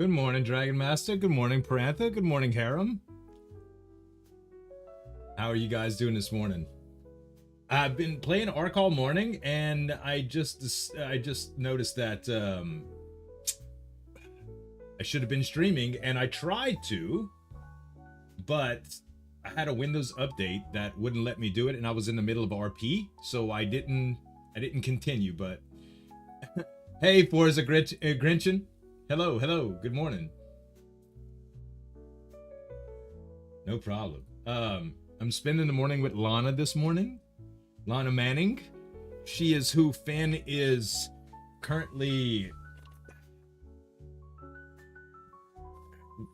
Good morning, Dragon Master. Good morning, Parantha. Good morning, Harem. How are you guys doing this morning? I've been playing Arc all morning, and I just noticed that I should have been streaming, and I tried to, but I had a Windows update that wouldn't let me do it, and I was in the middle of RP, so I didn't continue. But hey, Forza Grinchen. Hello, good morning. No problem. I'm spending the morning with Lana this morning. Lana Manning. She is who Finn is currently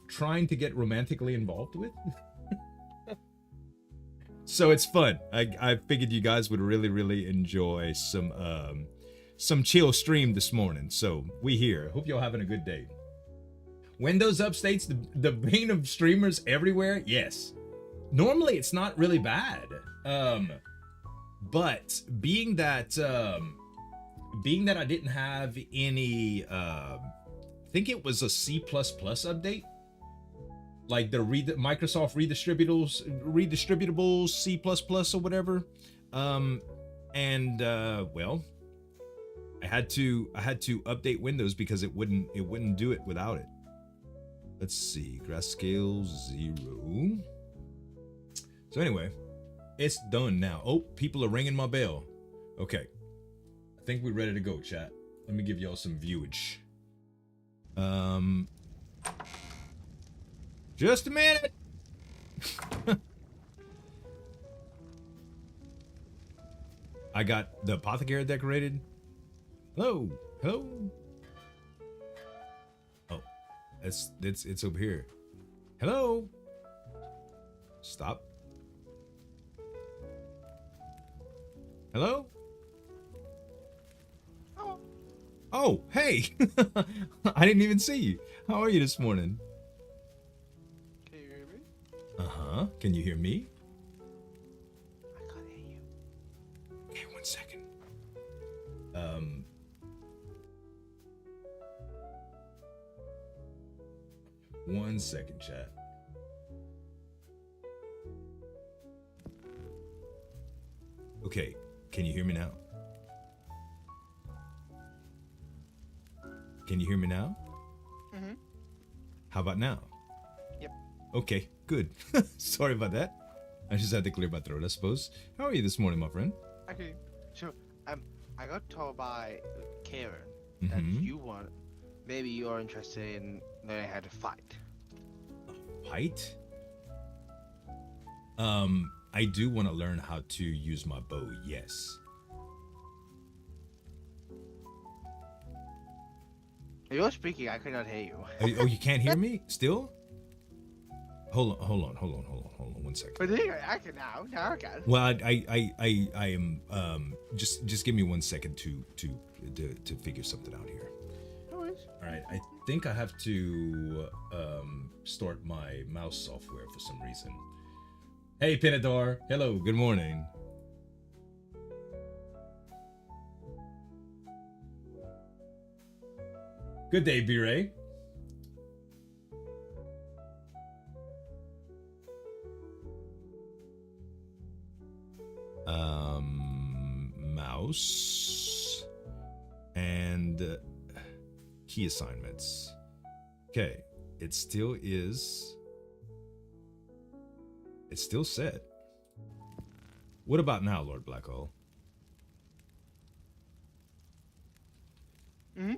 trying to get romantically involved with. So it's fun. I figured you guys would really enjoy some chill stream this morning. So we here. Hope y'all having a good day. Windows updates, the bane of streamers everywhere. Yes. Normally it's not really bad. But being that I didn't have any I think it was a C++ update. Like the Microsoft redistributables C++ or whatever. Well, I had to update Windows because it wouldn't do it without it. Let's see, grayscale 0. So anyway, it's done now. Oh, people are ringing my bell. Okay, I think we're ready to go, chat. Let me give y'all some viewage. Just a minute. I got the apothecary decorated. Hello. Oh, it's over here. Hello. Stop. Hello. Oh, hey. I didn't even see you. How are you this morning? Can you hear me? Uh-huh. Can you hear me? I can't hear you. Okay, 1 second. One second, chat. Okay, can you hear me now? Can you hear me now? Mm-hmm. How about now? Yep. Okay, good. Sorry about that. I just had to clear my throat, I suppose. How are you this morning, my friend? Okay. So, I got told by Karen that maybe you're interested in learning how to fight. Fight? I do want to learn how to use my bow, yes. You're speaking, I cannot hear you. Oh, you can't hear me still? Hold on 1 second. But anyway, I can now. Now I can. Well, I am just give me 1 second to figure something out here. No worries. All right, I think I have to start my mouse software for some reason. Hey, Pinador. Hello. Good morning. Good day, B-Ray. Mouse and key assignments. Okay, it still set. What about now, Lord Blackhole?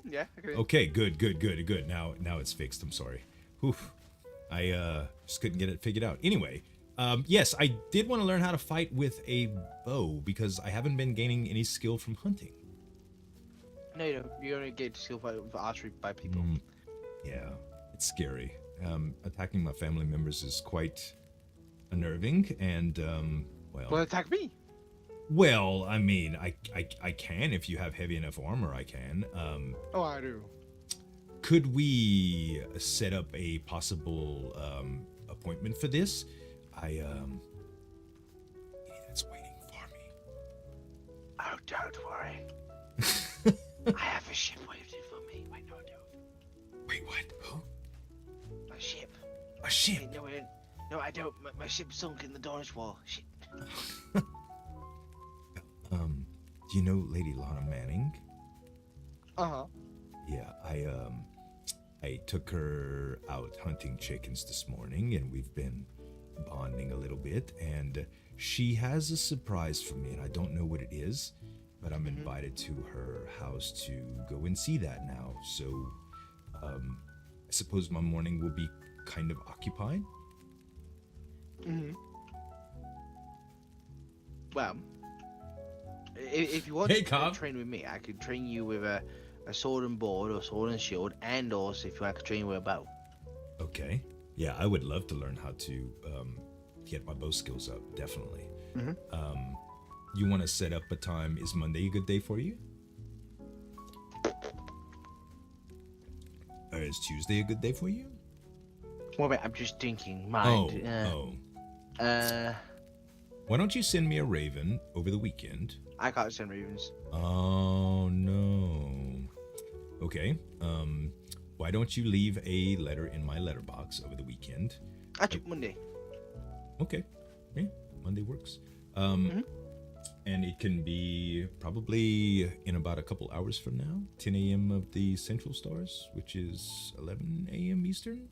Yeah. Okay, good. Now it's fixed. I'm sorry. Whew. I just couldn't get it figured out. Anyway, yes, I did want to learn how to fight with a bow because I haven't been gaining any skill from hunting. No, you don't. You only get skill with archery by people. Yeah, it's scary. Attacking my family members is quite unnerving, and well, Attack me. Well, I mean, I can if you have heavy enough armor. I can. Oh, I do. Could we set up a possible appointment for this? It's waiting for me. Oh, don't worry. I have a ship waiting for me. Wait, no, dude. Wait, what? Huh? A ship. Hey, no, I don't. My ship sunk in the Dorish War. Shit. Do you know Lady Lana Manning? Uh-huh. Yeah, I took her out hunting chickens this morning, and we've been bonding a little bit, and she has a surprise for me, and I don't know what it is, but I'm invited to her house to go and see that now. So, I suppose my morning will be kind of occupied. Well, if you want Hey, to Cobb. train with me, I could train you with a sword and board or sword and shield, and also if you like to train you with a bow. Okay. Yeah, I would love to learn how to get my bow skills up, definitely. You want to set up a time? Is Monday a good day for you? Or is Tuesday a good day for you? Well, wait, I'm just thinking. Mind. Why don't you send me a raven over the weekend? I can't send ravens. Oh, no. Okay. Why don't you leave a letter in my letterbox over the weekend? Actually, Monday. Okay. Yeah, Monday works. And it can be probably in about a couple hours from now, 10 a.m. of the Central Stars, which is 11 a.m. Eastern,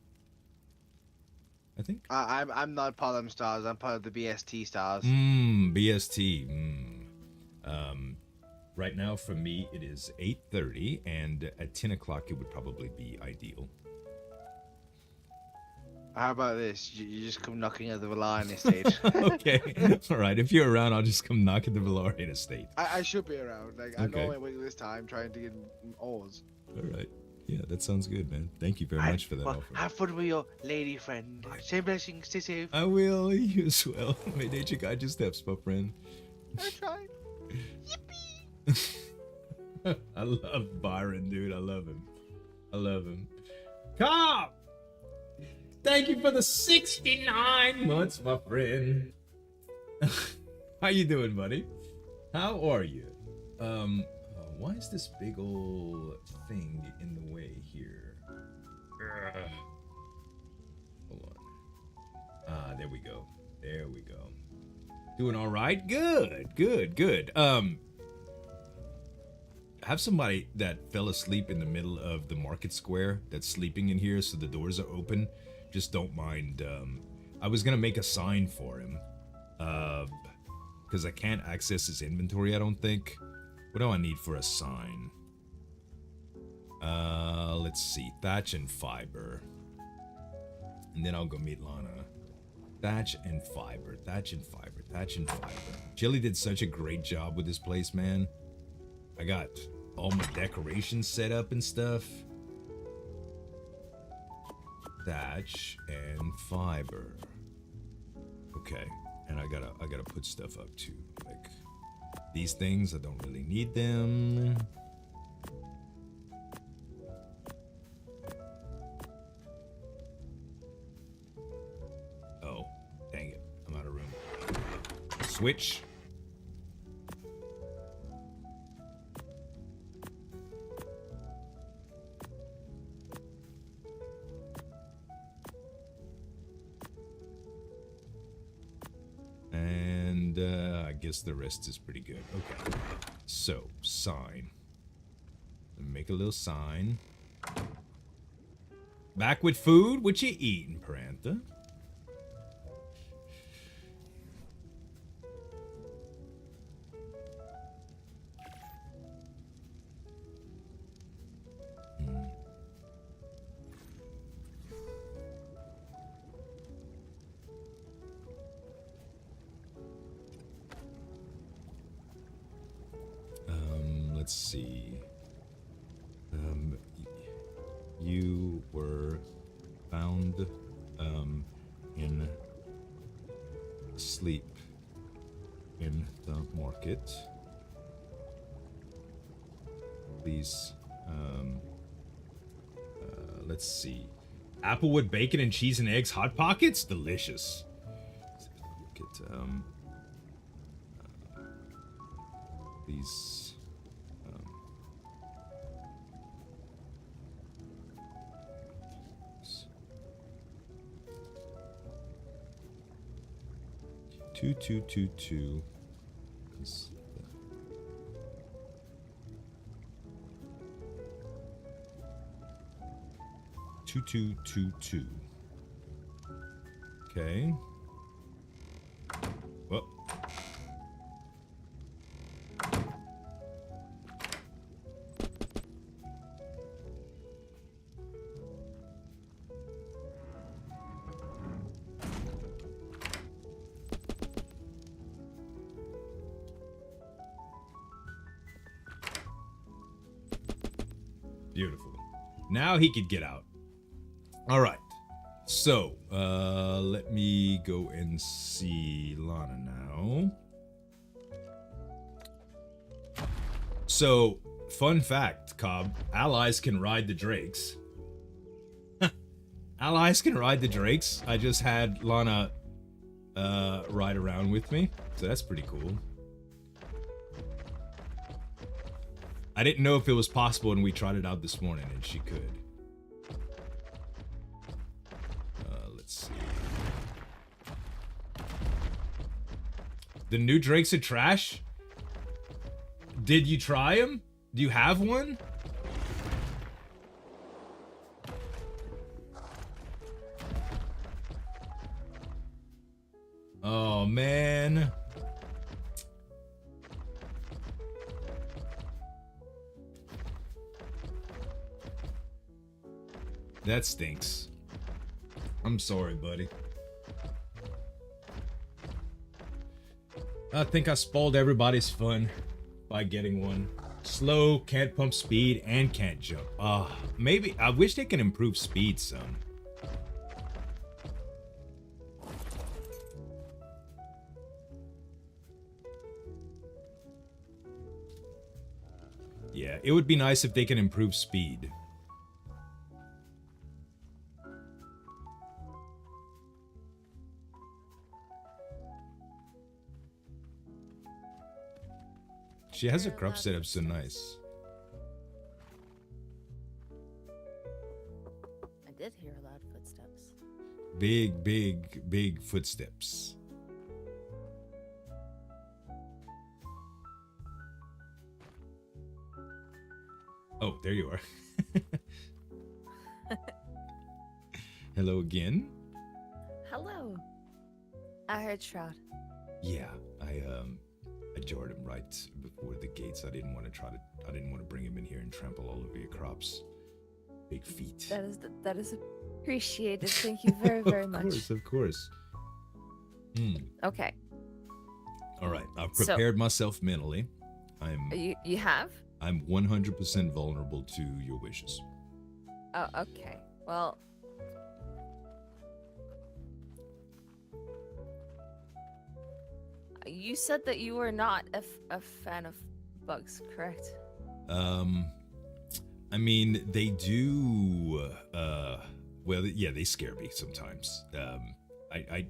I think. I'm not part of them stars. I'm part of the BST stars. BST. Right now for me it is 8:30, and at 10 o'clock it would probably be ideal. How about this? You just come knocking at the Valarian estate. Okay. All right. If you're around, I'll just come knock at the Valarian estate. I should be around. Like, Okay. I'm normally awake this time trying to get oars. All right. Yeah, that sounds good, man. Thank you very much for that offer. Have fun with your lady friend. Say blessings, stay safe. I will. You as well. May nature guide your steps, my friend. I tried. Yippee! I love Byron, dude. I love him. Cobb! Thank you for the 69 months, my friend. How you doing, buddy? How are you? Why is this big old thing in the way here? Hold on. There we go. Doing all right? Good. I have somebody that fell asleep in the middle of the market square that's sleeping in here, so the doors are open. Just don't mind. I was gonna make a sign for him, because I can't access his inventory, I don't think. What do I need for a sign? Let's see, thatch and fiber, and then I'll go meet Lana. Thatch and fiber. Jilly did such a great job with this place, man. I got all my decorations set up and stuff. Thatch and fiber. Okay, and I gotta put stuff up too. Like these things, I don't really need them. Oh, dang it! I'm out of room. Switch. And I guess the rest is pretty good. Okay. So, sign. Make a little sign. Back with food? What you eating, Parantha? Let's see. You were found in sleep in the market. Please, let's see. Applewood bacon and cheese and eggs hot pockets, delicious. Look at these. 2. 2. Okay. Well. Beautiful. Now he could get out. All right. So, let me go and see Lana now. So, fun fact, Cobb, allies can ride the drakes. Allies can ride the drakes. I just had Lana ride around with me, so that's pretty cool. I didn't know if it was possible, and we tried it out this morning, and she could. Let's see. The new drakes are trash? Did you try them? Do you have one? Oh, man. That stinks. I'm sorry, buddy. I think I spoiled everybody's fun by getting one. Slow, can't pump speed, and can't jump. Maybe I wish they can improve speed some. Yeah, it would be nice if they can improve speed. She has a crop setup so nice. I did hear loud footsteps. Big footsteps. Oh, there you are. Hello again. Hello. I heard Shroud. Yeah, I jarred him right before the gates. I didn't want to bring him in here and trample all over your crops. Big feet. That is appreciated. Thank you very, very much. Of course. Okay. All right, I've prepared myself mentally. You have? I'm 100% vulnerable to your wishes. Oh, okay. Well, you said that you were not a fan of bugs, correct? I mean, they do, well, yeah, they scare me sometimes. I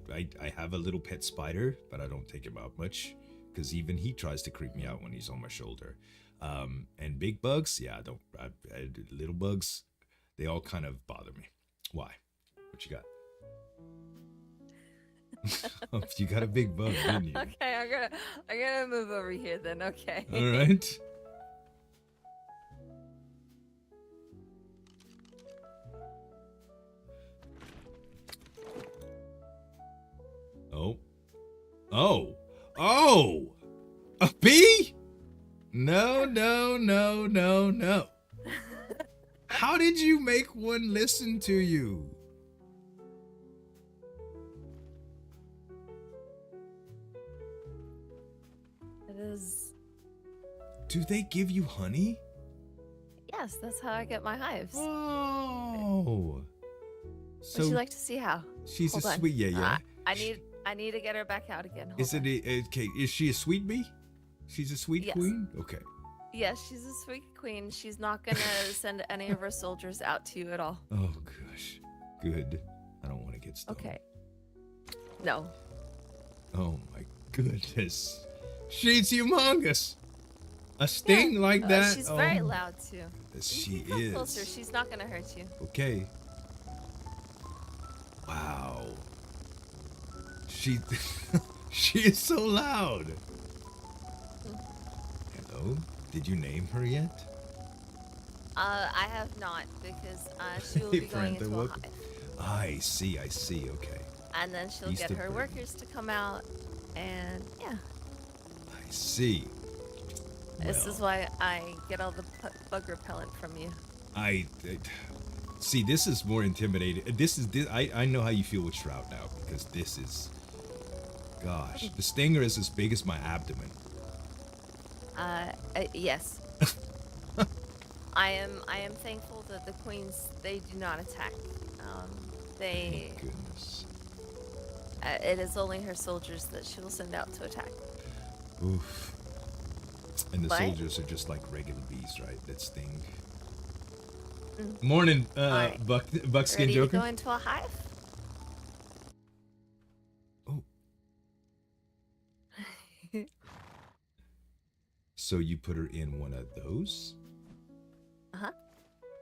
have a little pet spider, but I don't take him out much, because even he tries to creep me out when he's on my shoulder. And big bugs, yeah, little bugs, they all kind of bother me. Why? What you got? You got a big bug, didn't you? Okay, I'm gonna move over here then. Okay. All right. Oh! A bee? No. How did you make one listen to you? It is. Do they give you honey? Yes, that's how I get my hives. Oh. So Would you like to see how? She's Hold a on. sweet, yeah. I need to get her back out again. Hold Is on. okay? Is she a sweet bee? She's a sweet queen. Okay. Yes, she's a sweet queen. She's not gonna send any of her soldiers out to you at all. Oh gosh, good. I don't want to get stung. Okay. No. Oh my goodness, she's humongous. A sting like that. She's very loud too. She Come is. closer. She's not gonna hurt you. Okay. Wow. She. She is so loud. Hello? Did you name her yet? I have not because she will Hey, be going Franta, into a welcome. hive. I see, okay. And then she'll East get of her Britain. workers to come out, and yeah. I see. This is why I get all the bug repellent from you. See, this is more intimidating. I know how you feel with Shroud now, because this is, gosh, the stinger is as big as my abdomen. Yes. I am thankful that the queens, they do not attack. They. Thank goodness. It is only her soldiers that she will send out to attack. Oof. And the What? soldiers are just like regular bees, right? That sting. Morning, Alright. Buckskin Ready Joker. to go into a hive? Oh. So you put her in one of those? Uh-huh.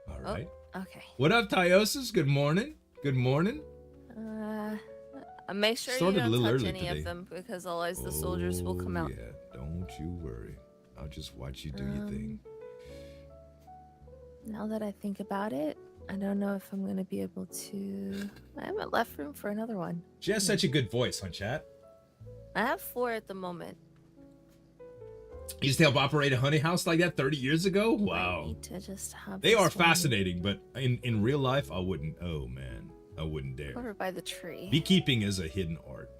All right. Okay. What up, Tyosis? Good morning. Good morning. Make sure Started you a don't little touch early any today. of them because otherwise the soldiers will come out. Yeah, don't you worry. I'll just watch you do your thing. Now that I think about it, I don't know if I'm going to be able to... I haven't left room for another one. She has such a good voice, huh, chat? I have 4 at the moment. You used to help operate a honey house like that 30 years ago? I Wow. need to just have They are this one fascinating, but in real life, I wouldn't. Oh, man. I wouldn't dare. over by the tree. Beekeeping is a hidden art.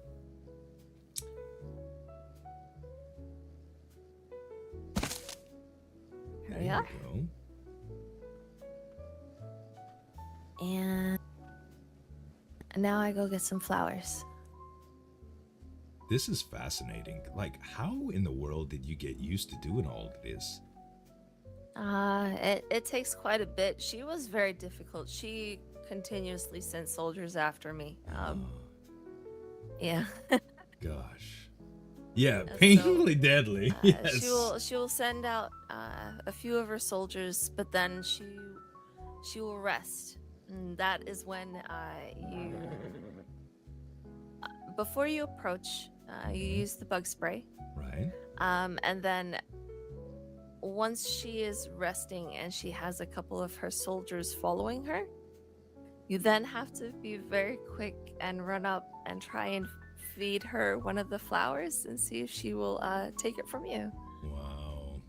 Here we are. Go. And now I go get some flowers. This is fascinating. Like, how in the world did you get used to doing all of this? It takes quite a bit. She was very difficult. She continuously sent soldiers after me. Yeah. Gosh. Yeah, so, painfully deadly. Yes. She will send out a few of her soldiers, but then she will rest. And that is when you before you approach, you use the bug spray. Right. And then once she is resting and she has a couple of her soldiers following her, you then have to be very quick and run up and try and feed her one of the flowers and see if she will take it from you. Wow.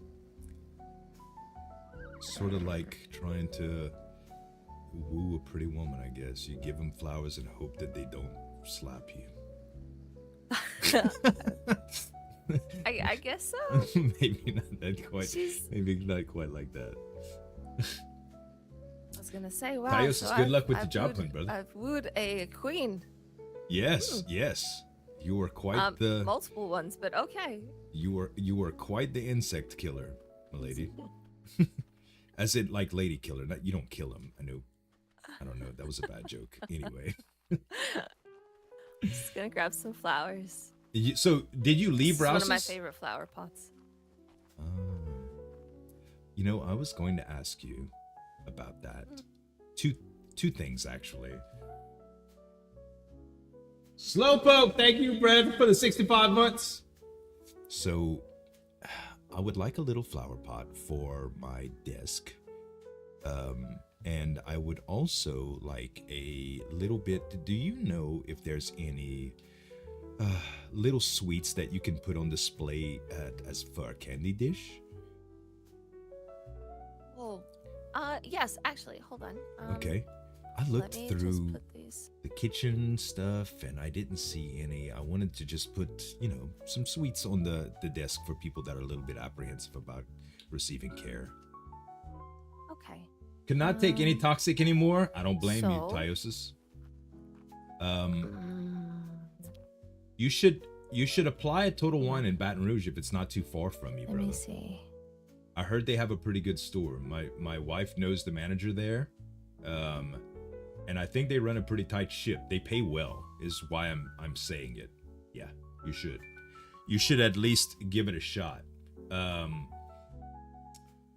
Sort of like trying to woo a pretty woman, I guess. You give them flowers and hope that they don't slap you. I guess so. Maybe not that quite. Maybe not quite like that. I was gonna say, wow. Tyosis, good luck with the job hunt, brother. I've wooed a queen. Yes, yes. You were quite the multiple ones, but okay. You were quite the insect killer, my lady. As in, like, lady killer. Not, you don't kill them. I know. I don't know. That was a bad joke. Anyway. Just gonna grab some flowers. So, did you leave This is one Rouse's? of my favorite flower pots. You know, I was going to ask you about that. Two things, actually. Slowpoke, thank you, Brad, for the 65 months. So, I would like a little flower pot for my desk. And I would also like a little bit. Do you know if there's any little sweets that you can put on display as for a candy dish? Oh, yes, actually, hold on. Okay. I looked let me just through put these. the kitchen stuff and I didn't see any. I wanted to just put, you know, some sweets on the desk for people that are a little bit apprehensive about receiving care. Okay. Could not take any toxic anymore. I don't blame you, So? Tyosis. You should apply a Total Wine in Baton Rouge if it's not too far from you, Let brother. me see. I heard they have a pretty good store. My wife knows the manager there. And I think they run a pretty tight ship. They pay well, is why I'm saying it. Yeah, you should. You should at least give it a shot.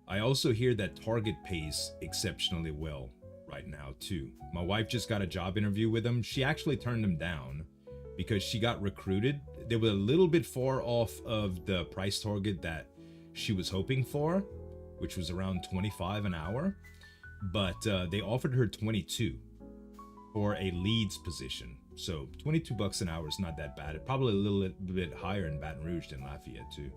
I also hear that Target pays exceptionally well right now too. My wife just got a job interview with them. She actually turned them down because she got recruited. they were a little bit far off of the price target that she was hoping for, which was around 25 an hour. But they offered her 22 for a leads position. So $22 an hour is not that bad. It's probably a little bit higher in Baton Rouge than Lafayette too.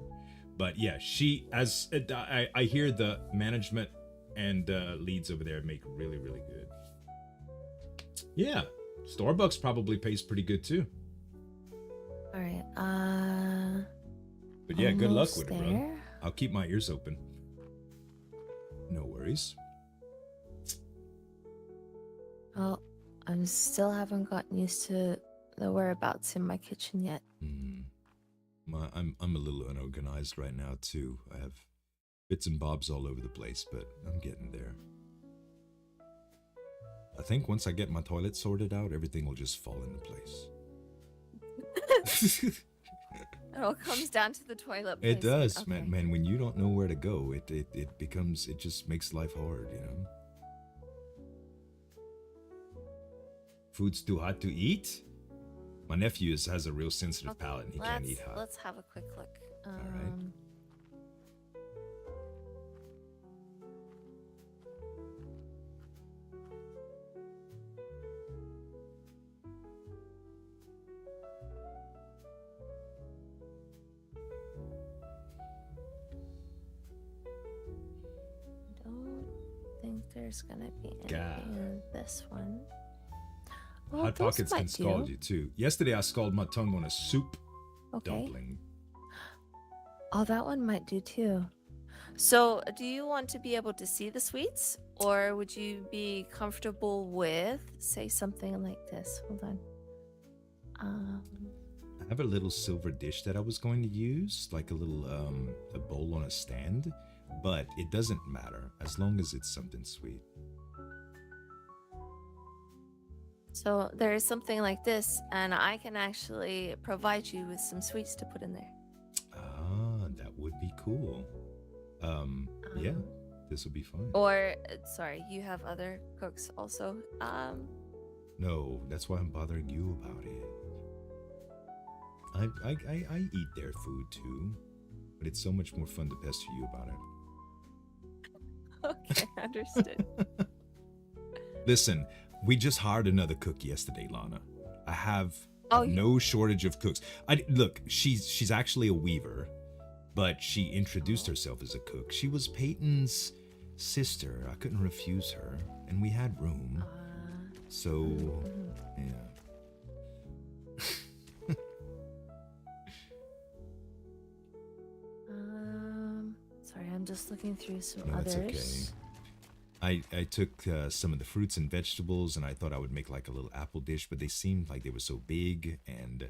But yeah, I hear the management and leads over there make really, really good. Yeah, Starbucks probably pays pretty good too. All right. But yeah, good luck with it, bro. There. I'll keep my ears open. No worries. Oh, I still haven't gotten used to the whereabouts in my kitchen yet. I'm a little unorganized right now too. I have bits and bobs all over the place, but I'm getting there. I think once I get my toilet sorted out, everything will just fall into place. It all comes down to the toilet. It does, okay. man. When you don't know where to go, it just makes life hard, you know. Food's too hot to eat. My nephew has a real sensitive palate, and he can't eat hot. Let's have a quick look. All right. Think there's gonna be anything in this one. Well, Hot Pockets can scald you too. Yesterday I scalded my tongue on a soup dumpling. Oh, that one might do too. So, do you want to be able to see the sweets, or would you be comfortable with, say, something like this? Hold on. I have a little silver dish that I was going to use, like a little a bowl on a stand. But it doesn't matter as long as it's something sweet. So there is something like this, and I can actually provide you with some sweets to put in there. Ah, that would be cool. Yeah, this would be fun. Or, sorry, you have other cooks also. No, that's why I'm bothering you about it. I eat their food too, but it's so much more fun to pester you about it. Okay, understood. Listen, we just hired another cook yesterday, Lana. I have no shortage of cooks. Look, she's actually a weaver, but she introduced herself as a cook. She was Peyton's sister. I couldn't refuse her, and we had room. So, yeah. Sorry, I'm just looking through some others. That's okay. I took some of the fruits and vegetables, and I thought I would make like a little apple dish, but they seemed like they were so big, and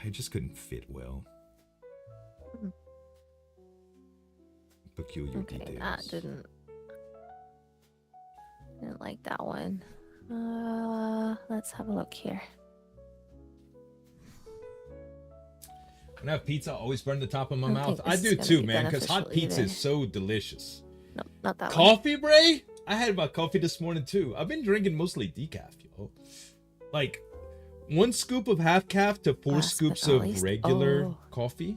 it just couldn't fit well. Peculiar details. That didn't like that one. Let's have a look here. When I have pizza, I always burn the top of my mouth. I do too, man, because hot pizza is so delicious. No, not that coffee, Bray? I had my coffee this morning too. I've been drinking mostly decaf, yo. Like 1 scoop of half calf to 4 scoops of regular coffee.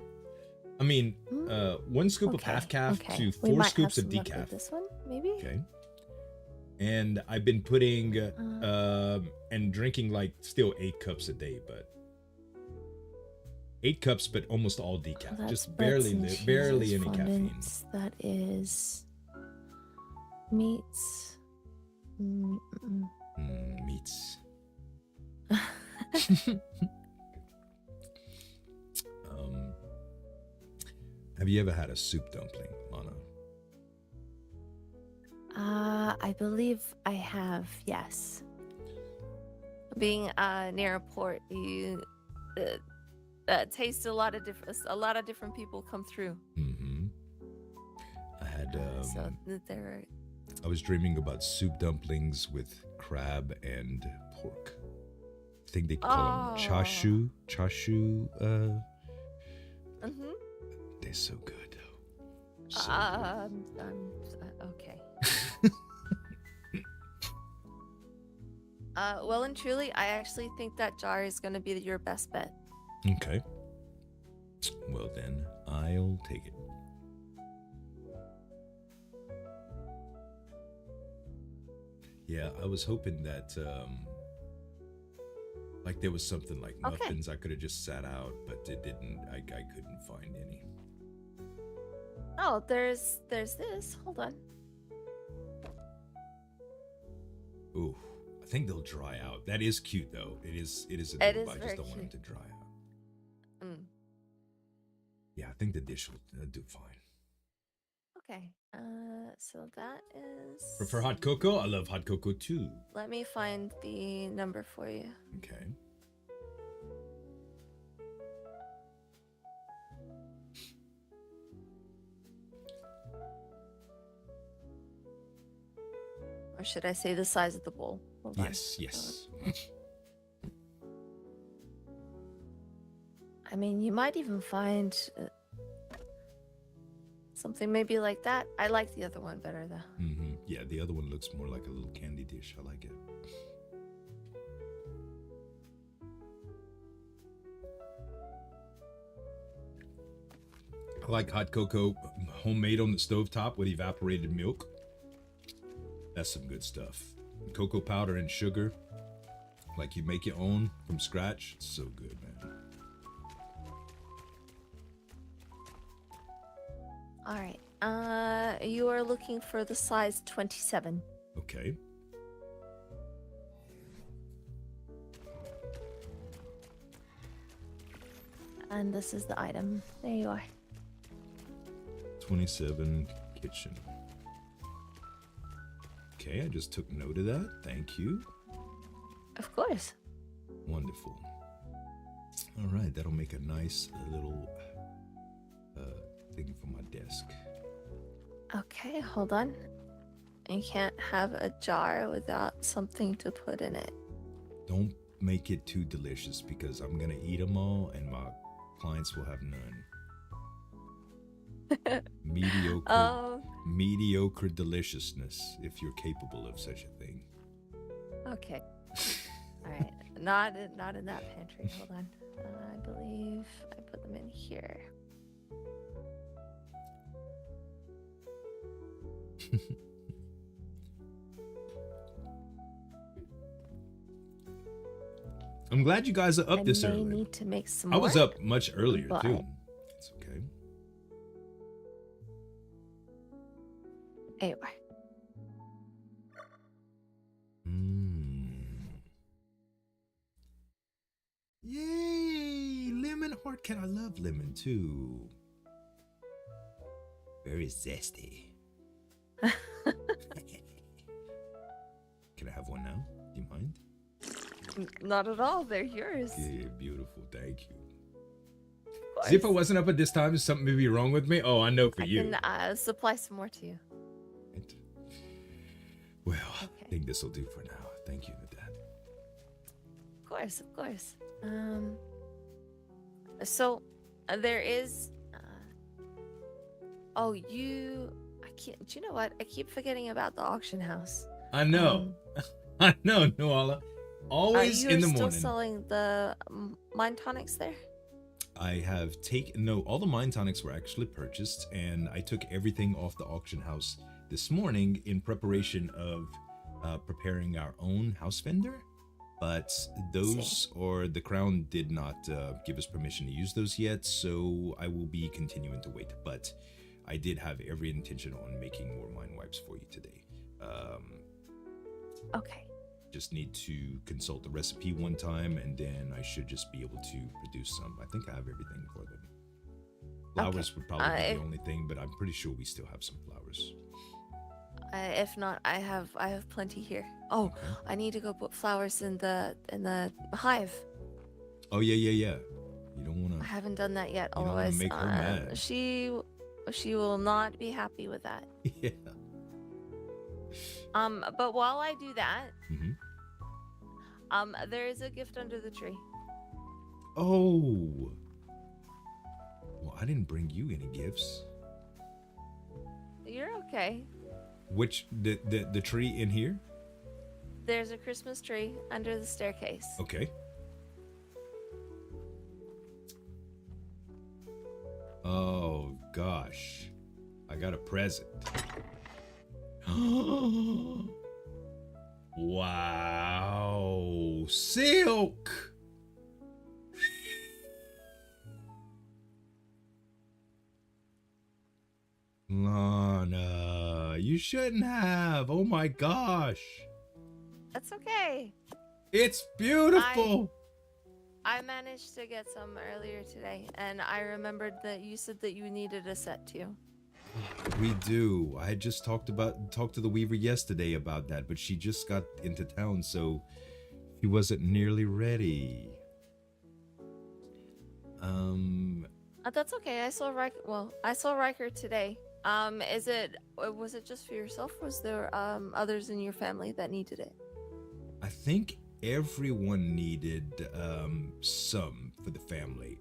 I mean, 1 scoop of half calf to 4 scoops of decaf. This one, maybe. Okay. And I've been putting and drinking like still 8 cups a day, but 8 cups, but almost all decaf. Just barely any caffeine. That is meats. Meats. Have you ever had a soup dumpling, Lana? I believe I have, yes. Being near a port, you taste a lot of different people come through. Mm-hmm. I had so there. I was dreaming about soup dumplings with crab and pork. I think they call them chashu. They're so good though. So okay. Well and truly, I actually think that jar is going to be your best bet. Okay. Well then, I'll take it. Yeah, I was hoping that like there was something like muffins I could have just sat out, but it didn't. I couldn't find any. Oh, there's this. Hold on. Ooh, I think they'll dry out. That is cute though. It is adorable. I just don't want them to dry out. Yeah, I think the dish will do fine. Okay. So that is. Prefer hot cocoa? I love hot cocoa too. Let me find the number for you. Okay. Or should I say the size of the bowl? Hold on. Yes. I mean, you might even find something maybe like that. I like the other one better, though. Mm-hmm. Yeah, the other one looks more like a little candy dish. I like it. I like hot cocoa, homemade on the stovetop with evaporated milk. That's some good stuff. Cocoa powder and sugar, like you make your own from scratch. It's so good, man. All right. You are looking for the size 27. Okay. And this is the item. There you are. 27 kitchen. Okay, I just took note of that. Thank you. Of course. Wonderful. All right, that'll make a nice little thing for my desk. Okay, hold on. You can't have a jar without something to put in it. Don't make it too delicious because I'm gonna eat them all and my clients will have none. Mediocre deliciousness, if you're capable of such a thing. Okay. All right. Not in that pantry. Hold on. I believe I put them in here. I'm glad you guys are up this early. I need to make some I was more, up much earlier too. It's okay. There you are. Yay! Lemon heart can. I love lemon too. Very zesty. Can I have one now? Do you mind? Not at all. They're yours. Yeah, beautiful. Thank you. See, if I wasn't up at this time, is something maybe wrong with me? Oh, I know for you. I can supply some more to you. Right. Well, okay. I think this will do for now. Thank you, Dad. Of course, of course. So there is. Oh, you. I can't. Do you know what? I keep forgetting about the auction house. I know. I know, Noala. Always in the morning. Are you still selling the mind tonics there? I have taken all the mind tonics were actually purchased, and I took everything off the auction house this morning in preparation of preparing our own house vendor. But those or the Crown did not give us permission to use those yet, so I will be continuing to wait. But I did have every intention on making more mind wipes for you today. Okay. Just need to consult the recipe one time, and then I should just be able to produce some. I think I have everything for them. Flowers would probably be the only thing, but I'm pretty sure we still have some flowers. If not, I have plenty here. Oh, okay. I need to go put flowers in the hive. Oh yeah. You don't want to. I haven't done that yet. Otherwise, make her mad. She will not be happy with that. Yeah. But while I do that, there is a gift under the tree. Oh. Well, I didn't bring you any gifts. You're okay. Which the tree in here? There's a Christmas tree under the staircase. Okay. Oh gosh, I got a present. Wow, silk. Lana, you shouldn't have. Oh my gosh. That's okay. It's beautiful. I managed to get some earlier today, and I remembered that you said that you needed a set too. We do. I had just talked to the Weaver yesterday about that, but she just got into town, so she wasn't nearly ready. That's okay. I saw Riker. Well, I saw Riker today. Was it just for yourself? Was there others in your family that needed it? I think everyone needed some for the family.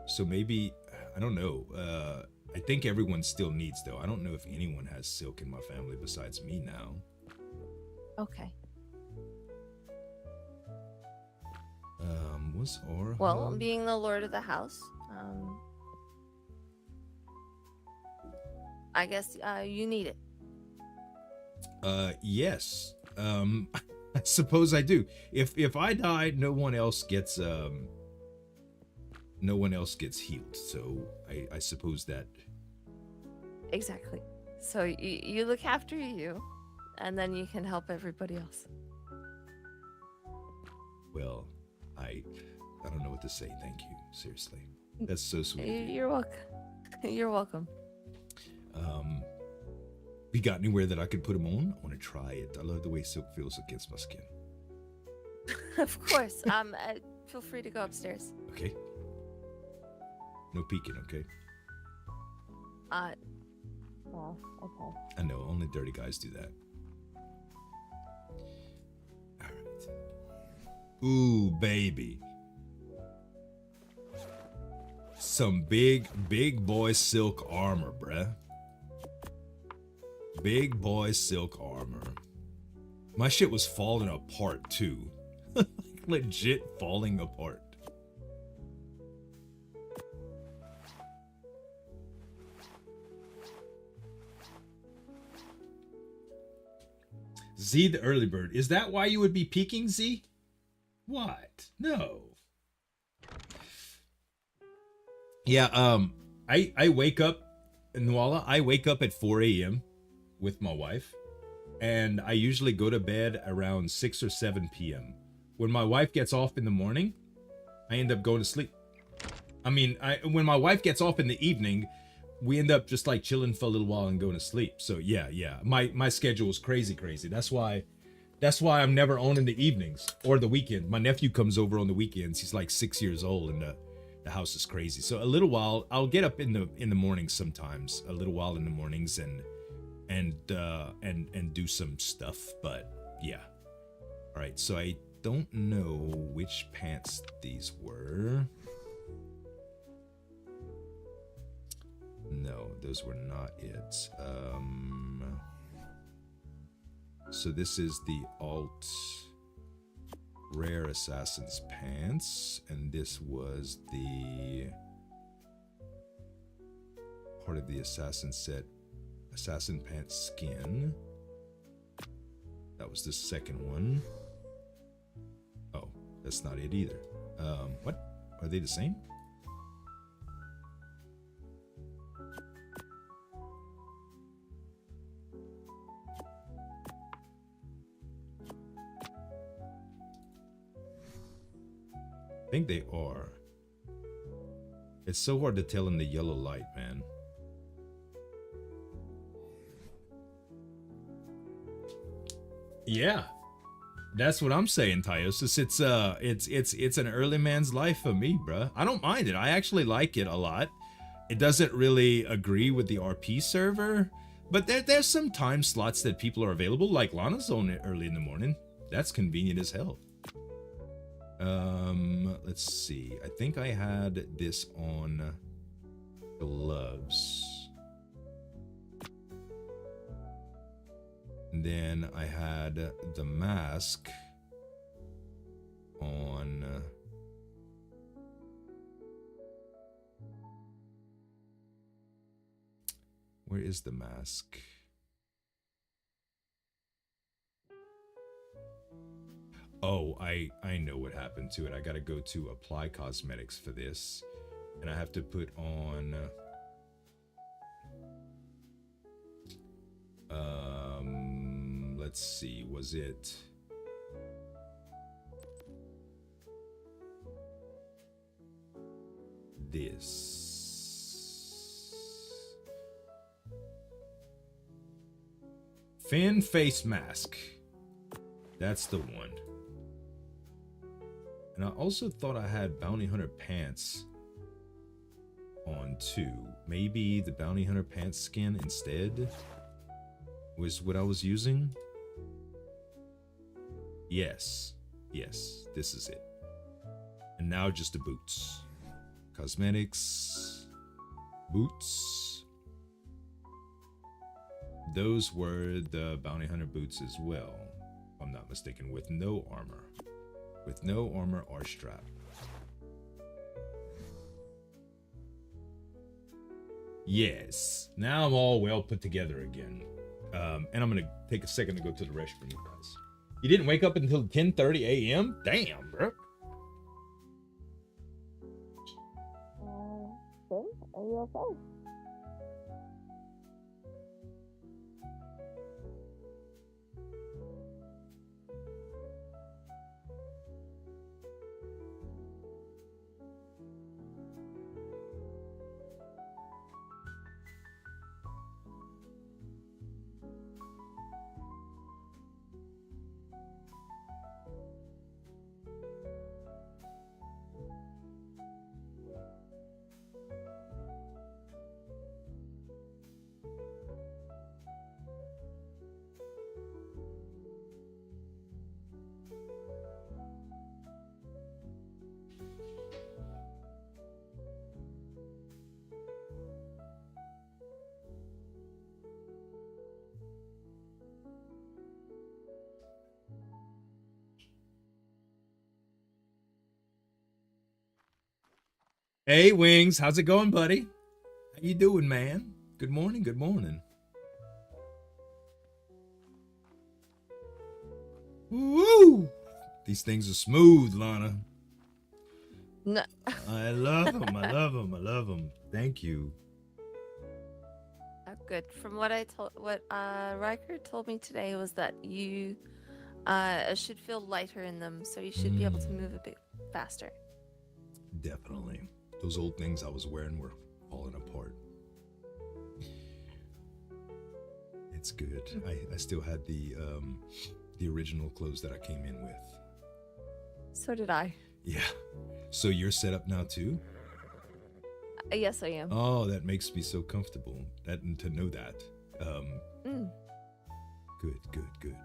So maybe, I don't know. I think everyone still needs, though. I don't know if anyone has silk in my family besides me now. Okay. Was Aura? Well, being the lord of the house, I guess you need it. Yes. I suppose I do. If I die, no one else gets healed. So I suppose that. Exactly. So you look after you, and then you can help everybody else. Well, I don't know what to say. Thank you. Seriously, that's so sweet. You're welcome. You're welcome. You got anywhere that I could put them on? I want to try it. I love the way silk feels against my skin. Of course. Feel free to go upstairs. Okay. No peeking, okay? Well, okay. I know, only dirty guys do that. All right. Ooh, baby. Some big boy silk armor, bruh. Big boy silk armor. My shit was falling apart too. Legit falling apart. Z the early bird. Is that why you would be peeking, Z? What? No. Yeah, I wake up, Nuala, I wake up at 4 a.m. with my wife, and I usually go to bed around 6 or 7 p.m. When my wife gets off in the morning, I end up going to sleep. I mean, when my wife gets off in the evening, we end up just like chilling for a little while and going to sleep. So yeah, my schedule is crazy. That's why I'm never on in the evenings or the weekend. My nephew comes over on the weekends. He's like 6 years old, and the house is crazy. So a little while, I'll get up in the mornings sometimes, a little while in the mornings, and do some stuff. But yeah, all right. So I don't know which pants these were. No, those were not it. So this is the alt rare assassin's pants, and this was the part of the assassin set, assassin pants skin. That was the second one. Oh, that's not it either. What? Are they the same? I think they are. It's so hard to tell in the yellow light, man. Yeah, that's what I'm saying, Tyosis. It's an early man's life for me, bruh. I don't mind it. I actually like it a lot. It doesn't really agree with the RP server, but there's some time slots that people are available, like Lana's on it early in the morning. That's convenient as hell. Let's see. I think I had this on gloves. And then I had the mask on Where is the mask? Oh, I know what happened to it. I gotta go to apply cosmetics for this. And I have to put on... let's see, was it... this... Fan face mask. That's the one. And I also thought I had bounty hunter pants on too. Maybe the bounty hunter pants skin instead was what I was using. Yes, this is it. And now just the boots. Cosmetics, boots. Those were the bounty hunter boots as well, if I'm not mistaken, with no armor. With no armor or strap. Yes, now I'm all well put together again. And I'm gonna take a second to go to the restroom, you guys. You didn't wake up until 10:30 a.m.? Damn, bro. Are you okay? Hey, Wings, how's it going, buddy? How you doing, man? Good morning, good morning. Woo! These things are smooth, Lana. No. I love them, I love them, I love them. Thank you. Good. From what Riker told me today was that you should feel lighter in them, so you should be able to move a bit faster. Definitely. Those old things I was wearing were falling apart. It's good. I still had the original clothes that I came in with. So did I. Yeah. So you're set up now too? Yes, I am. Oh, that makes me so comfortable. And to know that. Good.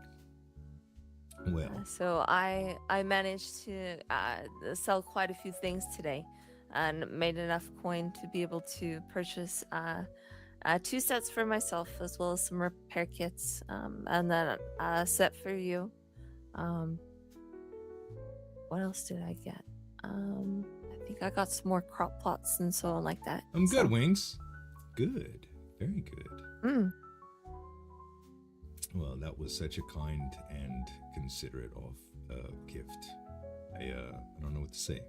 Well. So I managed to sell quite a few things today, and made enough coin to be able to purchase 2 sets for myself, as well as some repair kits, and then a set for you. What else did I get? I think I got some more crop plots and so on like that. I'm good, Wings. Good. Very good. Well, that was such a kind and considerate gift. I don't know what to say.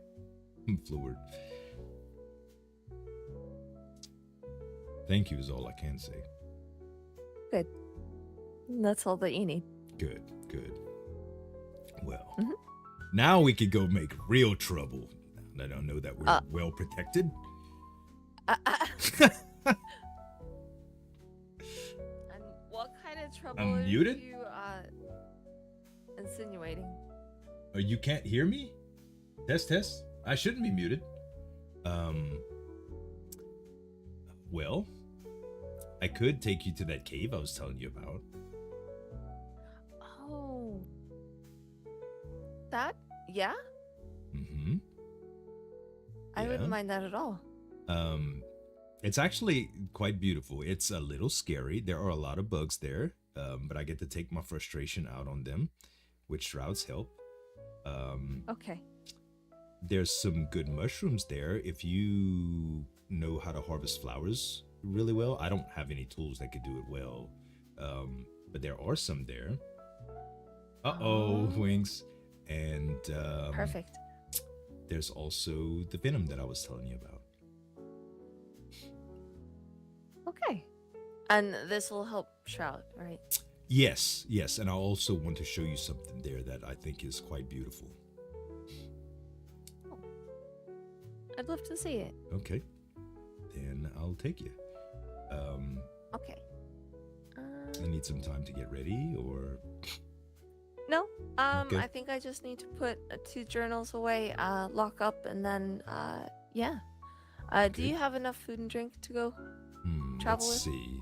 I'm floored. Thank you is all I can say. Good. That's all that you need. Good. Well, now we could go make real trouble. I don't know that we're well protected. And what kind of trouble I'm are muted? you insinuating? Oh, you can't hear me? Test. I shouldn't be muted. Well, I could take you to that cave I was telling you about. Oh. That? Yeah? Mm-hmm. I wouldn't mind that at all. It's actually quite beautiful. It's a little scary. There are a lot of bugs there, but I get to take my frustration out on them, which shrouds help. Okay. There's some good mushrooms there if you know how to harvest flowers really well. I don't have any tools that could do it well, but there are some there. Wings. And Perfect. there's also the venom that I was telling you about. Okay. And this will help Shroud, right? Yes, and I also want to show you something there that I think is quite beautiful. Oh. I'd love to see it. Okay, then I'll take you. Okay. I need some time to get ready, or No. Okay. I think I just need to put 2 journals away, lock up, and then yeah. Do you have enough food and drink to go travel let's with? see.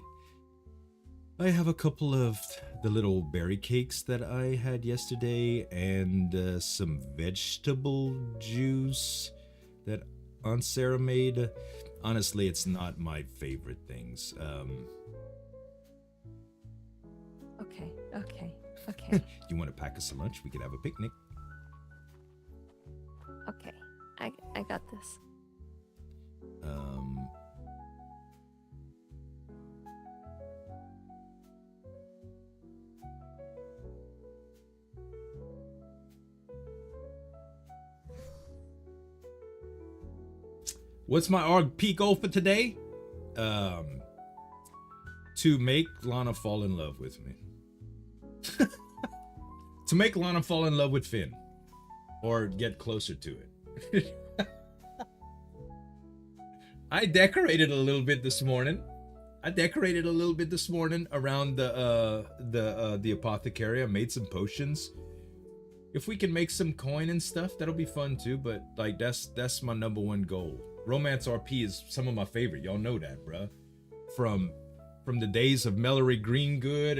I have a couple of the little berry cakes that I had yesterday, and some vegetable juice that Aunt Sarah made. Honestly, it's not my favorite things. Okay. You want to pack us a lunch? We could have a picnic. Okay. I got this. What's my RP goal for today? To make Lana fall in love with me. To make Lana fall in love with Finn. Or get closer to it. I decorated a little bit this morning. Around the apothecary. I made some potions. If we can make some coin and stuff, that'll be fun too. But like that's my number one goal. Romance RP is some of my favorite. Y'all know that, bruh. From the days of Mallory Greengood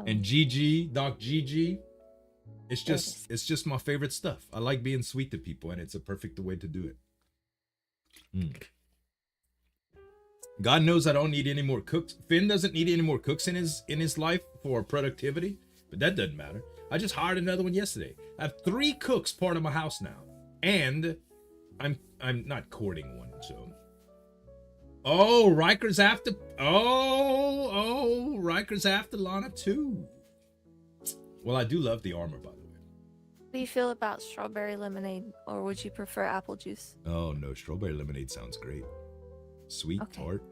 and Gigi, Doc Gigi. It's just my favorite stuff. I like being sweet to people, and it's a perfect way to do it. God knows I don't need any more cooks. Finn doesn't need any more cooks in his life for productivity, but that doesn't matter. I just hired another one yesterday. I have 3 cooks part of my house now, and I'm not courting one. So, Riker's after. Riker's after Lana too. Well, I do love the armor, by the way. What do you feel about strawberry lemonade, or would you prefer apple juice? Oh no, strawberry lemonade sounds great. Sweet, tart.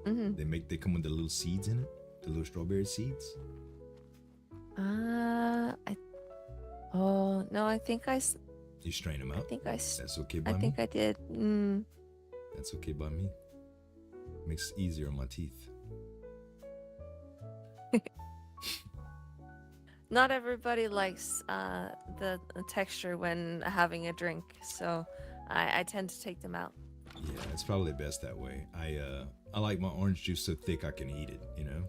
Mm-hmm. They come with the little seeds in it, the little strawberry seeds. I think You strain them out. That's okay by me. I think I did. That's okay by me. Makes it easier on my teeth. Not everybody likes the texture when having a drink, so I tend to take them out. Yeah, it's probably best that way. I like my orange juice so thick I can eat it, you know?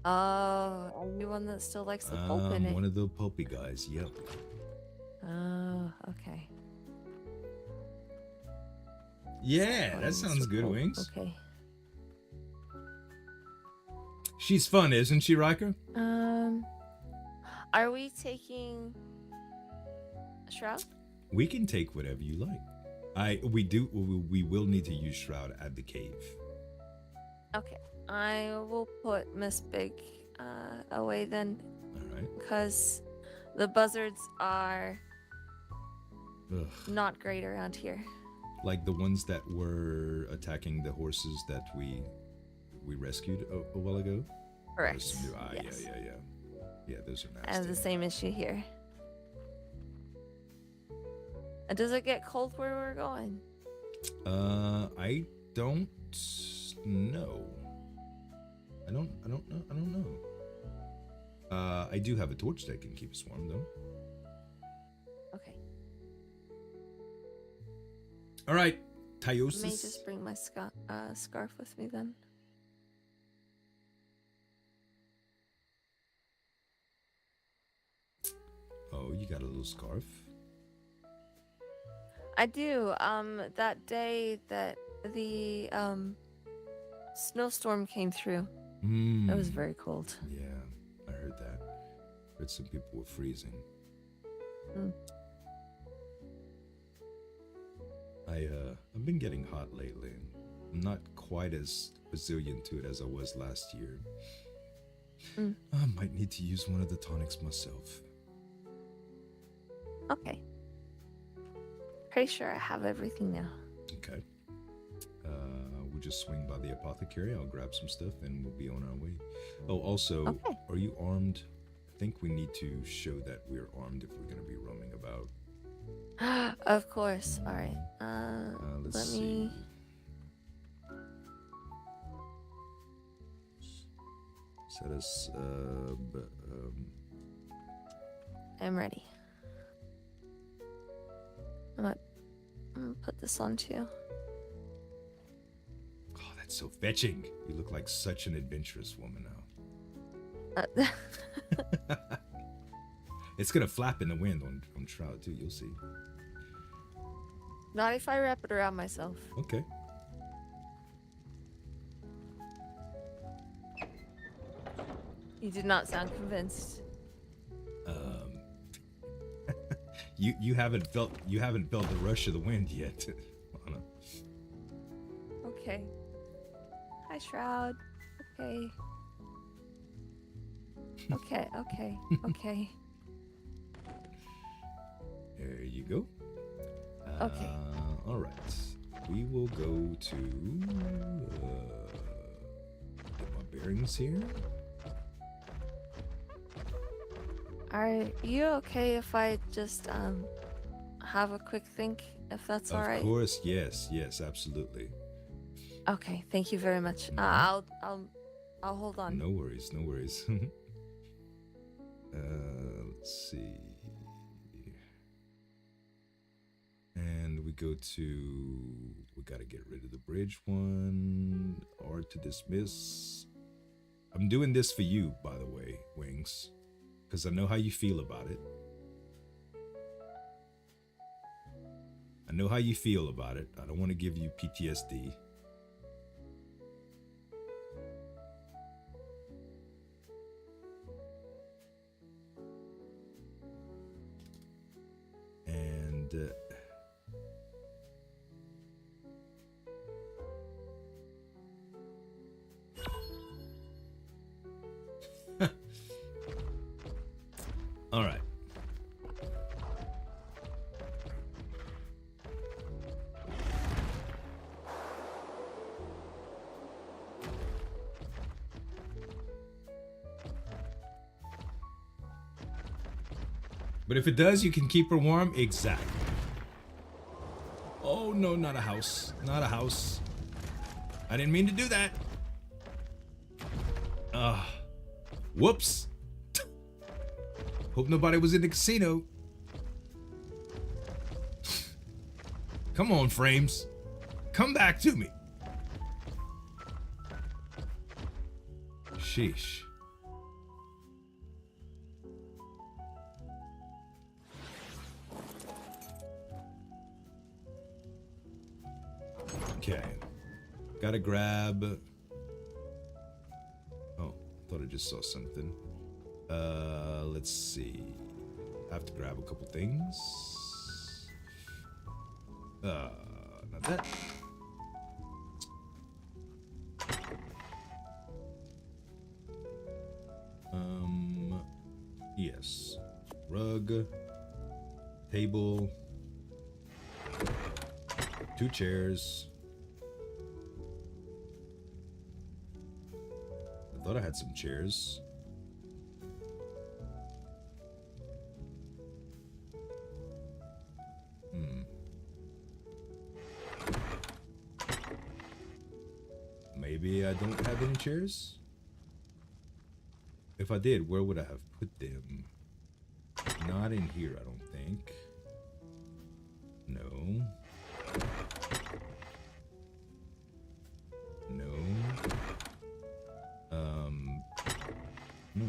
Oh, are you one that still likes the pulp in it? I'm one of the pulpy guys, yep. Oh, okay. Yeah, that sounds good, Wings. Okay. She's fun, isn't she, Riker? Are we taking Shroud? We can take whatever you like. We will need to use Shroud at the cave. Okay. I will put Miss Big away then. Alright. Because the buzzards are not great around here. Like the ones that were attacking the horses that we rescued a while ago? Correct. Yes. Yeah, those are nasty. I have the same issue here. And does it get cold where we're going? I don't know. I don't know. I do have a torch that can keep us warm though. Okay. All right, Tyosis. I may just bring my scarf with me then. Oh, you got a little scarf? I do. That day that the snowstorm came through, it was very cold. Yeah, I heard that. Heard some people were freezing. I've been getting hot lately. I'm not quite as resilient to it as I was last year. I might need to use one of the tonics myself. Okay. Pretty sure I have everything now. Okay. We'll just swing by the apothecary. I'll grab some stuff and we'll be on our way. Oh, also, Okay. Are you armed? I think we need to show that we're armed if we're going to be roaming about. Of course. All right. Let's Let see. me. Set us I'm ready. I'm gonna put this on too. Oh, that's so fetching. You look like such an adventurous woman now. It's gonna flap in the wind on Shroud too, you'll see. Not if I wrap it around myself. Okay. You did not sound convinced. You haven't felt the rush of the wind yet. Lana. Okay. Hi, Shroud. Okay. Okay, okay, okay. There you go. Okay. All right. We will go to get my bearings here. Are you okay if I just have a quick think, if that's all right? Of course, yes, absolutely. Okay, thank you very much. Mhm. I'll hold on. No worries, no worries. Let's see. And we go to, we gotta get rid of the bridge one, or to dismiss. I'm doing this for you, by the way, Wings, because I know how you feel about it. I know how you feel about it. I don't want to give you PTSD. And all right. But if it does, you can keep her warm. Exactly. Oh, no, not a house. Not a house. I didn't mean to do that. Whoops. Hope nobody was in the casino. Come on, frames. Come back to me. Sheesh. Okay. Gotta grab. Oh, thought I just saw something. Let's see. I have to grab a couple things. Not that. Yes. Rug. Table. 2 chairs. I thought I had some chairs. Maybe I don't have any chairs? If I did, where would I have put them? Not in here, I don't think. No. No. No.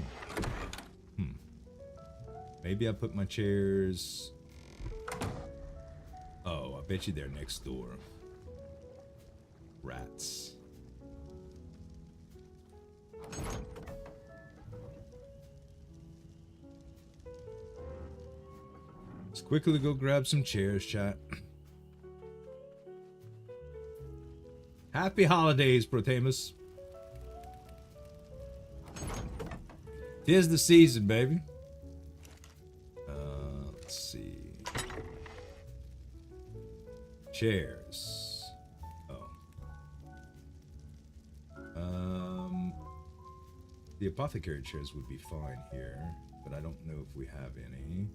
Maybe I put my chairs. Oh, I bet you they're next door. Rats. Let's quickly go grab some chairs, chat. Happy holidays, Protamus. Tis the season, baby. Let's see. Chairs. Oh. The apothecary chairs would be fine here, but I don't know if we have any.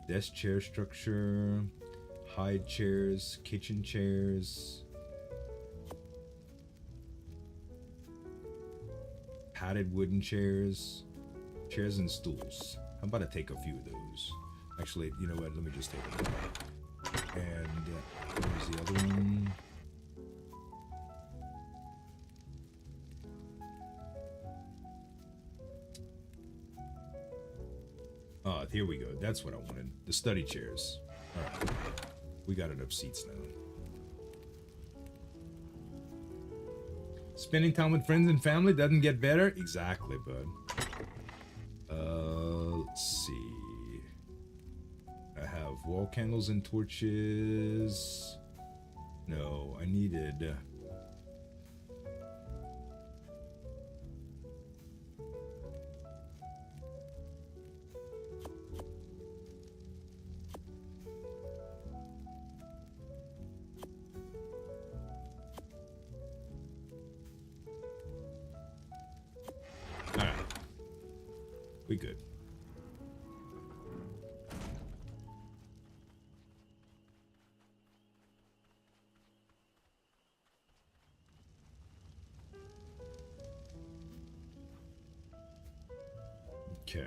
Desk chair structure, hide chairs, kitchen chairs, padded wooden chairs, chairs and stools. How about I take a few of those? Actually, you know what? Let me just take them. And here's the other one. Oh, here we go. That's what I wanted. The study chairs. All right. We got enough seats now. Spending time with friends and family doesn't get better? Exactly, bud. Let's see. I have wall candles and torches. No, I needed... Alright. We good. Okay.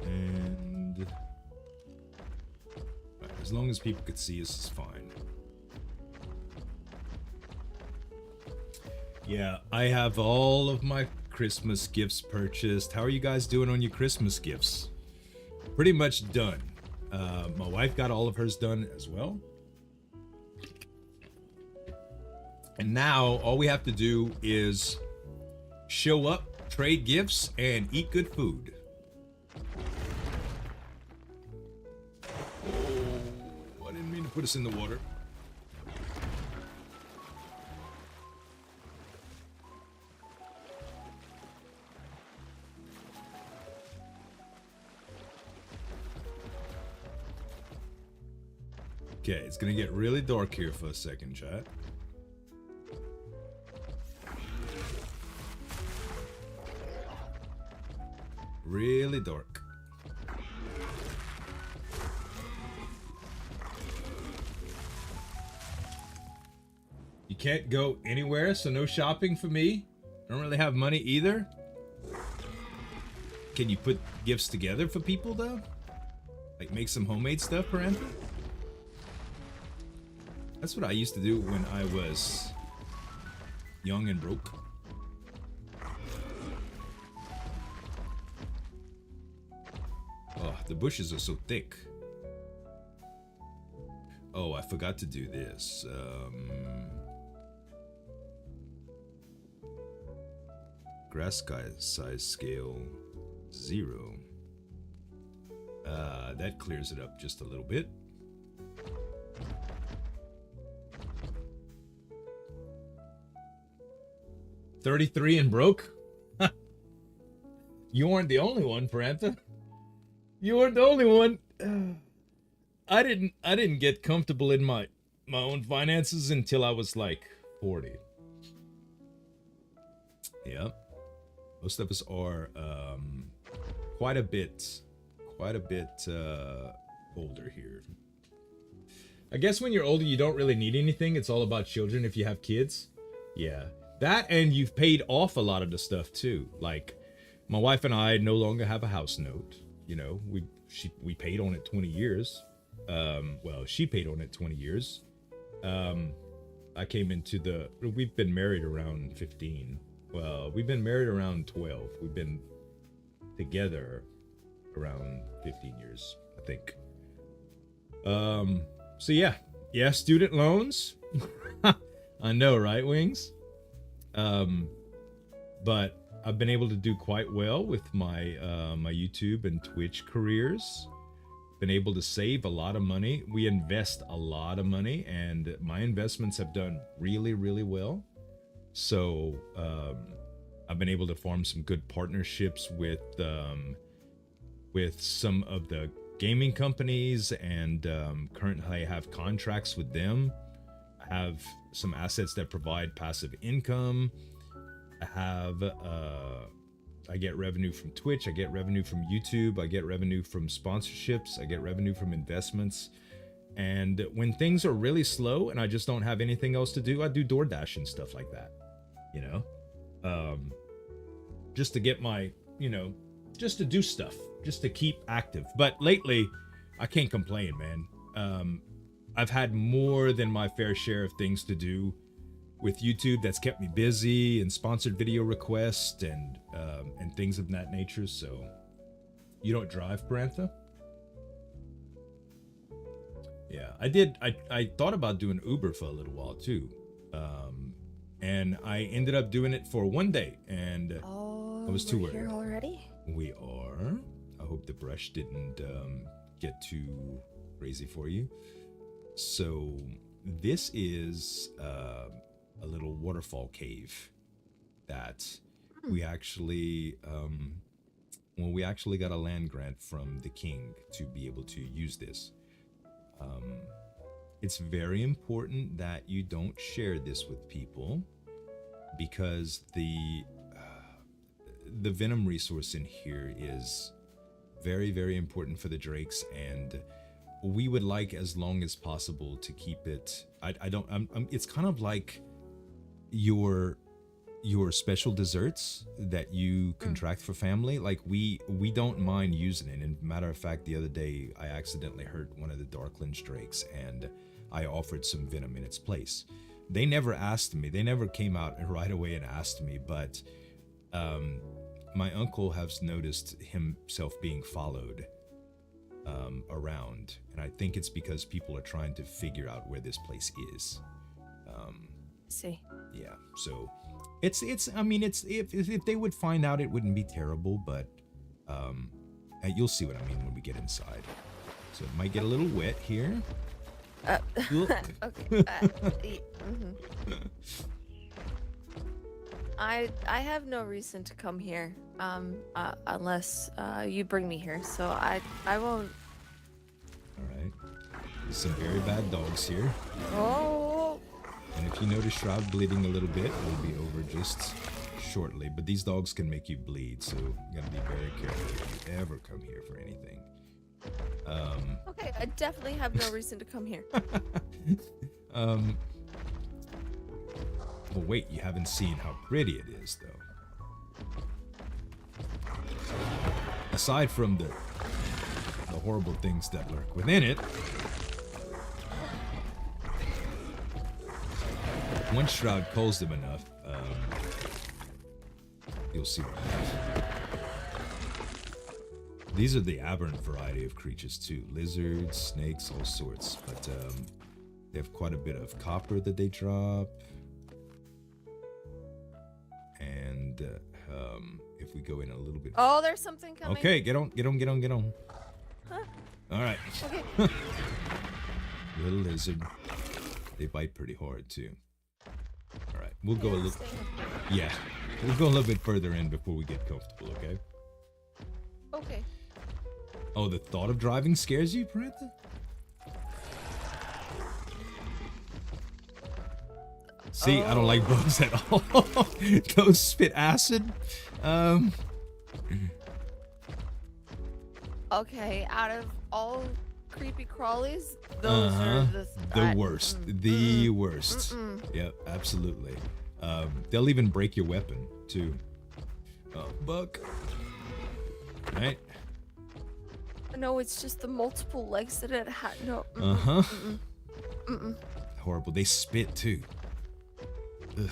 And as long as people could see us, is fine. Yeah, I have all of my Christmas gifts purchased. How are you guys doing on your Christmas gifts? Pretty much done. My wife got all of hers done as well. And now all we have to do is show up, trade gifts, and eat good food. Oh, I didn't mean to put us in the water. Okay, it's gonna get really dark here for a second, chat. Really dark. You can't go anywhere, so no shopping for me. I don't really have money either. Can you put gifts together for people though? Like make some homemade stuff, Parenta? That's what I used to do when I was young and broke. Oh, the bushes are so thick. Oh, I forgot to do this. Grass size scale 0. That clears it up just a little bit. $33 and broke? You weren't the only one, Parenta. You weren't the only one. I didn't get comfortable in my own finances until I was like 40. Yeah. Most of us are quite a bit older here. I guess when you're older you don't really need anything. It's all about children if you have kids. Yeah. That, and you've paid off a lot of the stuff too. Like, my wife and I no longer have a house note. You know, we paid on it 20 years. Well, she paid on it 20 years. I came into we've been married around 15. Well, we've been married around 12. We've been together around 15 years, I think. So yeah, student loans. I know, right, Wings? But I've been able to do quite well with my my YouTube and Twitch careers. Been able to save a lot of money. We invest a lot of money, and my investments have done really, really well. So I've been able to form some good partnerships with some of the gaming companies, and currently I have contracts with them. I have some assets that provide passive income. I get revenue from Twitch, I get revenue from YouTube, I get revenue from sponsorships, I get revenue from investments. And when things are really slow and I just don't have anything else to do, I do DoorDash and stuff like that, you know, just to get my, you know, just to do stuff, just to keep active. But lately, I can't complain, man. I've had more than my fair share of things to do with YouTube that's kept me busy, and sponsored video requests and things of that nature. So, you don't drive, Parantha? Yeah, I did. I thought about doing Uber for a little while too, and I ended up doing it for one day, and I was too worried. Here already? We are. I hope the brush didn't get too crazy for you. So this is a little waterfall cave that we actually we actually got a land grant from the king to be able to use this. It's very important that you don't share this with people, because the venom resource in here is very, very important for the drakes, and we would like, as long as possible, to keep it. It's kind of like your special desserts that you contract for family. Like we don't mind using it. And matter of fact, the other day I accidentally hurt one of the Darklands drakes, and I offered some venom in its place. They never asked me. They never came out right away and asked me, but my uncle has noticed himself being followed around, and I think it's because people are trying to figure out where this place is. See. Yeah, so it's I mean, it's if they would find out, it wouldn't be terrible, but you'll see what I mean when we get inside. So it might get a little wet here. Okay. I have no reason to come here, unless you bring me here. So I won't. All right. There's some very bad dogs here. Oh. And if you notice Shroud bleeding a little bit, it'll be over just shortly. But these dogs can make you bleed, so you gotta be very careful if you ever come here for anything. Okay, I definitely have no reason to come here. Well, wait, you haven't seen how pretty it is, though. Aside from the horrible things that lurk within it, once Shroud calls them enough, you'll see what happens. These are the aberrant variety of creatures too. Lizards, snakes, all sorts. But they have quite a bit of copper that they drop. And if we go in a little bit... Oh, there's something coming. Okay, get on. Huh? All right. Okay. Little lizard. They bite pretty hard too. All right, we'll go a little... Yeah, we'll go a little bit further in before we get comfortable, okay? Okay. Oh, the thought of driving scares you, Parantha? See, I don't like bugs at all. Those spit acid. Okay, out of all creepy crawlies, those are the worst. The worst. Yep, absolutely. They'll even break your weapon, too. Oh, bug. Right? No, it's just the multiple legs that it had. No. Horrible. They spit, too. Ugh.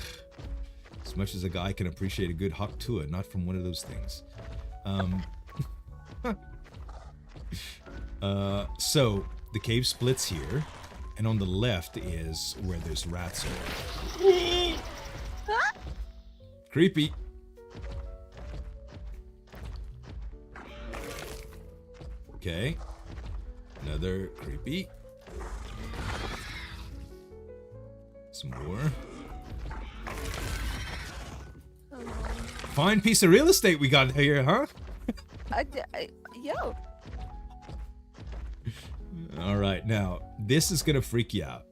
As much as a guy can appreciate a good hot tua, not from one of those things. So the cave splits here, and on the left is where there's rats are. Creepy. Okay. Another creepy. Some more. Oh, Fine piece of real estate we got here, huh? yo. All right, now this is gonna freak you out.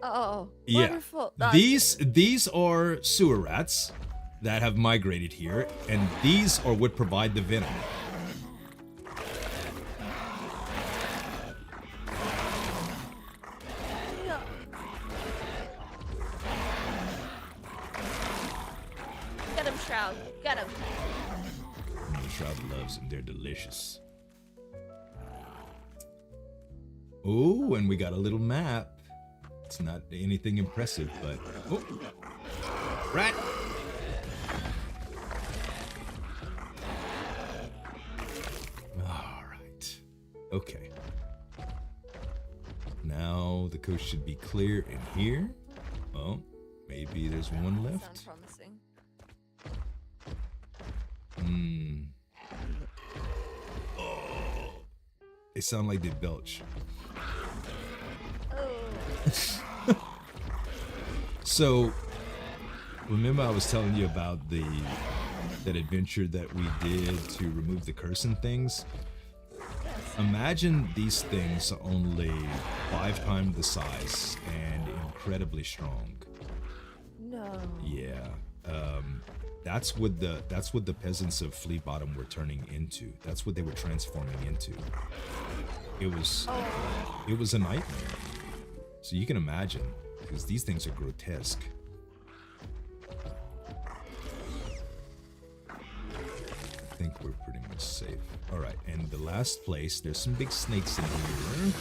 Oh, Yeah. wonderful. These are sewer rats that have migrated here, and these are what provide the venom. No. Get him, Shroud. Get him. The Shroud loves them. They're delicious. Oh, and we got a little map. It's not anything impressive, but... Oh! Rat! Alright. Okay. Now the coast should be clear in here. Oh, maybe there's one left. Sound promising. Oh. They sound like they belch. Oh. So, remember I was telling you about that adventure that we did to remove the curse and things? Imagine these things are only 5 times the size and incredibly strong. No. Yeah. That's what the peasants of Flea Bottom were turning into. That's what they were transforming into. It was a nightmare. So you can imagine, because these things are grotesque. I think we're pretty much safe. All right, and the last place, there's some big snakes in here.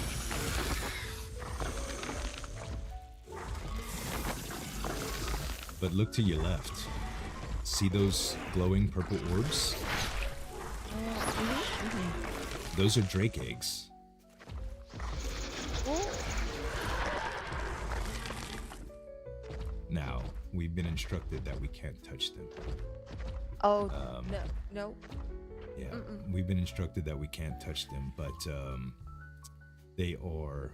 But look to your left. See those glowing purple orbs? Those are drake eggs. Now, we've been instructed that we can't touch them. Oh, no. Yeah, we've been instructed that we can't touch them, but they're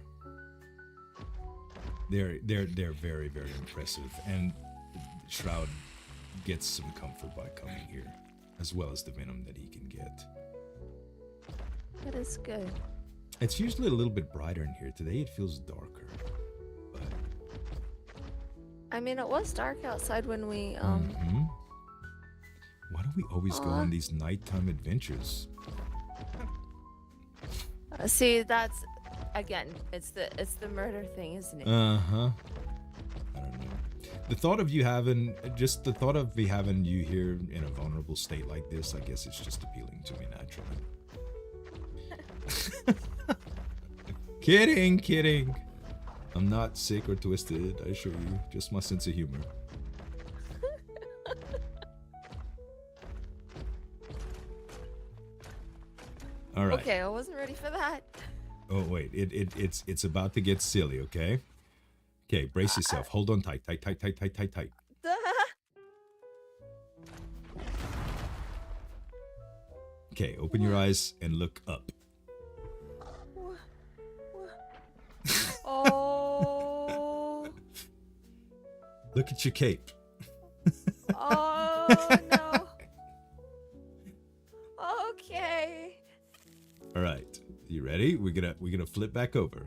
very, very impressive, and Shroud gets some comfort by coming here, as well as the venom that he can get. That is good. It's usually a little bit brighter in here. Today it feels darker, but I mean, it was dark outside when we Why do we always go on these nighttime adventures? See, that's again, it's the murder thing, isn't it? Uh-huh. I don't know. The thought of you having you here in a vulnerable state like this, I guess it's just appealing to me naturally. Kidding. I'm not sick or twisted, I assure you. Just my sense of humor. All right. Okay, I wasn't ready for that. Oh wait, it's about to get silly, okay? Okay, brace yourself. Hold on tight. Okay, open your eyes and look up. Oh. Look at your cape. Oh no. Okay. All right, you ready? We're gonna flip back over.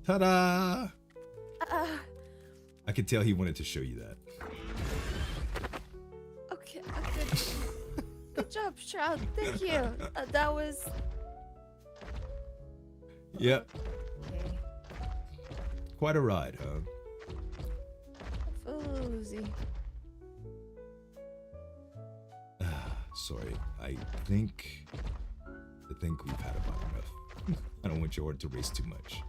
Ta-da! I could tell he wanted to show you that. Okay. Good job, Shroud. Thank you. That was. Yep. Okay. Quite a ride, huh? I feel woozy. Sorry, I think we've had about enough. I don't want your order to race too much.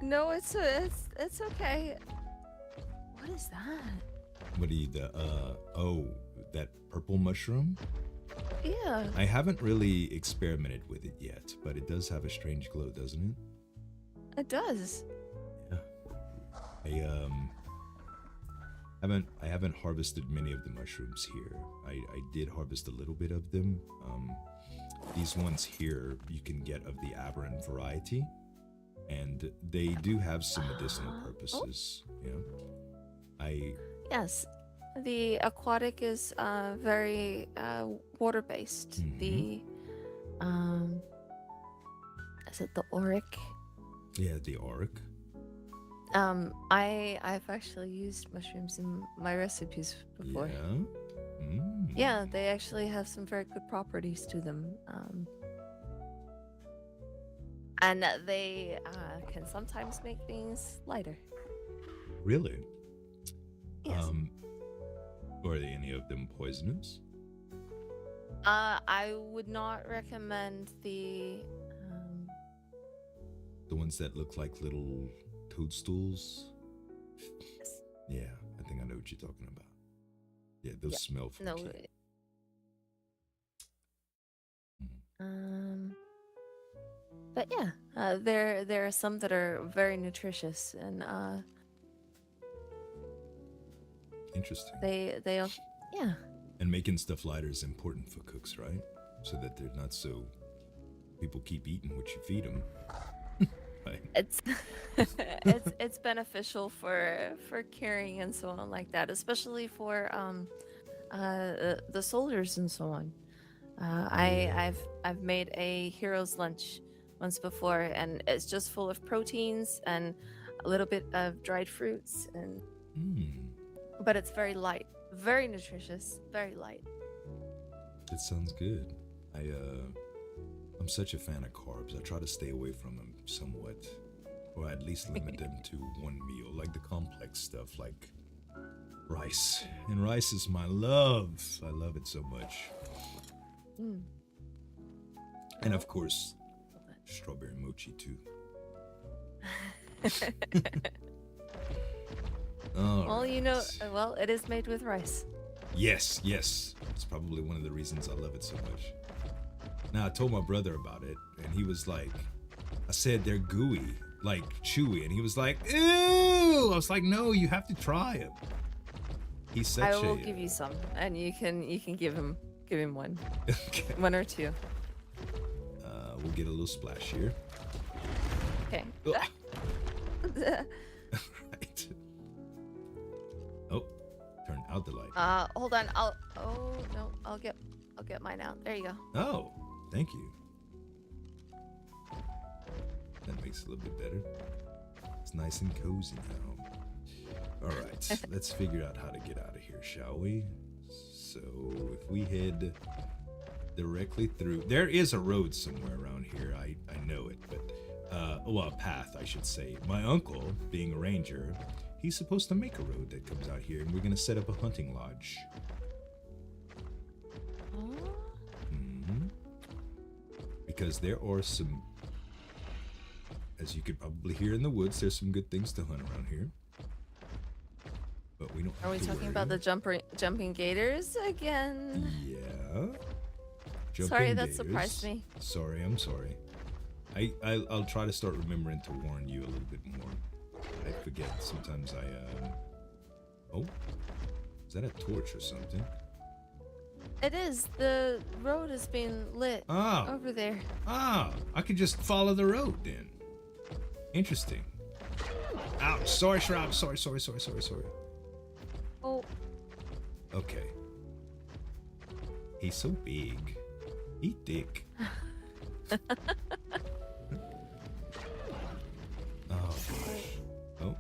No, it's okay. What is that? What are you, that purple mushroom? Yeah. I haven't really experimented with it yet, but it does have a strange glow, doesn't it? It does. Yeah. I haven't harvested many of the mushrooms here. I did harvest a little bit of them. These ones here you can get of the aberrant variety, and they do have some medicinal purposes. Yeah. Yes, the aquatic is very water based. The is it the auric? Yeah, the auric. I've actually used mushrooms in my recipes before. Yeah. Yeah, they actually have some very good properties to them. And they can sometimes make things lighter. Really? Yes. Are any of them poisonous? I would not recommend the ones that look like little toadstools. yes. Yeah, I think I know what you're talking about. Yeah, those smell funky. No. But yeah, there are some that are very nutritious, and Interesting. they also, yeah. And making stuff lighter is important for cooks, right? So that they're not so people keep eating what you feed them. Right. It's beneficial for carrying and so on like that, especially for the soldiers and so on. I've made a hero's lunch once before, and it's just full of proteins and a little bit of dried fruits, and but it's very light, very nutritious, very light. That sounds good. I'm such a fan of carbs. I try to stay away from them somewhat, or at least limit them to one meal, like the complex stuff like rice. And rice is my love. I love it so much. And of course, strawberry mochi too. Well, you know, well, it is made with rice. Yes. It's probably one of the reasons I love it so much. Now, I told my brother about it, and he was like, I said they're gooey, like chewy, and he was like, ew! I was like, no, you have to try them. He's such I will give you some, and you can give him one. Okay. One or two. We'll get a little splash here. Okay. Right. Oh, turn out the light. Hold on. I'll get mine out. There you go. Oh, thank you. That makes it a little bit better. It's nice and cozy now. All right, let's figure out how to get out of here, shall we? So if we head directly through, there is a road somewhere around here. I know it, but well, a path, I should say. My uncle, being a ranger, he's supposed to make a road that comes out here, and we're gonna set up a hunting lodge. Because there are some, as you could probably hear in the woods, there's some good things to hunt around here. But we don't have Are we to talking worry. about the jumping gators again? Yeah. Sorry, Jumping that surprised gators. me. Sorry, I'm sorry. I'll try to start remembering to warn you a little bit more. I forget sometimes. Oh, is that a torch or something? It is. The road is being lit over there. I could just follow the road then. Interesting. Ouch! Sorry, Shroud. Sorry. Oh. Okay. He's so big. He thick. Oh.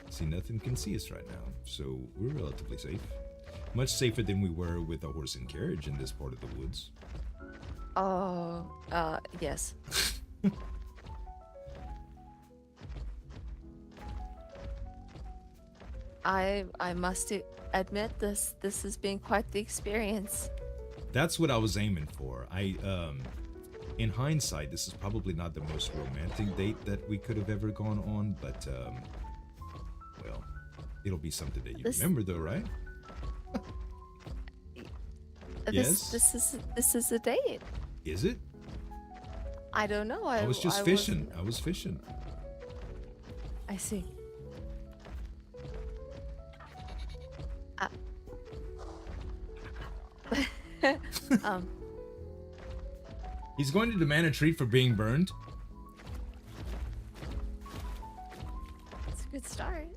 See, nothing can see us right now, so we're relatively safe. Much safer than we were with a horse and carriage in this part of the woods. Oh, yes. I must admit this has been quite the experience. That's what I was aiming for. In hindsight, this is probably not the most romantic date that we could have ever gone on, but well, it'll be something that you remember, though, right? Yes. This is a date. Is it? I don't know. I was just fishing. I was fishing. I see. Um, He's going to demand a treat for being burned. it's a good start.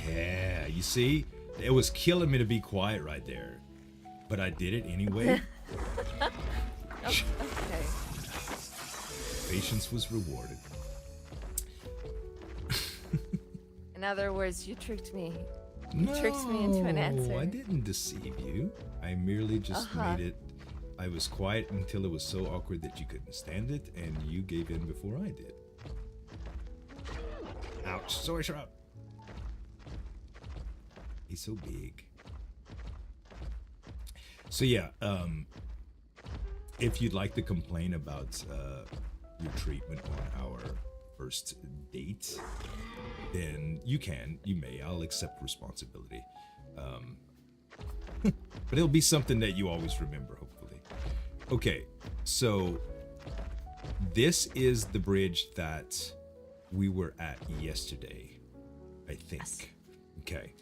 Yeah, you see? It was killing me to be quiet right there. But I did it anyway. Oh, okay. Patience was rewarded. In other words, you tricked me. No, tricked me into an answer. I didn't deceive you. I merely just made it. I was quiet until it was so awkward that you couldn't stand it, and you gave in before I did. Ouch. Sorry, Shroud. He's so big. So yeah, if you'd like to complain about your treatment on our first date, then you can. You may. I'll accept responsibility. But it'll be something that you always remember, hopefully. Okay, so this is the bridge that we were at yesterday, I think. Yes. Okay.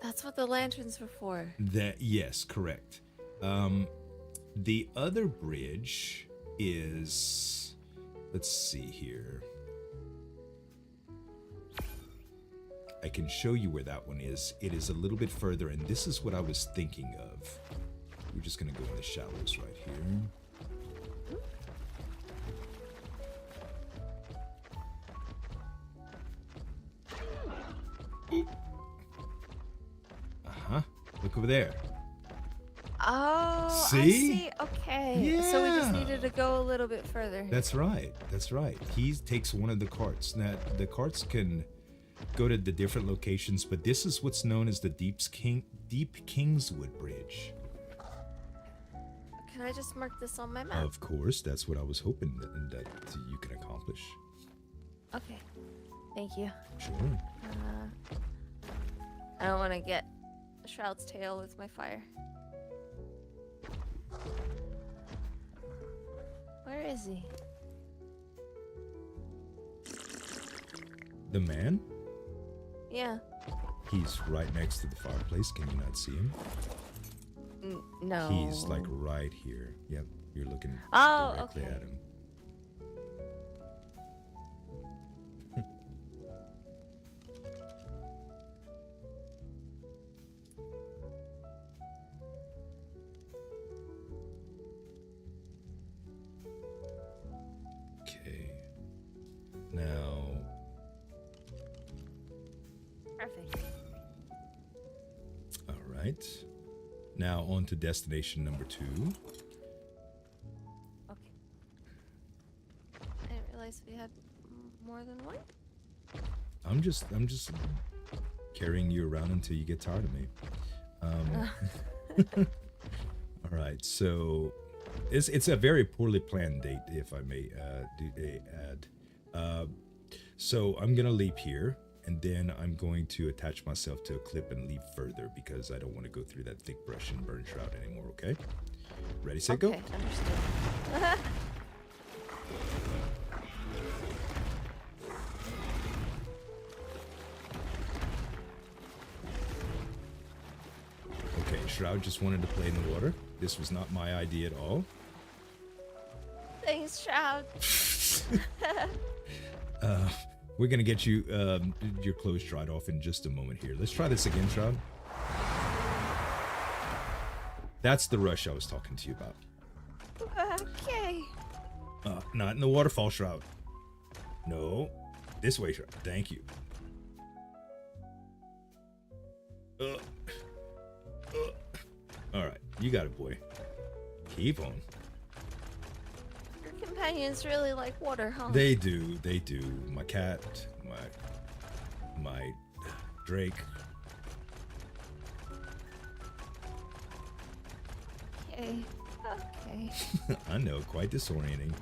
That's what the lanterns were for. Yes, correct. The other bridge is, let's see here. I can show you where that one is. It is a little bit further, and this is what I was thinking of. We're just gonna go in the shallows right here. Uh-huh. Look over there. Oh, See? I see. Okay. So we just Yeah. needed to go a little bit further. That's right. That's right. He takes one of the carts. Now, the carts can go to the different locations, but this is what's known as the Deep Kingswood Bridge. Can I just mark this on my map? Of course, that's what I was hoping that you can accomplish. Okay. Thank you. Sure. I don't want to get Shroud's tail with my fire. Where is he? The man? Yeah. He's right next to the fireplace. Can you not see him? No. He's like right here. Yep, you're looking Oh, directly okay. at him. Okay. Now, Perfect. all right. Now on to destination number 2. Okay. I didn't realize we had more than one. I'm just carrying you around until you get tired of me. All right, so it's a very poorly planned date, if I may add. So I'm gonna leap here, and then I'm going to attach myself to a clip and leap further because I don't want to go through that thick brush and burn shroud anymore. Okay? Ready, set, go. Okay, understood. Okay, Shroud just wanted to play in the water. This was not my idea at all. Thanks, Shroud. We're gonna get you your clothes dried off in just a moment here. Let's try this again, Shroud. That's the rush I was talking to you about. Okay. Not in the waterfall, Shroud. No, this way, Shroud. Thank you. All right, you got it, boy. Keep on. Your companions really like water, huh? They do. They do. My cat, my Drake. Okay. Okay. I know, quite disorienting.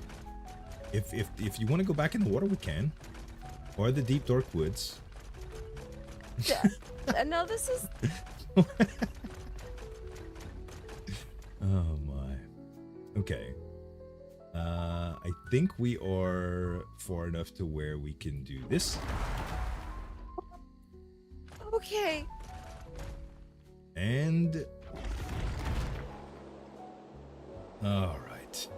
If you want to go back in the water, we can, or the deep dark woods. No, this is. Oh my. Okay. I think we are far enough to where we can do this. Okay. And all right.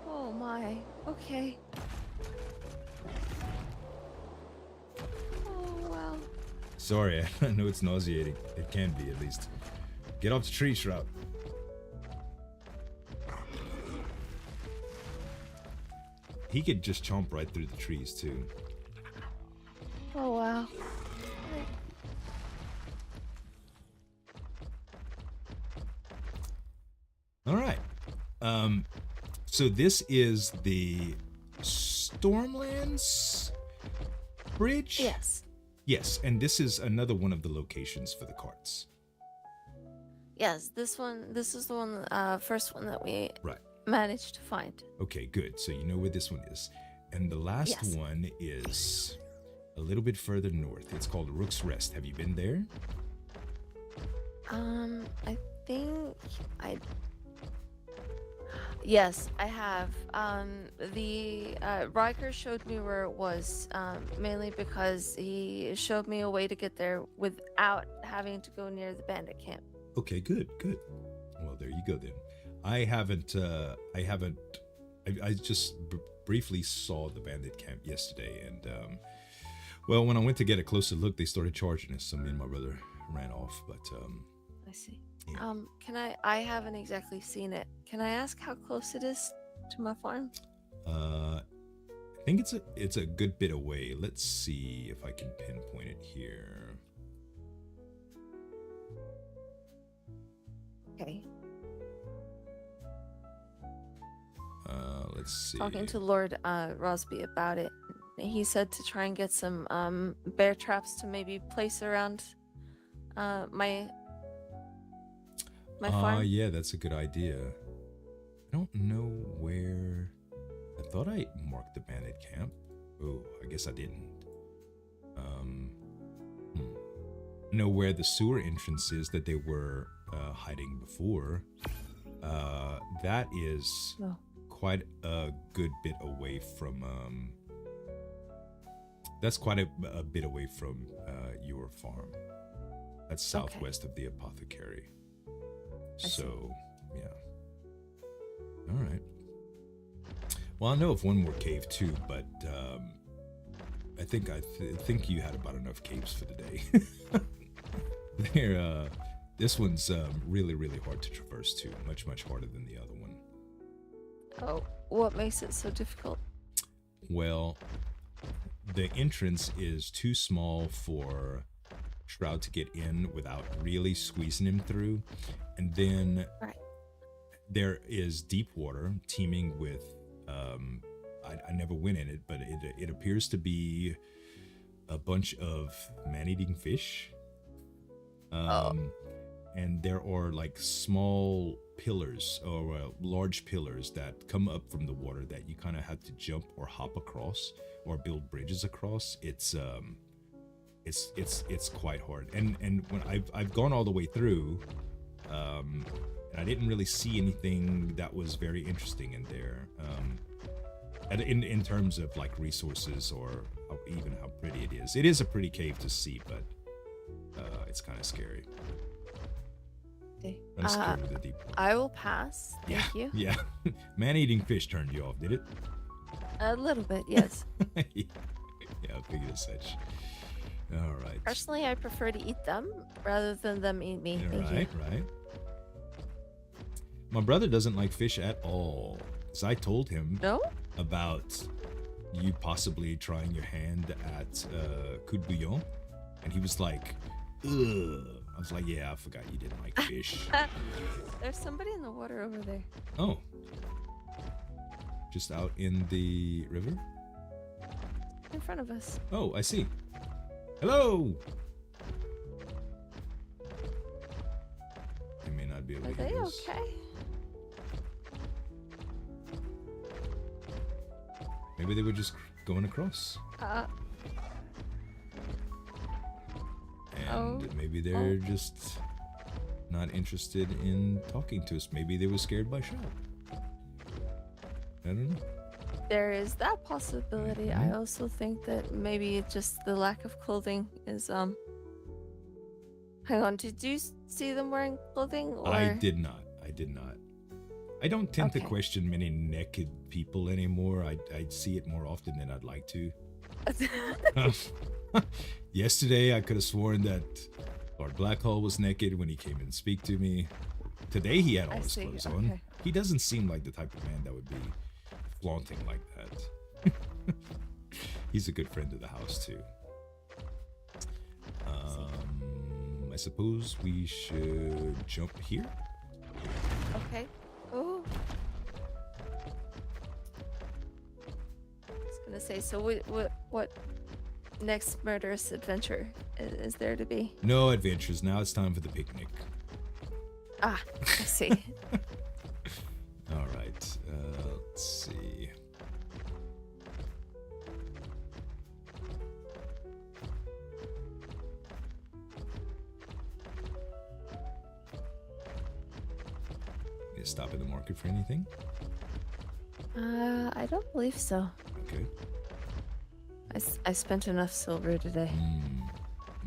Oh my. Okay. Oh well. Sorry, I know it's nauseating. It can be, at least. Get off the tree, Shroud. He could just chomp right through the trees, too. Oh wow. All right. So this is the Stormlands Bridge? Yes. Yes, and this is another one of the locations for the carts. Yes, this is the one, first one that we Right. managed to find. Okay, good. So you know where this one is. And the last Yes. one is a little bit further north. It's called Rook's Rest. Have you been there? I think I. Yes, I have. The Riker showed me where it was, mainly because he showed me a way to get there without having to go near the bandit camp. Okay, good, good. Well, there you go then. I just briefly saw the bandit camp yesterday, and well, when I went to get a closer look, they started charging us. So me and my brother ran off, but I see. yeah. I haven't exactly seen it. Can I ask how close it is to my farm? I think it's a good bit away. Let's see if I can pinpoint it here. Okay. Let's see. Talking to Lord Rosby about it, he said to try and get some bear traps to maybe place around my farm. Yeah, that's a good idea. I don't know where. I thought I marked the bandit camp. Oh, I guess I didn't. Know where the sewer entrance is that they were hiding before. That is No. quite a good bit away from. That's quite a bit away from your farm. That's southwest of the apothecary. So, yeah. All right. Well, I know of one more cave too, but I think think you had about enough caves for the day. This one's really, really hard to traverse too. Much, much harder than the other one. Oh, what makes it so difficult? Well, the entrance is too small for Shroud to get in without really squeezing him through. And then there is deep water teeming with, I never went in it, but it appears to be a bunch of man-eating fish. And there are like small pillars or large pillars that come up from the water that you kind of have to jump or hop across or build bridges across. It's quite hard. And when I've gone all the way through, and I didn't really see anything that was very interesting in there. In terms of like resources or even how pretty it is. It is a pretty cave to see, but it's kind of scary. Okay. Kind of scared of the deep water. I will pass. Thank you. Yeah. Man-eating fish turned you off, did it? A little bit, yes. Yeah, I figured as such. All right. Personally, I prefer to eat them rather than them eat me. Thank you. Right. My brother doesn't like fish at all. So I told him No? about you possibly trying your hand at coup de bouillon, and he was like, ugh. I was like, yeah, I forgot you didn't like fish. There's somebody in the water over there. Oh. Just out in the river? In front of us. Oh, I see. Hello! They may not be able Are to they hear us. okay? Maybe they were just going across. And maybe they're just not interested in talking to us. Maybe they were scared by Shroud. I don't know. There is that possibility. Mhm. I also think that maybe just the lack of clothing is Hang on, did you see them wearing clothing? Or... I did not. I don't tend to Okay. question many naked people anymore. I see it more often than I'd like to. Yesterday, I could have sworn that Lord Blackhall was naked when he came in to speak to me. Today, he had all I his see, clothes on. okay. He doesn't seem like the type of man that would be flaunting like that. He's a good friend of the house, too. I suppose we should jump here. Okay. Oh. I was gonna say, so what next murderous adventure is there to be? No adventures. Now it's time for the picnic. Ah, I see. All right. Let's see. Need to stop at the market for anything? I don't believe so. Okay. I spent enough silver today.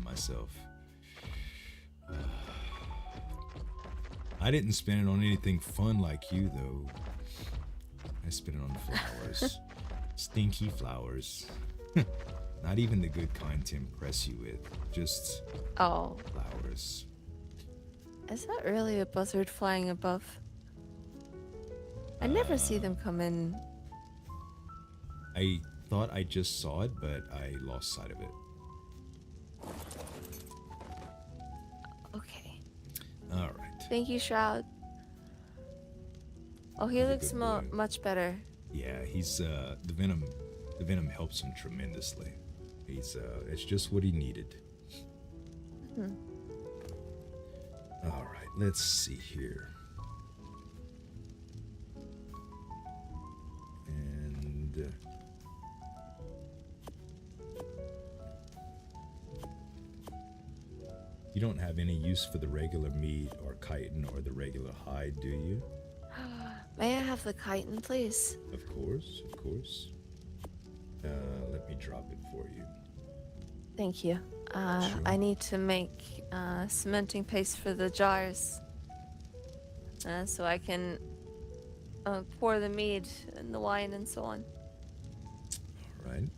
Myself. I didn't spend it on anything fun like you, though. I spent it on flowers. Stinky flowers. Not even the good kind to impress you with. Just Oh, flowers. is that really a buzzard flying above? I never see them come in. I thought I just saw it, but I lost sight of it. Okay. All right. Thank you, Shroud. Oh, he He's a looks good boy. much better. Yeah, he's the venom. The venom helps him tremendously. He's it's just what he needed. All right, let's see here. And you don't have any use for the regular meat or chitin or the regular hide, do you? May I have the chitin, please? Of course, of course. Let me drop it for you. Thank you. Sure. I need to make cementing paste for the jars, so I can pour the mead and the wine and so on. All right.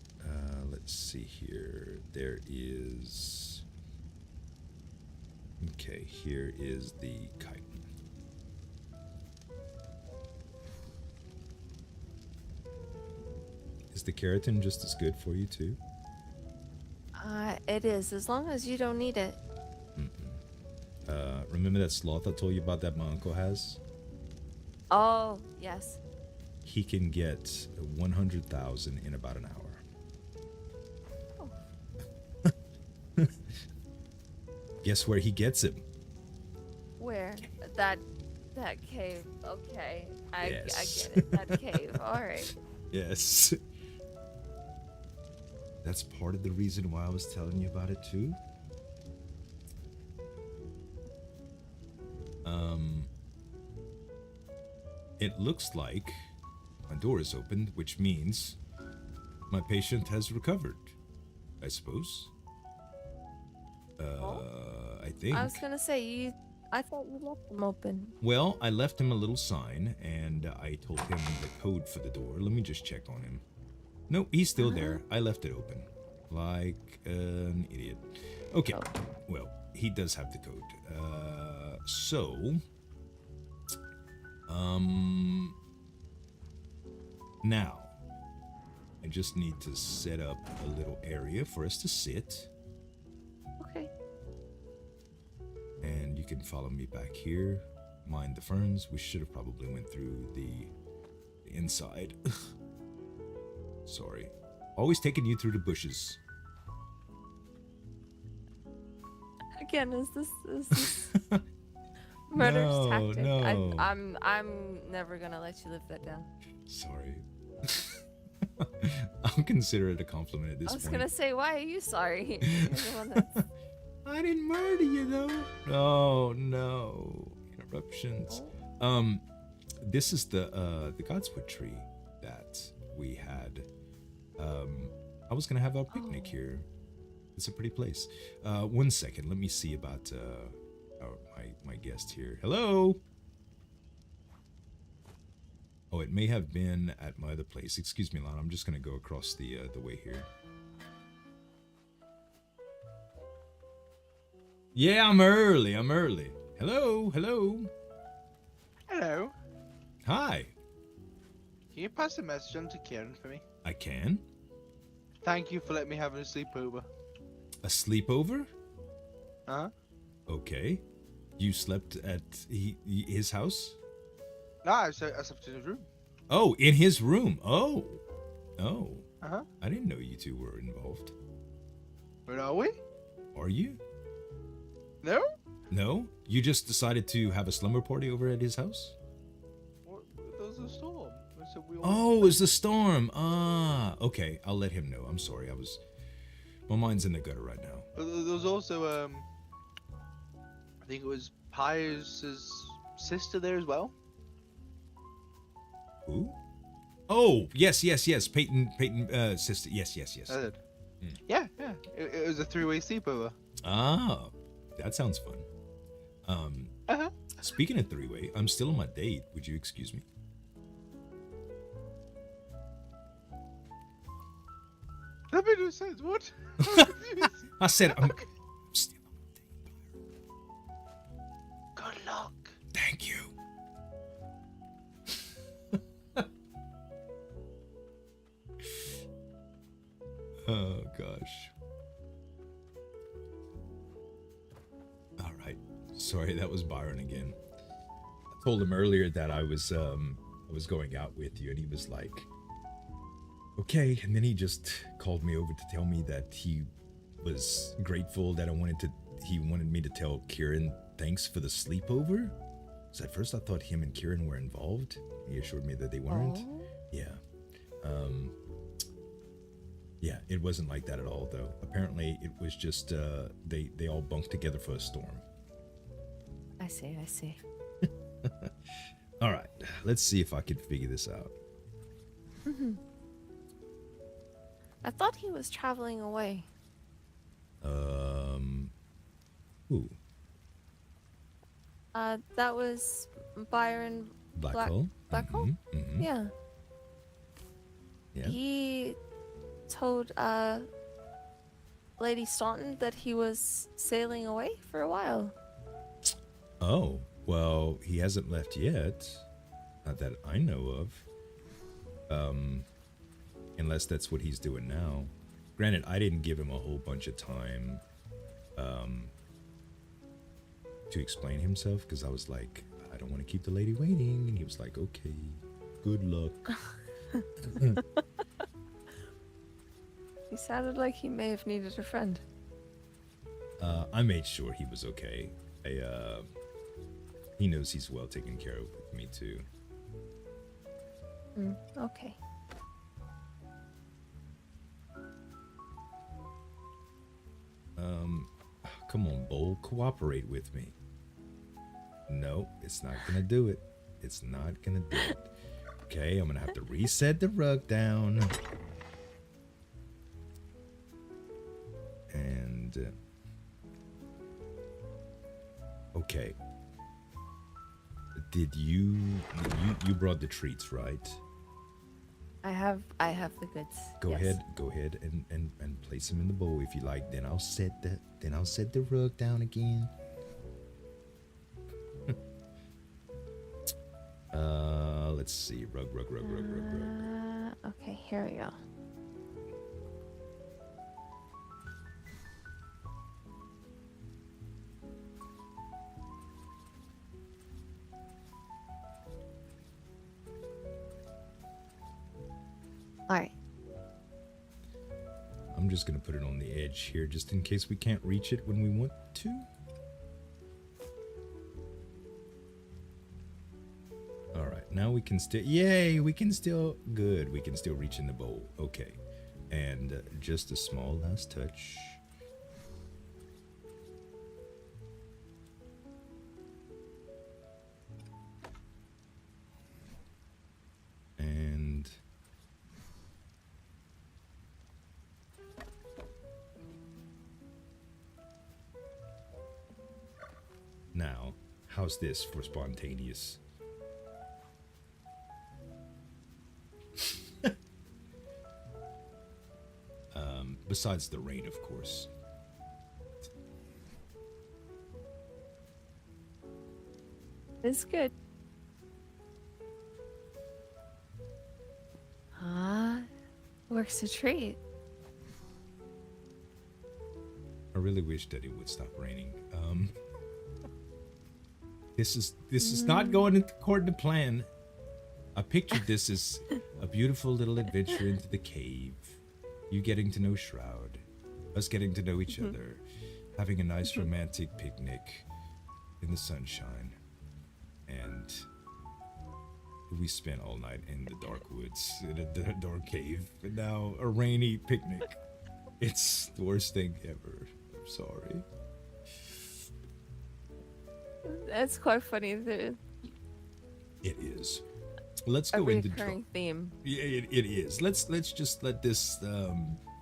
Let's see here. There is. Okay, here is the chitin. Is the keratin just as good for you too? It is, as long as you don't need it. Remember that sloth I told you about that my uncle has? Oh, yes. He can get 100,000 in about an hour. Guess where he gets him? Where? That cave. Okay. I Yes. get it. That cave. All right. Yes. That's part of the reason why I was telling you about it too. It looks like my door is opened, which means my patient has recovered, I suppose. I think. I was gonna say I thought you left them open. Well, I left him a little sign, and I told him the code for the door. Let me just check on him. Nope, he's still there. I left it open. Like an idiot. Okay, well, he does have the code. Now, I just need to set up a little area for us to sit. Okay. And you can follow me back here. Mind the ferns. We should have probably went through the inside. Sorry. Always taking you through the bushes. Again, is this murderous No, tactic? no. I'm never gonna let you live that down. Sorry. I'll consider it a compliment at this I point. was gonna say, why are you sorry? You're the one that's... I didn't murder you though. Oh no. Interruptions. This is the Godswood tree that we had. I was gonna have our picnic here. It's a pretty place. 1 second. Let me see about my guest here. Hello. Oh, it may have been at my other place. Excuse me, Lana. I'm just gonna go across the way here. Yeah, I'm early. Hello. Hello. Hi. Can you pass a message on to Kieran for me? I can. Thank you for letting me have a sleepover. A sleepover? Huh? Okay. You slept at his house? No, I slept in his room. Oh, in his room. Oh. Uh-huh. I didn't know you two were involved. Where are we? Are you? No? No? You just decided to have a slumber party over at his house? What? There was a storm. So we all... Oh, it was the storm. Ah, okay. I'll let him know. I'm sorry. My mind's in the gutter right now. There was also, I think it was Pius's sister there as well. Who? Oh, yes. Peyton, sister. Yes. I did. Yeah. It was a 3-way sleepover. Ah, that sounds fun. Speaking of 3-way, I'm still on my date. Would you excuse me? That made no sense. What? I said I'm still on my date. Good luck. Thank you. Oh gosh. All right. Sorry, that was Byron again. I told him earlier that I was going out with you, and he was like, "Okay," and then he just called me over to tell me that he was grateful that he wanted me to tell Kieran thanks for the sleepover. So at first I thought him and Kieran were involved. He assured me that they weren't. Oh. Yeah. Yeah, it wasn't like that at all, though. Apparently, it was just they all bunked together for a storm. I see. All right, let's see if I can figure this out. I thought he was traveling away. Who? That was Byron Blackhole? Blackhole? Mm-hmm. Yeah. Yeah. He told Lady Staunton that he was sailing away for a while. Oh, well, he hasn't left yet. Not that I know of. Unless that's what he's doing now. Granted, I didn't give him a whole bunch of time to explain himself, because I was like, I don't want to keep the lady waiting. And he was like, okay, good luck. He sounded like he may have needed a friend. I made sure he was okay. He knows he's well taken care of with me too. Okay. Come on, Bull, cooperate with me. No, it's not gonna do it. It's not gonna do it. Okay, I'm gonna have to reset the rug down. And okay. Did you brought the treats, right? I have the goods. Go yes. ahead and place them in the bowl if you like. Then I'll set the rug down again. Let's see. Rug. Okay, here we go. All right. I'm just gonna put it on the edge here, just in case we can't reach it when we want to. All right, now we can still. Yay! We can still. Good. We can still reach in the bowl. Okay, and just a small last touch. And Now, how's this for spontaneous? Besides the rain, of course. It's good. Works a treat. I really wish that it would stop raining. This is not going according to plan. I pictured this as a beautiful little adventure into the cave. You getting to know Shroud, us getting to know each other, having a nice romantic picnic in the sunshine, and we spent all night in the dark woods, in a dark cave, and now a rainy picnic. It's the worst thing ever. I'm sorry. That's quite funny. It is. Let's A go into recurring theme. Yeah, it is. Let's just let this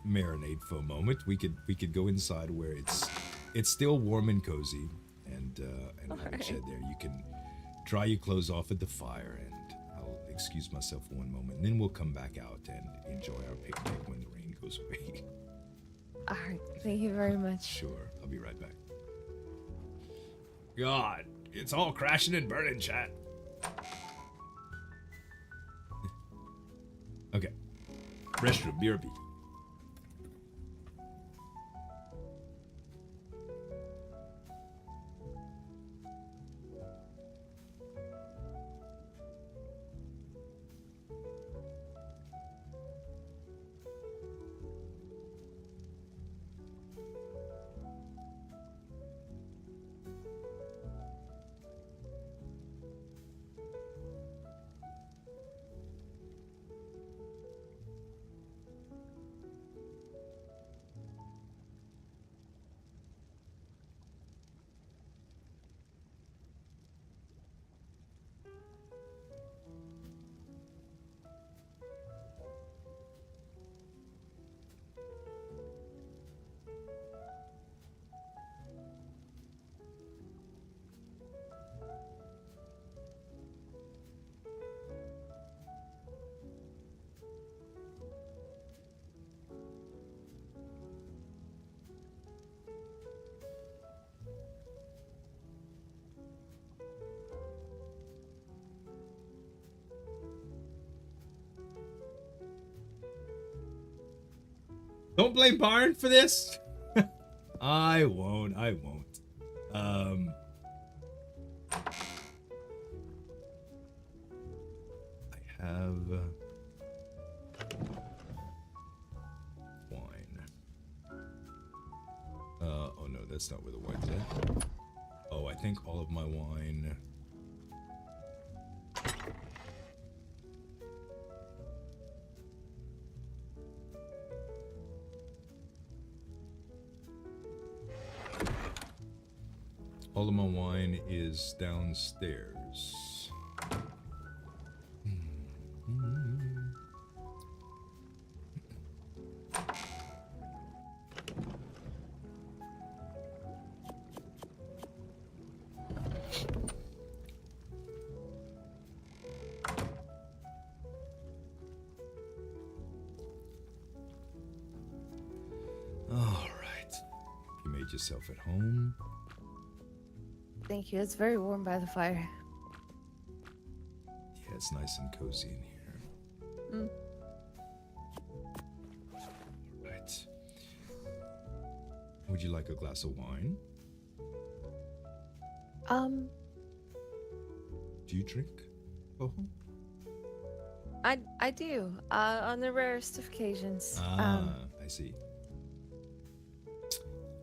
marinate for a moment. We could go inside where it's still warm and cozy, and like I said, there you can dry your clothes off at the fire, and I'll excuse myself for one moment, and then we'll come back out and enjoy our picnic when the rain goes away. All right. Thank you very much. Sure, I'll be right back. God, it's all crashing and burning, chat. Okay. Restroom, BRB. Don't blame Byron for this. I won't. I have wine. Oh no, that's not where the wine's at. Oh, I think all of my wine. All of my wine is downstairs. All right. You made yourself at home. Thank you. It's very warm by the fire. Yeah, it's nice and cozy in here. Right. Would you like a glass of wine? Do you drink? Oh. I do. On the rarest of occasions. I see.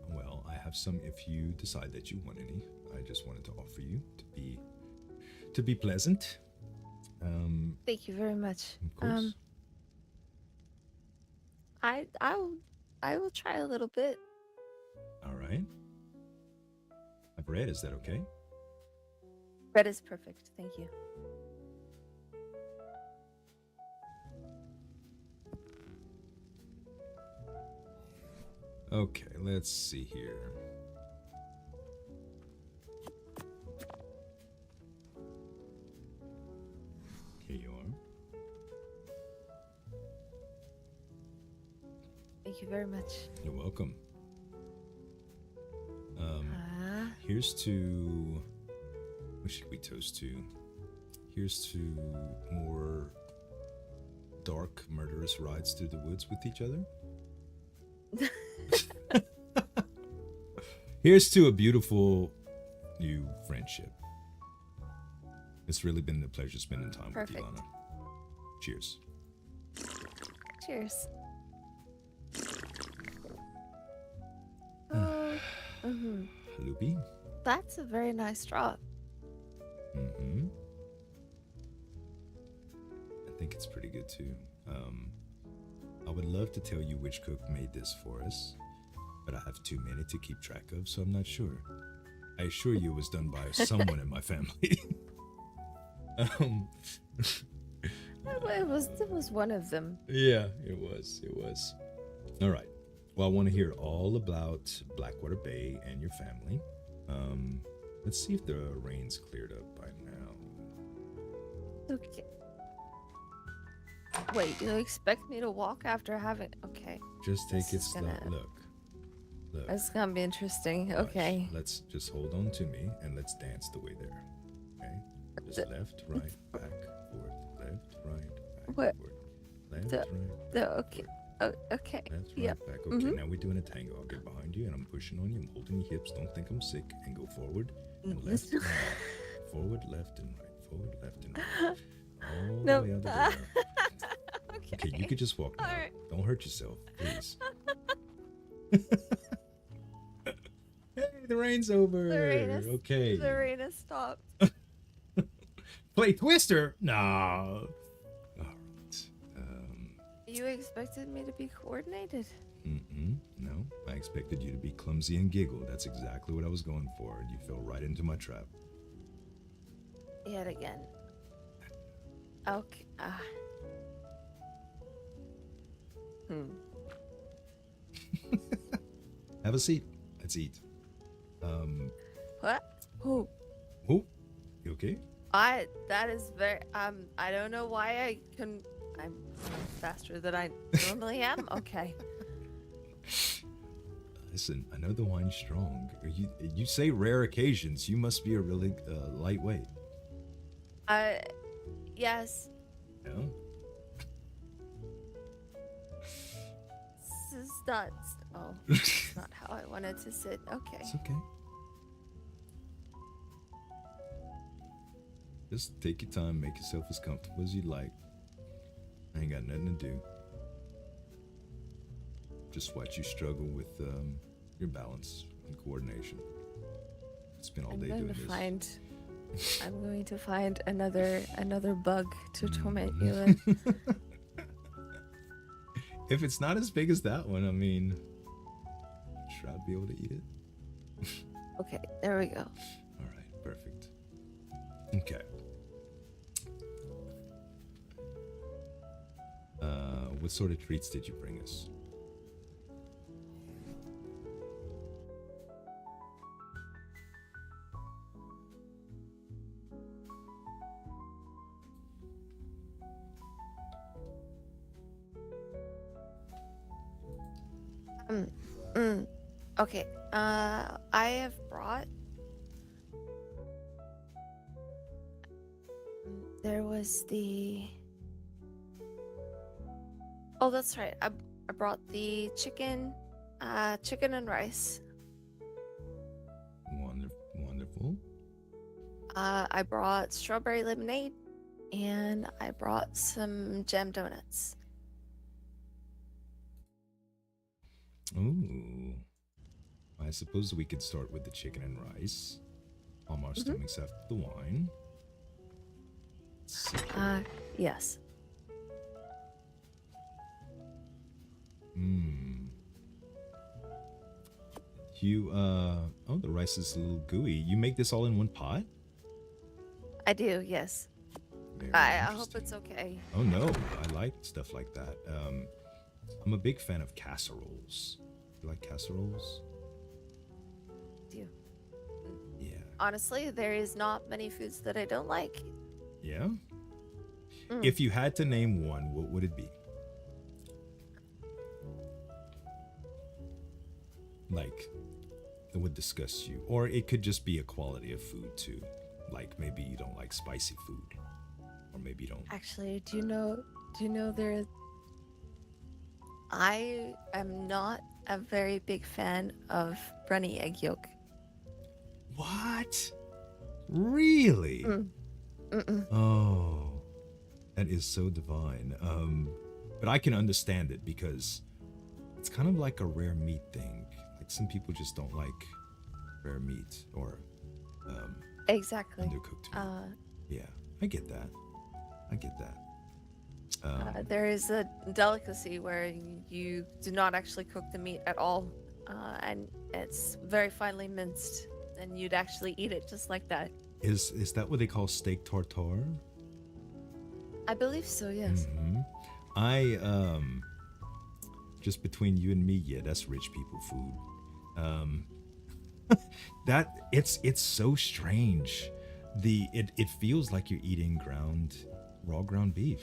Well, I have some if you decide that you want any. I just wanted to offer you to be pleasant. Thank you very much. Of course. I will try a little bit. All right. Bread, is that okay? Bread is perfect. Thank you. Okay, let's see here. Thank you very much. You're welcome. Here's to... What should we toast to? Here's to more dark, murderous rides through the woods with each other. Here's to a beautiful new friendship. It's really been a pleasure spending time with you, Lana. Cheers. Cheers. Loopy. That's a very nice drop. Mm-hmm. I think it's pretty good too. I would love to tell you which cook made this for us, but I have too many to keep track of, so I'm not sure. I assure you it was done by someone in my family. It was one of them. Yeah, it was. All right. Well, I want to hear all about Blackwater Bay and your family. Let's see if the rain's cleared up by now. Okay. Wait, you expect me to walk after having... Okay. Just take This it is slow. gonna- Look. It's gonna be interesting. Watch. Okay. Let's just hold on to me and let's dance the way there. Okay? Just left, right, back, forth. Left, right, back, What? forth. Left, The- right, Okay. Oh, okay. left, right, Yep. back. Okay, now we're doing a tango. I'll get behind you and I'm pushing on you. I'm holding your hips. Don't think I'm sick. And go forward and left and right. Forward, left, and right. Forward, left, and right. All No. the way out the door. Okay. Okay, you could just walk now. All right. Don't hurt yourself, please. Hey, the rain's over. Okay. The rain has stopped. Play Twister? No. All right. You expected me to be coordinated. No, I expected you to be clumsy and giggle. That's exactly what I was going for, and you fell right into my trap. Yet again. Okay. Have a seat. Let's eat. What? Who? Oh, you okay? That is very, I don't know why I'm faster than I normally am. Okay. Listen, I know the wine's strong. You say rare occasions. You must be a really lightweight. Yes. Yeah? This is not, it's not how I wanted to sit. Okay. It's okay. Just take your time, make yourself as comfortable as you like. I ain't got nothing to do. Just watch you struggle with your balance and coordination. Spent all day doing this. I'm going to find another bug to torment you with. If it's not as big as that one, I mean, should I be able to eat it? Okay, there we go. All right, perfect. Okay. What sort of treats did you bring us? Okay. I have brought. There was the. Oh, that's right. I brought the chicken and rice. Wonderful. I brought strawberry lemonade, and I brought some jam donuts. Ooh. I suppose we could start with the chicken and rice. Calm our stomachs after the wine. Let's see. Yes. You, oh, the rice is a little gooey. You make this all in one pot? I do, yes. Very I hope interesting. it's okay. Oh, no. I like stuff like that. I'm a big fan of casseroles. You like casseroles? Do. Yeah. Honestly, there is not many foods that I don't like. Yeah? If you had to name one, what would it be? like that would disgust you, or it could just be a quality of food too. Like maybe you don't like spicy food, or maybe you don't. Actually, do you know there? I am not a very big fan of runny egg yolk. What? Really? Mm-mm. Oh, that is so divine. But I can understand it because it's kind of like a rare meat thing. Like some people just don't like rare meat or Exactly. undercooked meat. Yeah, I get that. I get that. There is a delicacy where you do not actually cook the meat at all, and it's very finely minced, and you'd actually eat it just like that. Is that what they call steak tartare? I believe so, yes. Mm-hmm. I just between you and me, yeah, that's rich people food. That it's so strange. It feels like you're eating raw ground beef.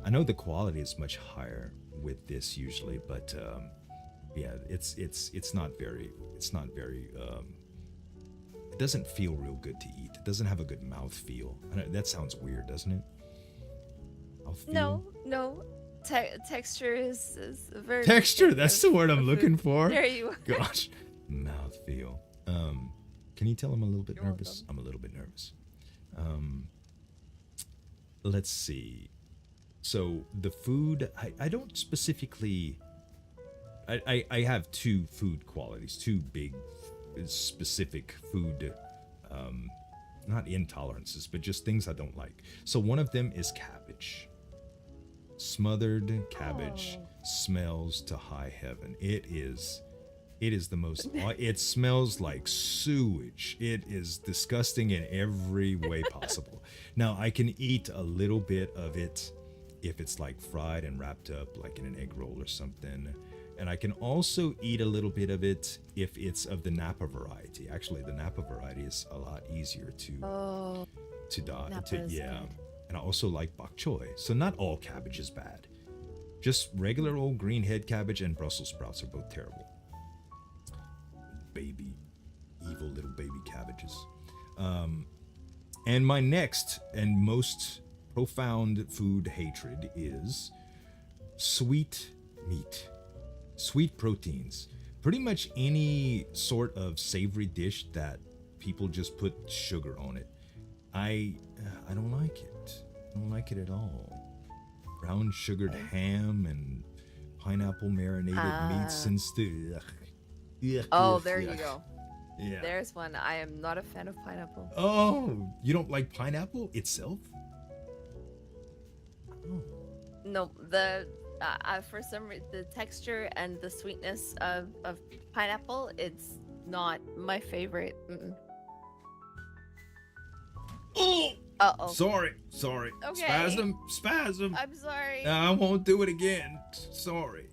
I know the quality is much higher with this usually, but yeah, it's not very it doesn't feel real good to eat. It doesn't have a good mouth feel. That sounds weird, doesn't it? No. Texture is a very big Texture. thing That's of- the word I'm of looking food. for. There you are. Gosh, mouth feel. Can you tell I'm a little bit You're nervous? welcome. I'm a little bit nervous. Let's see. So the food, I don't specifically. I have two food qualities, two big specific food, not intolerances, but just things I don't like. So one of them is cabbage. Smothered cabbage smells to high heaven. It is the most. It smells like sewage. It is disgusting in every way possible. Now I can eat a little bit of it if it's like fried and wrapped up like in an egg roll or something. And I can also eat a little bit of it if it's of the Napa variety. Actually, the Napa variety is a lot easier to Napa is yeah. good. And I also like bok choy. So not all cabbage is bad. Just regular old green head cabbage and Brussels sprouts are both terrible. Baby, evil little baby cabbages. And my next and most profound food hatred is sweet meat. Sweet proteins. Pretty much any sort of savory dish that people just put sugar on it. I don't like it. I don't like it at all. Brown sugared ham and pineapple marinated meats and stew. Oh, there you go. Yeah. There's one. I am not a fan of pineapple. Oh, you don't like pineapple itself? Oh. No, for some reason, the texture and the sweetness of pineapple, it's not my favorite. Oh! Uh-oh. Sorry. Okay. Spasm. I'm sorry. I won't do it again. Sorry.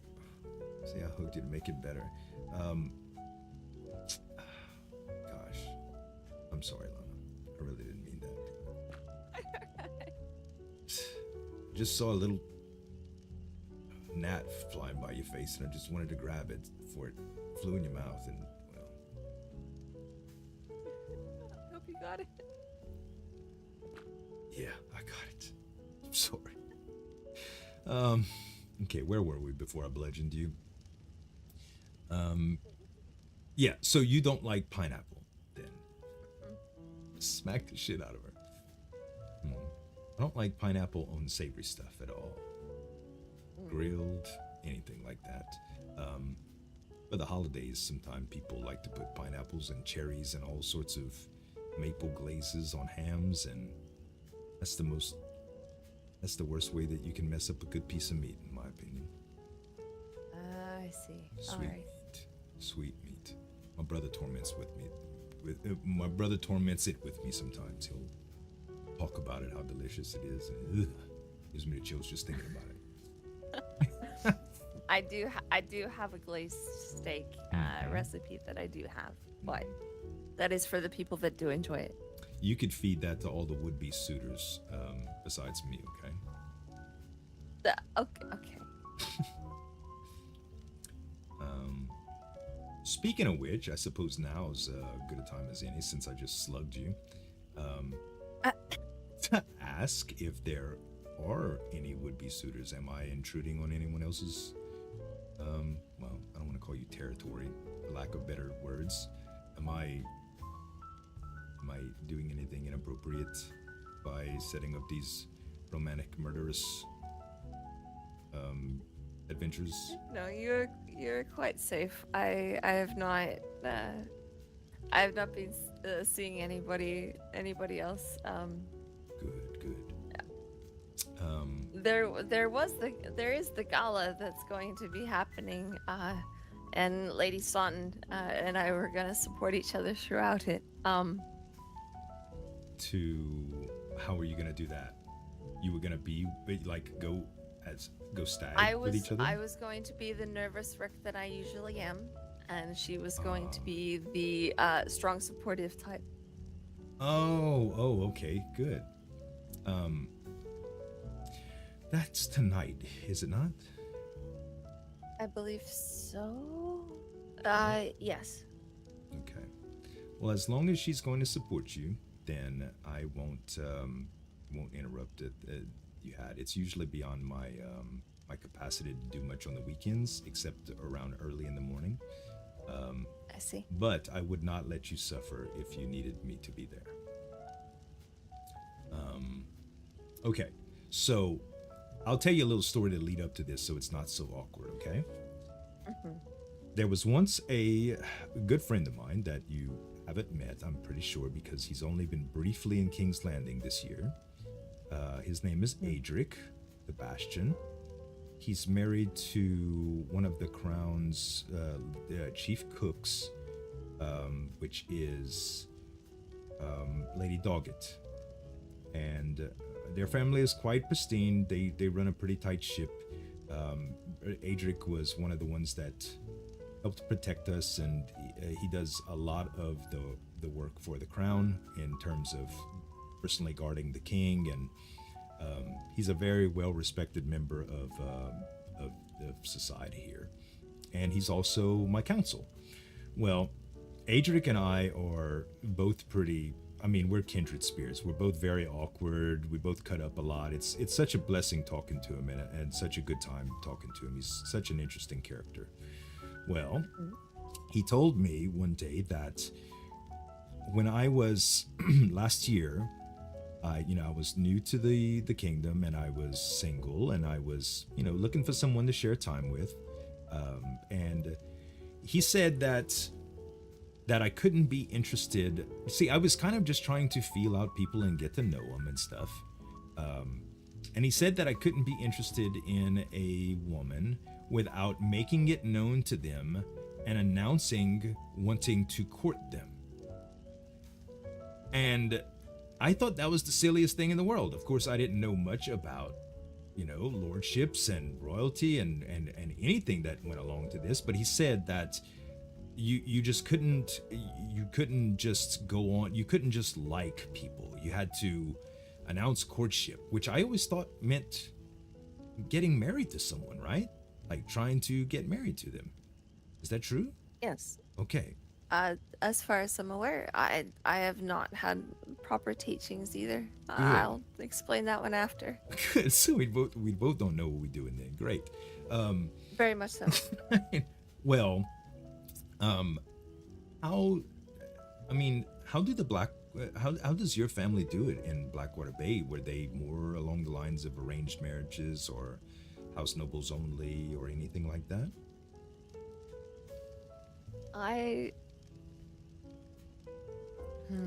See, I hooked you to make it better. Gosh. I'm sorry, Lana. I really didn't mean that. Just saw a little gnat flying by your face, and I just wanted to grab it before it flew in your mouth, and, well. I hope you got it. Yeah, I got it. I'm sorry. Okay, where were we before I bludgeoned you? Yeah, so you don't like pineapple, then. Smack the shit out of her. I don't like pineapple on savory stuff at all. Grilled, anything like that. For the holidays, sometimes people like to put pineapples and cherries and all sorts of maple glazes on hams, and that's the worst way that you can mess up a good piece of meat, in my opinion. I see. Sweet All right. meat. Sweet meat. My brother torments with me. My brother torments it with me sometimes. He'll talk about it, how delicious it is, and gives me the chills just thinking about it. I do have a glazed steak recipe that I do have, but that is for the people that do enjoy it. You could feed that to all the would-be suitors, besides me, okay? Okay. Speaking of which, I suppose now's as good a time as any since I just slugged you. Uh, To ask if there are any would-be suitors. Am I intruding on anyone else's? Well, I don't want to call you territory, for lack of better words. Am I doing anything inappropriate by setting up these romantic murderous adventures? No, you're quite safe. I have not been seeing anybody else. Good. There is the gala that's going to be happening, and Lady Staunton and I were gonna support each other throughout it. How are you gonna do that? You were gonna be like go stag with each other? I was going to be the nervous wreck that I usually am, and she was going to be the strong supportive type. Oh, okay, good. That's tonight, is it not? I believe so. Yes. Okay. Well, as long as she's going to support you, then I won't interrupt it. You had. It's usually beyond my my capacity to do much on the weekends, except around early in the morning. I see. But I would not let you suffer if you needed me to be there. Okay, so I'll tell you a little story to lead up to this, so it's not so awkward. Okay. Mm-hmm. There was once a good friend of mine that you haven't met, I'm pretty sure, because he's only been briefly in King's Landing this year. His name is Adric, the Bastion. He's married to one of the Crown's chief cooks, which is Lady Doggett. And their family is quite pristine. They run a pretty tight ship. Adric was one of the ones that helped protect us, and he does a lot of the work for the crown in terms of personally guarding the king, and he's a very well-respected member of the society here, and he's also my counsel. Well, Adric and I are both pretty, I mean, we're kindred spirits. We're both very awkward. We both cut up a lot. It's such a blessing talking to him, and such a good time talking to him. He's such an interesting character. Well, he told me one day that when I was last year, I was new to the kingdom, and I was single, and I was looking for someone to share time with, and he said that I couldn't be interested. See, I was kind of just trying to feel out people and get to know them and stuff, and he said that I couldn't be interested in a woman without making it known to them and announcing wanting to court them. And I thought that was the silliest thing in the world. Of course, I didn't know much about, lordships and royalty and anything that went along to this. But he said that you just couldn't just go on. You couldn't just like people. You had to announce courtship, which I always thought meant getting married to someone, right? Like trying to get married to them. Is that true? Yes. Okay. As far as I'm aware, I have not had proper teachings either. Good. I'll explain that one after. Good. So we both don't know what we're doing then. Great. Very much so. Well, how does your family do it in Blackwater Bay? Were they more along the lines of arranged marriages or house nobles only or anything like that?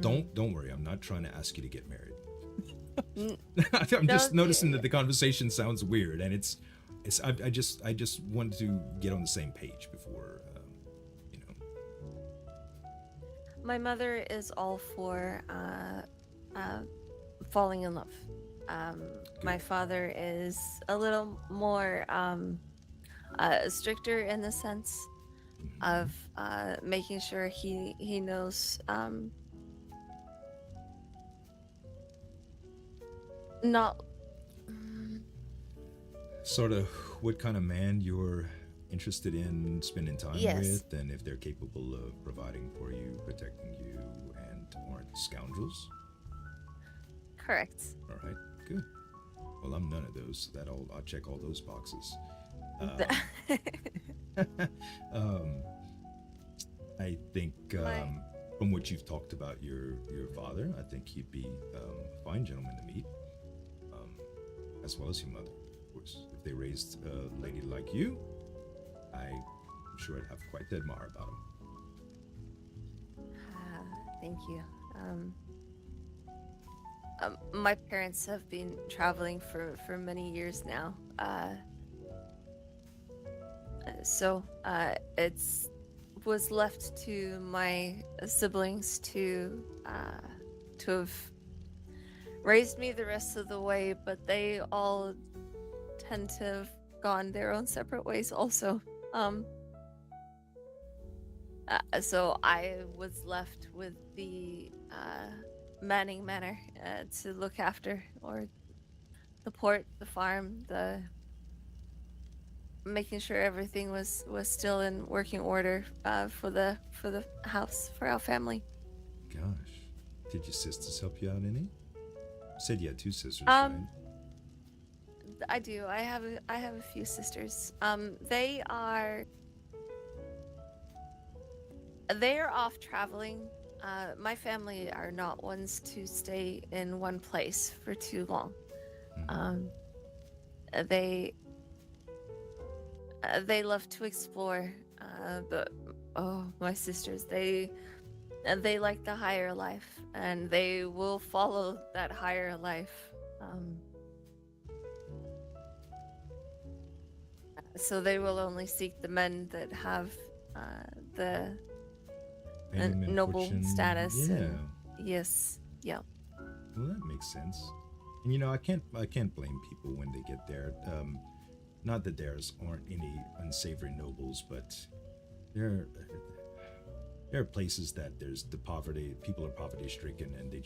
Don't worry. I'm not trying to ask you to get married. I'm just noticing that the conversation sounds weird, and I just wanted to get on the same page before, My mother is all for falling in love. My father is a little more stricter in the sense of making sure he knows not sort of what kind of man your interested in spending time Yes. with, and if they're capable of providing for you, protecting you, and aren't scoundrels. Correct. All right, good. Well, I'm none of those. So I'll check all those boxes. Um, I think from what you've talked about your father, I think he'd be a fine gentleman to meet, as well as your mother, of course. If they raised a lady like you, I'm sure I'd have quite to admire about him. Thank you. My parents have been traveling for many years now. So it was left to my siblings to have raised me the rest of the way, but they all tend to have gone their own separate ways also. So I was left with the Manning Manor to look after, or the port, the farm, the making sure everything was still in working order for the house, for our family. Gosh, did your sisters help you out any? You said you had 2 sisters, Um, right? I do. I have a few sisters. They are off traveling. My family are not ones to stay in one place for too long. They love to explore. But my sisters, they like the higher life, and they will follow that higher life. So they will only seek the men that have the Fame and noble fortune, status. Yeah. Yes. Yeah. Well, that makes sense. And I can't blame people when they get there. Not that there's aren't any unsavory nobles, but there are places that there's the poverty. People are poverty stricken, and they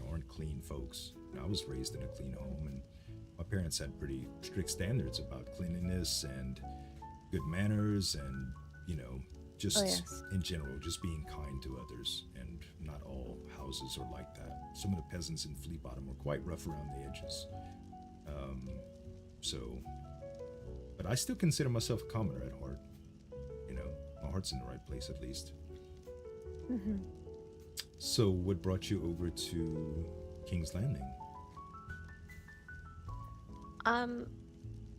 aren't clean folks. I was raised in a clean home, and my parents had pretty strict standards about cleanliness and good manners, and just in general, just being kind to others. And not all houses are like that. Some of the peasants in Flea Bottom were quite rough around the edges. But I still consider myself a commoner at heart. My heart's in the right place, at least. Mm-hmm. So what brought you over to King's Landing?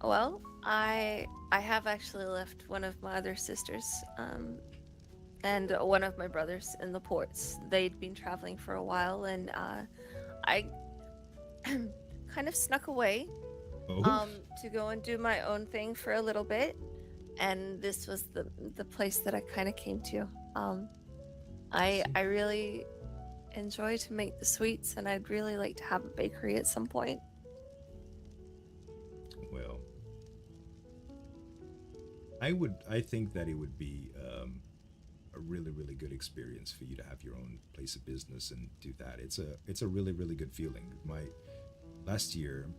Well, I have actually left one of my other sisters, and one of my brothers in the ports. They'd been traveling for a while, and I kind of snuck away to go and do my own thing for a little bit, and this was the place that I kind of came to. I really enjoy to make the sweets, and I'd really like to have a bakery at some point. Well, I think that it would be a really, really good experience for you to have your own place of business and do that. It's a really, really good feeling. Last year,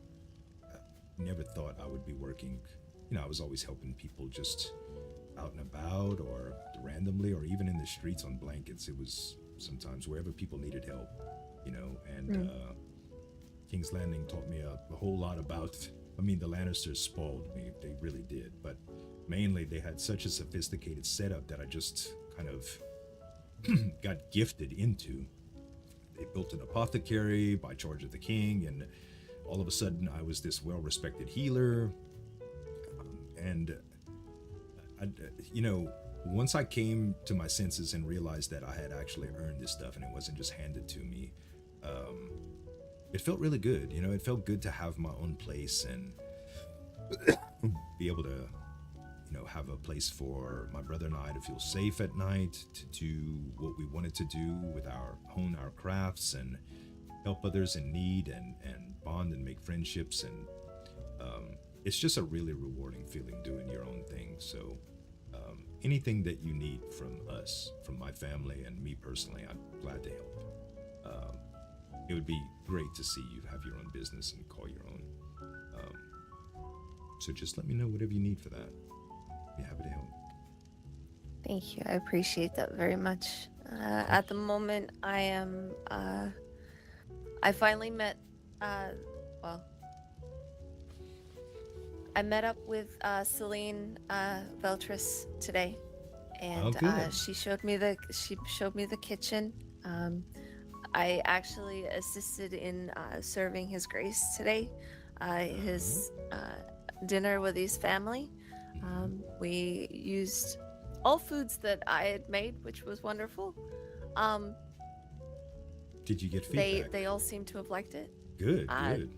never thought I would be working. I was always helping people just out and about, or randomly, or even in the streets on blankets. It was sometimes wherever people needed help, and King's Landing taught me a whole lot about. I mean, the Lannisters spoiled me, they really did, but mainly they had such a sophisticated setup that I just kind of got gifted into. They built an apothecary by charge of the king, and all of a sudden I was this well-respected healer. And once I came to my senses and realized that I had actually earned this stuff and it wasn't just handed to me, it felt really good. It felt good to have my own place and be able to have a place for my brother and I to feel safe at night, to do what we wanted to do with hone our crafts and help others in need, and bond and make friendships. And it's just a really rewarding feeling doing your own thing. So anything that you need from us, from my family and me personally, I'm glad to help. It would be great to see you have your own business and call your own. So just let me know whatever you need for that. Be happy to help. Thank you. I appreciate that very much. At the moment, I am. I finally met. Well, I met up with Celine Veltris today, and good. she showed me the kitchen. I actually assisted in serving His Grace today, his dinner with his family. We used all foods that I had made, which was wonderful. Did you get feedback? They all seem to have liked it. Good, good.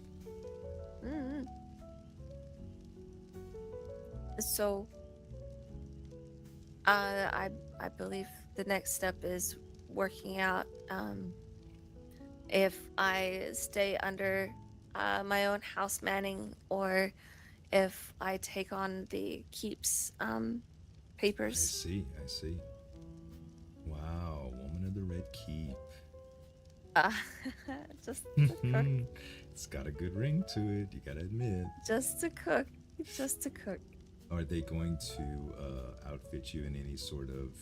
Mm-hmm. So, I believe the next step is working out if I stay under my own house manning or if I take on the keeps papers. I see. Wow, Woman of the Red Keep. Just to cook. It's got a good ring to it, you gotta admit. Just to cook. Are they going to outfit you in any sort of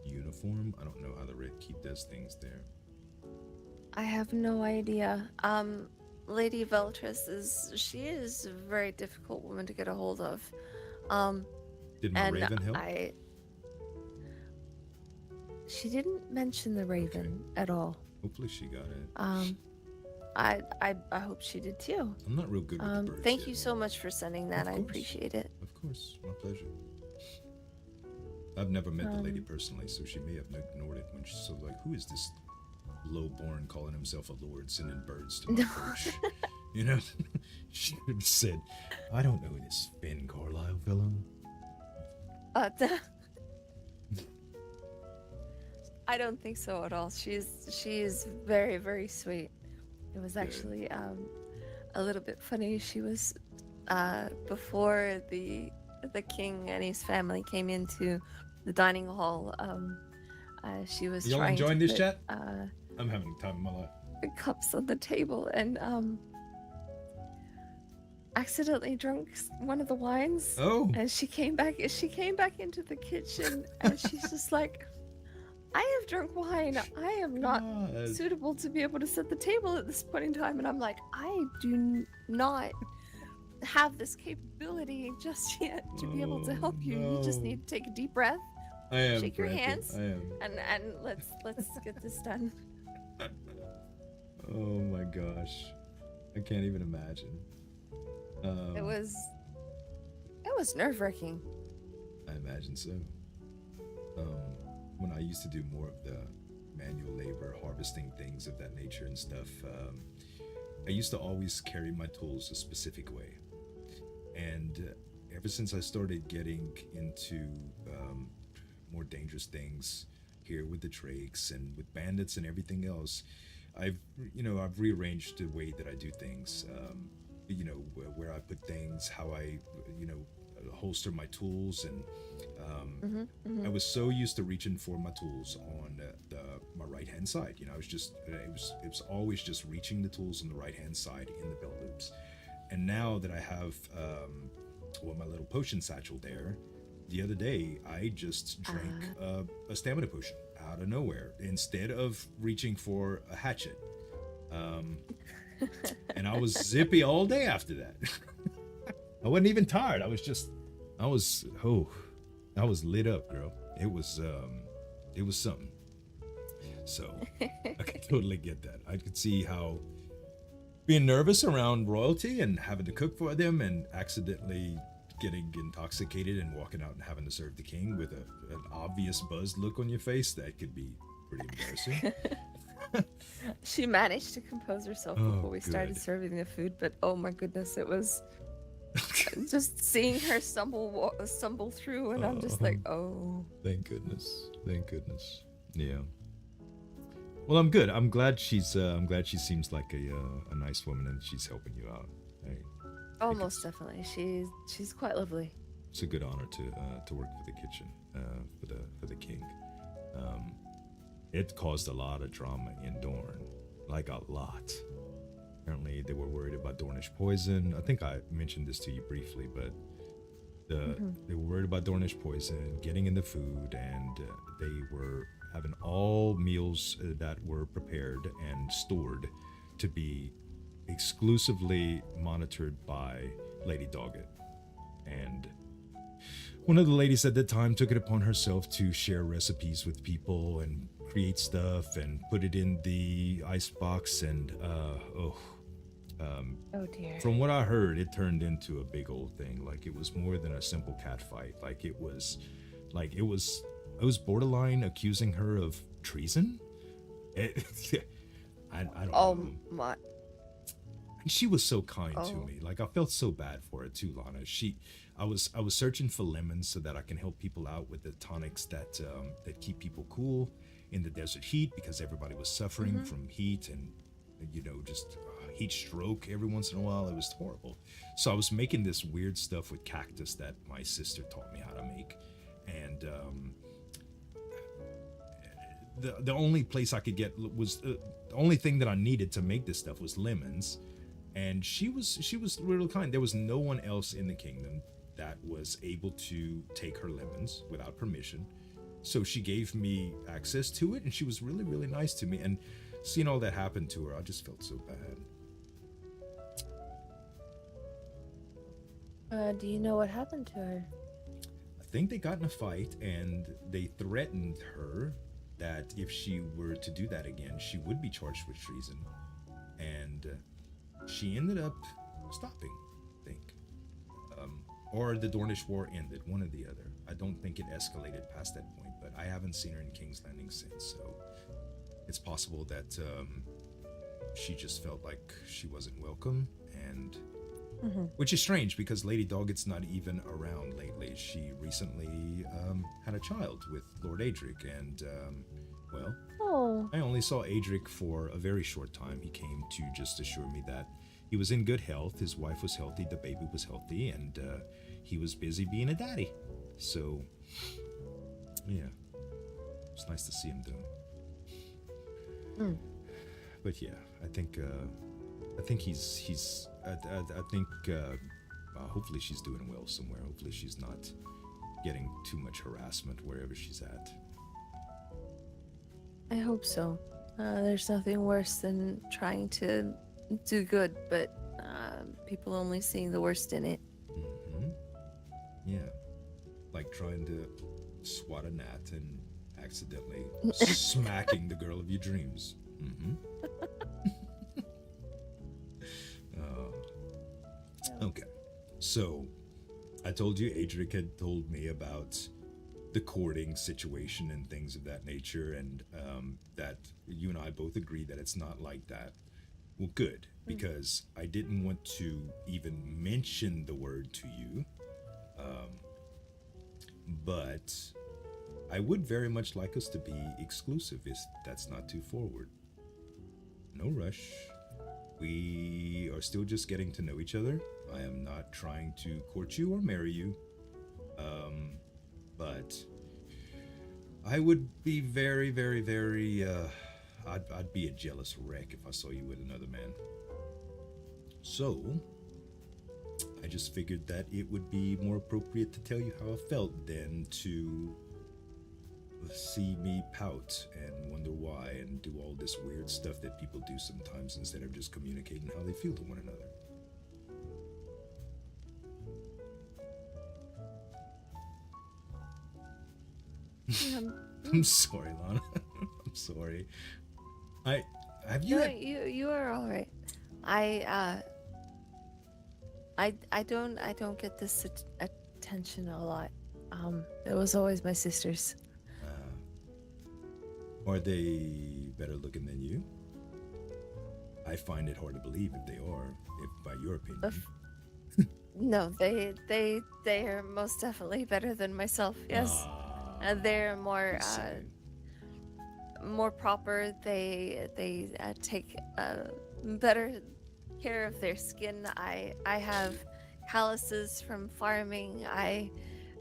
uniform? I don't know how the Red Keep does things there. I have no idea. Lady Veltris she is a very difficult woman to get a hold of. Did my Raven help? She didn't mention the Raven at all. Hopefully she got it. I hope she did too. I'm not real good with the birds Thank yet. you so much for sending that. I appreciate it. Of course, my pleasure. I've never met the lady personally, so she may have ignored it when she's so like, who is this low-born calling himself a lord sending birds to my perch? You know? She would have said, I don't know this Finn Carlyle fellow. I don't think so at all. She is very, very sweet. It was actually a little bit funny. She was before the king and his family came into the dining hall. She was Y'all trying enjoying to this put, chat? I'm having the time of my life. cups on the table and accidentally drank one of the wines. Oh. And she came back into the kitchen and she's just like, I have drunk wine. I am not suitable to be able to set the table at this point in time. And I'm like, I do not have this capability just yet to be able to help you. You just need to take a deep breath. I am. Shake your hands. I am. And let's get this done. Oh my gosh. I can't even imagine. It was nerve-wracking. I imagine so. When I used to do more of the manual labor, harvesting things of that nature and stuff, I used to always carry my tools a specific way. And ever since I started getting into more dangerous things here with the Drakes and with bandits and everything else, I've rearranged the way that I do things. Where I put things, how I, holster my tools, and I was so used to reaching for my tools on my right hand side. I was just it was always just reaching the tools on the right hand side in the belt loops. And now that I have my little potion satchel there, the other day I just drank a stamina potion out of nowhere instead of reaching for a hatchet. And I was zippy all day after that. I wasn't even tired. I was lit up, girl. It was something. So I could totally get that. I could see how being nervous around royalty and having to cook for them and accidentally getting intoxicated and walking out and having to serve the king with an obvious buzzed look on your face, that could be pretty embarrassing. She managed to compose herself before we started serving the food, but oh my goodness, it was just seeing her stumble through, and I'm just like, oh. Thank goodness. Yeah. Well, I'm good. I'm glad she seems like a nice woman and she's helping you out. Oh, most definitely. She's quite lovely. It's a good honor to work for the kitchen for the king. It caused a lot of drama in Dorne, like a lot. Apparently, they were worried about Dornish poison. I think I mentioned this to you briefly, but They were worried about Dornish poison getting in the food, and they were having all meals that were prepared and stored to be exclusively monitored by Lady Doggett. And one of the ladies at the time took it upon herself to share recipes with people and create stuff and put it in the icebox. And Oh dear. from what I heard, it turned into a big old thing. Like, it was more than a simple cat fight. It was borderline accusing her of treason. I don't know. My. And she was so kind to me. Like, I felt so bad for her too, Lana. I was searching for lemons so that I can help people out with the tonics that keep people cool in the desert heat, because everybody was suffering from heat and just heat stroke every once in a while. It was horrible. So I was making this weird stuff with cactus that my sister taught me how to make, and the only place I could get was the only thing that I needed to make this stuff was lemons. And she was real kind. There was no one else in the kingdom that was able to take her lemons without permission. So she gave me access to it, and she was really, really nice to me. And seeing all that happen to her, I just felt so bad. Do you know what happened to her? I think they got in a fight, and they threatened her that if she were to do that again, she would be charged with treason. And she ended up stopping, I think. Or the Dornish War ended, one or the other. I don't think it escalated past that point, but I haven't seen her in King's Landing since, so it's possible that she just felt like she wasn't welcome, and which is strange because Lady Doggett's not even around lately. She recently had a child with Lord Adric, and I only saw Adric for a very short time. He came to just assure me that he was in good health, his wife was healthy, the baby was healthy, and he was busy being a daddy. So, yeah, it's nice to see him though. But yeah, I think he's. I think hopefully she's doing well somewhere. Hopefully she's not getting too much harassment wherever she's at. I hope so. There's nothing worse than trying to do good, but people only seeing the worst in it. Yeah, like trying to swat a gnat and accidentally smacking the girl of your dreams. Okay, so I told you Adric had told me about the courting situation and things of that nature, and that you and I both agree that it's not like that. Well, good, because I didn't want to even mention the word to you, but I would very much like us to be exclusive, if that's not too forward. No rush. We are still just getting to know each other. I am not trying to court you or marry you, but I would be very, very, very, I'd be a jealous wreck if I saw you with another man. So, I just figured that it would be more appropriate to tell you how I felt than to see me pout and wonder why and do all this weird stuff that people do sometimes instead of just communicating how they feel to one another. I'm sorry, Lana. I'm sorry. Have you? No, you are all right. I don't get this attention a lot. It was always my sisters. Are they better looking than you? I find it hard to believe if they are, if by your opinion. No, they are most definitely better than myself. Yes, they're more proper. They take better care of their skin. I have calluses from farming. I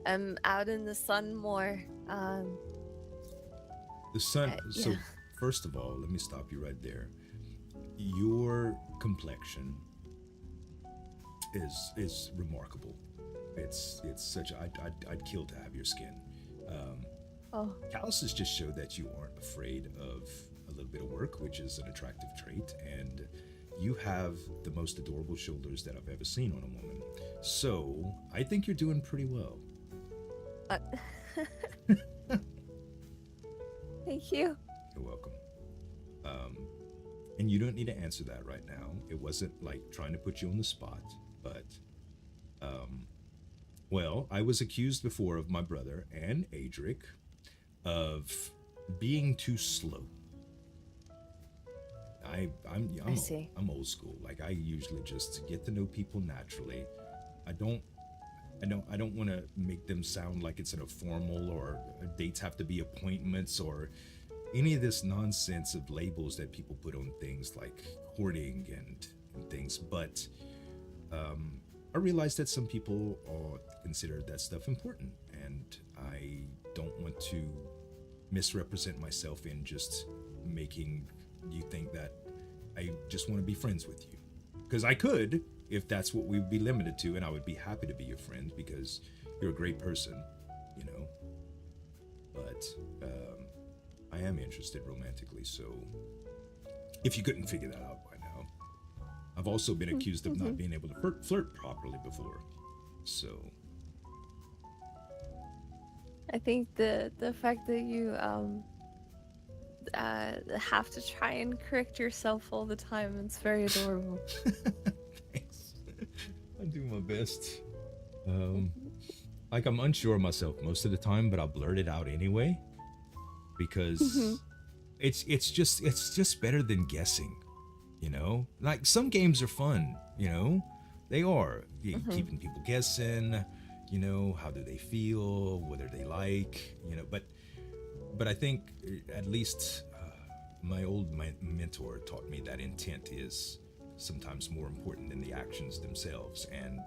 am out in the sun more. The sun. So, first of all, let me stop you right there. Your complexion is remarkable. it's such. I'd kill to have your skin. Oh, Calluses just show that you aren't afraid of a little bit of work, which is an attractive trait, and you have the most adorable shoulders that I've ever seen on a woman. So I think you're doing pretty well. thank you. You're welcome. And you don't need to answer that right now. It wasn't like trying to put you on the spot, but well, I was accused before of my brother and Adric of being too slow. I see. I'm old school. Like, I usually just get to know people naturally. I don't want to make them sound like it's in a formal, or dates have to be appointments, or any of this nonsense of labels that people put on things like courting and things. But I realize that some people consider that stuff important, and I don't want to misrepresent myself in just making you think that I just want to be friends with you. Because I could, if that's what we'd be limited to, and I would be happy to be your friend because you're a great person, you know. But I am interested romantically, so if you couldn't figure that out by now. I've also been accused of not being able to flirt properly before, so. I think the fact that you have to try and correct yourself all the time, it's very adorable. Thanks. I do my best. Like, I'm unsure of myself most of the time, but I'll blurt it out anyway, because it's just better than guessing, you know. Like, some games are fun, you know, they are keeping people guessing, you know, how do they feel, what are they like, you know. But I think at least my mentor taught me that intent is sometimes more important than the actions themselves, and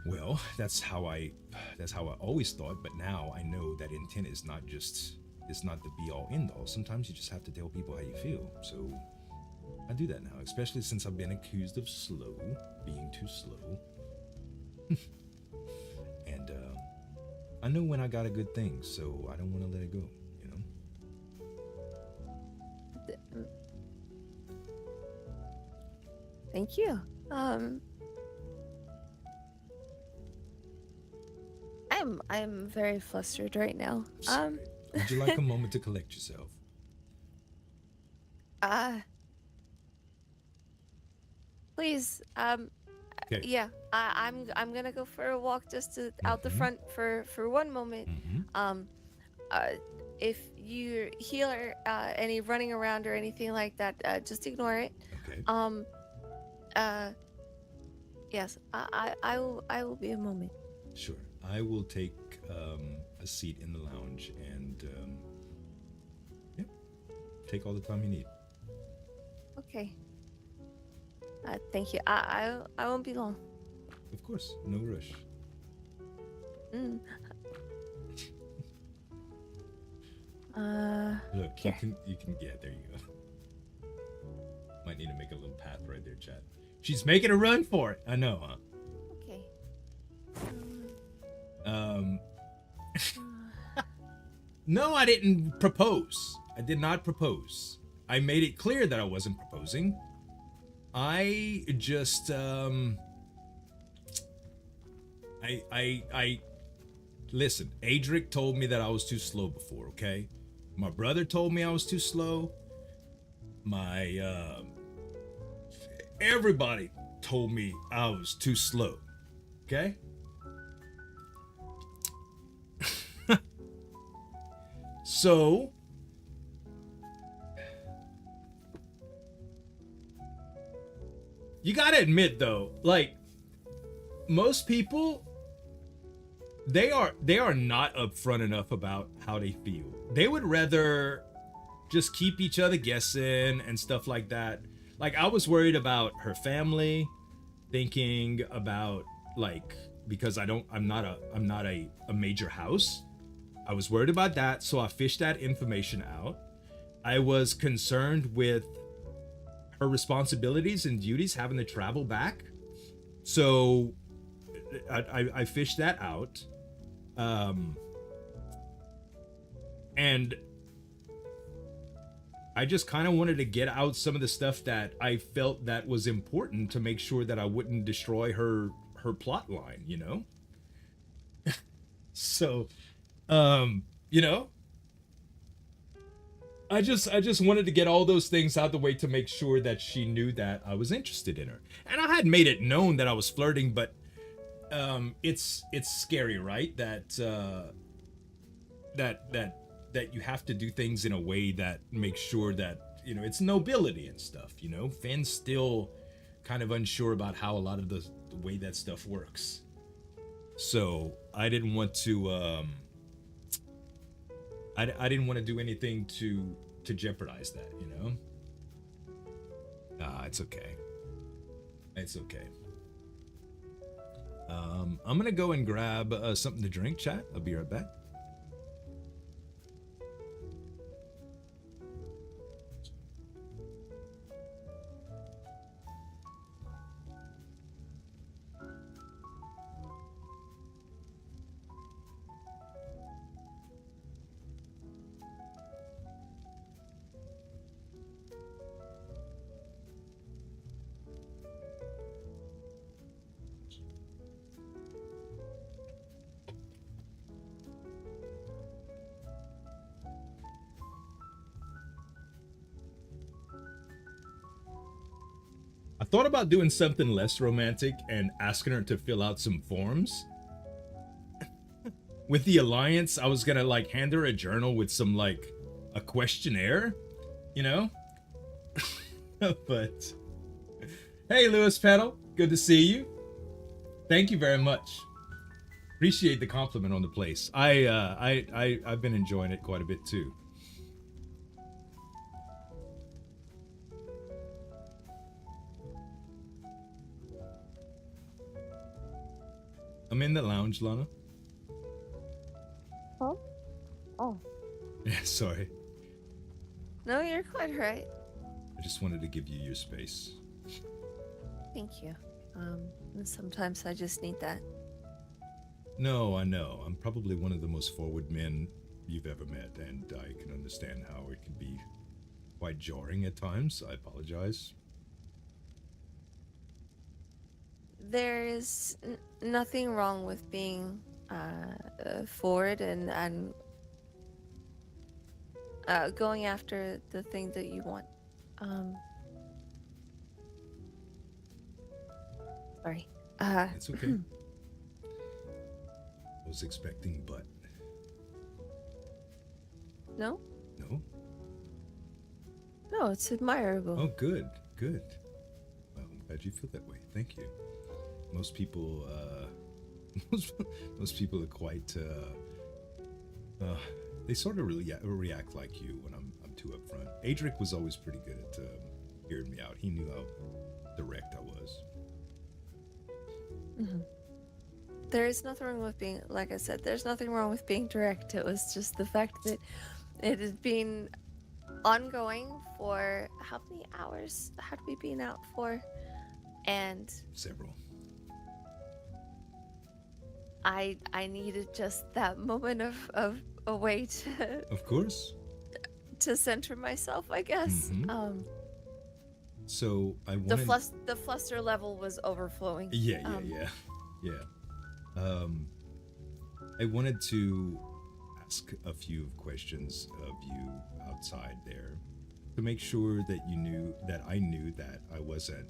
well, that's how I always thought. But now I know that intent is not the be all end all. Sometimes you just have to tell people how you feel. So I do that now, especially since I've been accused of being too slow. And I know when I got a good thing, so I don't want to let it go, you know? Thank you. I'm very flustered right now. Would you like a moment to collect yourself? Please. Okay. Yeah. I'm gonna go for a walk just out the front for one moment. If you hear any running around or anything like that, just ignore it. Okay. Yes. I will be a moment. Sure. I will take a seat in the lounge and yeah, take all the time you need. Okay. Thank you. I won't be long. Of course, no rush. Look, here. you can yeah, there you go. Might need to make a little path right there, chat. She's making a run for it. I know, huh? Okay. No, I didn't propose. I did not propose. I made it clear that I wasn't proposing. I just I listen, Adric told me that I was too slow before, okay? My brother told me I was too slow. My everybody told me I was too slow. Okay? So you gotta admit though, like, most people, they are not upfront enough about how they feel. They would rather just keep each other guessing and stuff like that. Like, I was worried about her family, thinking about, like, because I'm not a major house. I was worried about that, so I fished that information out. I was concerned with her responsibilities and duties, having to travel back. So I fished that out. And I just kind of wanted to get out some of the stuff that I felt that was important to make sure that I wouldn't destroy her plot line, you know? So, you know, I just wanted to get all those things out the way to make sure that she knew that I was interested in her. And I had made it known that I was flirting, but it's scary, right? That you have to do things in a way that makes sure that, you know, it's nobility and stuff, you know? Finn's still kind of unsure about how a lot of the way that stuff works. So I didn't want to I didn't want to do anything to jeopardize that, you know? It's okay. It's okay. I'm gonna go and grab something to drink, chat. I'll be right back. I thought about doing something less romantic and asking her to fill out some forms. With the alliance, I was gonna like hand her a journal with some like a questionnaire, you know? But hey, Lewis Petal, good to see you. Thank you very much. Appreciate the compliment on the place. I've been enjoying it quite a bit too. I'm in the lounge, Lana. Oh? Oh. Yeah, sorry. No, you're quite right. I just wanted to give you your space. Thank you. And sometimes I just need that. No, I know. I'm probably one of the most forward men you've ever met, and I can understand how it can be quite jarring at times. I apologize. There is nothing wrong with being forward and going after the thing that you want. Sorry. It's okay. I was expecting but. No? No? No, it's admirable. Oh, good, good. Well, I'm glad you feel that way. Thank you. Most people, most people are quite, they sort of really react like you when I'm too upfront. Adric was always pretty good at hearing me out. He knew how direct I was. Mm-hmm. There is nothing wrong with being, like I said, there's nothing wrong with being direct. It was just the fact that it has been ongoing for how many hours had we been out for? And several. I needed just that moment of a way to, of course, to center myself, I guess. Mm-hmm. So I wanted the fluster level was overflowing. Yeah. I wanted to ask a few questions of you outside there to make sure that you knew that I knew that I wasn't.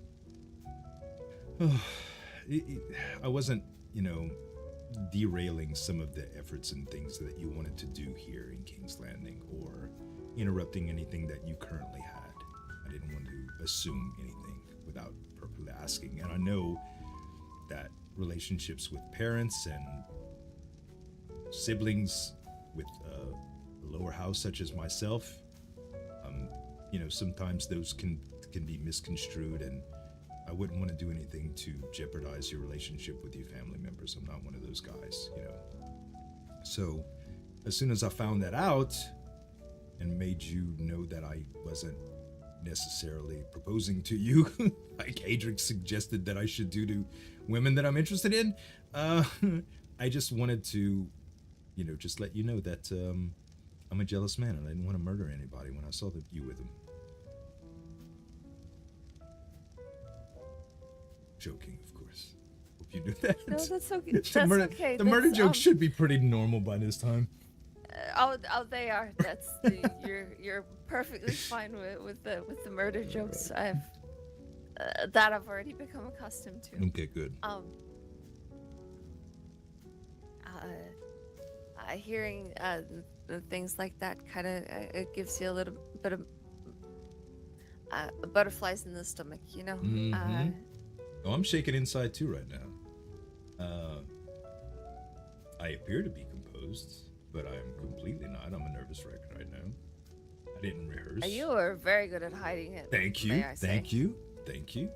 I wasn't, you know, derailing some of the efforts and things that you wanted to do here in King's Landing or interrupting anything that you currently had. I didn't want to assume anything without properly asking. And I know that relationships with parents and siblings with a lower house such as myself, you know, sometimes those can be misconstrued, and I wouldn't want to do anything to jeopardize your relationship with your family members. I'm not one of those guys, you know. So as soon as I found that out and made you know that I wasn't necessarily proposing to you like Adric suggested that I should do to women that I'm interested in. I just wanted to, just let you know that I'm a jealous man and I didn't want to murder anybody when I saw you with him. Joking, of course. Hope you knew that. No, that's okay. The murder jokes should be pretty normal by this time. They are. You're perfectly fine with the murder jokes. I've already become accustomed to. Okay, good. Hearing things like that kind of it gives you a little bit of butterflies in the stomach, Mm-hmm. I'm shaking inside too right now. I appear to be composed, but I'm completely not. I'm a nervous wreck right now. I didn't rehearse. You are very good at hiding it. Thank you. Thank you.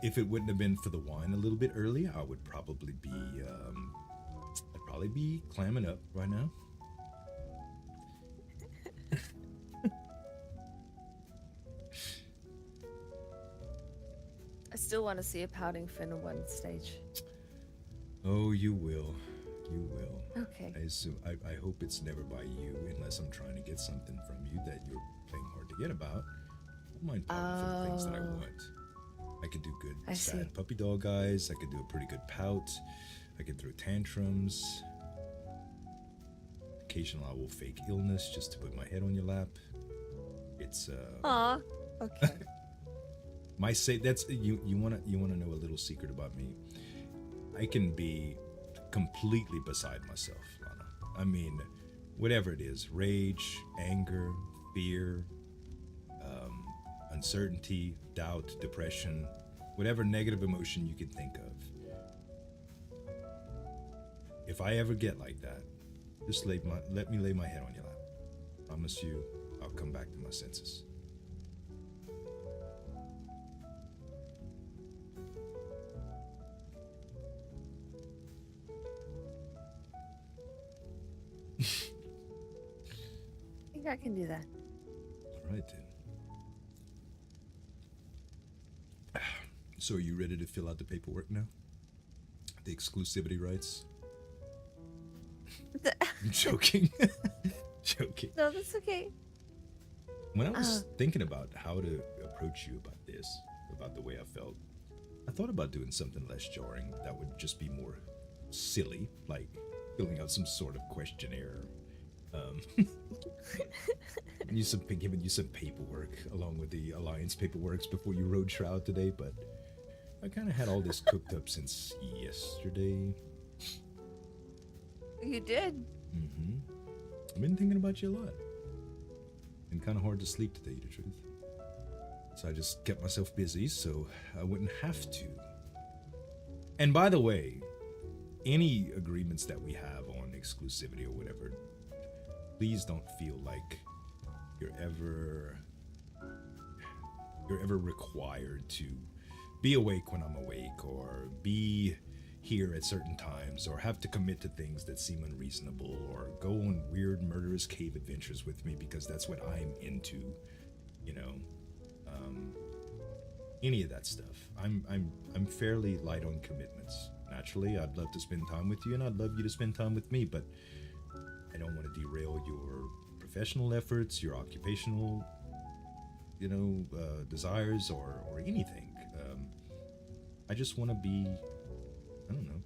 If it wouldn't have been for the wine a little bit earlier, I would probably be clamming up right now. I still want to see a pouting fin on one stage. Oh, you will. You will. Okay. I hope it's never by you, unless I'm trying to get something from you that you're playing hard to get about. I don't mind pouting for the things that I want. I could do good sad puppy dog eyes. I could do a pretty good pout. I could throw tantrums. Occasionally I will fake illness just to put my head on your lap. It's Aw. Okay. That's you wanna know a little secret about me. I can be completely beside myself, Lana. I mean, whatever it is, rage, anger, fear, uncertainty, doubt, depression, whatever negative emotion you can think of. If I ever get like that, just let me lay my head on your lap. I promise you, I'll come back to my senses. I think I can do that. All right, then. So are you ready to fill out the paperwork now? The exclusivity rights? I'm joking. Joking. No, that's okay. When I was thinking about how to approach you about this, about the way I felt, I thought about doing something less jarring that would just be more silly, like filling out some sort of questionnaire. Giving you some paperwork along with the Alliance paperworks before you rode Shroud today, but I kind of had all this cooked up since yesterday. You did? Mm-hmm. I've been thinking about you a lot. Been kind of hard to sleep, to tell you the truth. So I just kept myself busy so I wouldn't have to. And by the way, any agreements that we have on exclusivity or whatever, please don't feel like you're ever required to be awake when I'm awake, or be here at certain times, or have to commit to things that seem unreasonable, or go on weird murderous cave adventures with me because that's what I'm into, any of that stuff. I'm fairly light on commitments. Naturally, I'd love to spend time with you, and I'd love you to spend time with me, but I don't want to derail your professional efforts, your occupational, desires, or anything. I just want to be, I don't know.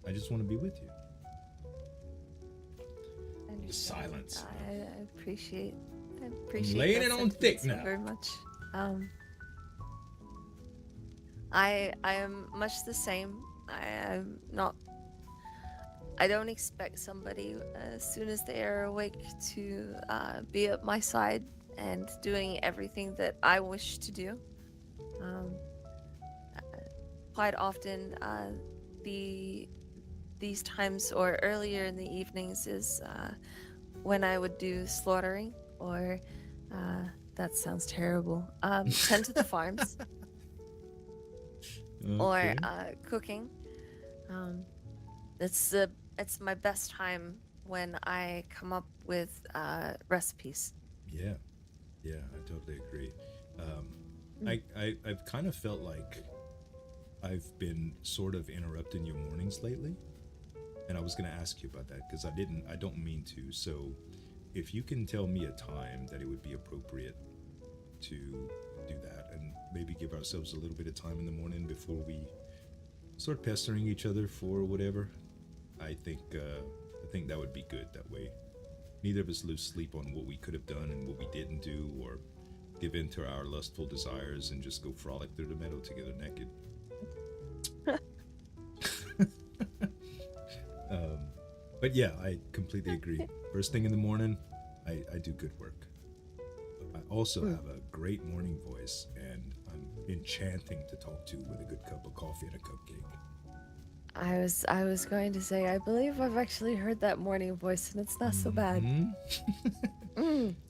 I just want to be with you. The silence. I appreciate laying it on thick so now. Very much. I am much the same. I don't expect somebody as soon as they are awake to be at my side and doing everything that I wish to do. Quite often, these times or earlier in the evenings is when I would do slaughtering, or that sounds terrible. Tend to the farms. Okay. Or cooking. It's my best time when I come up with recipes. Yeah, I totally agree. I've kind of felt like I've been sort of interrupting your mornings lately, and I was gonna ask you about that because I don't mean to. So, if you can tell me a time that it would be appropriate to do that, and maybe give ourselves a little bit of time in the morning before we start pestering each other for whatever, I think that would be good. That way, neither of us lose sleep on what we could have done and what we didn't do, or give in to our lustful desires and just go frolic through the meadow together naked. But yeah, I completely agree. First thing in the morning, I do good work. But I also have a great morning voice, and I'm enchanting to talk to with a good cup of coffee and a cupcake. I was going to say, I believe I've actually heard that morning voice, and it's not so bad.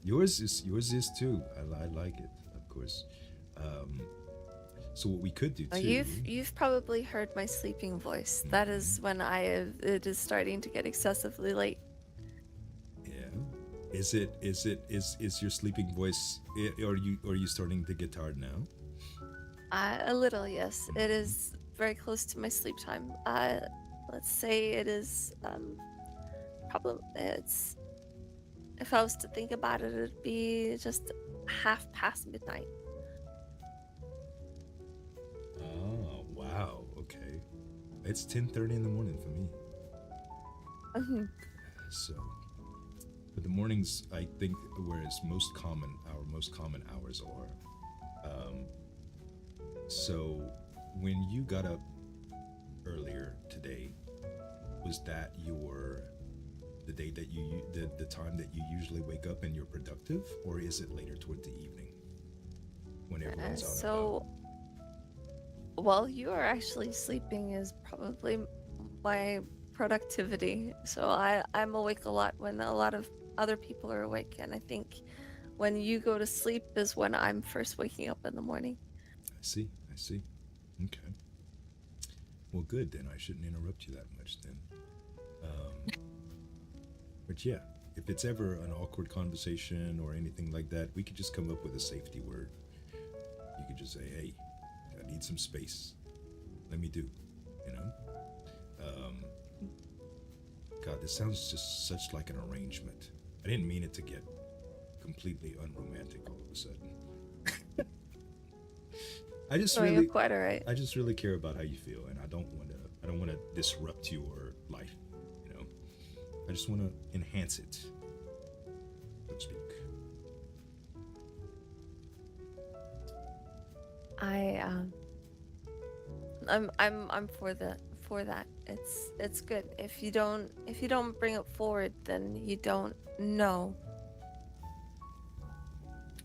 Yours is too. I like it, of course. So what we could do too. You've probably heard my sleeping voice. That is when it is starting to get excessively late. Yeah. Is your sleeping voice? Are you starting to get tired now? A little, yes. It is very close to my sleep time. Let's say it is probably it's. If I was to think about it, it'd be just half past midnight. Oh wow. Okay. It's 10:30 in the morning for me. So, but the mornings, I think, where it's our most common hours are. So, when you got up earlier today, was that the day that the time that you usually wake up and you're productive, or is it later toward the evening when everyone's out? So, while you are actually sleeping is probably my productivity. So I'm awake a lot when a lot of other people are awake, and I think when you go to sleep is when I'm first waking up in the morning. I see. Okay. Well, good then. I shouldn't interrupt you that much then. But yeah, if it's ever an awkward conversation or anything like that, we could just come up with a safety word. You could just say, "Hey, I need some space. Let me do," you know? God, this sounds just such like an arrangement. I didn't mean it to get completely unromantic all of a sudden. You're quite all right. I just really care about how you feel, and I don't want to disrupt your life, you know? I just want to enhance it, so to speak. I'm for that. It's good. If you don't bring it forward, then you don't know.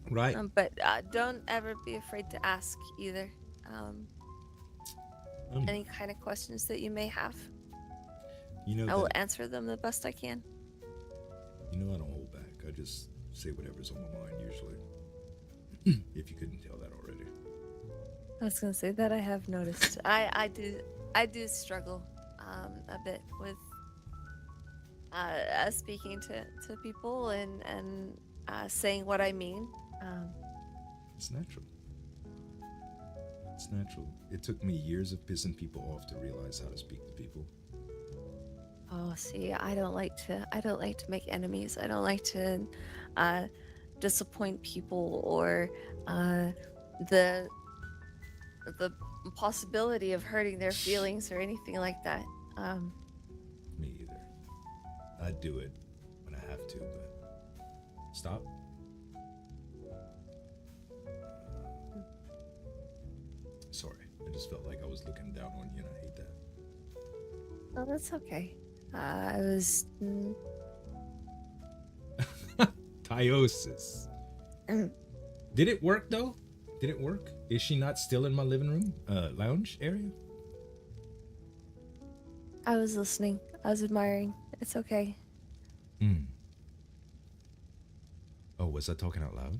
Right. But don't ever be afraid to ask either. Any kind of questions that you may have. I will answer them the best I can. I don't hold back. I just say whatever's on my mind usually. If you couldn't tell that already. I was gonna say that I have noticed. I do struggle a bit with speaking to people and saying what I mean. It's natural. It took me years of pissing people off to realize how to speak to people. Oh, see, I don't like to make enemies. I don't like to disappoint people or the possibility of hurting their feelings or anything like that. Me either. I do it when I have to, but stop. Sorry, I just felt like I was looking down on you, and I hate that. Oh, that's okay. I was. Tyosis. Did it work though? Did it work? Is she not still in my living room, lounge area? I was listening. I was admiring. It's okay. Oh, was I talking out loud?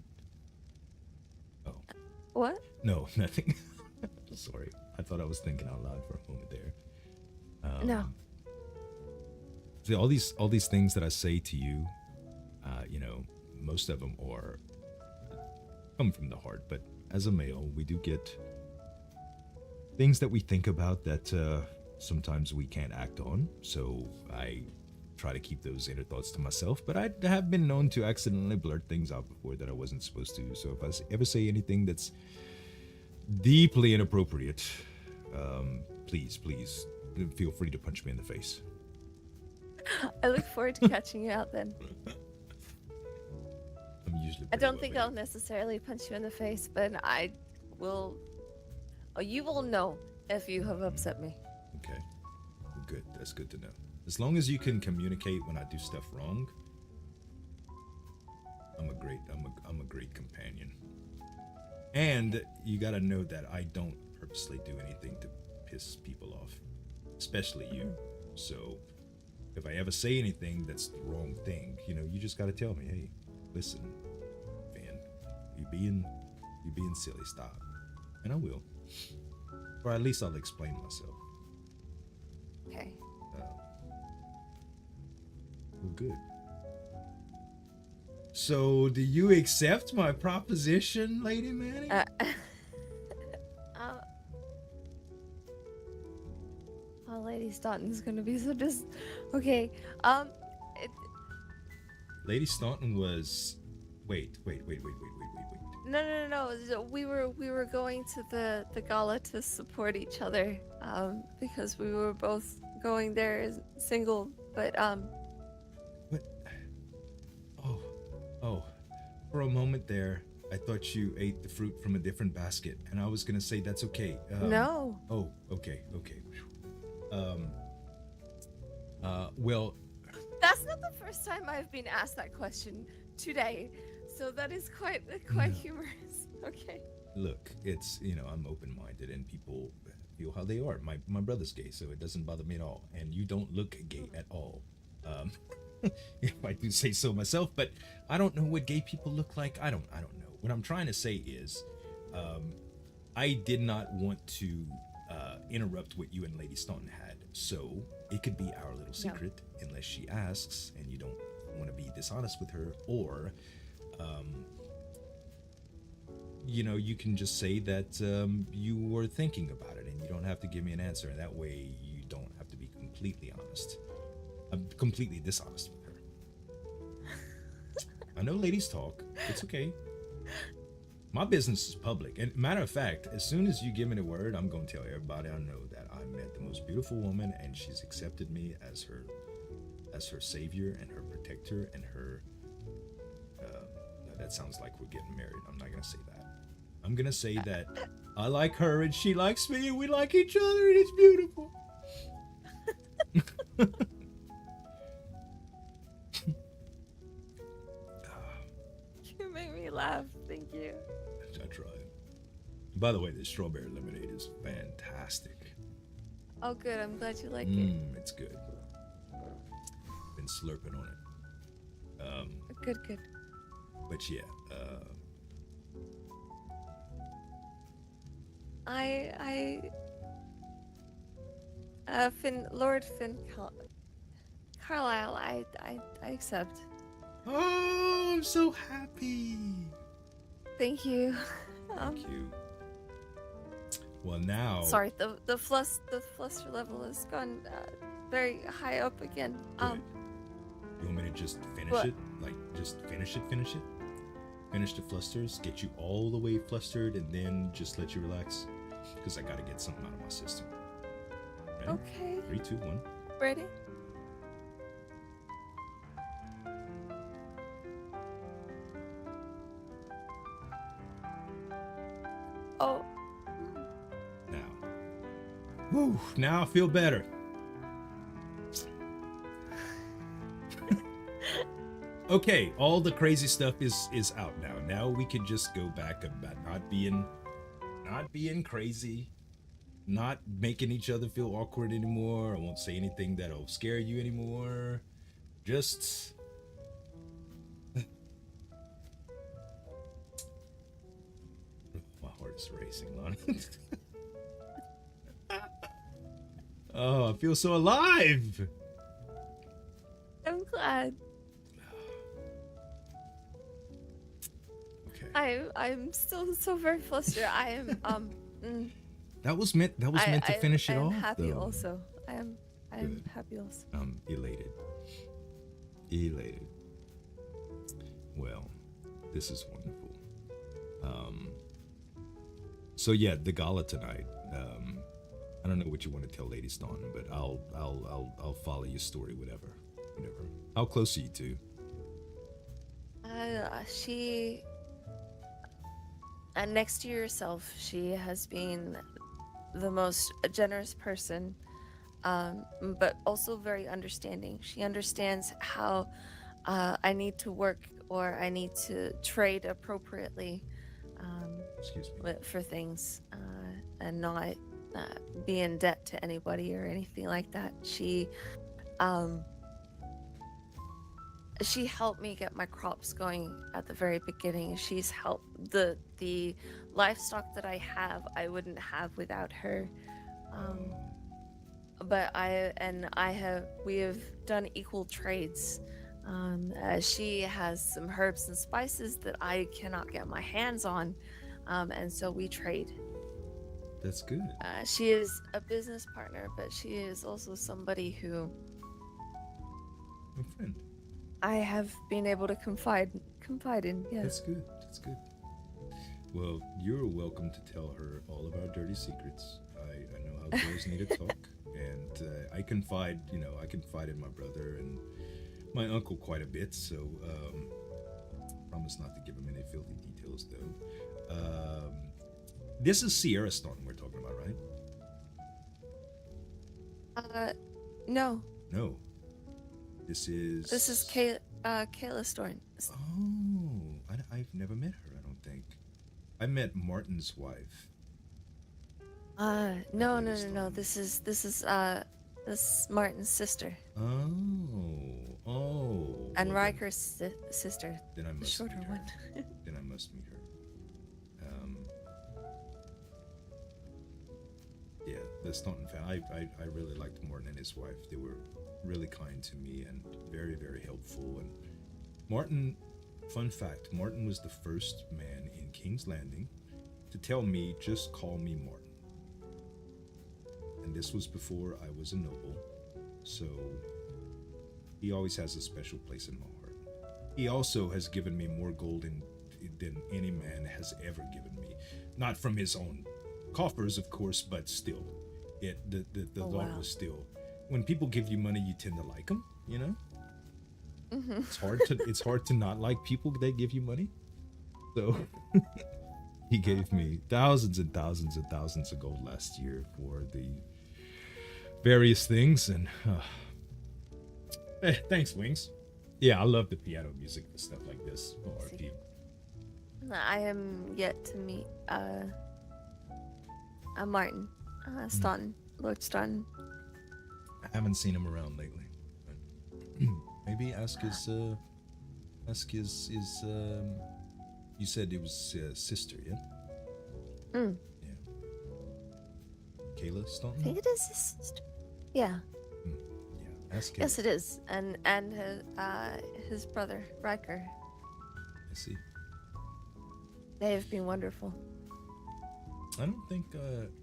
Oh. What? No, nothing. Sorry. I thought I was thinking out loud for a moment there. No. See, all these things that I say to you, most of them come from the heart. But as a male, we do get things that we think about that sometimes we can't act on. So I try to keep those inner thoughts to myself. But I have been known to accidentally blurt things out before that I wasn't supposed to. So if I ever say anything that's deeply inappropriate, please feel free to punch me in the face. I look forward to catching you out then. I'm usually. I don't think I'll necessarily punch you in the face, but I will. Oh, you will know if you have upset me. Okay, well, good. That's good to know. As long as you can communicate when I do stuff wrong, I'm a great companion. And you gotta know that I don't purposely do anything to piss people off, especially you. So if I ever say anything that's the wrong thing, you just gotta tell me, hey, listen, Finn, you being silly, stop. And I will. Or at least I'll explain myself. Okay. Well, good. So, do you accept my proposition, Lady Manny? Oh, Lady Staunton's gonna be so okay. Lady Staunton was. Wait. No. We were going to the gala to support each other, because we were both going there as single, but What? Oh, for a moment there, I thought you ate the fruit from a different basket, and I was gonna say that's okay. No. Oh, okay. Well. That's not the first time I've been asked that question today, so that is quite humorous. Okay. Look, it's I'm open-minded, and people feel how they are. My brother's gay, so it doesn't bother me at all, and you don't look gay at all. If I do say so myself, but I don't know what gay people look like. I don't know. What I'm trying to say is, I did not want to interrupt what you and Lady Staunton had, so it could be our little secret, unless she asks, and you don't want to be dishonest with her, or you can just say that you were thinking about it, and you don't have to give me an answer, and that way you don't have to be completely honest. I'm completely dishonest with her. I know ladies talk. It's okay. My business is public. And matter of fact, as soon as you give me the word, I'm going to tell everybody I know that I met the most beautiful woman, and she's accepted me as her savior and her protector and her... that sounds like we're getting married. I'm not going to say that. I'm going to say that I like her and she likes me and we like each other and it's beautiful. You make me laugh. Thank you. I tried. By the way, this strawberry lemonade is fantastic. Oh, good. I'm glad you like it. It's good. Been slurping on it. Good. But yeah. Lord Finn Carlyle, I accept. Oh, I'm so happy. Thank you. Thank you. Well, now. Sorry, the fluster level has gone very high up again. Good. You want me to just finish it? Like, just finish it? Finish the flusters, get you all the way flustered, and then just let you relax? Because I gotta get something out of my system. Ready? Okay. 3, 2, 1. Ready? Oh. Now. Whew, now I feel better. Okay, all the crazy stuff is out now. Now we can just go back about not being crazy, not making each other feel awkward anymore. I won't say anything that'll scare you anymore. Just my heart is racing, Lonnie. Oh, I feel so alive. I'm glad. Okay. I'm still so very flustered. I am That was meant to finish it I am off. happy though. also. I am Good. happy also. I'm elated. Elated. Well, this is wonderful. So yeah, the gala tonight. I don't know what you want to tell Lady Staunton, but I'll follow your story, whatever. How close are you two? She, next to yourself, she has been the most generous person, but also very understanding. She understands how I need to work or I need to trade appropriately Excuse me. for things and not be in debt to anybody or anything like that. She helped me get my crops going at the very beginning. She's helped the livestock that I have. I wouldn't have without her. But we have done equal trades. She has some herbs and spices that I cannot get my hands on, and so we trade. That's good. She is a business partner, but she is also somebody who My friend. I have been able to confide in. Yes. That's good. That's good. Well, you're welcome to tell her all of our dirty secrets. I know how girls need to talk, and I confide in my brother and my uncle quite a bit. So, promise not to give him any filthy details, though. This is Sierra Staunton we're talking about, right? No. No. This is Kayla Storn. Oh, I've never met her. I don't think. I met Martin's wife. No. This is Martin's sister. Oh. And well, Riker's sister. Then I The must shorter meet her. one. Then I must meet her. Yeah, the Staunton family. I really liked Martin and his wife. They were really kind to me and very, very helpful. And Martin, fun fact, Martin was the first man in King's Landing to tell me, just call me Martin. And this was before I was a noble, so he always has a special place in my heart. He also has given me more gold than any man has ever given me. Not from his own coffers, of course, but still. The Oh, thought wow. was still, when people give you money, you tend to like them, you know? Mm-hmm. It's hard to not like people that give you money. So he gave me thousands and thousands and thousands of gold last year for the various things, and thanks, Wings. Yeah, I love the piano music and stuff like this. WRP. I am yet to meet Martin Staunton, Lord Staunton. I haven't seen him around lately. But maybe ask his you said it was sister, yeah? Mm. Yeah. Kayla I Staunton? think it is his sister. Yeah. Yeah, ask Kayla. Yes, it is. And his brother Riker. I see. They have been wonderful. I don't think,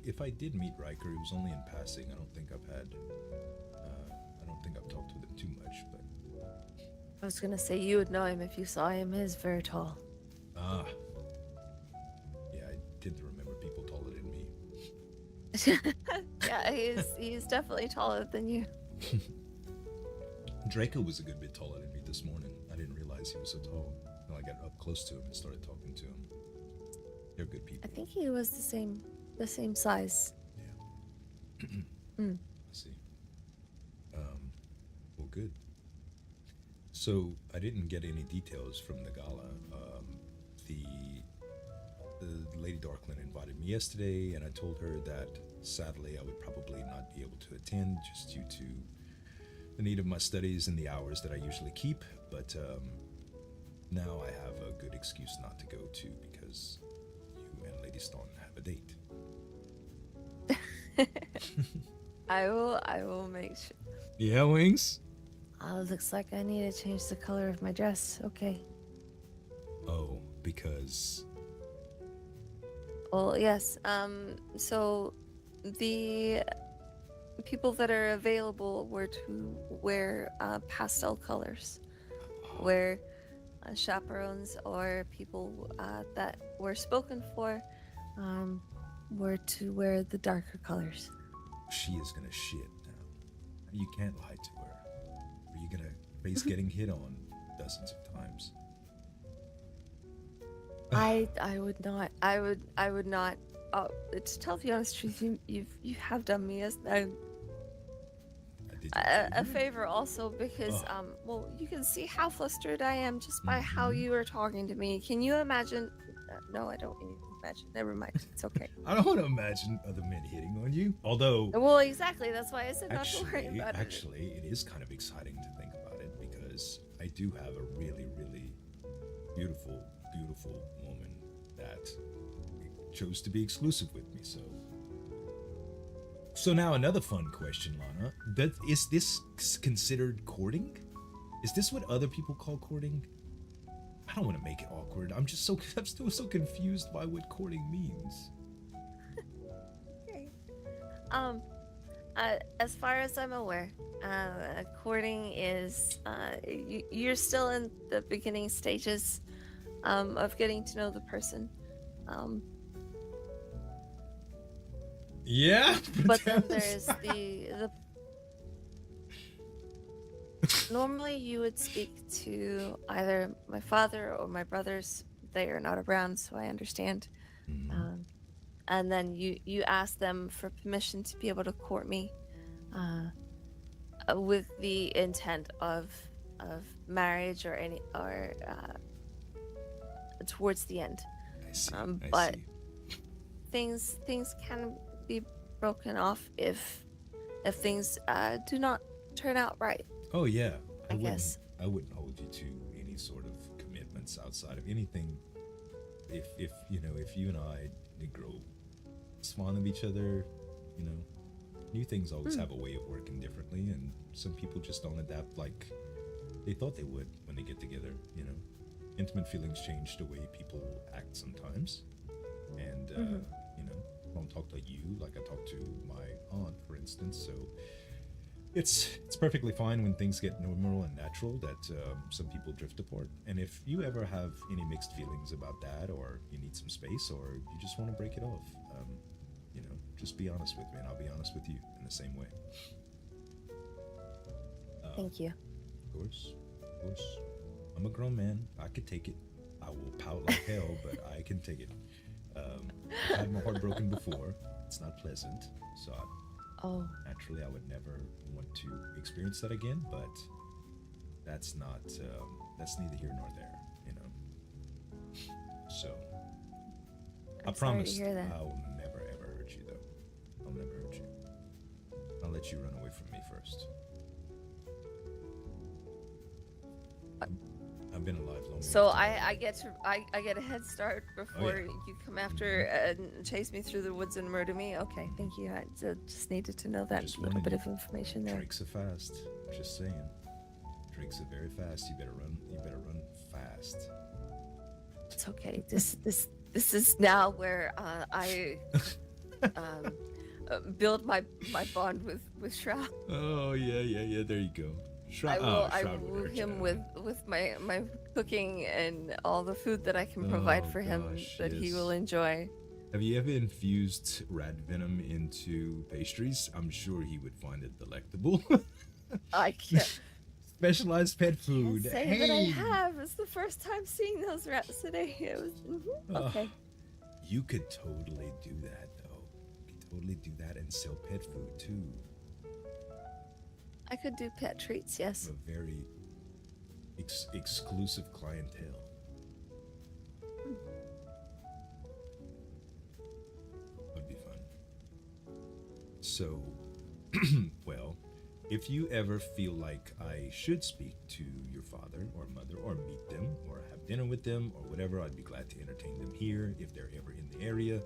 if I did meet Riker, it was only in passing. I don't think I've talked with him too much, but... I was gonna say you would know him if you saw him. He is very tall. Ah. Yeah, I tend to remember people taller than me. Yeah, he is definitely taller than you. Draco was a good bit taller than me this morning. I didn't realize he was so tall. Until I got up close to him and started talking to him. They're good people. I think he was the same size. Yeah. Mm. I see. Well, good. So I didn't get any details from the gala. The Lady Darkland invited me yesterday, and I told her that sadly I would probably not be able to attend just due to the need of my studies and the hours that I usually keep. But now I have a good excuse not to go to because you and Lady Staunton have a date. I will make sure. Yeah, Wings? Looks like I need to change the color of my dress. Okay. Oh, because... Well, yes. So the people that are available were to wear pastel colors, where chaperones or people that were spoken for were to wear the darker colors. She is gonna shit now. You can't lie to her. Or you're gonna face getting hit on dozens of times. I would not. I would not. To tell the honest truth, you have done me a favor also, because well, you can see how flustered I am just by how you are talking to me. Can you imagine? No, I don't need to imagine. Never mind. It's okay. I don't want to imagine other men hitting on you. Although, Well, exactly. That's why I said not to worry about it. Actually, it is kind of exciting to think about it, because I do have a really, really beautiful, beautiful woman that chose to be exclusive with me. So now another fun question, Lana. Is this considered courting? Is this what other people call courting? I don't want to make it awkward. I'm still so confused by what courting means. Okay. As far as I'm aware, courting is you're still in the beginning stages of getting to know the person. Yeah, but then there's the normally you would speak to either my father or my brothers. They are not around, so I understand. And then you ask them for permission to be able to court me, with the intent of marriage or towards the end. I see. But things can be broken off if things do not turn out right. Oh yeah, I guess I wouldn't hold you to any sort of commitments outside of anything. If you and I grow fond of each other, new things always have a way of working differently, and some people just don't adapt like they thought they would when they get together. Intimate feelings change the way people act sometimes, and I don't talk to you like I talk to my aunt, for instance. So it's perfectly fine when things get normal and natural that some people drift apart. And if you ever have any mixed feelings about that, or you need some space, or you just want to break it off, just be honest with me, and I'll be honest with you in the same way. Thank you. Of course. I'm a grown man. I could take it. I will pout like hell, but I can take it. I've had my heart broken before. It's not pleasant, so naturally I would never want to experience that again, but that's neither here nor there, So I promise I will never ever hurt you, though. I'll never hurt you. I'll let you run away from me first. I've been alive long enough. So I get a head start before you come after and chase me through the woods and murder me. Okay, thank you. I just needed to know that little bit of information there. Drakes are fast. Just saying. Drakes are very fast. You better run fast. It's okay. This is now where I build my bond with Shroud. Oh yeah. There you go. I will woo him with my cooking and all the food that I can provide for him that he will enjoy. Have you ever infused rat venom into pastries? I'm sure he would find it delectable. I can't. Specialized pet food. Can't say that I have. It's the first time seeing those rats today. It was okay. You could totally do that, though. You could totally do that and sell pet food too. I could do pet treats, yes. A very exclusive clientele. Would be fun. So, well, if you ever feel like I should speak to your father or mother or meet them or have dinner with them or whatever, I'd be glad to entertain them here if they're ever in the area.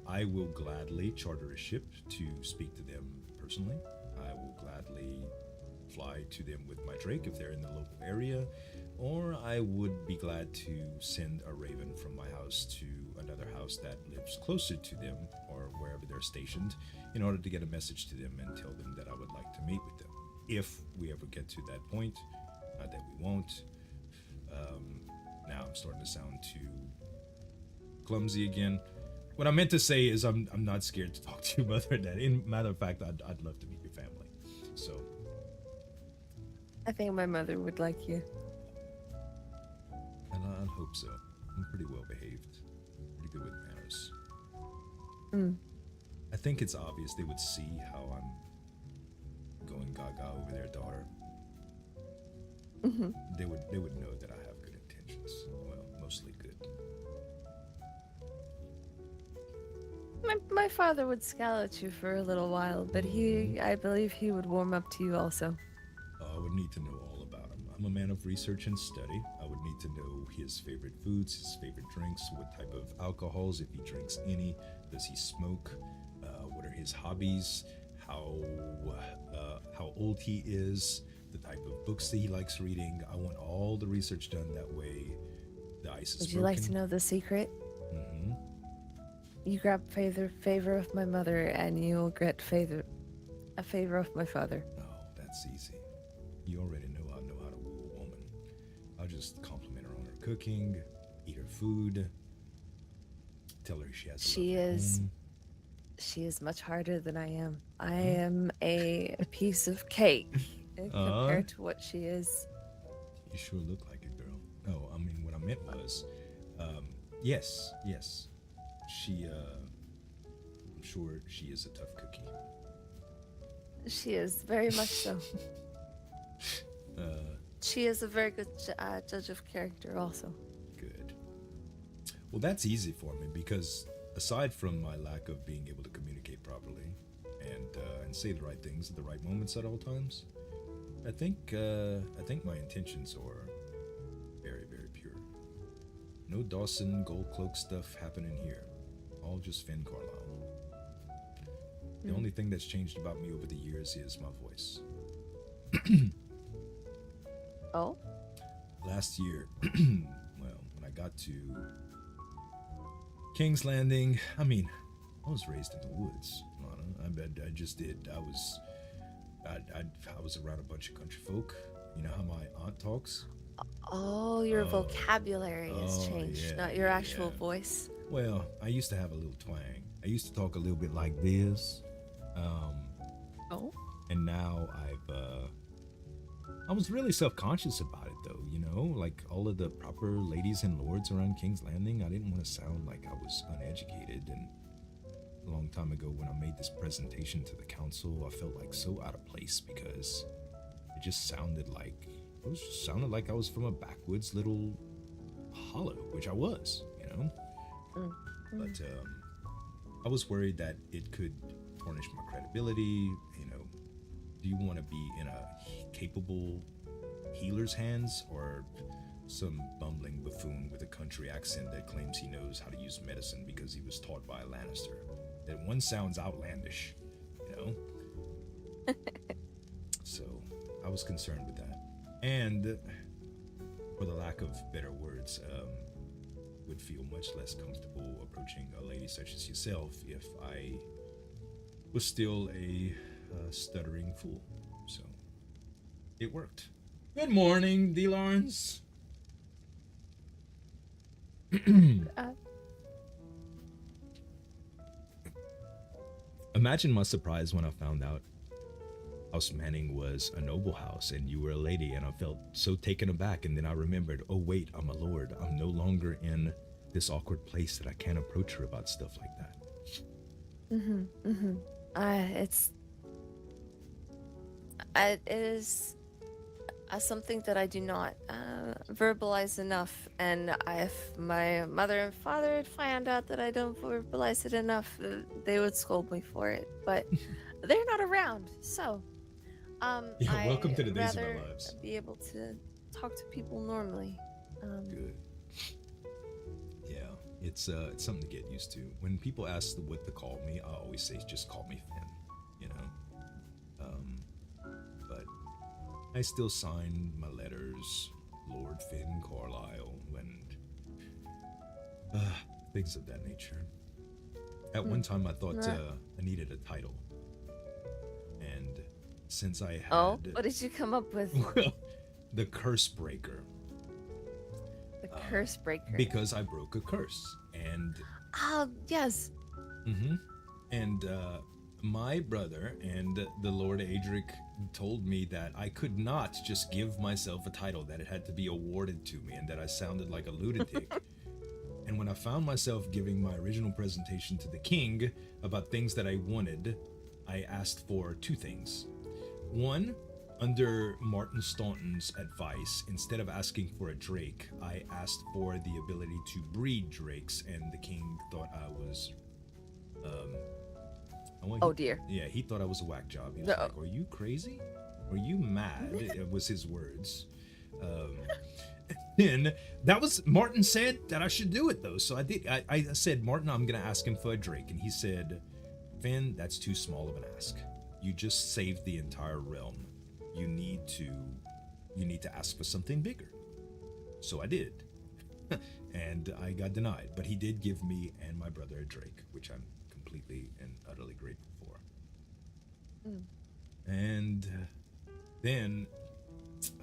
I will gladly charter a ship to speak to them personally. I will gladly fly to them with my Drake if they're in the local area, or I would be glad to send a raven from my house to another house that lives closer to them or wherever they're stationed in order to get a message to them and tell them that I would like to meet with them. If we ever get to that point, not that we won't. Now I'm starting to sound too clumsy again. What I meant to say is I'm not scared to talk to your mother. That, in matter of fact, I'd love to meet your family. So I think my mother would like you. and I'd hope so. I'm pretty well behaved, pretty good with manners. I think it's obvious they would see how I'm going gaga over their daughter. They would know that I have good intentions. Well, mostly good. My father would scowl at you for a little while, but I believe he would warm up to you also. I would need to know all about him. I'm a man of research and study. I would need to know his favorite foods, his favorite drinks, what type of alcohols, if he drinks any, does he smoke, what are his hobbies, how old he is, the type of books that he likes reading. I want all the research done, that way the ice is Would you broken. like to know the secret? Mm-hmm. You grab favor of my mother, and you'll get a favor of my father. Oh, that's easy. You already know I know how to woo a woman. I'll just compliment her on her cooking, eat her food, tell her she has a lovely home. She is much harder than I am. I am a piece of cake compared to what she is. You sure look like it, girl. No, I mean, what I meant was, yes. She, I'm sure she is a tough cookie. She is very much so. She is a very good judge of character also. Good. Well, that's easy for me because aside from my lack of being able to communicate properly and say the right things at the right moments at all times, I think my intentions are very, very pure. No Dawson gold cloak stuff happening here. All just Finn Carlyle. The only thing that's changed about me over the years is my voice. Oh? Last year, well, when I got to King's Landing, I mean, I was raised in the woods, Lana. I just did. I was around a bunch of country folk. You know how my aunt talks? Oh, your vocabulary has changed, not your actual voice. Well, I used to have a little twang. I used to talk a little bit like this. And now I was really self-conscious about it, though, you know? Like, all of the proper ladies and lords around King's Landing, I didn't want to sound like I was uneducated. And a long time ago, when I made this presentation to the council, I felt like so out of place because it just sounded like I was from a backwoods little hollow, which I was, you know? But I was worried that it could tarnish my credibility. You know, do you want to be in a capable healer's hands or some bumbling buffoon with a country accent that claims he knows how to use medicine because he was taught by a Lannister? That one sounds outlandish, you know? So I was concerned with that. And for the lack of better words, would feel much less comfortable approaching a lady such as yourself if I was still a stuttering fool. So it worked. Good morning, D. Lawrence. Imagine my surprise when I found out House Manning was a noble house and you were a lady, and I felt so taken aback, and then I remembered, oh wait, I'm a lord. I'm no longer in this awkward place that I can't approach her about stuff like that. It is something that I do not verbalize enough, and if my mother and father had found out that I don't verbalize it enough, they would scold me for it, but they're not around, so Yeah, welcome to the days of our rather lives. be able to talk to people normally. Good. Yeah, it's something to get used to. When people ask what to call me, I always say just call me Finn, you know. But I still sign my letters Lord Finn Carlyle, and things of that nature. At one time, I thought I needed a title, and since I had what did you come up with? the Curse Breaker. The Curse Breaker. Because I broke a curse, and yes. And my brother and the Lord Adric told me that I could not just give myself a title, that it had to be awarded to me, and that I sounded like a lunatic. And when I found myself giving my original presentation to the king about things that I wanted, I asked for two things. One, under Martin Staunton's advice, instead of asking for a drake, I asked for the ability to breed drakes, and the king thought I was oh dear. Yeah, he thought I was a whack job. He was like, "Are you crazy? Are you mad?" It was his words. And that was, Martin said that I should do it though, so I did. I said, "Martin, I'm gonna ask him for a drake," and he said, "Finn, that's too small of an ask. You just saved the entire realm. You need to ask for something bigger." So I did. And I got denied, but he did give me and my brother a drake, which I'm completely and utterly grateful for. And then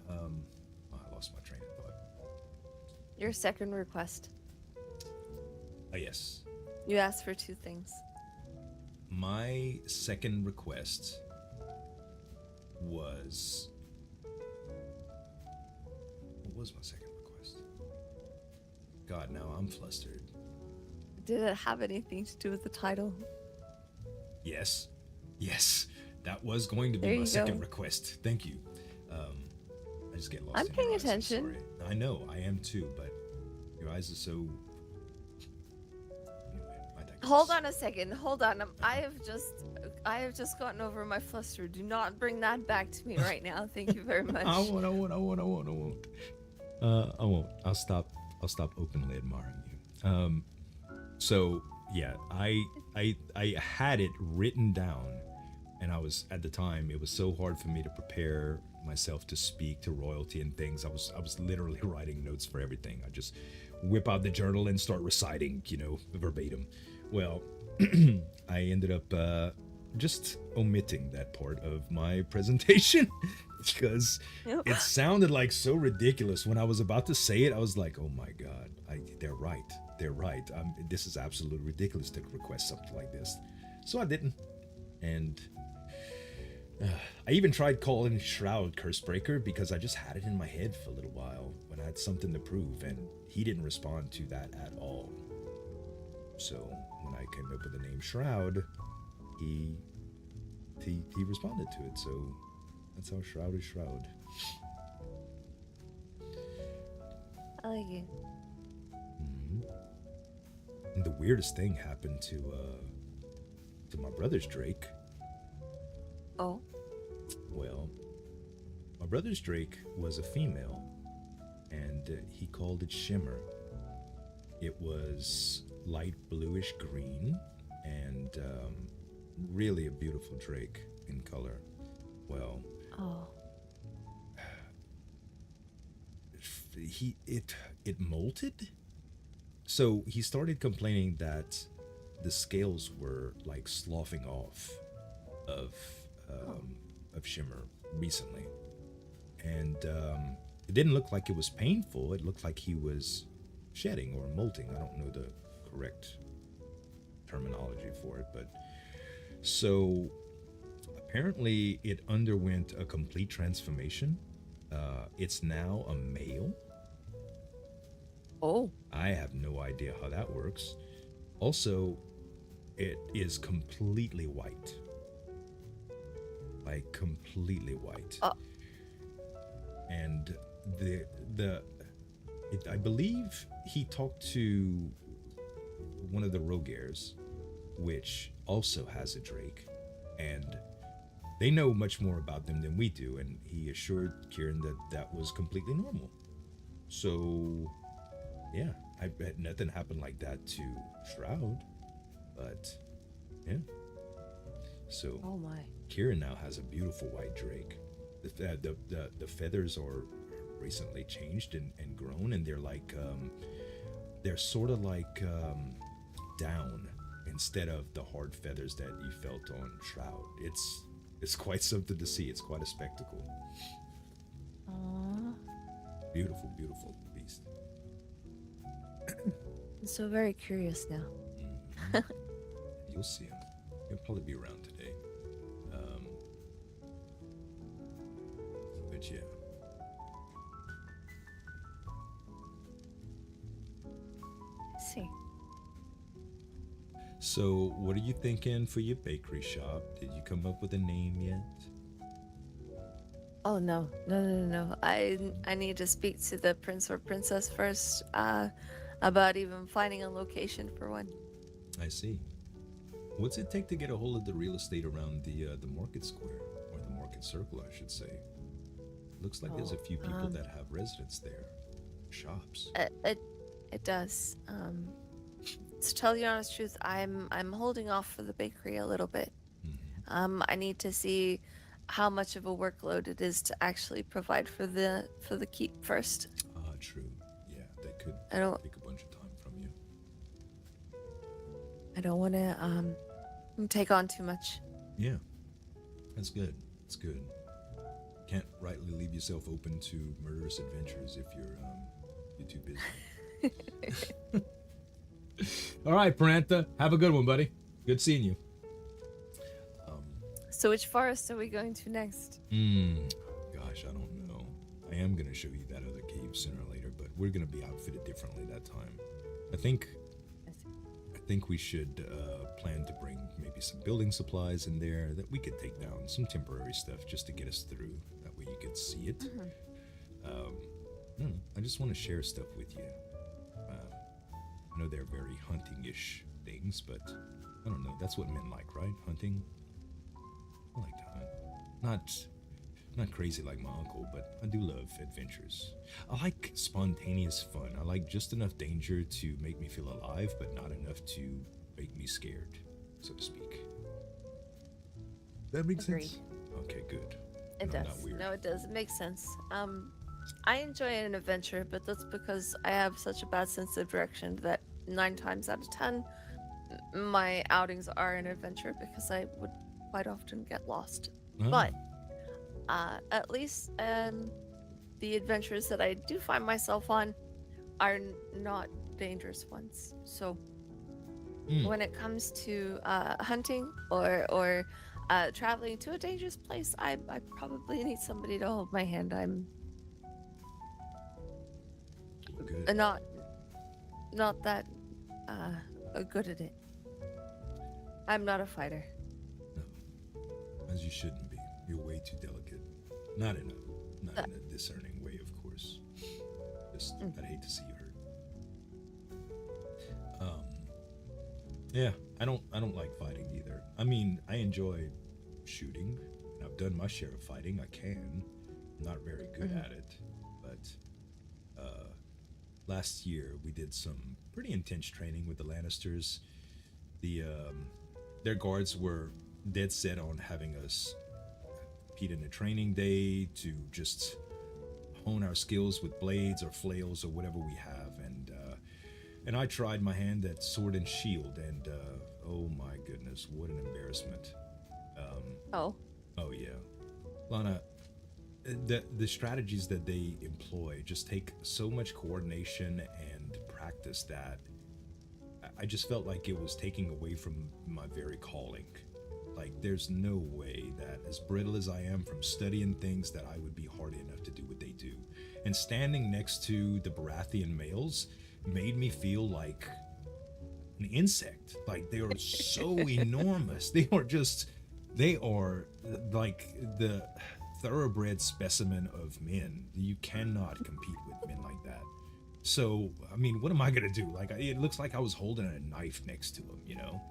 I lost my train of thought. Your second request. Yes. You asked for two things. My second request was... What was my second request? God, now I'm flustered. Did it have anything to do with the title? Yes. That was going to be my second request. Thank you. I just get lost. I'm paying attention. Sorry. I know, I am too, but your eyes are so... Anyway, hold on a second. Hold on. I have just gotten over my fluster. Do not bring that back to me right now. Thank you very much. I won't. I'll stop openly admiring you. So yeah, I had it written down, and I was, at the time, it was so hard for me to prepare myself to speak to royalty and things. I was literally writing notes for everything. I just whip out the journal and start reciting, verbatim. Well, I ended up just omitting that part of my presentation because it sounded like so ridiculous. When I was about to say it, I was like, oh my God, they're right. This is absolutely ridiculous to request something like this. So I didn't. And I even tried calling Shroud Cursebreaker because I just had it in my head for a little while when I had something to prove, and he didn't respond to that at all. So when I came up with the name Shroud, he responded to it. So that's how Shroud is Shroud. I like it. And the weirdest thing happened to my brother's drake. Oh. Well, my brother's drake was a female, and he called it Shimmer. It was light bluish green, and really a beautiful drake in color. Well, it molted. So he started complaining that the scales were like sloughing off of Shimmer recently, and it didn't look like it was painful. It looked like he was shedding or molting. I don't know the correct terminology for it, but so apparently it underwent a complete transformation. It's now a male. Oh. I have no idea how that works. Also, it is completely white. Like completely white. And I believe he talked to one of the Rogaires, which also has a drake, and they know much more about them than we do, and he assured Kieran that was completely normal. So yeah, I bet nothing happened like that to Shroud, but yeah. So oh my. Kieran now has a beautiful white drake. The feathers are recently changed and grown, and they're like they're sort of like down instead of the hard feathers that you felt on Shroud. It's quite something to see. It's quite a spectacle. Aww. Beautiful, beautiful beast. I'm so very curious now. Mhm. You'll see him. He'll probably be around today. But yeah. Let's see. So, what are you thinking for your bakery shop? Did you come up with a name yet? Oh no, no. I need to speak to the prince or princess first, about even finding a location for one. I see. What's it take to get a hold of the real estate around the market square, or the market circle, I should say? Looks like there's a few people that have residence there, shops. It does. To tell you the honest truth, I'm holding off for the bakery a little bit. Mm-hmm. I need to see how much of a workload it is to actually provide for the keep first. True. Yeah, that could I don't take a bunch of time from you. want to take on too much. Yeah, that's good. That's good. Can't rightly leave yourself open to murderous adventures if you're too busy. All right, Parantha, have a good one, buddy. Good seeing you. So which forest are we going to next? Gosh, I don't know. I am gonna show you that other cave sooner or later, but we're gonna be outfitted differently that time. I think we should plan to bring maybe some building supplies in there that we could take down, some temporary stuff just to get us through. That way you could see it. I don't know. I just want to share stuff with you. I know they're very hunting-ish things, but I don't know. That's what men like, right? Hunting. I like to hunt. Not crazy like my uncle, but I do love adventures. I like spontaneous fun. I like just enough danger to make me feel alive, but not enough to make me scared, so to speak. That makes Agreed. sense? Okay, good. It I'm does. not weird. No, it does. It makes sense. I enjoy an adventure, but that's because I have such a bad sense of direction that 9 times out of 10, my outings are an adventure because I would quite often get lost. Oh, But at least the adventures that I do find myself on are not dangerous ones. So when it comes to hunting or traveling to a dangerous place, I probably need somebody to hold my hand. I'm good. not that good at it. I'm not a fighter. No, as you shouldn't be. You're way too delicate. Not in a discerning way, of course. Just I'd hate to see you hurt. Yeah, I don't like fighting either. I mean, I enjoy shooting, and I've done my share of fighting. I can. I'm not very good at it, but last year we did some pretty intense training with the Lannisters. Their guards were dead set on having us compete in a training day to just hone our skills with blades or flails or whatever we have, and I tried my hand at sword and shield, and oh my goodness, what an embarrassment. Oh yeah, Lana, the strategies that they employ just take so much coordination and practice that I just felt like it was taking away from my very calling. Like, there's no way that, as brittle as I am from studying things, that I would be hardy enough to do what they do. And standing next to the Baratheon males made me feel like an insect. Like, they are so enormous. They are like the thoroughbred specimen of men. You cannot compete with men like that. So, I mean, what am I gonna do? Like, it looks like I was holding a knife next to him, you know?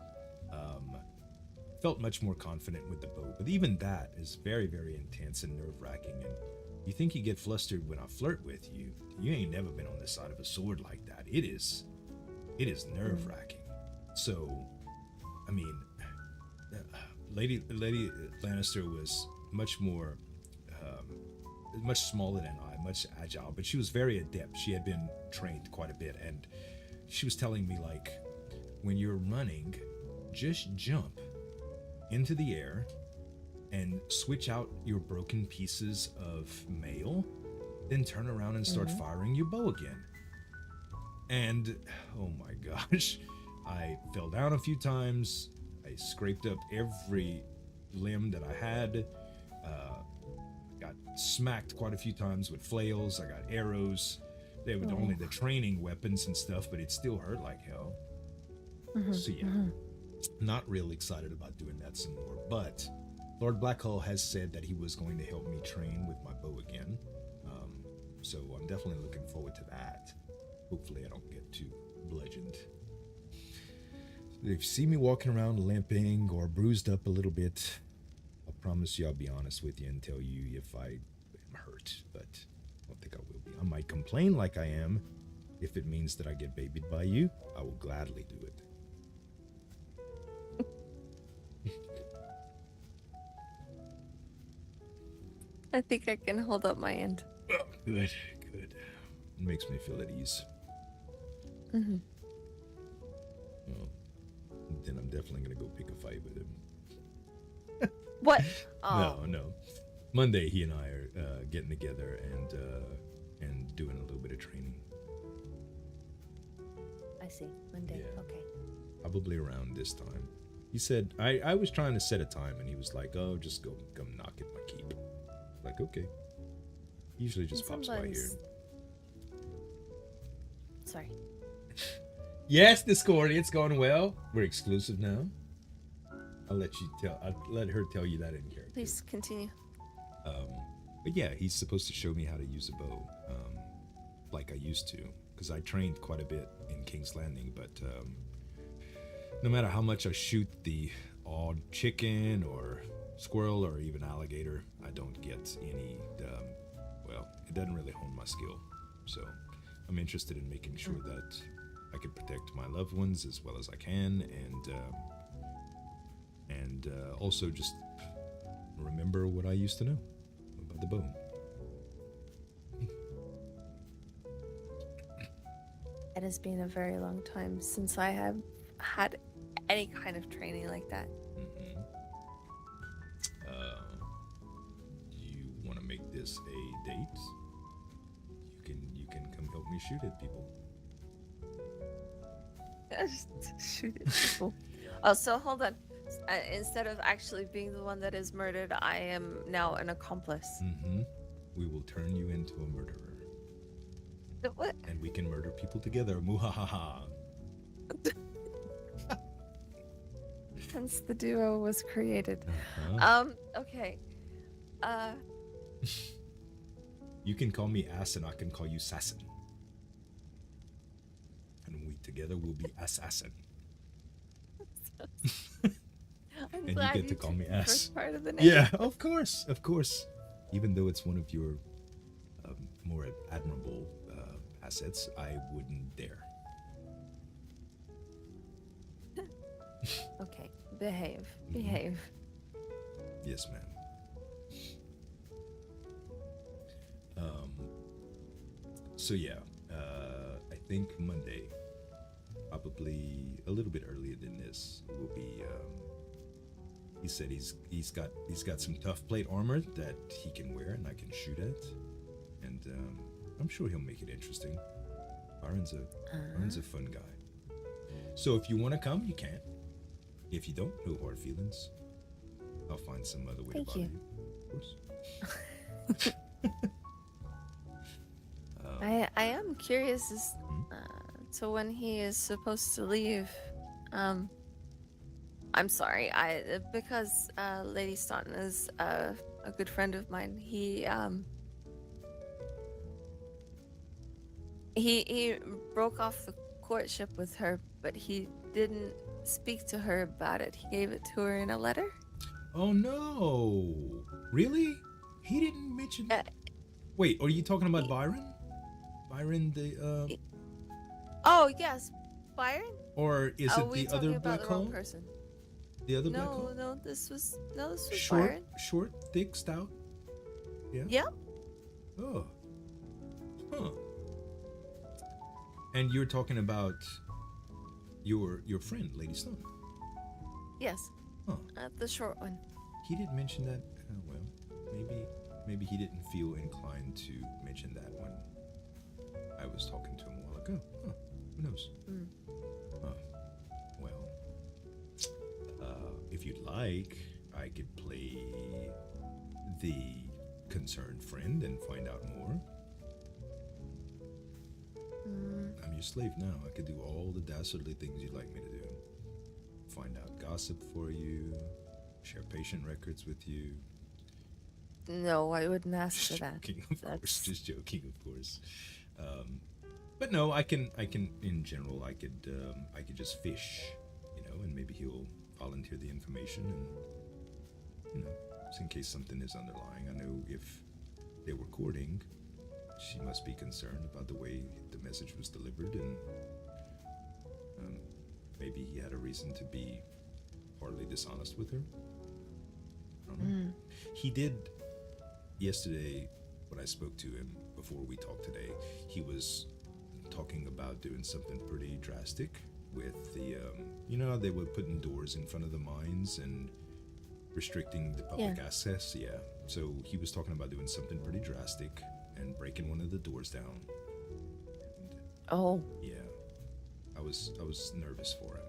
Felt much more confident with the bow, but even that is very, very intense and nerve-wracking. And you think you get flustered when I flirt with you? You ain't never been on the side of a sword like that. It is nerve-wracking. So, I mean, Lady Lannister was much more, much smaller than I, much agile, but she was very adept. She had been trained quite a bit, and she was telling me, like, when you're running, just jump into the air and switch out your broken pieces of mail, then turn around and start firing your bow again. And oh my gosh, I fell down a few times. I scraped up every limb that I had. Got smacked quite a few times with flails. I got arrows. They were only the training weapons and stuff, but it still hurt like hell. So yeah, not real excited about doing that some more. But Lord Blackhall has said that he was going to help me train with my bow again. So I'm definitely looking forward to that. Hopefully I don't get too bludgeoned. If you see me walking around limping or bruised up a little bit, I promise you I'll be honest with you and tell you if I am hurt, but I don't think I will be. I might complain like I am. If it means that I get babied by you, I will gladly do it. I think I can hold up my end. Oh, good, good. It makes me feel at ease. Well, then I'm definitely going to go pick a fight with him. What? Oh. No. Monday, he and I are getting together and doing a little bit of training. I see. Monday. Yeah. Okay. Probably around this time. He said, I was trying to set a time, and he was like, oh, just come knock at my keep. Like, okay. Usually just pops by here. Sorry. Yes, Discord, it's going well. We're exclusive now. I'll let her tell you that in character. Please continue. But yeah, he's supposed to show me how to use a bow, like I used to, because I trained quite a bit in King's Landing. But no matter how much I shoot the odd chicken or squirrel or even alligator, I don't get any. Well, it doesn't really hone my skill. So I'm interested in making sure that I can protect my loved ones as well as I can, and also just remember what I used to know about the bow. It has been a very long time since I have had any kind of training like that. Do you want to make this a date? You can come help me shoot at people. Just shoot at people. Oh, so hold on. Instead of actually being the one that is murdered, I am now an accomplice. We will turn you into a murderer. What? And we can murder people together. Muhahaha. Hence the duo was created. Okay. You can call me Ass and I can call you Sassin. And we together will be Assassin. I'm and glad you get to call me took the Ass. first part of the name. Yeah, of course. Even though it's one of your more admirable assets, I wouldn't dare. Okay, behave. Yes, ma'am. So yeah, I think Monday, probably a little bit earlier than this, will be. He said he's got some tough plate armor that he can wear and I can shoot at, and I'm sure he'll make it interesting. Byron's a fun guy. So if you want to come, you can. If you don't, no hard feelings. I'll find some other way to bother you. Of course. I am curious as to when he is supposed to leave. I'm sorry, because Lady Staunton is a good friend of mine. He broke off the courtship with her, but he didn't speak to her about it. He gave it to her in a letter. Oh no! Really? He didn't mention. Wait, are you talking about Byron? Byron, the Oh yes, Byron. Or is it the other Black Hole? Person? The other Black Hole? No, this was short, Byron. Short, thick, stout. Yeah. Yep. Oh. Huh. And you're talking about your friend, Lady Stone. Yes. Huh. The short one. He did mention that. Well, maybe he didn't feel inclined to mention that when I was talking to him a while ago. Huh. Who knows? Mm. Well, if you'd like, I could play the concerned friend and find out more. I'm your slave now. I could do all the dastardly things you'd like me to do. Find out gossip for you, share patient records with you. No, I wouldn't ask for that. Joking, of course. Just joking, of course. But no, I can. In general, I could just fish, and maybe he'll volunteer the information, and just in case something is underlying. I know if they were courting, she must be concerned about the way the message was delivered, and maybe he had a reason to be partly dishonest with her. I don't know. He did yesterday when I spoke to him before we talked today. He was talking about doing something pretty drastic with the they were putting doors in front of the mines and restricting the public access. Yeah, so he was talking about doing something pretty drastic and breaking one of the doors down. Oh. Yeah, I was nervous for him.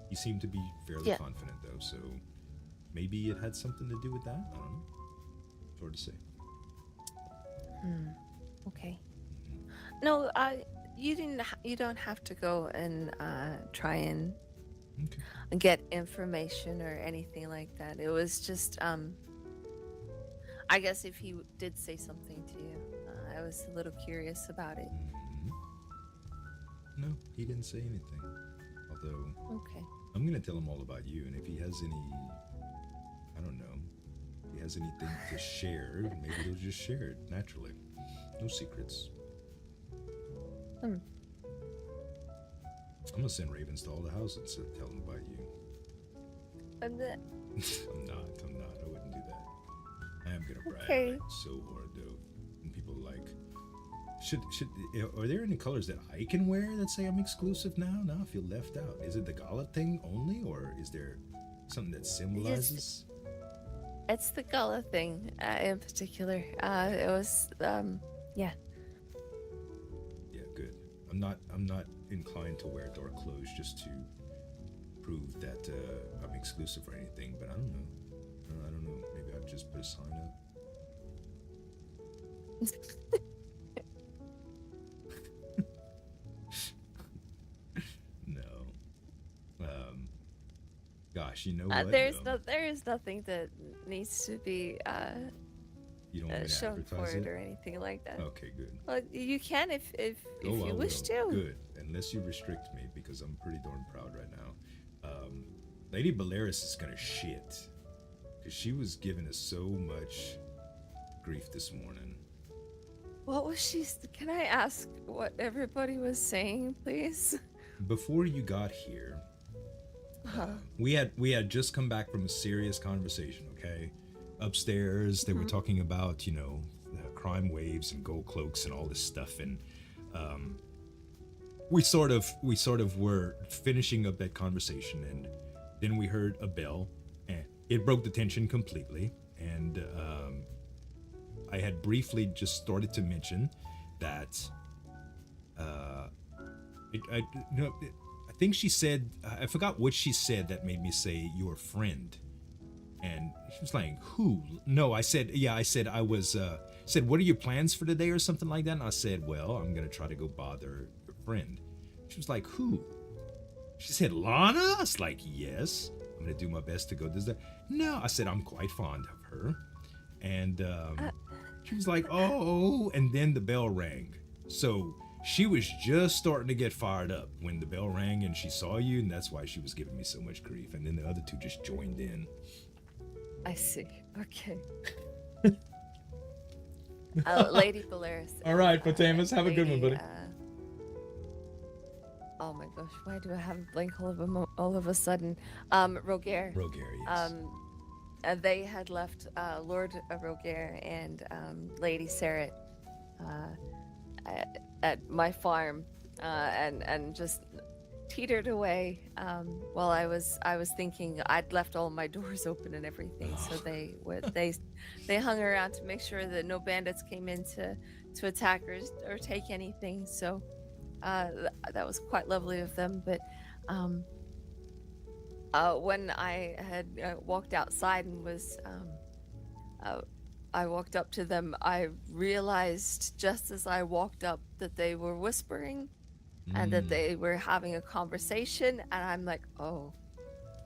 He seemed to be fairly confident though, so maybe it had something to do with that. I don't know. It's hard to say. Okay. No, you don't have to go and try and get information or anything like that. It was just I guess if he did say something to you, I was a little curious about it. No, he didn't say anything. Although I'm gonna tell him all about you, and if he has any, I don't know, if he has anything to share, maybe he'll just share it naturally. No secrets. I'm gonna send ravens to all the houses and tell them about you. And then I'm not. I wouldn't do that. I am gonna brag like, so hard though, and people are like, are there any colors that I can wear that say I'm exclusive now? Now I feel left out. Is it the gala thing only, or is there something that symbolizes? It's the gala thing in particular. It was yeah. Yeah, good. I'm not inclined to wear dark clothes just to prove that I'm exclusive or anything, but I don't know. Maybe I'd just put a sign up. No. Gosh, you know what? There is nothing that needs to be you don't want me to shown for advertise it or anything like that. Okay, good. Well, you can if you wish to. Good, unless you restrict me, because I'm pretty darn proud right now. Lady Balearis is gonna shit, because she was giving us so much grief this morning. What was she? Can I ask what everybody was saying, please? Before you got here, we had just come back from a serious conversation. Okay, upstairs they were talking about crime waves and gold cloaks and all this stuff, and we sort of were finishing up that conversation, and then we heard a bell, and it broke the tension completely. And I had briefly just started to mention that I think she said, I forgot what she said that made me say your friend. And she was like, who? No, I said I was said, what are your plans for today or something like that? And I said, well, I'm gonna try to go bother your friend. She was like, who? She said, Lana? I was like, yes, I'm gonna do my best to go this day. No, I said, I'm quite fond of her. And she was like, oh, and then the bell rang. So she was just starting to get fired up when the bell rang and she saw you, and that's why she was giving me so much grief. And then the other two just joined in. I see. Okay. Lady Balearis. All right, Potamus, have a good one, buddy. Oh my gosh, why do I have a blank all of a sudden? Roger. Roger, yes. They had left Lord Roger and Lady Sarah at my farm and just teetered away while I was thinking. I'd left all my doors open and everything, so they hung around to make sure that no bandits came in to attack or take anything. So that was quite lovely of them. But when I had walked outside and was I walked up to them, I realized just as I walked up that they were whispering and that they were having a conversation, and I'm like, oh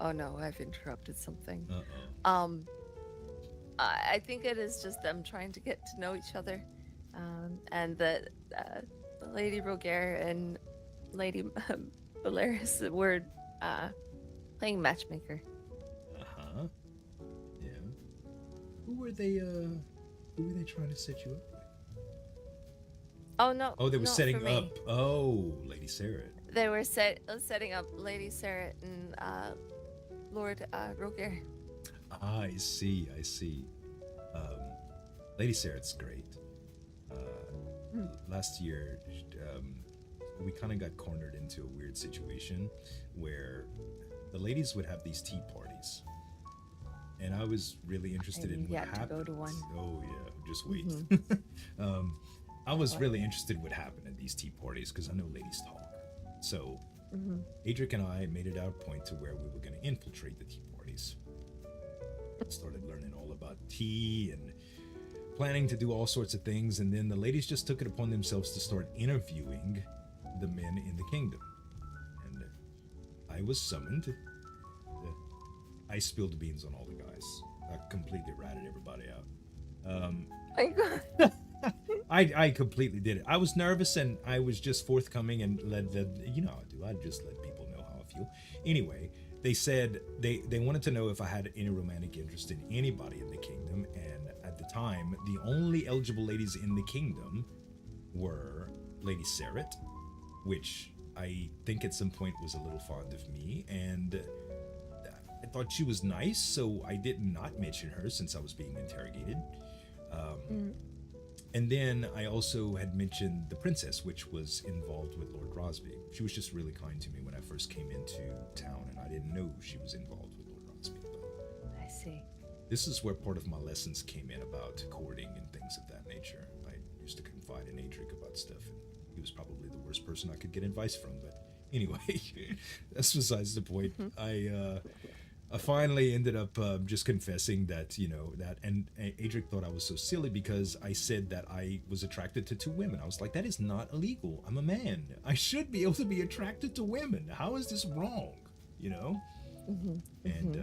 no, I've interrupted something. I think it is just them trying to get to know each other, and that Lady Roger and Lady Valeris were playing matchmaker. Yeah. Who were they trying to set you up with? Oh no. Oh, they were not setting for me. up. Oh, Lady Sarah. They were setting up Lady Sarah and Lord Roger. I see. Lady Sarah's great. Last year, we kind of got cornered into a weird situation where the ladies would have these tea parties, and I was really interested in what happened. To go to one. Oh yeah, just wait. I was really interested in what happened at these tea parties because I know ladies talk. So Adric and I made it our point to where we were going to infiltrate the tea parties. Started learning all about tea and planning to do all sorts of things, and then the ladies just took it upon themselves to start interviewing the men in the kingdom. And I was summoned. I spilled beans on all the guys. I completely ratted everybody out. My God. I completely did it. I was nervous and I was just forthcoming and you know how I do. I just let people know how I feel. Anyway, they said they wanted to know if I had any romantic interest in anybody in the kingdom, and at the time, the only eligible ladies in the kingdom were Lady Sarah, which I think at some point was a little fond of me, and I thought she was nice, so I did not mention her since I was being interrogated. And then I also had mentioned the princess, which was involved with Lord Rosby. She was just really kind to me when I first came into town, and I didn't know she was involved with Lord Rosby. But I see. this is where part of my lessons came in about courting and things of that nature. I used to confide in Adric about stuff, and he was probably the worst person I could get advice from. But anyway, that's besides the point. I finally ended up just confessing that, and Adric thought I was so silly because I said that I was attracted to two women. I was like, that is not illegal. I'm a man. I should be able to be attracted to women. How is this wrong? And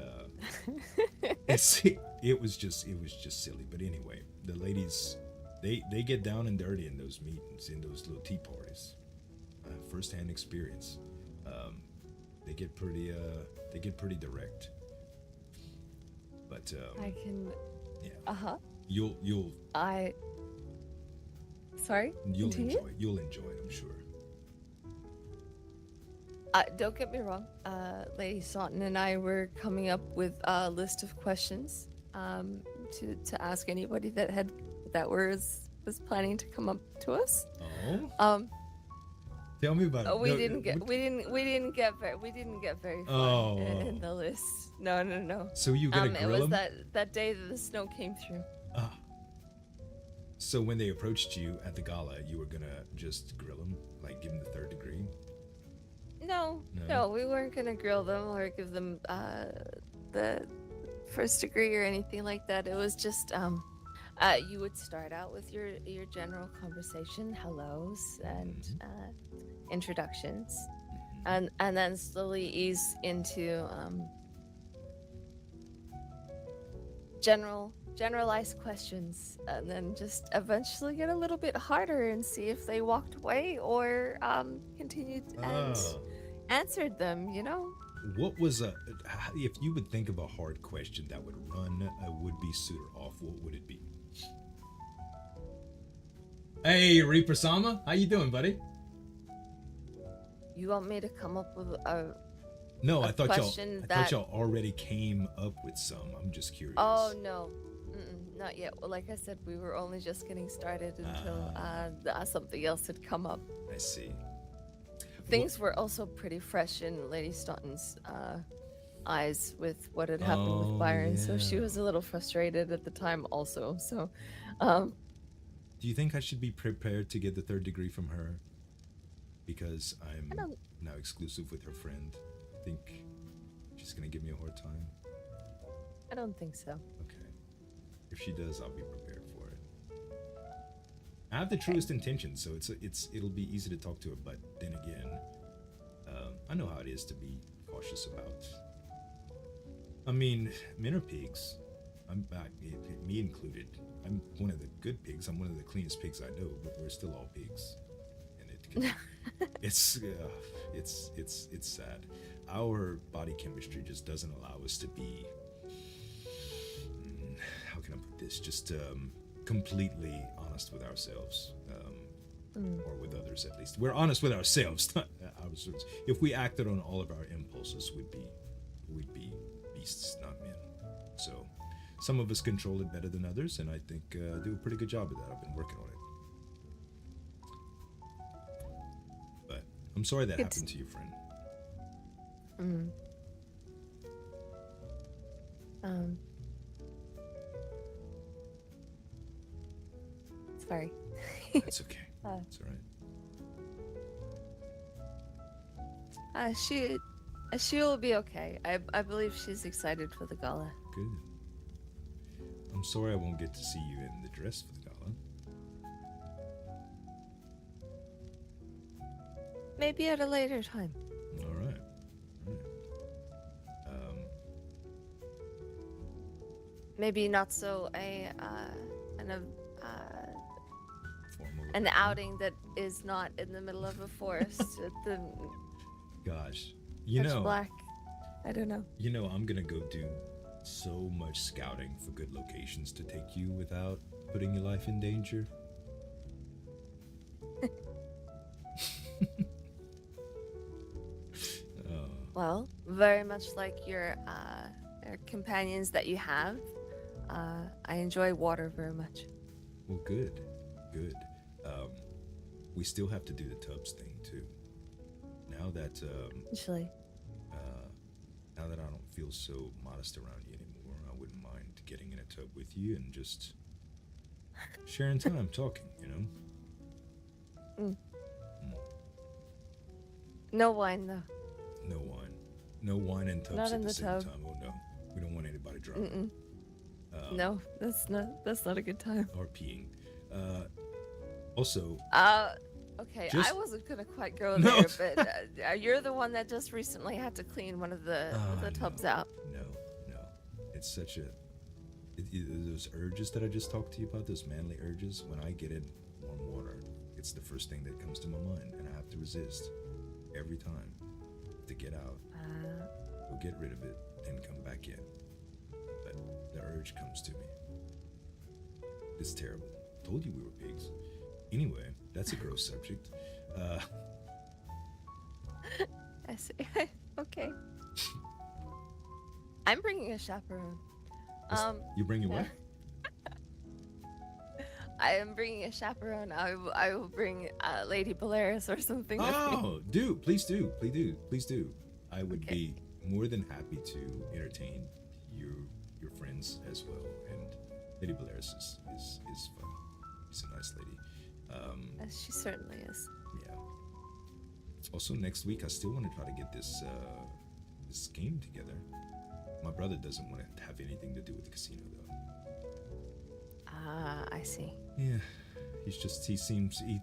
it was just silly. But anyway, the ladies, they get down and dirty in those meetings, in those little tea parties. First-hand experience. They get pretty direct. But I can. Yeah. You'll. Sorry. You'll continue? enjoy it, I'm sure. Don't get me wrong. Lady Saunton and I were coming up with a list of questions to ask anybody that was planning to come up to us. Oh. Tell me about it. We didn't get very far in the list. No. So you gonna grill it was them? that day that the snow came through. So when they approached you at the gala, you were gonna just grill them, like give them the third degree? No, we weren't gonna grill them or give them the first degree or anything like that. It was just you would start out with your general conversation, hellos and introductions, and then slowly ease into generalized questions, and then just eventually get a little bit harder and see if they walked away or continued and answered them. What was if you would think of a hard question that would run a would-be suitor off, what would it be? Hey, Reaper Sama, how you doing, buddy? You want me to come up with a No, I thought question y'all already came up with some. I'm just curious. Oh no, not yet. Well, like I said, we were only just getting started until something else had come up. I see. things were also pretty fresh in Lady Staunton's eyes with what had happened Oh, with Byron, so she yeah. was a little frustrated at the time also. So, Do you think I should be prepared to get the 3rd degree from her? Because I'm I don't. now exclusive with her friend. I think she's gonna give me a hard time. I don't think so. Okay. If she does, I'll be prepared for it. I have the truest intentions, so it'll be easy to talk to her. But then again, I know how it is to be cautious about. I mean, men are pigs. I'm back, me included. I'm one of the good pigs. I'm one of the cleanest pigs I know, but we're still all pigs, and it's sad. Our body chemistry just doesn't allow us to be. How can I put this? Just completely honest with ourselves, or with others at least. We're honest with ourselves. Not ourselves. If we acted on all of our impulses, we'd be beasts, not men. So, some of us control it better than others, and I think do a pretty good job of that. I've been working on it. But I'm sorry that happened to you, friend. Sorry. That's okay. It's all right. She will be okay. I believe she's excited for the gala. Good. I'm sorry I won't get to see you in the dress for the gala. Maybe at a later time. All right. Maybe not so Formal. an outing that is not in the middle of a forest at the Gosh, pitch black. I don't know. I'm gonna go do so much scouting for good locations to take you without putting your life in danger. Well, very much like your companions that you have, I enjoy water very much. Well, good. We still have to do the tubs thing too. Now that Actually, now that I don't feel so modest around you anymore, I wouldn't mind getting in a tub with you and just sharing time talking. No wine though. No wine and tubs Not at in the the same tub. time. Oh no, we don't want anybody drowning. No, that's not a good time. Or peeing. Also. Okay, Just- I wasn't gonna quite go No. there, but you're the one that just recently had to clean one of the tubs out. No. It's such a. Those urges that I just talked to you about, those manly urges, when I get in warm water, it's the first thing that comes to my mind, and I have to resist every time to get out. Go get rid of it, then come back in. But the urge comes to me. It's terrible. Told you we were pigs. Anyway, that's a gross subject. I see. Okay. I'm bringing a chaperone. You bring your what? I am bringing a chaperone. I will bring Lady Polaris or something. with me. Oh, please do. I would be more than happy to entertain your friends as well. And Lady Polaris is fun. She's a nice lady. She certainly is. Yeah. Also, next week I still want to try to get this game together. My brother doesn't want to have anything to do with the casino though. I see. Yeah. He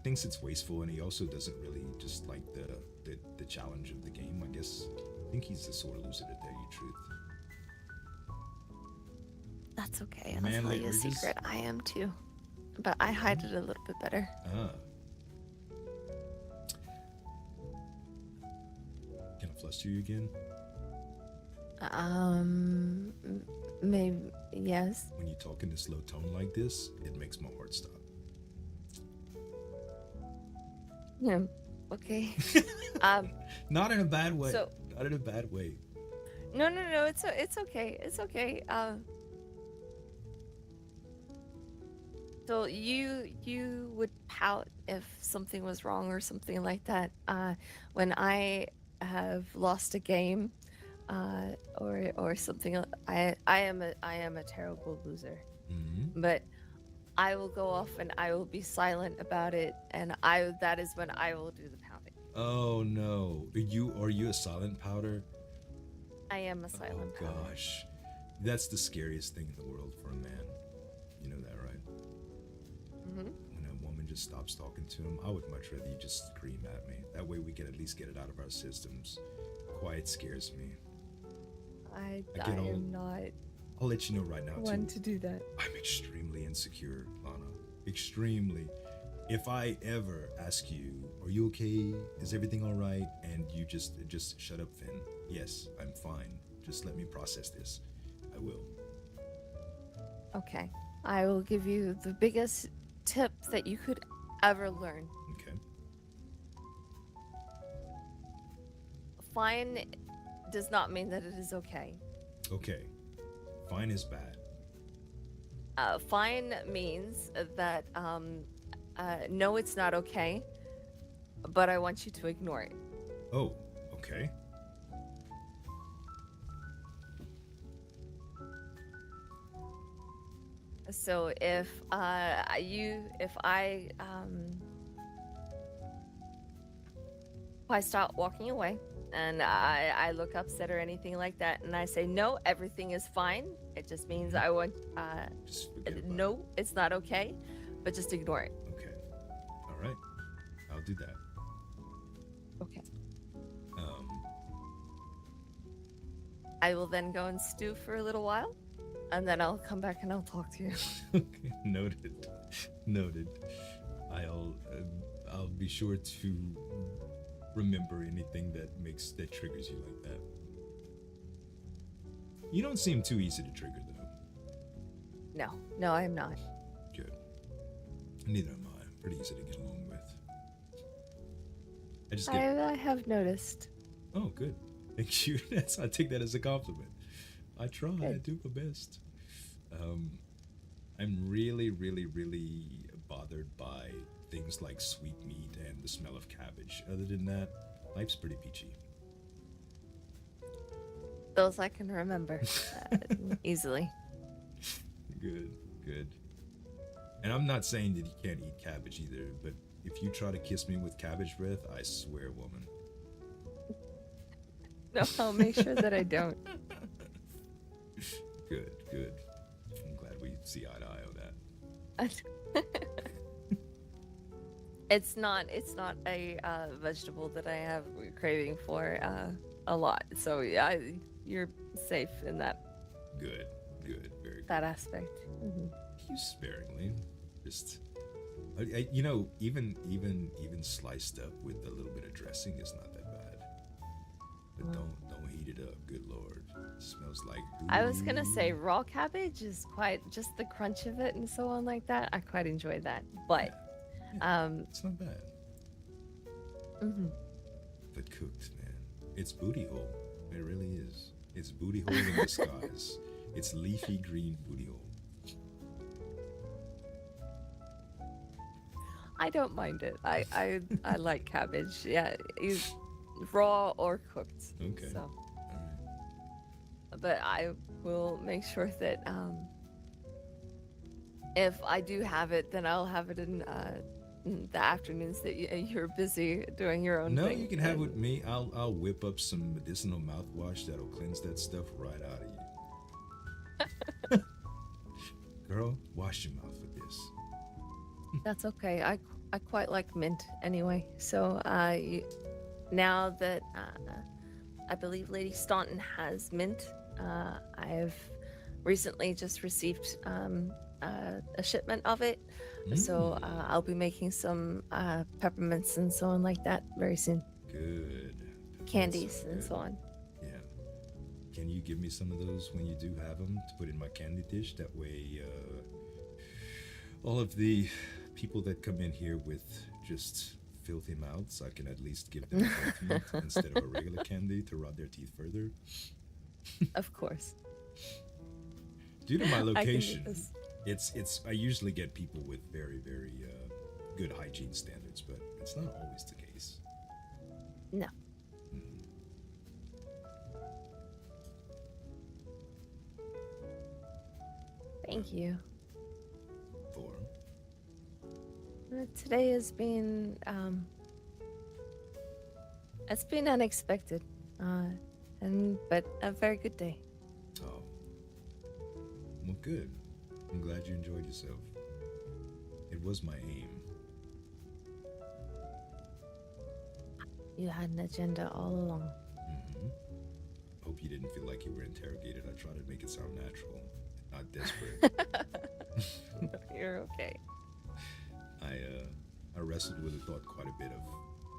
thinks it's wasteful, and he also doesn't really just like the challenge of the game, I guess. I think he's a sore loser, to tell you the truth. That's okay. I'll Manly tell you a urges? secret. I am too. But I hide it a little bit better. Can I fluster you again? Maybe, yes. When you talk in this low tone like this, it makes my heart stop. Yeah. Okay. Not in a bad way. So- Not in a bad way. No. It's okay. It's okay. So you would pout if something was wrong or something like that. When I have lost a game, or something, I am a terrible loser. Mm-hmm. But I will go off and I will be silent about it, and that is when I will do the pounding. Oh no. Are you a silent powder? I am a silent Oh powder. gosh. That's the scariest thing in the world for a man. You know that, right? Hmm. When a woman just stops talking to him, I would much rather you just scream at me. That way we can at least get it out of our systems. Quiet scares me. I get all- am not I'll let you know right now, one too. to do that. I'm extremely insecure, Lana. Extremely. If I ever ask you, are you okay? Is everything all right? And you just shut up, Finn. Yes, I'm fine. Just let me process this. I will. Okay. I will give you the biggest tip that you could ever learn. Okay. Fine does not mean that it is okay. Okay. Fine is bad. Fine means that no, it's not okay, but I want you to ignore it. Oh, okay. So if I start walking away and I look upset or anything like that, and I say no, everything is fine. It just means I want Just forget about no, it's not okay, but just ignore it. it. Okay. All right. I'll do that. Okay. Um, I will then go and stew for a little while, and then I'll come back and I'll talk to you. okay. Noted. Noted. I'll be sure to remember anything that triggers you like that. You don't seem too easy to trigger though. No, I'm not. Good. Neither am I. Pretty easy to get along with. I just get. I have noticed. Oh, good. Thank you. I take that as a compliment. I try. I Good. do my best. I'm really, really, really bothered by things like sweet meat and the smell of cabbage. Other than that, life's pretty peachy. Those I can remember easily. Good, good. And I'm not saying that you can't eat cabbage either, but if you try to kiss me with cabbage breath, I swear, woman. No, I'll make sure that I don't. Good, good. I'm glad we see eye to eye on that. It's not a vegetable that I have craving for a lot. So yeah, you're safe in that Good, good, very good. that aspect. Mhm. Use sparingly. Just, even sliced up with a little bit of dressing is not that bad. But don't heat it up. Good lord, it smells like. I was gonna say raw cabbage is quite just the crunch of it and so on like that. I quite enjoy that, but It's not bad. mhm. But cooked, man, it's booty hole. It really is. It's booty hole in disguise. It's leafy green booty hole. I don't mind it. I like cabbage. Yeah, raw or cooked. Okay. So, All right. but I will make sure that if I do have it, then I'll have it in the afternoons that you're busy doing your own No, thing. you can have it and- with me. I'll whip up some medicinal mouthwash that'll cleanse that stuff right out of you. Girl, wash your mouth with this. That's okay. I quite like mint anyway. So now that I believe Lady Staunton has mint, I've recently just received a shipment of it. So I'll be making some peppermints and so on like that very soon. Good. Candies and good. so on. Yeah. Can you give me some of those when you do have them to put in my candy dish? That way, all of the people that come in here with just filthy mouths, I can at least give them a mint instead of a regular candy to rot their teeth further. Of course. Due to my I can do location, this. it's I usually get people with very, very good hygiene standards, but it's not always the case. No. Thank you. For Today has been it's been unexpected, but a very good day. oh, well, good. I'm glad you enjoyed yourself. It was my aim. You had an agenda all along. Hope you didn't feel like you were interrogated. I try to make it sound natural, not desperate. You're okay. I wrestled with the thought quite a bit of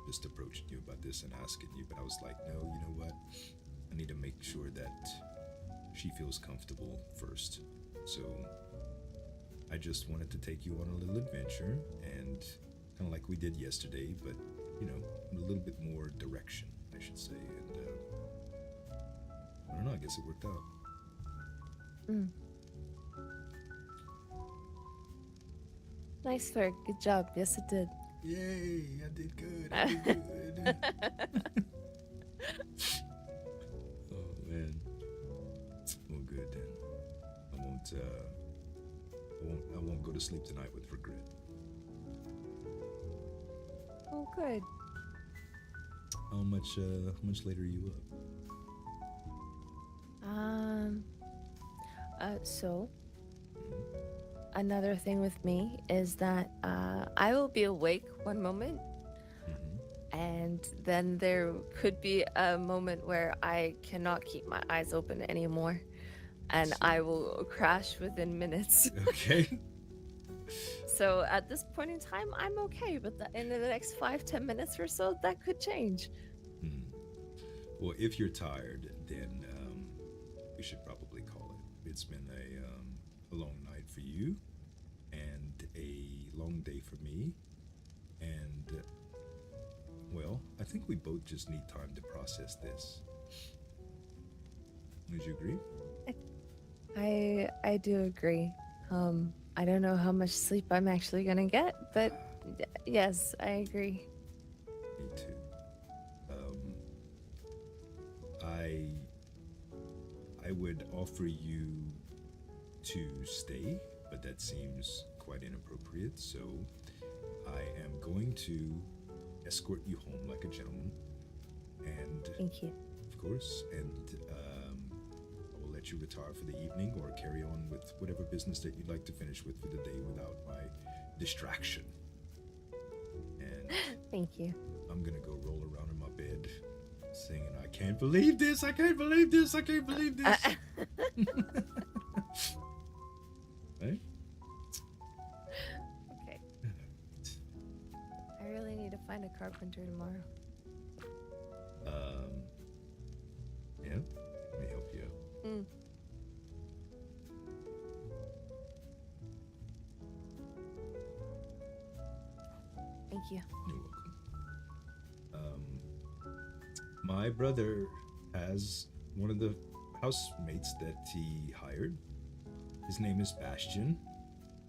just approaching you about this and asking you, but I was like, no, you know what? I need to make sure that she feels comfortable first. So I just wanted to take you on a little adventure, and kind of like we did yesterday, but you know, in a little bit more direction, I should say. And I don't know, I guess it worked out. Nice work. Good job. Yes, it did. Yay, I did good. I did good. Oh man. Well, good then. I won't go to sleep tonight with regret. Oh, good. How much later are you up? So another thing with me is that I will be awake one moment, and then there could be a moment where I cannot keep my eyes open anymore, and I will crash within minutes. Okay. So at this point in time, I'm okay, but in the next 5-10 minutes or so, that could change. Well, if you're tired, then we should probably call it. It's been a long night for you, and a long day for me, and well, I think we both just need time to process this. Would you agree? I do agree. I don't know how much sleep I'm actually gonna get, but yes, I agree. Me too. I would offer you to stay, but that seems quite inappropriate, so I am going to escort you home like a gentleman, and Thank you. of course, and I will let you retire for the evening or carry on with whatever business that you'd like to finish with for the day without my distraction. And Thank you. I'm gonna go roll around in my bed singing, I can't believe this, I can't believe this, I can't believe this. Right? Okay. I really need to find a carpenter tomorrow. Yeah, let me help you out. Thank you. You're welcome. My brother has one of the housemates that he hired. His name is Bastion.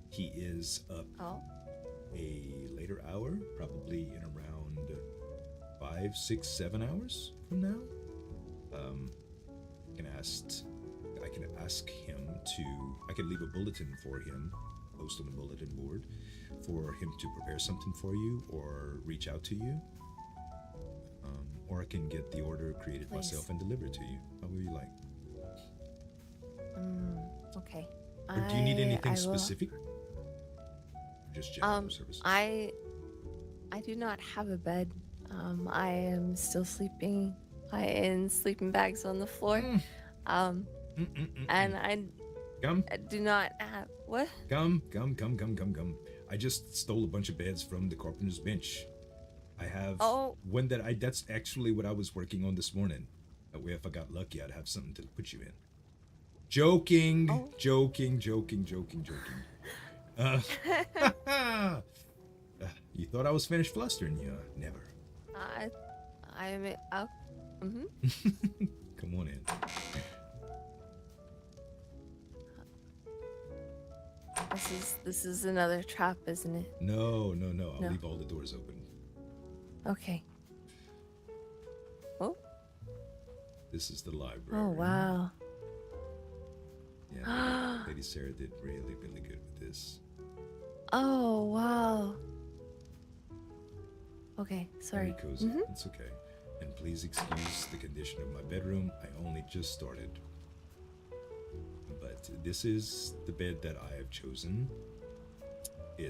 He is up a later hour, probably in around 5, 6, 7 hours from now. I can ask him to. I can leave a bulletin for him, post on the bulletin board, for him to prepare something for you or reach out to you. Or I can get the order created myself and deliver it to you. However you like. Okay. Or do you need anything specific? Just general services. I do not have a bed. I am still sleeping in sleeping bags on the floor. And I do not have what? Come. I just stole a bunch of beds from the carpenter's bench. I have one that that's actually what I was working on this morning. That way if I got lucky I'd have something to put you in. Joking. You thought I was finished flustering you? Never. I am Come on in. This is another trap, isn't it? No. I'll No. leave all the doors open. Okay. Oh. This is the library. Oh wow. Yeah, Lady Sarah did really good with this. Oh wow. Okay, sorry. Very cozy. It's okay. And please excuse the condition of my bedroom. I only just started. But this is the bed that I have chosen.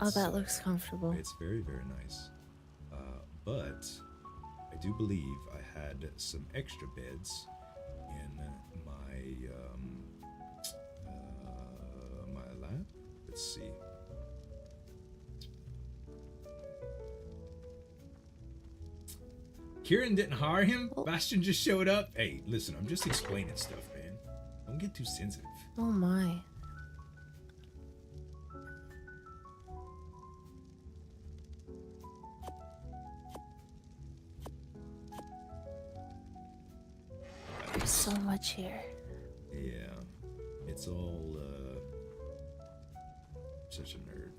Oh, that looks comfortable. It's very nice. But I do believe I had some extra beds in my lab. Let's see. Kieran didn't hire him. Bastion just showed up. Hey, listen, I'm just explaining stuff, man. Don't get too sensitive. Oh my. There's so much here. Yeah, it's all such a nerd.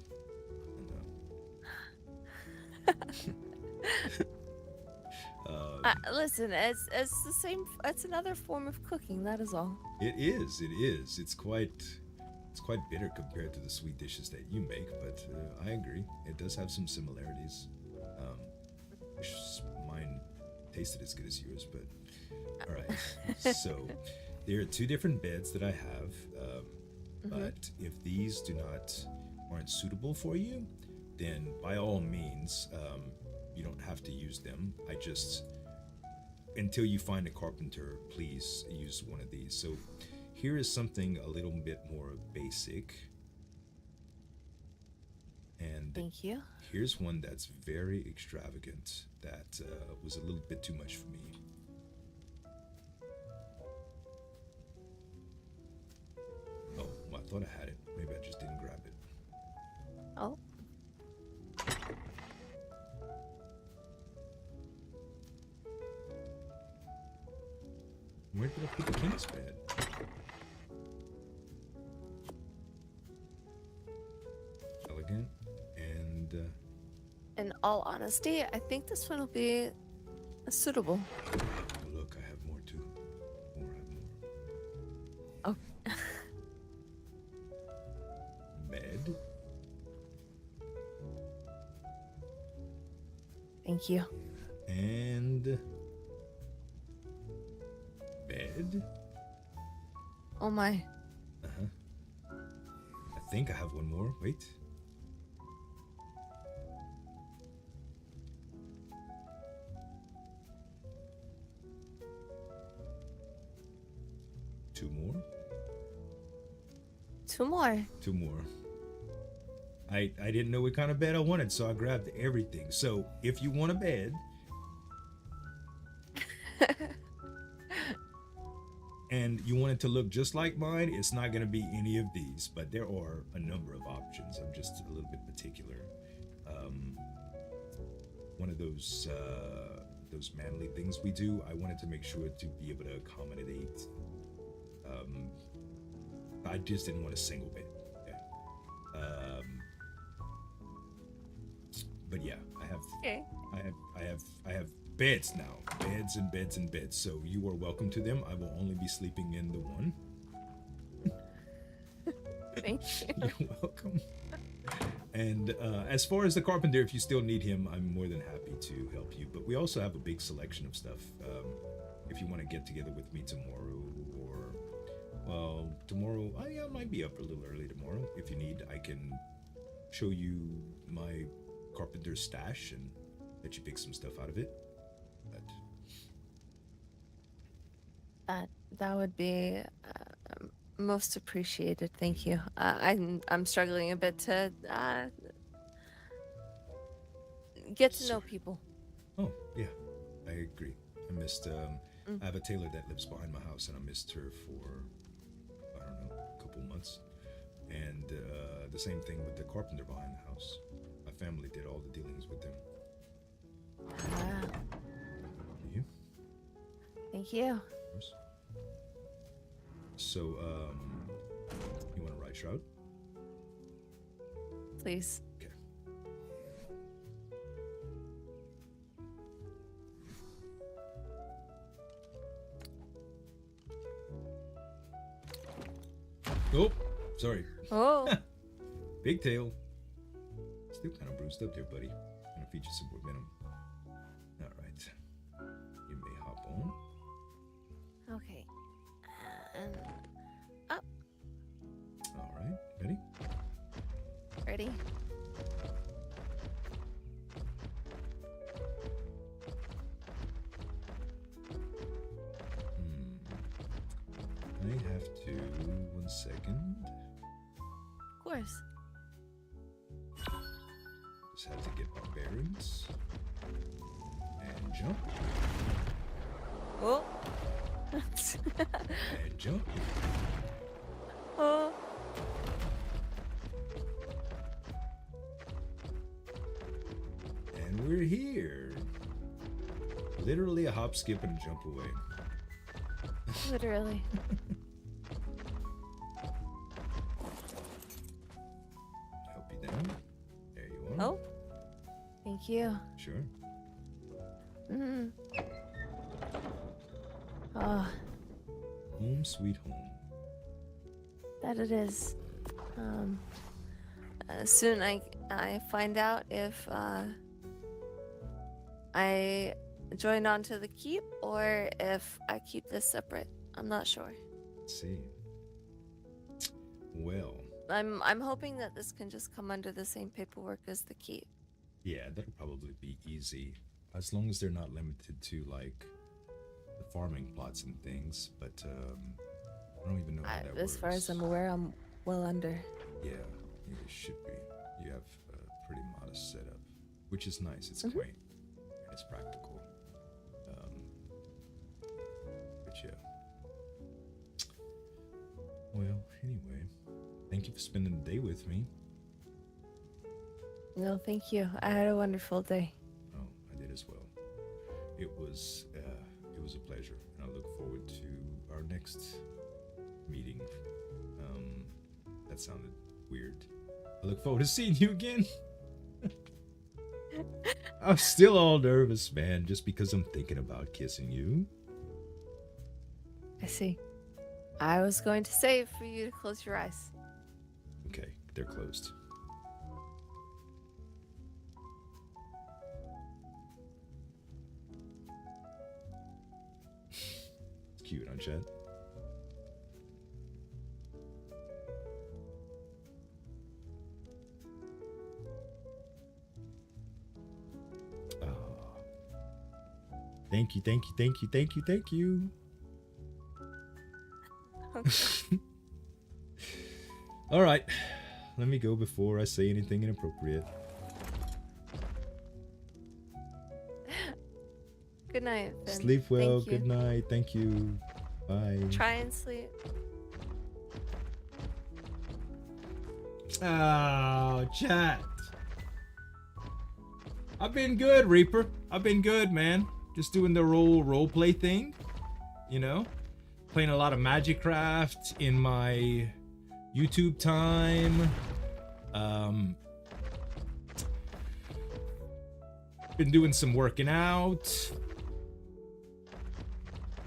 Listen, it's the same. It's another form of cooking. That is all. It is. It's quite bitter compared to the sweet dishes that you make, but I agree. It does have some similarities. Wish mine tasted as good as yours, but all right. So there are two different beds that I have, but if these aren't suitable for you, then by all means, you don't have to use them. Until you find a carpenter, please use one of these. So here is something a little bit more basic. And thank you. Here's one that's very extravagant that was a little bit too much for me. Oh, well, I thought I had it. Maybe I just didn't grab it. Oh. Where did I put the king's bed? Elegant and... In all honesty, I think this one will be suitable. Oh, look, I have more too. I have more. Oh. Bed. Thank you. And... bed. Oh my. I think I have one more. Wait. Two more. Two more. I didn't know what kind of bed I wanted, so I grabbed everything. So if you want a bed, and you want it to look just like mine, it's not going to be any of these, but there are a number of options. I'm just a little bit particular. One of those manly things we do, I wanted to make sure to be able to accommodate. I just didn't want a single bed. Okay. But yeah, I have. Okay. I have beds now. Beds and beds and beds. So you are welcome to them. I will only be sleeping in the one. Thank you. You're welcome. And as far as the carpenter, if you still need him, I'm more than happy to help you. But we also have a big selection of stuff. If you want to get together with me tomorrow, or tomorrow, I might be up a little early tomorrow. If you need, I can show you my carpenter's stash and let you pick some stuff out of it. But That would be most appreciated. Thank you. I'm struggling a bit to get to know people. Oh yeah, I agree. I missed. I have a tailor that lives behind my house, and I missed her for I don't know, a couple months. And the same thing with the carpenter behind the house. My family did all the dealings with them. Wow. You? Thank you. Of course. So, you want to ride Shroud? please. Okay. Oh, sorry. Oh, Pigtail. Still kind of bruised up there, buddy. Gonna feed you some more venom. All right. You may hop on. okay. And up. All right. Ready? Ready? I have to. 1 second. Of course. Just have to get my bearings. And jump. Oh. And jump. Oh. And we're here. Literally a hop, skip, and a jump away. Literally. Help you down. There you are. Oh. Thank you. Sure. Mm. Oh, Home sweet home. that it is. Soon I find out if I join onto the keep or if I keep this separate. I'm not sure. Let's see. Well, I'm hoping that this can just come under the same paperwork as the keep. yeah, that'll probably be easy. As long as they're not limited to, like, the farming plots and things. But, I don't even know how that works. As far as I'm aware, I'm well under. Yeah, it should be. You have a pretty modest setup, which is nice. It's Mhm. quaint and it's practical. But yeah. Well, anyway, thank you for spending the day with me. No, thank you. I had a wonderful day. Oh, I did as well. It was a pleasure, and I look forward to our next meeting. That sounded weird. I look forward to seeing you again. I'm still all nervous, man, just because I'm thinking about kissing you. I see. I was going to say for you to close your eyes. Okay, they're closed. It's cute, huh, Chad? Thank you, thank you, thank you, thank you, thank you. All right, let me go before I say anything inappropriate. Good night, Finn. Sleep well. Thank you. Good night. Thank you. Bye. Try and sleep. Oh, chat. I've been good, Reaper. I've been good, man. Just doing the role play thing, you know, playing a lot of Magicraft in my YouTube time. Been doing some working out,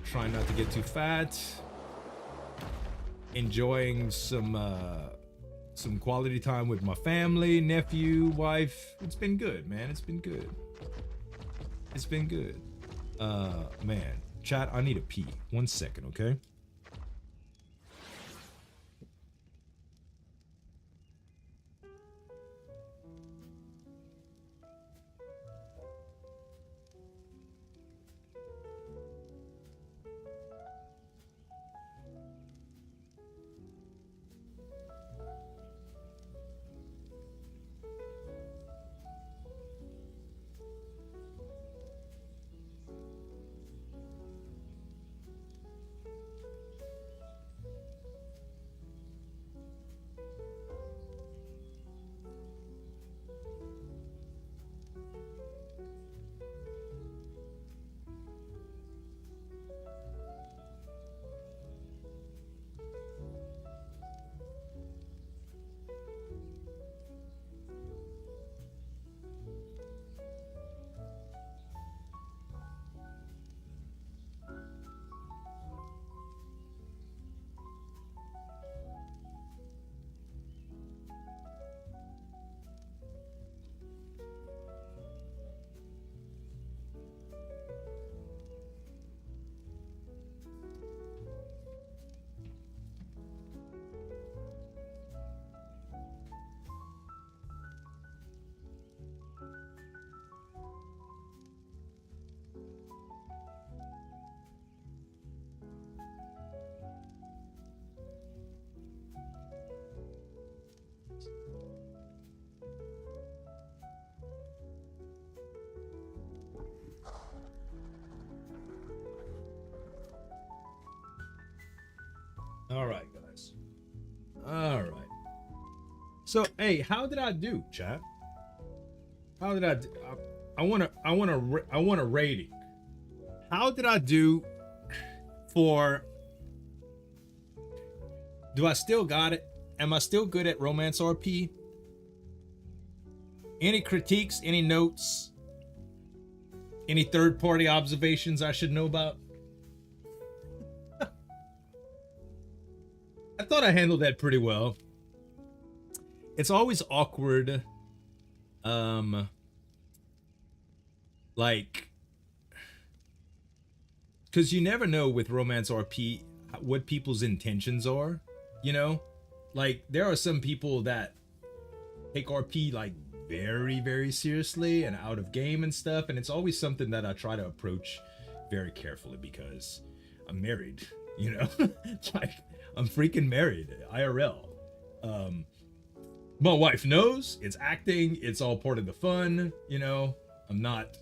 trying not to get too fat, enjoying some quality time with my family, nephew, wife. It's been good, man. It's been good. It's been good. Man, chat, I need a pee. 1 second, okay? All right, guys. All right. So, hey, how did I do, chat? How did I do? I want a rating. How did I do for? Do I still got it? Am I still good at Romance RP? Any critiques? Any notes? Any third-party observations I should know about? I thought I handled that pretty well. It's always awkward, like, because you never know with Romance RP what people's intentions are, you know? Like, there are some people that take RP, like, very, very seriously and out of game and stuff, and it's always something that I try to approach very carefully because I'm married, you know? Like, I'm freaking married, IRL. My wife knows it's acting, it's all part of the fun, you know? I'm not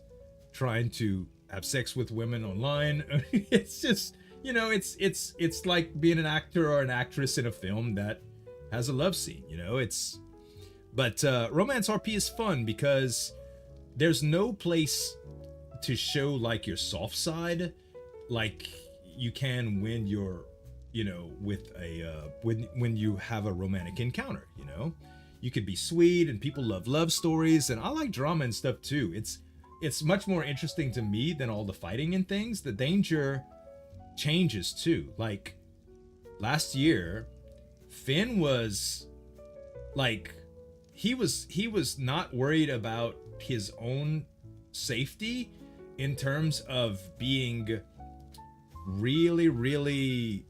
trying to have sex with women online. It's just, you know, it's like being an actor or an actress in a film that has a love scene, you know? But Romance RP is fun because there's no place to show like your soft side like you can when you're, you know, with a when you have a romantic encounter, you know? You could be sweet and people love stories, and I like drama and stuff too. It's much more interesting to me than all the fighting and things. The danger changes too. Like last year, Finn was like he was not worried about his own safety in terms of being really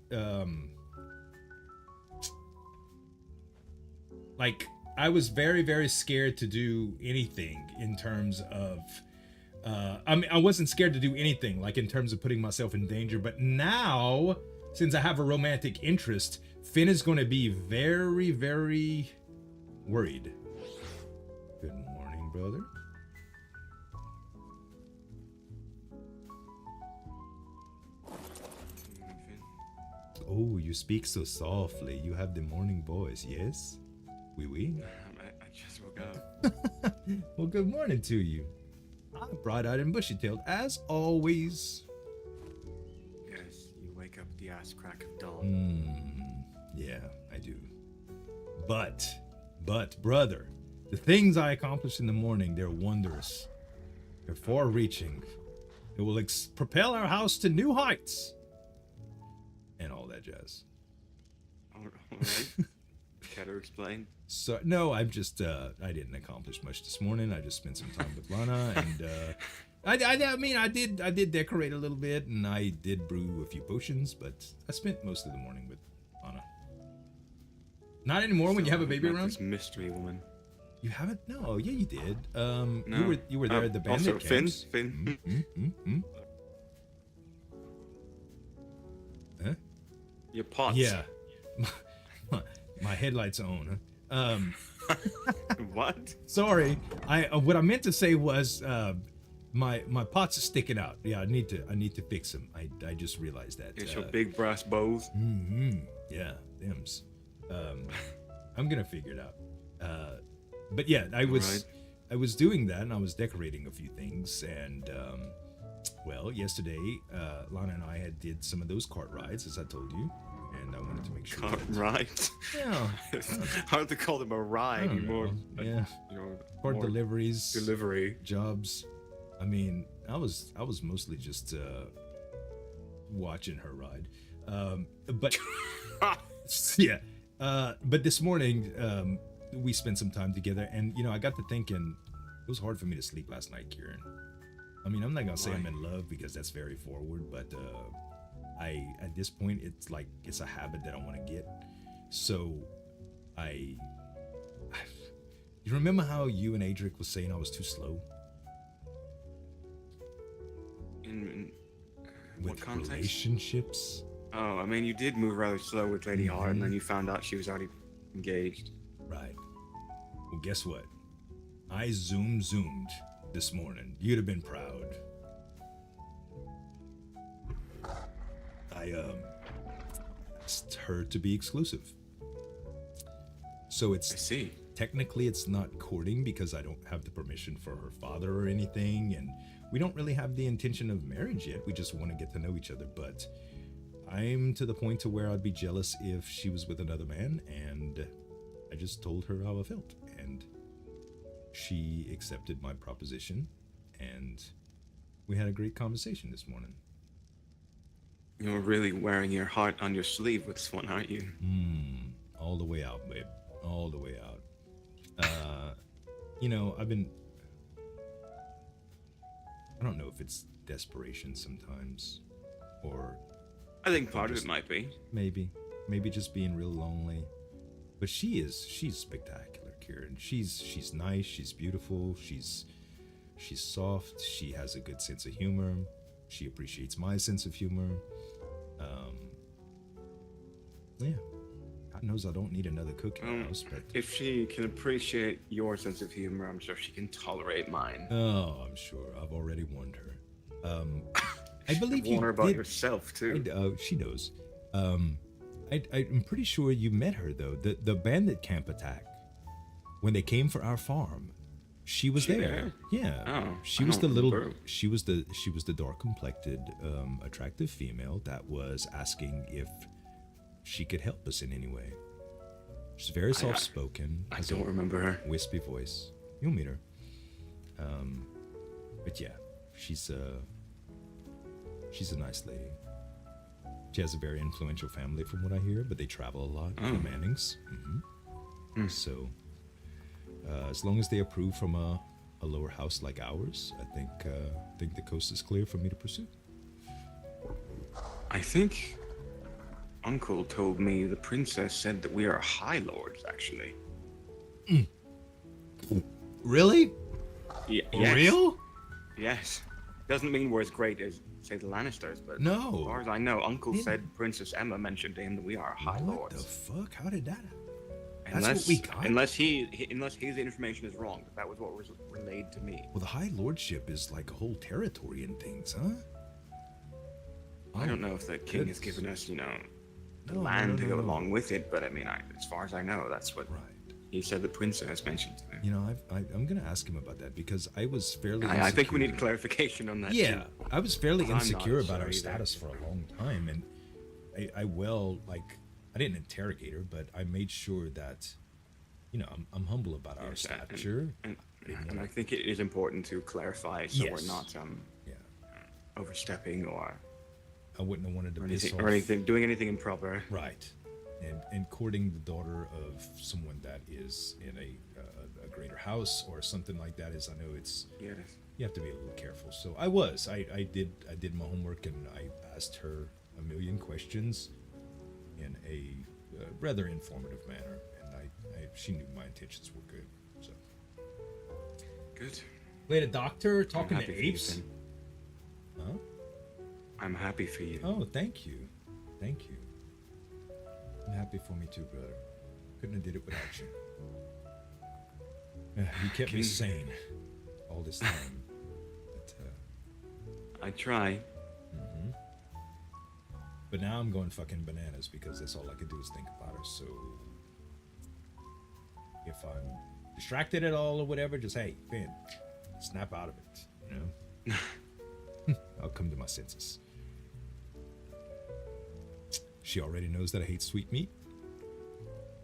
like I was very scared to do anything in terms of I mean, I wasn't scared to do anything like in terms of putting myself in danger, but now since I have a romantic interest, Finn is going to be very worried. Good morning, brother. Oh, you speak so softly. You have the morning voice, yes? Oui. I just woke up. Well, good morning to you. I'm bright-eyed and bushy-tailed, as always. Yes, you wake up at the ass crack of dawn. Yeah, I do. But, brother, the things I accomplish in the morning, they're wondrous. They're far-reaching. It will propel our house to new heights. And all that jazz. All right. Care to explain? So no, I'm just I didn't accomplish much this morning. I just spent some time with Lana, and I mean I did decorate a little bit, and I did brew a few potions, but I spent most of the morning with Lana. Not anymore when you have a baby around. This mystery woman. You haven't? No, yeah, you did. No. You were there at the bandit also, camps. Finn. Huh? Your pots. Yeah. My headlights on. What? Sorry. What I meant to say was my pots are sticking out. Yeah, I need to fix them. I just realized that. It's your big brass bowls. Yeah, them's. I'm gonna figure it out. But yeah, I was doing that, and I was decorating a few things, and well, yesterday Lana and I did some of those cart rides, as I told you. And I wanted to make sure. Right. Yeah. Hard to call them a ride anymore. Yeah. Or deliveries. Delivery jobs. I mean, I was mostly just watching her ride. But yeah. But this morning, we spent some time together, and you know, I got to thinking it was hard for me to sleep last night, Kieran. I mean, I'm not gonna say I'm in love because that's very forward, but at this point, it's like it's a habit that I want to get. So, you remember how you and Adric was saying I was too slow? In with what context? Relationships. Oh, I mean, you did move rather slow with Lady Hart, and then you found out she was already engaged. Right. Well, guess what? I zoomed this morning. You'd have been proud. asked her to be exclusive. So I it's see. technically it's not courting because I don't have the permission for her father or anything, and we don't really have the intention of marriage yet. We just want to get to know each other. But I'm to the point to where I'd be jealous if she was with another man, and I just told her how I felt, and she accepted my proposition, and we had a great conversation this morning. You're really wearing your heart on your sleeve with this one, aren't you? All the way out, babe. All the way out. You know, I don't know if it's desperation sometimes, or I think part of it might be. maybe just being real lonely. But she's spectacular, Kieran. She's nice, she's beautiful, she's soft, she has a good sense of humor, she appreciates my sense of humor. Yeah. God knows I don't need another cook in the house, but If she can appreciate your sense of humor, I'm sure she can tolerate mine. oh, I'm sure I've already warned her. I believe you Warn her about did. yourself too. She knows. I'm pretty sure you met her though. The bandit camp attack, when they came for our farm, she was She there. there? Yeah. Oh, she I was the don't little. remember. She was the dark complected, attractive female that was asking if she could help us in any way. She's very soft spoken. I don't remember her. Wispy voice. You'll meet her. But yeah, she's a nice lady. She has a very influential family from what I hear, but they travel a lot. The Mannings. So, as long as they approve from a lower house like ours, I think the coast is clear for me to pursue. I think Uncle told me the princess said that we are high lords, actually. Really? Yes. Real? Yes. Doesn't mean we're as great as, say, the Lannisters, but No. as far as I know, Uncle said Princess Emma mentioned to him that we are high What lords. the fuck? How did that happen? Unless, That's what we got? Unless his information is wrong, that was what was relayed to me. Well, the High Lordship is like a whole territory and things, huh? I don't know if the king has goodness. given us, the No, land to no, go no. along with it, but I mean, as far as I know, that's what Right. he said the princess mentioned to me. You know, I'm gonna ask him about that because I was fairly. I think we need insecure. clarification on that. Yeah, too. I was fairly I'm not insecure about sure our either. status for a long time, and I I didn't interrogate her, but I made sure that, I'm humble about our Yes, stature. And I think it is important to clarify so Yes. we're not Yeah, overstepping or I wouldn't have wanted to piss off. doing anything improper. Right, and courting the daughter of someone that is in a greater house or something like that is, I know it's. Yes. You have to be a little careful. So I did my homework, and I asked her a million questions in a rather informative manner, and she knew my intentions were good. So Good. wait, a doctor talking happy to for you, apes? Finn. Huh? I'm happy for you. Oh, thank you. I'm happy for me too, brother. Couldn't have did it without you. You kept me sane all this time. But, I try. But now I'm going fucking bananas because that's all I could do is think about her. So if I'm distracted at all or whatever, just hey, Finn, snap out of it. I'll come to my senses. She already knows that I hate sweet meat.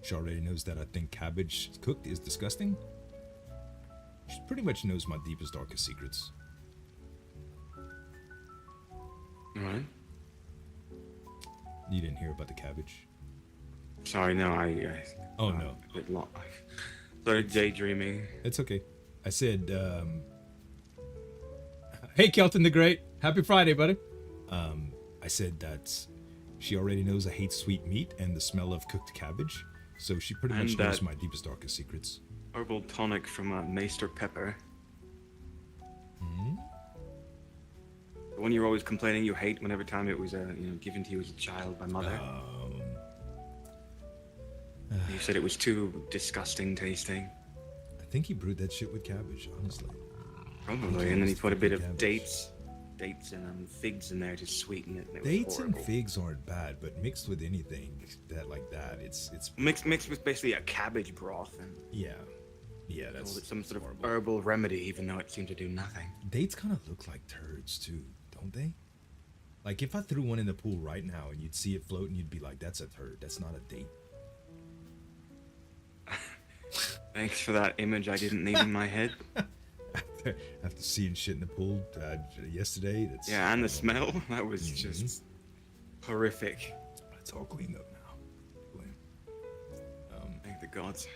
She already knows that I think cabbage cooked is disgusting. She pretty much knows my deepest, darkest secrets. All right. You didn't hear about the cabbage? Sorry, no, I Oh, no. a bit long. Started daydreaming. It's okay. I said, hey, Kelton the Great. Happy Friday, buddy. I said that she already knows I hate sweet meat and the smell of cooked cabbage. So she pretty much And knows that- my deepest, darkest secrets. Herbal tonic from Maester Pepper. The one you're always complaining you hate whenever time it was given to you as a child by mother. You said it was too disgusting tasting. I think he brewed that shit with cabbage, honestly. Probably, and then he put a bit of Cabbage. dates dates and figs in there to sweeten it. And it was Dates and horrible. figs aren't bad, but mixed with anything that, it's Mixed with basically a cabbage broth and yeah, that's called it some sort of horrible. herbal remedy, even though it seemed to do nothing. Dates kind of look like turds too, don't they? Like if I threw one in the pool right now and you'd see it floating, you'd be like, "That's a turd. That's not a date." Thanks for that image I didn't need in my head. After seeing shit in the pool yesterday, that's Yeah, and the smell, that was just horrific. It's all cleaned up now. Thank the gods.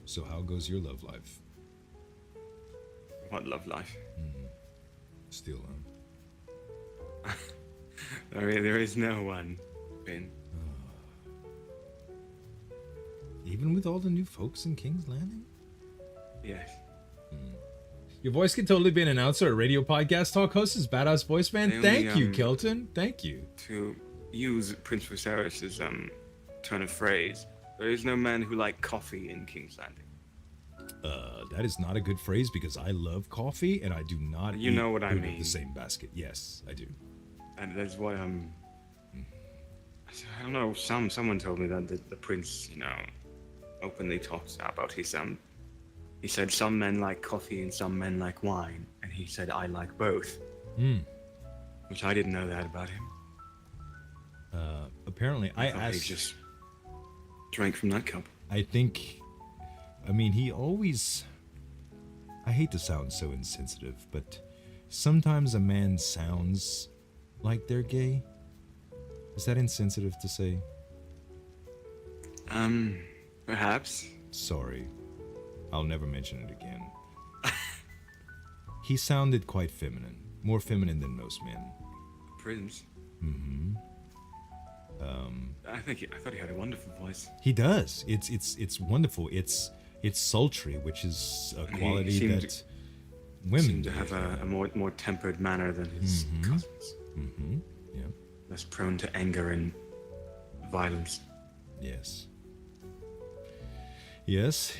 So how goes your love life? What love life. Still, There is no one, Finn. even with all the new folks in King's Landing? Yes. Your voice can totally be an announcer, a radio podcast talk host, is badass voice man. They Thank only, you, Kelton. Thank you. To use Prince Viserys' turn of phrase, there is no man who like coffee in King's Landing. That is not a good phrase because I love coffee and I do not You eat know what I food of mean. the same basket. Yes, I do. And that's why I don't know. Someone told me that the prince, openly talks about his He said some men like coffee and some men like wine, and he said I like both. Which I didn't know that about him. Apparently, I thought he asked. just drank from that cup. I think. I mean, he always. I hate to sound so insensitive, but sometimes a man sounds like they're gay. Is that insensitive to say? Perhaps. Sorry. I'll never mention it again. He sounded quite feminine. More feminine than most men. Prince. Mm-hmm. I thought he had a wonderful voice. He does. It's wonderful. It's sultry, which is a quality seemed that women Seemed to have a more tempered manner than his cousins. Mm-hmm. Yeah. Less prone to anger and violence. Yes. Yes.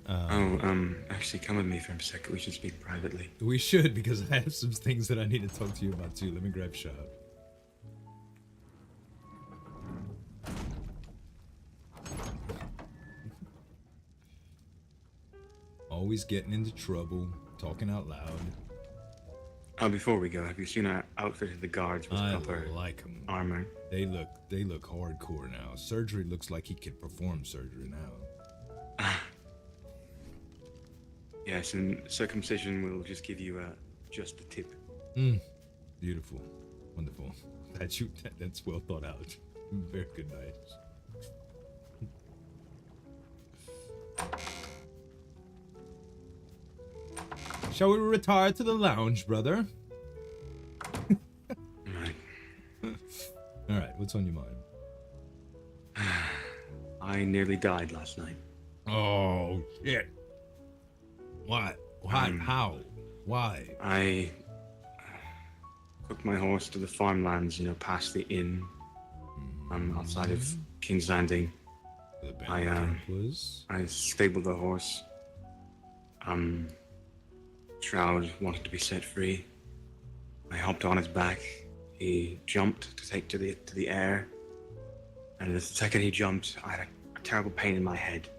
Actually, come with me for a second. We should speak privately. We should, because I have some things that I need to talk to you about too. Let me grab Shab. Always getting into trouble, talking out loud. Before we go, have you seen our outfitted the guards with I proper like them. armor? They look hardcore now. Surgery looks like he could perform surgery now. Yes, and circumcision will just give you just the tip. Beautiful, wonderful. That's well thought out. Very good night. Shall we retire to the lounge, brother? Right. All right, what's on your mind? I nearly died last night. Oh shit! What? How? Why? I took my horse to the farmlands, past the inn, outside of King's Landing. The band was. I stabled the horse. Shroud wanted to be set free. I hopped on his back. He jumped to take to the air, and the second he jumped, I had a terrible pain in my head.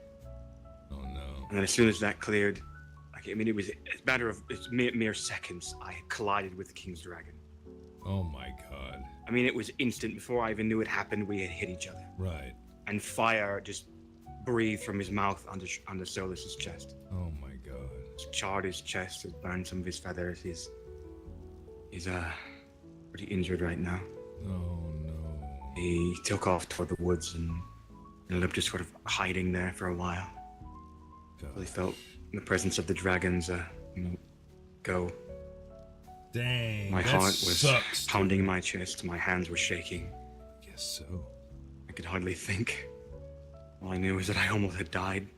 Oh no! And then as soon as that cleared, it was a matter of mere seconds. I collided with the King's Dragon. Oh my god! It was instant. Before I even knew it happened, we had hit each other. Right. And fire just breathed from his mouth under Solus's chest. Oh my god! It's charred his chest, it's burned some of his feathers. He's pretty injured right now. Oh no! He took off toward the woods and ended up just sort of hiding there for a while. He felt the presence of the dragons go. Dang! My that heart was sucks, pounding in my chest. My hands were shaking. Guess so. I could hardly think. All I knew was that I almost had died.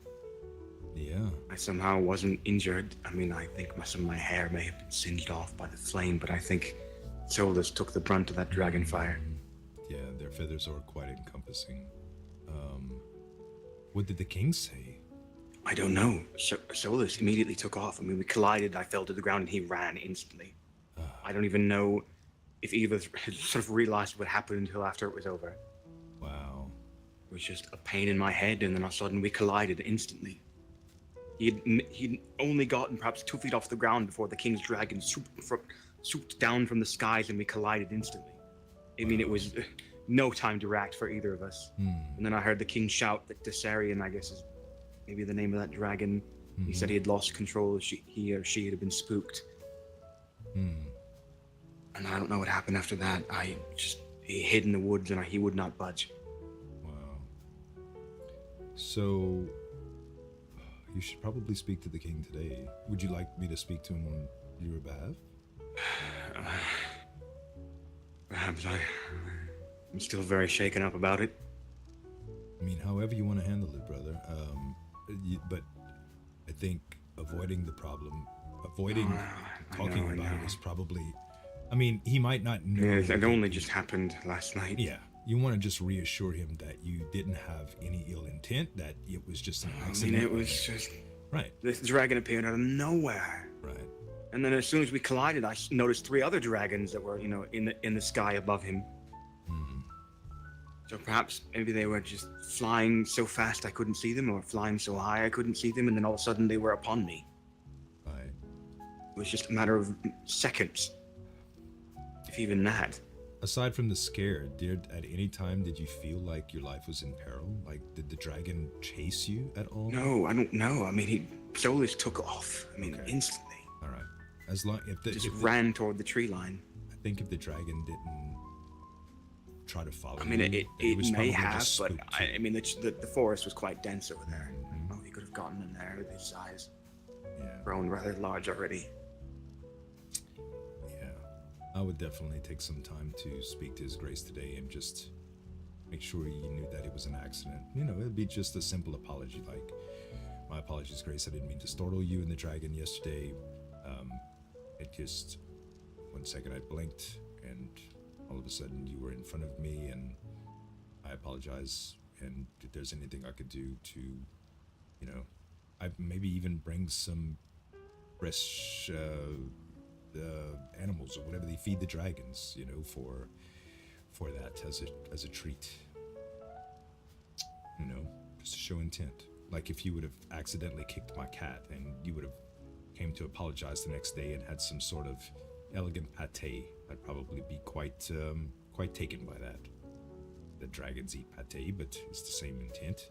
Yeah. I somehow wasn't injured. I think some of my hair may have been singed off by the flame, but I think Solus took the brunt of that dragon fire. Yeah, their feathers are quite encompassing. What did the king say? I don't know. Solus immediately took off. I mean, we collided. I fell to the ground, and he ran instantly. I don't even know if either had sort of realized what happened until after it was over. Wow. It was just a pain in my head, and then all of a sudden we collided instantly. He'd only gotten perhaps 2 feet off the ground before the king's dragon swooped down from the skies, and we collided instantly. I mean, it was no time to react for either of us. And then I heard the king shout that Desarian, I guess is maybe the name of that dragon. He said he had lost control. He or she had been spooked. And I don't know what happened after that. He hid in the woods, and he would not budge. Wow. So, you should probably speak to the king today. Would you like me to speak to him on your behalf? Perhaps I'm still very shaken up about it. I mean, however you want to handle it, brother. But I think avoiding the problem, talking about it is probably... I mean, he might not know. Yeah, it only just happened last night. Yeah. You want to just reassure him that you didn't have any ill intent, that it was just an accident. I mean, it was just... Right. This dragon appeared out of nowhere. Right. And then as soon as we collided, I noticed 3 other dragons that were, in the sky above him. So perhaps maybe they were just flying so fast I couldn't see them, or flying so high I couldn't see them, and then all of a sudden they were upon me. Right. It was just a matter of seconds, if even that. Aside from the scare, at any time did you feel like your life was in peril? Like, did the dragon chase you at all? No, I don't know. I mean, Solus took off. I mean, instantly. All right. As long ran toward the tree line. I think if the dragon didn't try to follow. I mean, you, it may have, but I mean, the forest was quite dense over there. Oh, he could have gotten in there with his size. Yeah. Grown rather large already. Yeah. I would definitely take some time to speak to His Grace today and just make sure he knew that it was an accident. It'd be just a simple apology, like, my apologies, Grace. I didn't mean to startle you and the dragon yesterday. It just, 1 second I blinked, and all of a sudden you were in front of me, and I apologize. And if there's anything I could do to, I maybe even bring some fresh animals or whatever they feed the dragons, for that as a treat. Just to show intent. Like if you would have accidentally kicked my cat and you would have came to apologize the next day and had some sort of elegant pate, I'd probably be quite taken by that. The dragons eat pate, but it's the same intent.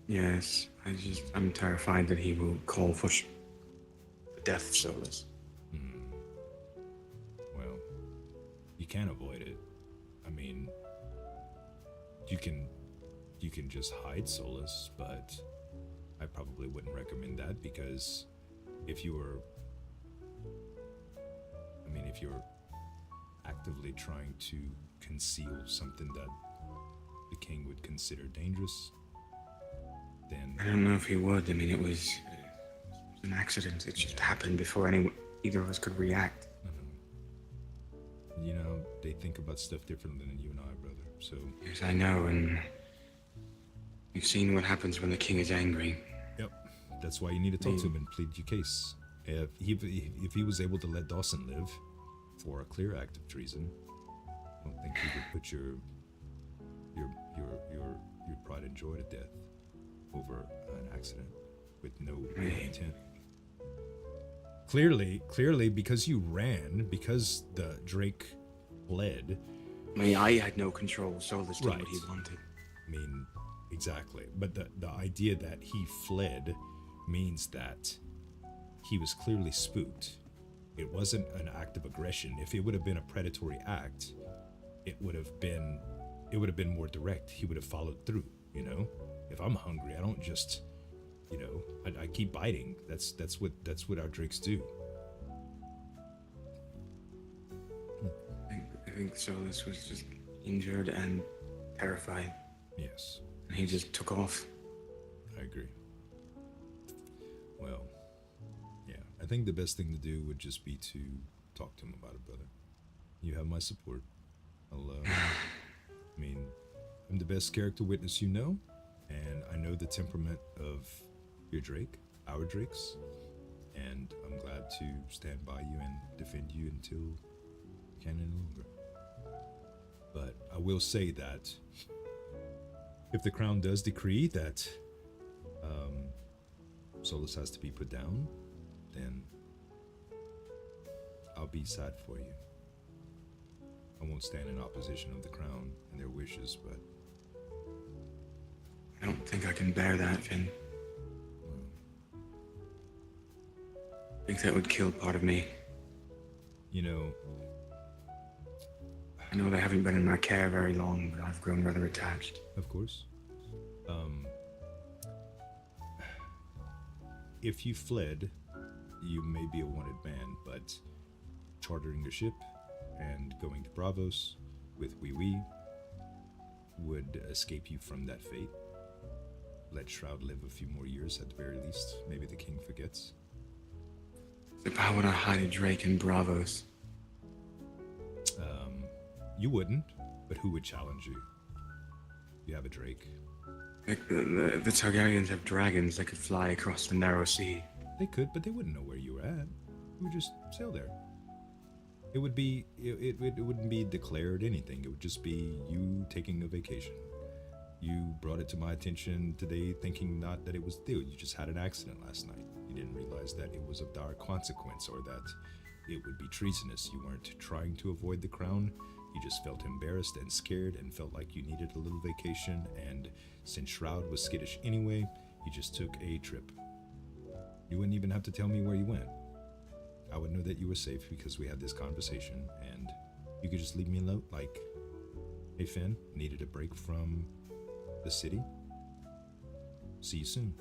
Yes, I'm terrified that he will call for the death of Solus. Well, you can't avoid it. I mean, you can just hide Solus, but I probably wouldn't recommend that, because if you're actively trying to conceal something that the king would consider dangerous, then I don't know if he would. I mean, it was an accident. It just happened before either of us could react. They think about stuff differently than you and I, brother. So yes, I know, and you've seen what happens when the king is angry. Yep, that's why you need to talk to him and plead your case. If he was able to let Dawson live for a clear act of treason, I don't think he would put your pride and joy to death over an accident with no real intent. Clearly, because you ran, because the Drake fled. I mean, I had no control. Solus did Right. what he wanted. I mean, exactly. But the idea that he fled means that he was clearly spooked. It wasn't an act of aggression. If it would have been a predatory act, it would have been more direct. He would have followed through. If I'm hungry, I don't just, I keep biting. That's what our drakes do. I think Solus was just injured and terrified. Yes, And he just took off. I agree. Well, yeah, I think the best thing to do would just be to talk to him about it, brother. You have my support. I'm the best character witness you know. and I know the temperament of your Drake, our Drakes, and I'm glad to stand by you and defend you until you can no longer. But I will say that if the crown does decree that Solus has to be put down, then I'll be sad for you. I won't stand in opposition of the crown and their wishes, but I don't think I can bear that, Finn. I think that would kill part of me. you know, I know they haven't been in my care very long, but I've grown rather attached. of course. If you fled, you may be a wanted man, but chartering a ship and going to Bravos with Wee would escape you from that fate. Let Shroud live a few more years at the very least. Maybe the king forgets. So how would I hide a Drake in Bravos? You wouldn't, but who would challenge you? You have a Drake. Like the Targaryens have dragons that could fly across the narrow sea. They could, but they wouldn't know where you were at. You would just sail there. It would be, it wouldn't be declared anything. It would just be you taking a vacation. You brought it to my attention today thinking not that it was you. You just had an accident last night. You didn't realize that it was of dire consequence or that it would be treasonous. You weren't trying to avoid the crown. You just felt embarrassed and scared and felt like you needed a little vacation, and since Shroud was skittish anyway, you just took a trip. You wouldn't even have to tell me where you went. I would know that you were safe because we had this conversation, and you could just leave me alone, like, hey Finn, needed a break from the city? See you soon.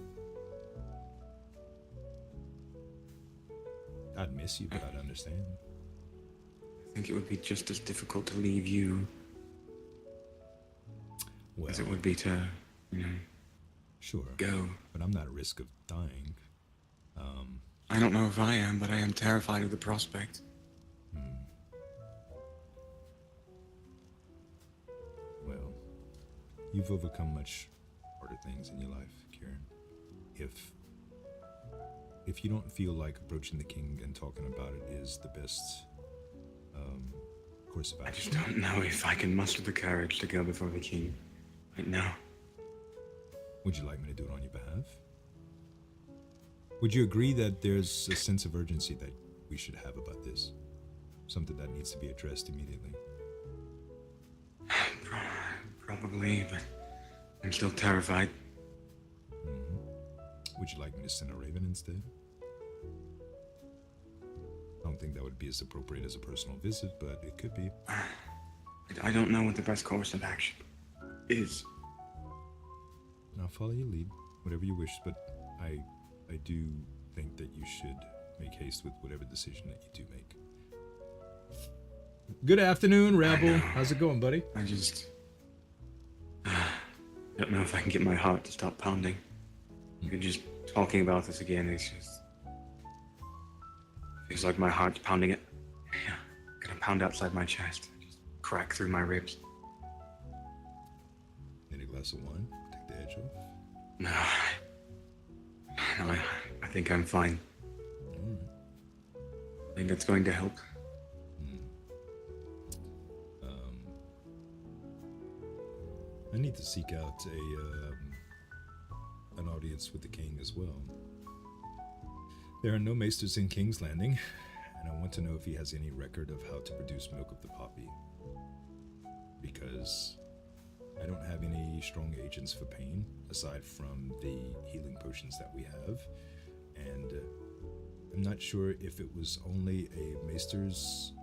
I'd miss you, but I'd understand. I think it would be just as difficult to leave you as it would be to, sure, go. But I'm not at risk of dying. I don't know if I am, but I am terrified of the prospect. Well, you've overcome much harder things in your life, Kieran. If you don't feel like approaching the king and talking about it is the best course of I action. just don't know if I can muster the courage to go before the king right now. Would you like me to do it on your behalf? Would you agree that there's a sense of urgency that we should have about this? Something that needs to be addressed immediately? Probably, but I'm still terrified. Would you like me to send a raven instead? I don't think that would be as appropriate as a personal visit, but it could be. I don't know what the best course of action is. I'll follow your lead, whatever you wish, but I do think that you should make haste with whatever decision that you do make. Good afternoon, Rabble. How's it going, buddy? I just don't know if I can get my heart to stop pounding. Even just talking about this again, it's just feels like my heart's pounding it. Yeah, gonna pound outside my chest, just crack through my ribs. Need a glass of wine? Take the edge off? No, I think I'm fine. I think that's going to help. I need to seek out an audience with the king as well. There are no maesters in King's Landing, and I want to know if he has any record of how to produce milk of the poppy. Because I don't have any strong agents for pain, aside from the healing potions that we have, and I'm not sure if it was only a maester's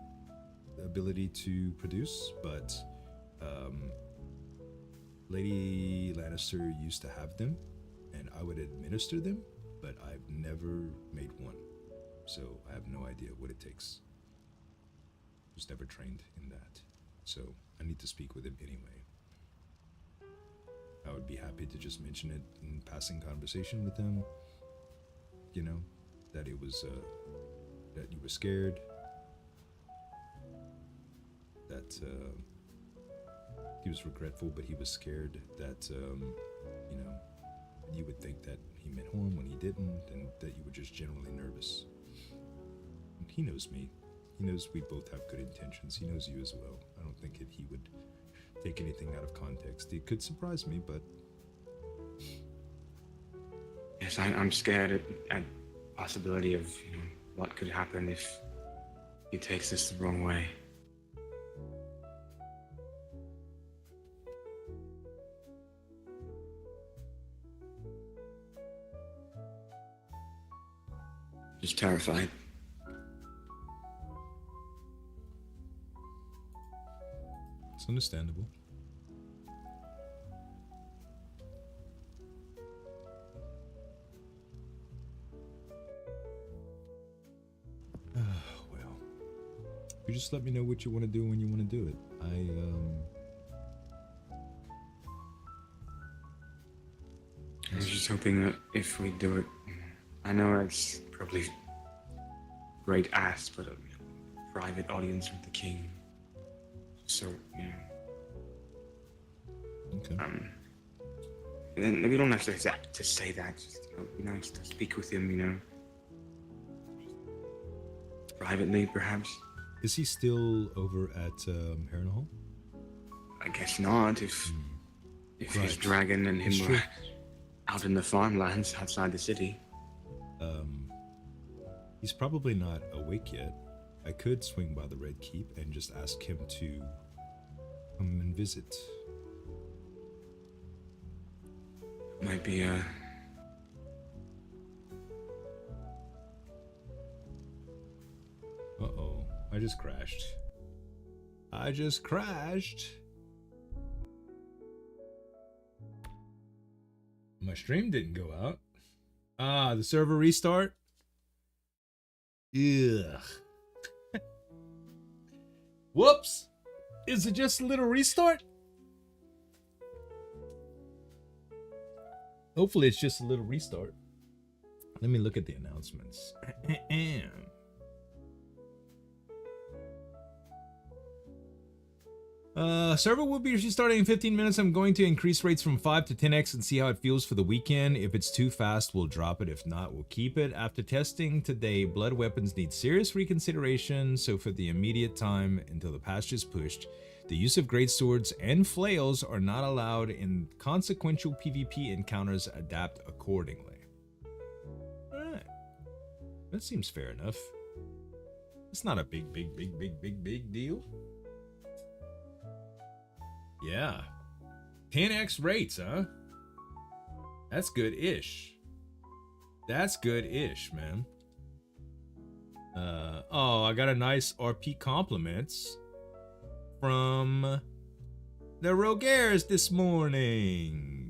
ability to produce, but Lady Lannister used to have them, and I would administer them, but I've never made one, so I have no idea what it takes. Was never trained in that, so I need to speak with him anyway. I would be happy to just mention it in passing conversation with him, you know, that it was, that you were scared, that he was regretful, but he was scared that you know, you would think that he meant harm when he didn't, and that you were just generally nervous. And he knows me. He knows we both have good intentions. He knows you as well. I don't think he would take anything out of context. It could surprise me, but... Yes, I'm scared at possibility of, you know, what could happen if he takes this the wrong way. Just terrified. It's understandable. Well, you just let me know what you want to do when you want to do it. I was just hoping that if we do it, I know it's probably great ask, but a private audience with the king. So, you know. Okay. And then we don't have to say that. Just, you know, be nice to speak with him, you know. Privately, perhaps. Is he still over at Harrenhal? I guess not. If his Right. dragon and him That's were true. out in the farmlands outside the city. He's probably not awake yet. I could swing by the Red Keep and just ask him to come and visit. Might be Uh-oh. I just crashed. My stream didn't go out. Ah, the server restart? Ugh. Whoops. Is it just a little restart? Hopefully it's just a little restart. Let me look at the announcements. Server will be restarting in 15 minutes. I'm going to increase rates from 5 to 10x and see how it feels for the weekend. If it's too fast, we'll drop it. If not, we'll keep it. After testing today, blood weapons need serious reconsideration. So for the immediate time until the patch is pushed, the use of great swords and flails are not allowed in consequential PvP encounters. Adapt accordingly. Alright. That seems fair enough. It's not a big deal. Yeah. 10x rates, huh? That's good-ish. That's good-ish, man. Oh, I got a nice RP compliments from the Roguers this morning.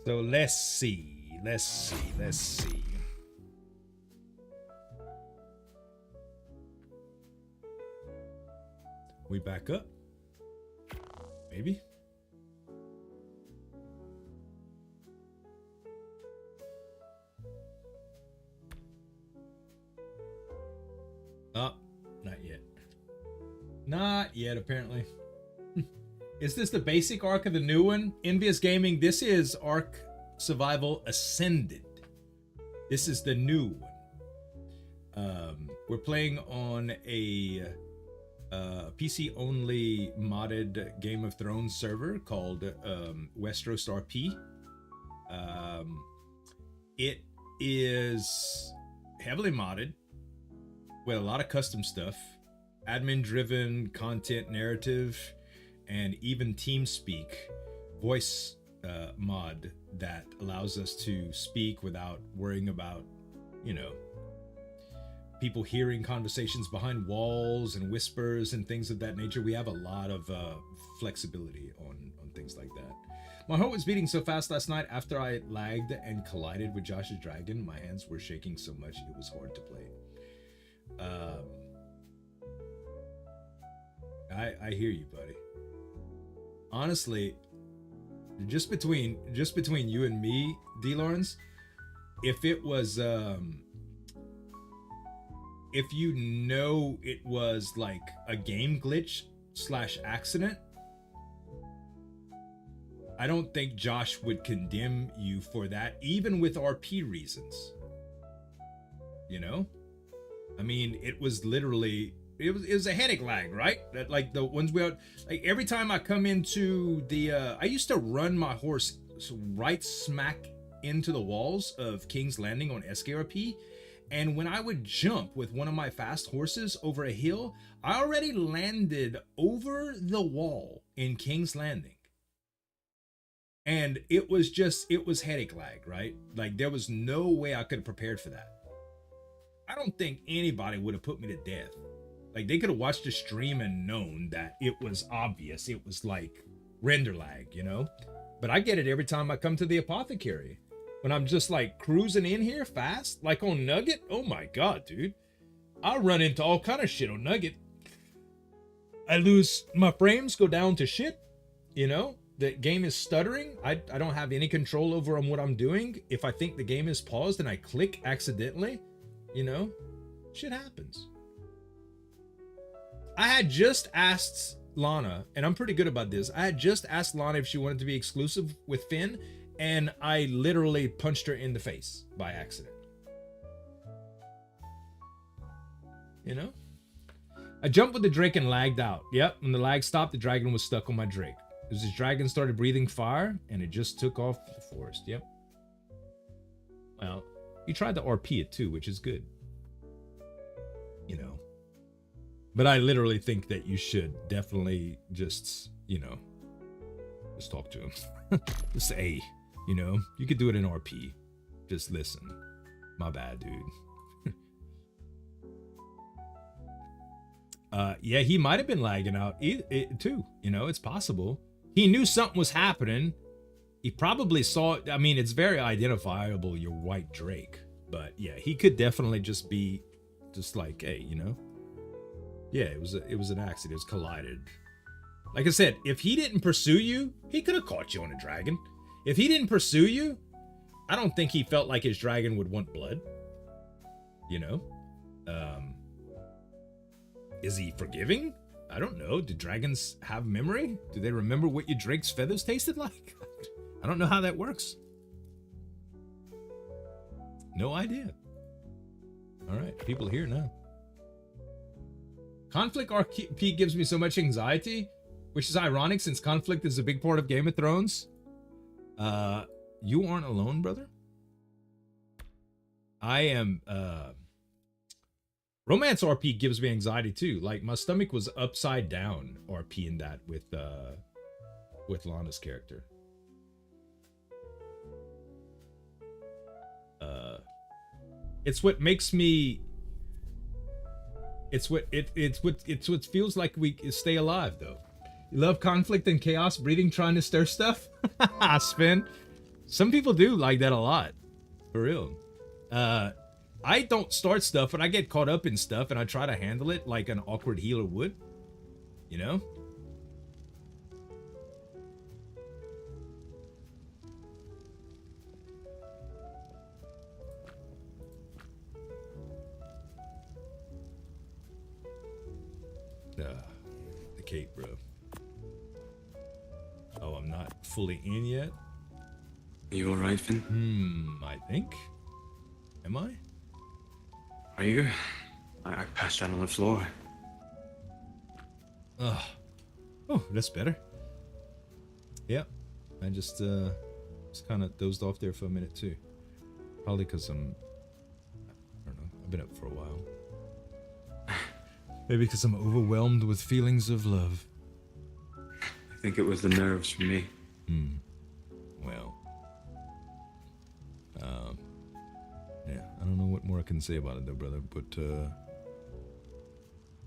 So let's see. We back up? Maybe? Up. Not yet, apparently. Is this the basic arc of the new one? Envious Gaming, this is Arc Survival Ascended. This is the new one. We're playing on a PC-only modded Game of Thrones server called WesterosRP. It is heavily modded with a lot of custom stuff, admin-driven content narrative, and even TeamSpeak voice mod that allows us to speak without worrying about, you know, people hearing conversations behind walls and whispers and things of that nature. We have a lot of flexibility on things like that. My heart was beating so fast last night after I lagged and collided with Josh's dragon. My hands were shaking so much it was hard to play. I hear you, buddy. Honestly, just between you and me, D. Lawrence, if it was if you know it was like a game glitch / accident, I don't think Josh would condemn you for that, even with RP reasons. You know? I mean, it was literally, it was a headache lag, right? That, like the ones where, like every time I come into the, I used to run my horse right smack into the walls of King's Landing on SKRP. And when I would jump with one of my fast horses over a hill, I already landed over the wall in King's Landing. And it was headache lag, right? Like there was no way I could have prepared for that. I don't think anybody would have put me to death. Like they could have watched the stream and known that it was obvious. It was like render lag, you know? But I get it every time I come to the apothecary. When I'm just like cruising in here fast, like on Nugget. Oh my God, dude. I'll run into all kind of shit on Nugget. I lose, my frames go down to shit, you know? The game is stuttering. I don't have any control over what I'm doing. If I think the game is paused and I click accidentally, you know, shit happens. I had just asked Lana, and I'm pretty good about this. I had just asked Lana if she wanted to be exclusive with Finn, and I literally punched her in the face by accident. You know? I jumped with the Drake and lagged out. Yep, when the lag stopped, the dragon was stuck on my Drake. As this dragon started breathing fire, and it just took off the forest. Yep. Well, you tried to RP it too, which is good. You know. But I literally think that you should definitely just, you know, just talk to him. Just say, you know, you could do it in RP. Just listen. My bad, dude. Yeah, he might have been lagging out too. You know, it's possible. He knew something was happening. He probably saw it. I mean, it's very identifiable, your white Drake. But yeah, he could definitely just be just like, hey, you know. Yeah, it was an accident. It was collided. Like I said, if he didn't pursue you, he could have caught you on a dragon. If he didn't pursue you, I don't think he felt like his dragon would want blood. You know? Is he forgiving? I don't know. Do dragons have memory? Do they remember what your Drake's feathers tasted like? I don't know how that works. No idea. All right, people here now. Conflict RP gives me so much anxiety, which is ironic since conflict is a big part of Game of Thrones. You aren't alone, brother. I am, Romance RP gives me anxiety too. Like my stomach was upside down RP in that with Lana's character. It's what makes me. It's what feels like we stay alive though. You love conflict and chaos, breathing, trying to stir stuff. Spin. Some people do like that a lot, for real. I don't start stuff, but I get caught up in stuff and I try to handle it like an awkward healer would. You know? cape, bro? Oh, I'm not fully in yet. Are you alright, Finn? I think. Am I? Are you? I passed out on the floor. Ugh. Oh, that's better. Yeah. I just kind of dozed off there for a minute too. Probably because I don't know, I've been up for a while. Maybe because I'm overwhelmed with feelings of love. I think it was the nerves for me. Well. Yeah, I don't know what more I can say about it though, brother, but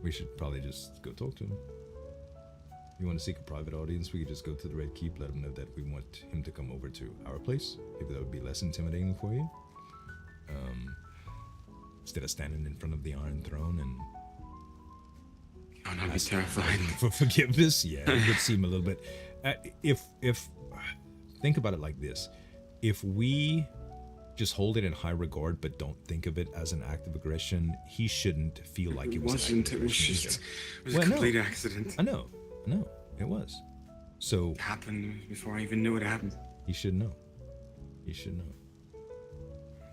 we should probably just go talk to him. If you want to seek a private audience, we could just go to the Red Keep, let him know that we want him to come over to our place. Maybe that would be less intimidating for you. Instead of standing in front of the Iron Throne and Oh, that'd be terrifying. for forgiveness. Yeah, it would seem a little bit. If think about it like this, if we just hold it in high regard but don't think of it as an act of aggression, he shouldn't feel like it wasn't. It was just a complete accident. I know, it was. So It happened before I even knew it happened. he should know. He should know.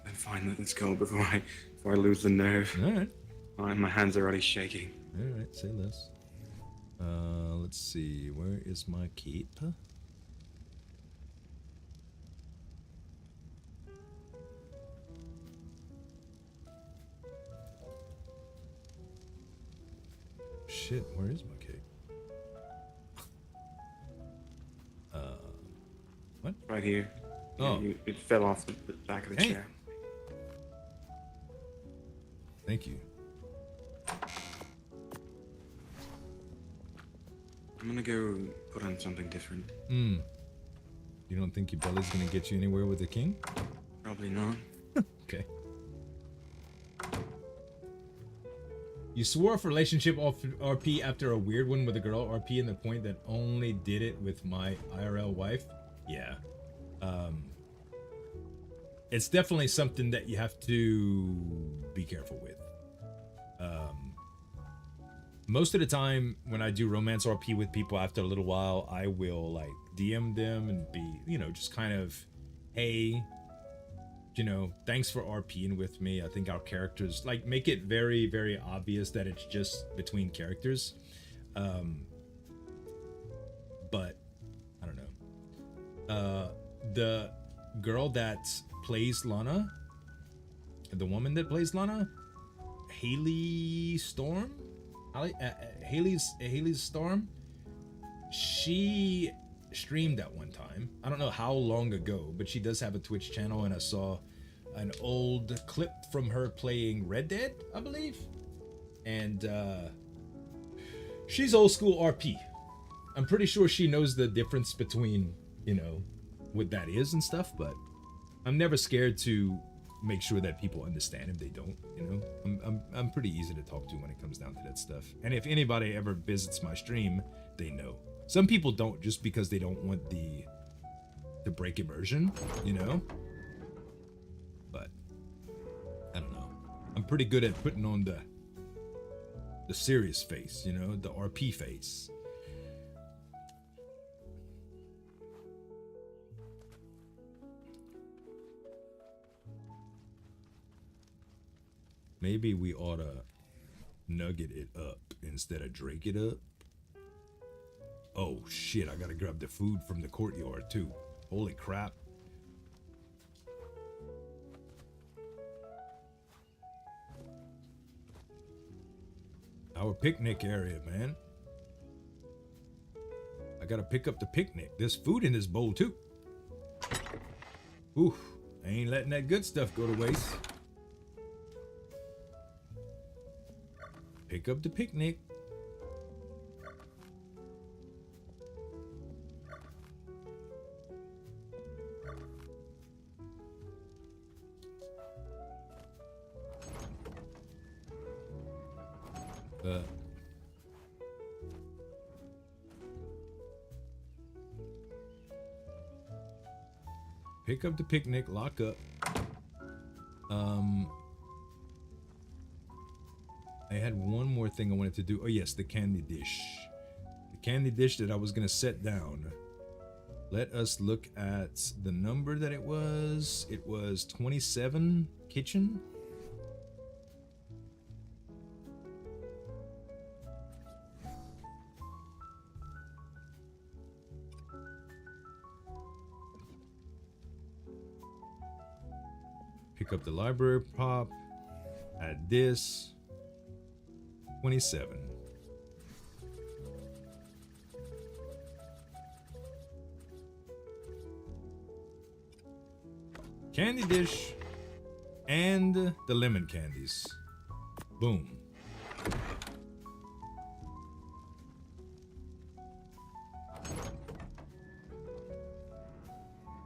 Then fine, let's go before I lose the nerve. All right. My hands are already shaking. All right, say less. Let's see. Where is my cape? Shit, where is my cape? What? Right here. Oh. It fell off the back of the Hey. chair. Thank you. I'm gonna go put on something different. You don't think your belly's gonna get you anywhere with the king? Probably not. Okay. You swore off relationship off RP after a weird one with a girl RP, and the point that only did it with my IRL wife. Yeah. It's definitely something that you have to be careful with. Most of the time when I do romance RP with people, after a little while, I will like DM them and be, just kind of, hey, thanks for RPing with me. I think our characters, like, make it very, very obvious that it's just between characters. But I don't know. The girl that plays Lana, the woman that plays Lana, Haley Storm, Haley's Storm, she streamed at one time. I don't know how long ago, but she does have a Twitch channel, and I saw an old clip from her playing Red Dead, I believe. And she's old school RP. I'm pretty sure she knows the difference between, what that is and stuff, but I'm never scared to make sure that people understand if they don't, I'm pretty easy to talk to when it comes down to that stuff. And if anybody ever visits my stream, they know. Some people don't, just because they don't want the break immersion, but I don't know. I'm pretty good at putting on the serious face, the RP face. Maybe we ought to nugget it up instead of drake it up. Oh shit, I gotta grab the food from the courtyard too. Holy crap. Our picnic area, man. I gotta pick up the picnic. There's food in this bowl too. Oof, I ain't letting that good stuff go to waste. Pick up the picnic. Pick up the picnic, lock up. I had one more thing I wanted to do. Oh yes, the candy dish. candy dish that I was gonna set down. Let us look at the number that it was. It was 27 kitchen. Pick up the library pop. Add this. 27. Candy dish and the lemon candies. Boom.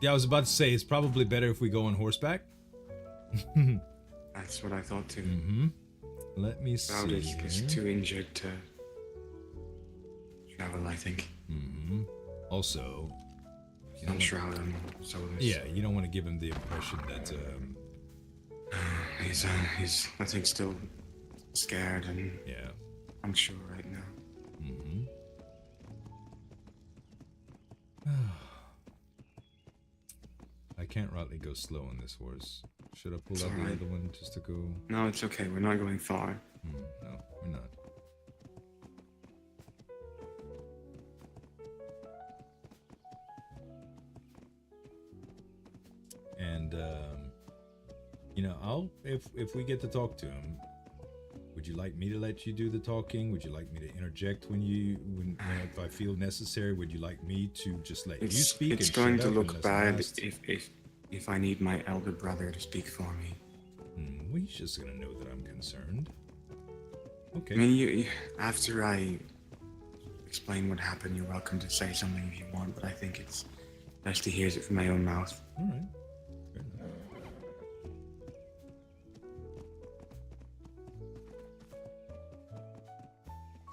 Yeah, I was about to say it's probably better if we go on horseback. That's what I thought too. Mm-hmm. Let me see. Shroud is too injured to travel, I think. Mm-hmm. Also, On Shroud and Solus. yeah, you don't want to give him the impression that He's I think still scared and yeah. unsure right now. Mm-hmm. I can't rightly go slow on this horse. Should I pull It's out the alright. other one just to go? No, it's okay. We're not going far. No, we're not. And you know, I'll if we get to talk to him, would you like me to let you do the talking? Would you like me to interject when if I feel necessary? Would you like me to just let you speak? It's and going shut to up look unless bad asked? if I need my elder brother to speak for me. Well, he's just gonna know that I'm concerned. Okay. I mean, you after I explain what happened, you're welcome to say something if you want, but I think it's best he hears it from my own mouth. All right. Fair enough.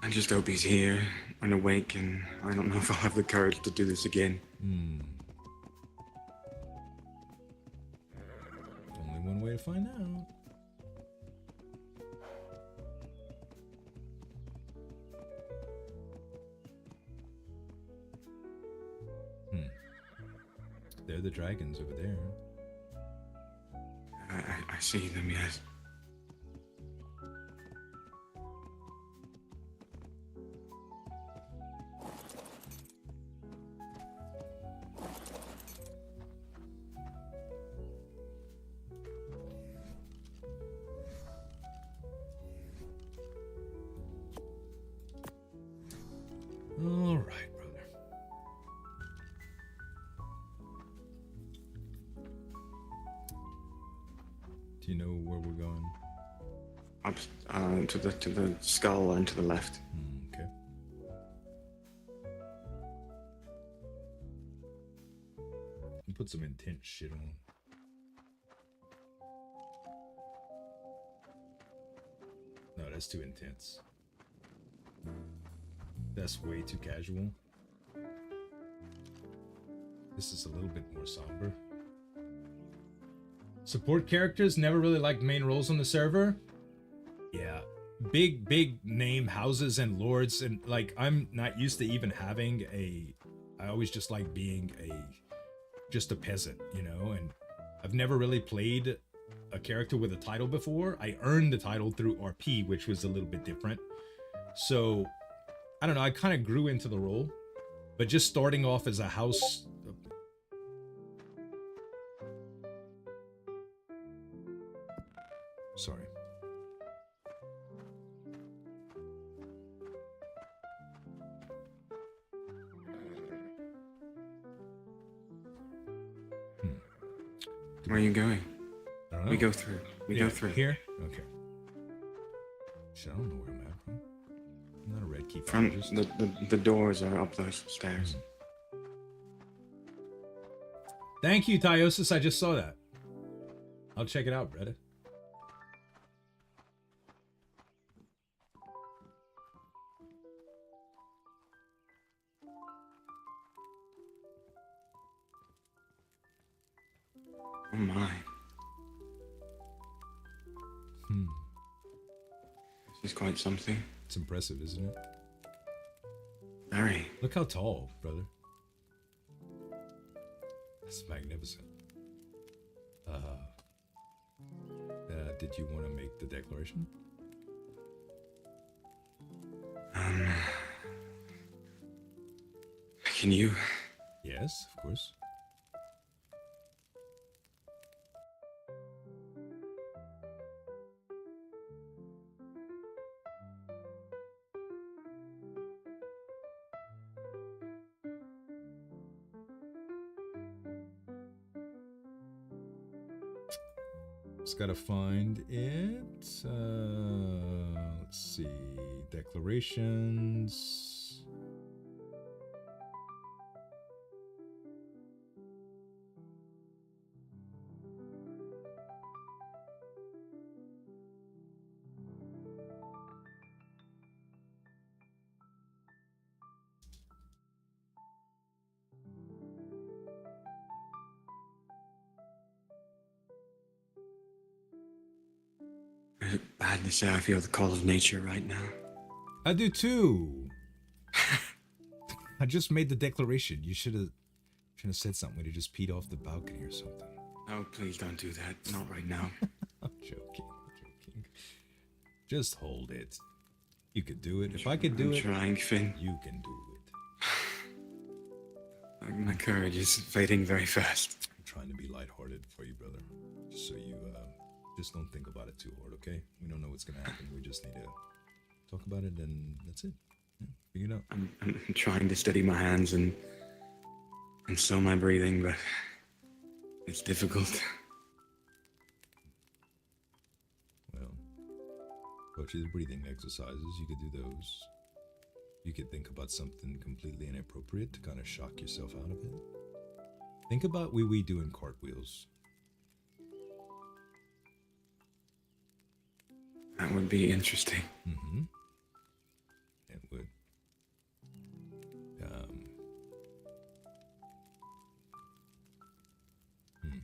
I just hope he's here and awake, and I don't know if I'll have the courage to do this again. Only one way to find out. They're the dragons over there. I see them, yes. All right, brother. Do you know where we're going? Up to the skull and to the left. Okay. You put some intense shit on. No, that's too intense. That's way too casual. This is a little bit more somber. Support characters never really liked main roles on the server. Yeah. Big name houses and lords, and like I'm not used to even having I always just like being just a peasant, you know, and I've never really played a character with a title before. I earned the title through RP, which was a little bit different. So I don't know, I kind of grew into the role, but just starting off as a house. Sorry. Where are you going? I don't know. We go through. We go through. Here? Okay. Shit, I don't know where I'm at, bro. I'm not a red key. From the doors are up those stairs. Thank you, Tyosis. I just saw that. I'll check it out, brother. Oh my. This is quite something. It's impressive, isn't it? Very. Look how tall, brother. That's magnificent. Did you want to make the declaration? Can you? Yes, of course. Just gotta find it. Let's see. Declarations. Is it bad to say I feel the call of nature right now? I do too. I just made the declaration. You should have said something when you just peed off the balcony or something. Oh, please don't do that. Not right now. I'm joking. Just hold it. You could do it. If I could do I'm it, trying, Finn. you can do it. My courage is fading very fast. I'm trying to be lighthearted for you, brother. Just so you just don't think about it too hard, okay? We don't know what's gonna happen. We just need to talk about it, and that's it. Yeah, figure it out. I'm trying to steady my hands and slow my breathing, but it's difficult. Well, coach you the breathing exercises. You could do those. You could think about something completely inappropriate to kind of shock yourself out of it. Think about Wee doing cartwheels. That would be interesting. Mm-hmm. It would. I'm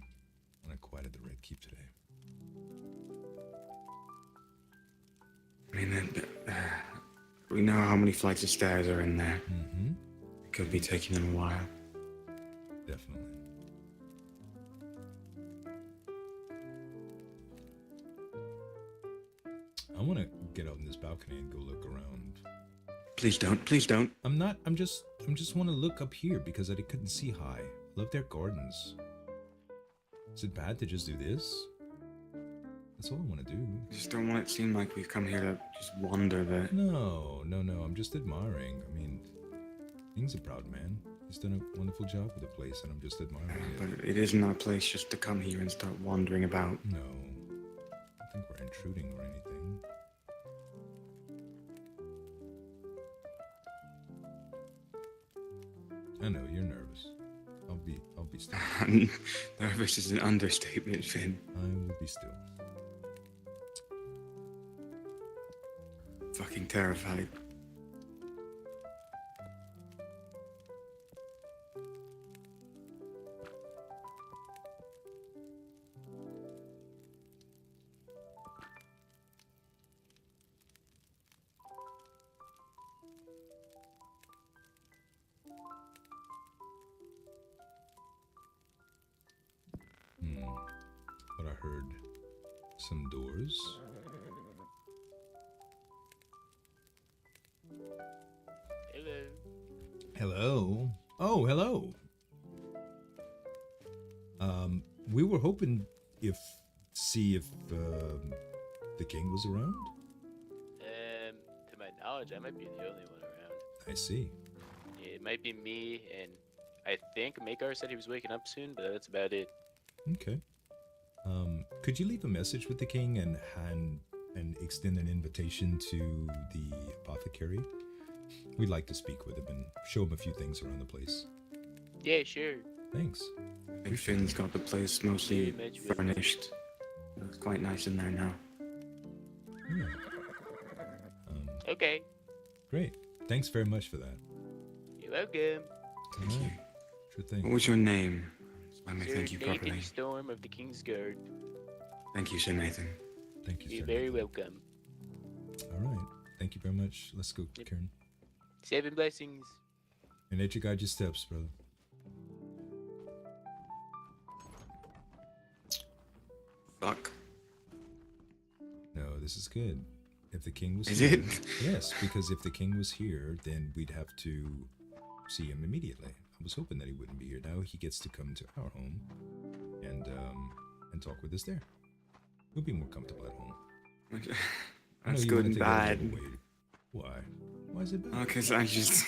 not quite at the right keep today. I mean, we know how many flights of stairs are in there. Mm-hmm. It could be taking them a while. Definitely. I want to get out on this balcony and go look around. Please don't. Please don't. I'm just want to look up here because I couldn't see high. Love their gardens. Is it bad to just do this? That's all I want to do. I just don't want it to seem like we've come here to just wander there. No. I'm just admiring. I mean, King's a proud man. He's done a wonderful job with the place, and I'm just admiring it. But it isn't our place just to come here and start wandering about. No. I don't think we're intruding or anything. I know, you're nervous. I'll be still. Nervous is an understatement, Finn. I will be still. Fucking terrified. But I heard some doors. Hello. Oh, hello. We were hoping see if the king was around. To my knowledge, I might be the only one around. I see. It might be me, and I think Makar said he was waking up soon, but that's about it. Okay. Could you leave a message with the king and extend an invitation to the apothecary? We'd like to speak with him and show him a few things around the place. Yeah, sure. Thanks. I think Finn's got the place mostly furnished. It's quite nice in there now. Yeah. Okay. Great. Thanks very much for that. You're welcome. Thank you. Sure thing. What was your name? So I may Sir thank you Nathan properly. Storm of the King's Guard. Thank you, Sir Nathan. Thank you, sir. You're very welcome. All right. Thank you very much. Let's go, Yep. Karen. 7 blessings. And let you guide your steps, brother. Fuck. No, this is good. If the king was Is here, it? yes, because if the king was here, then we'd have to see him immediately. I was hoping that he wouldn't be here. Now he gets to come to our home and talk with us there. He'll be more comfortable at home. I know That's you good wanted and to get a bad. little weight. Why? Why is it bad? Because I just,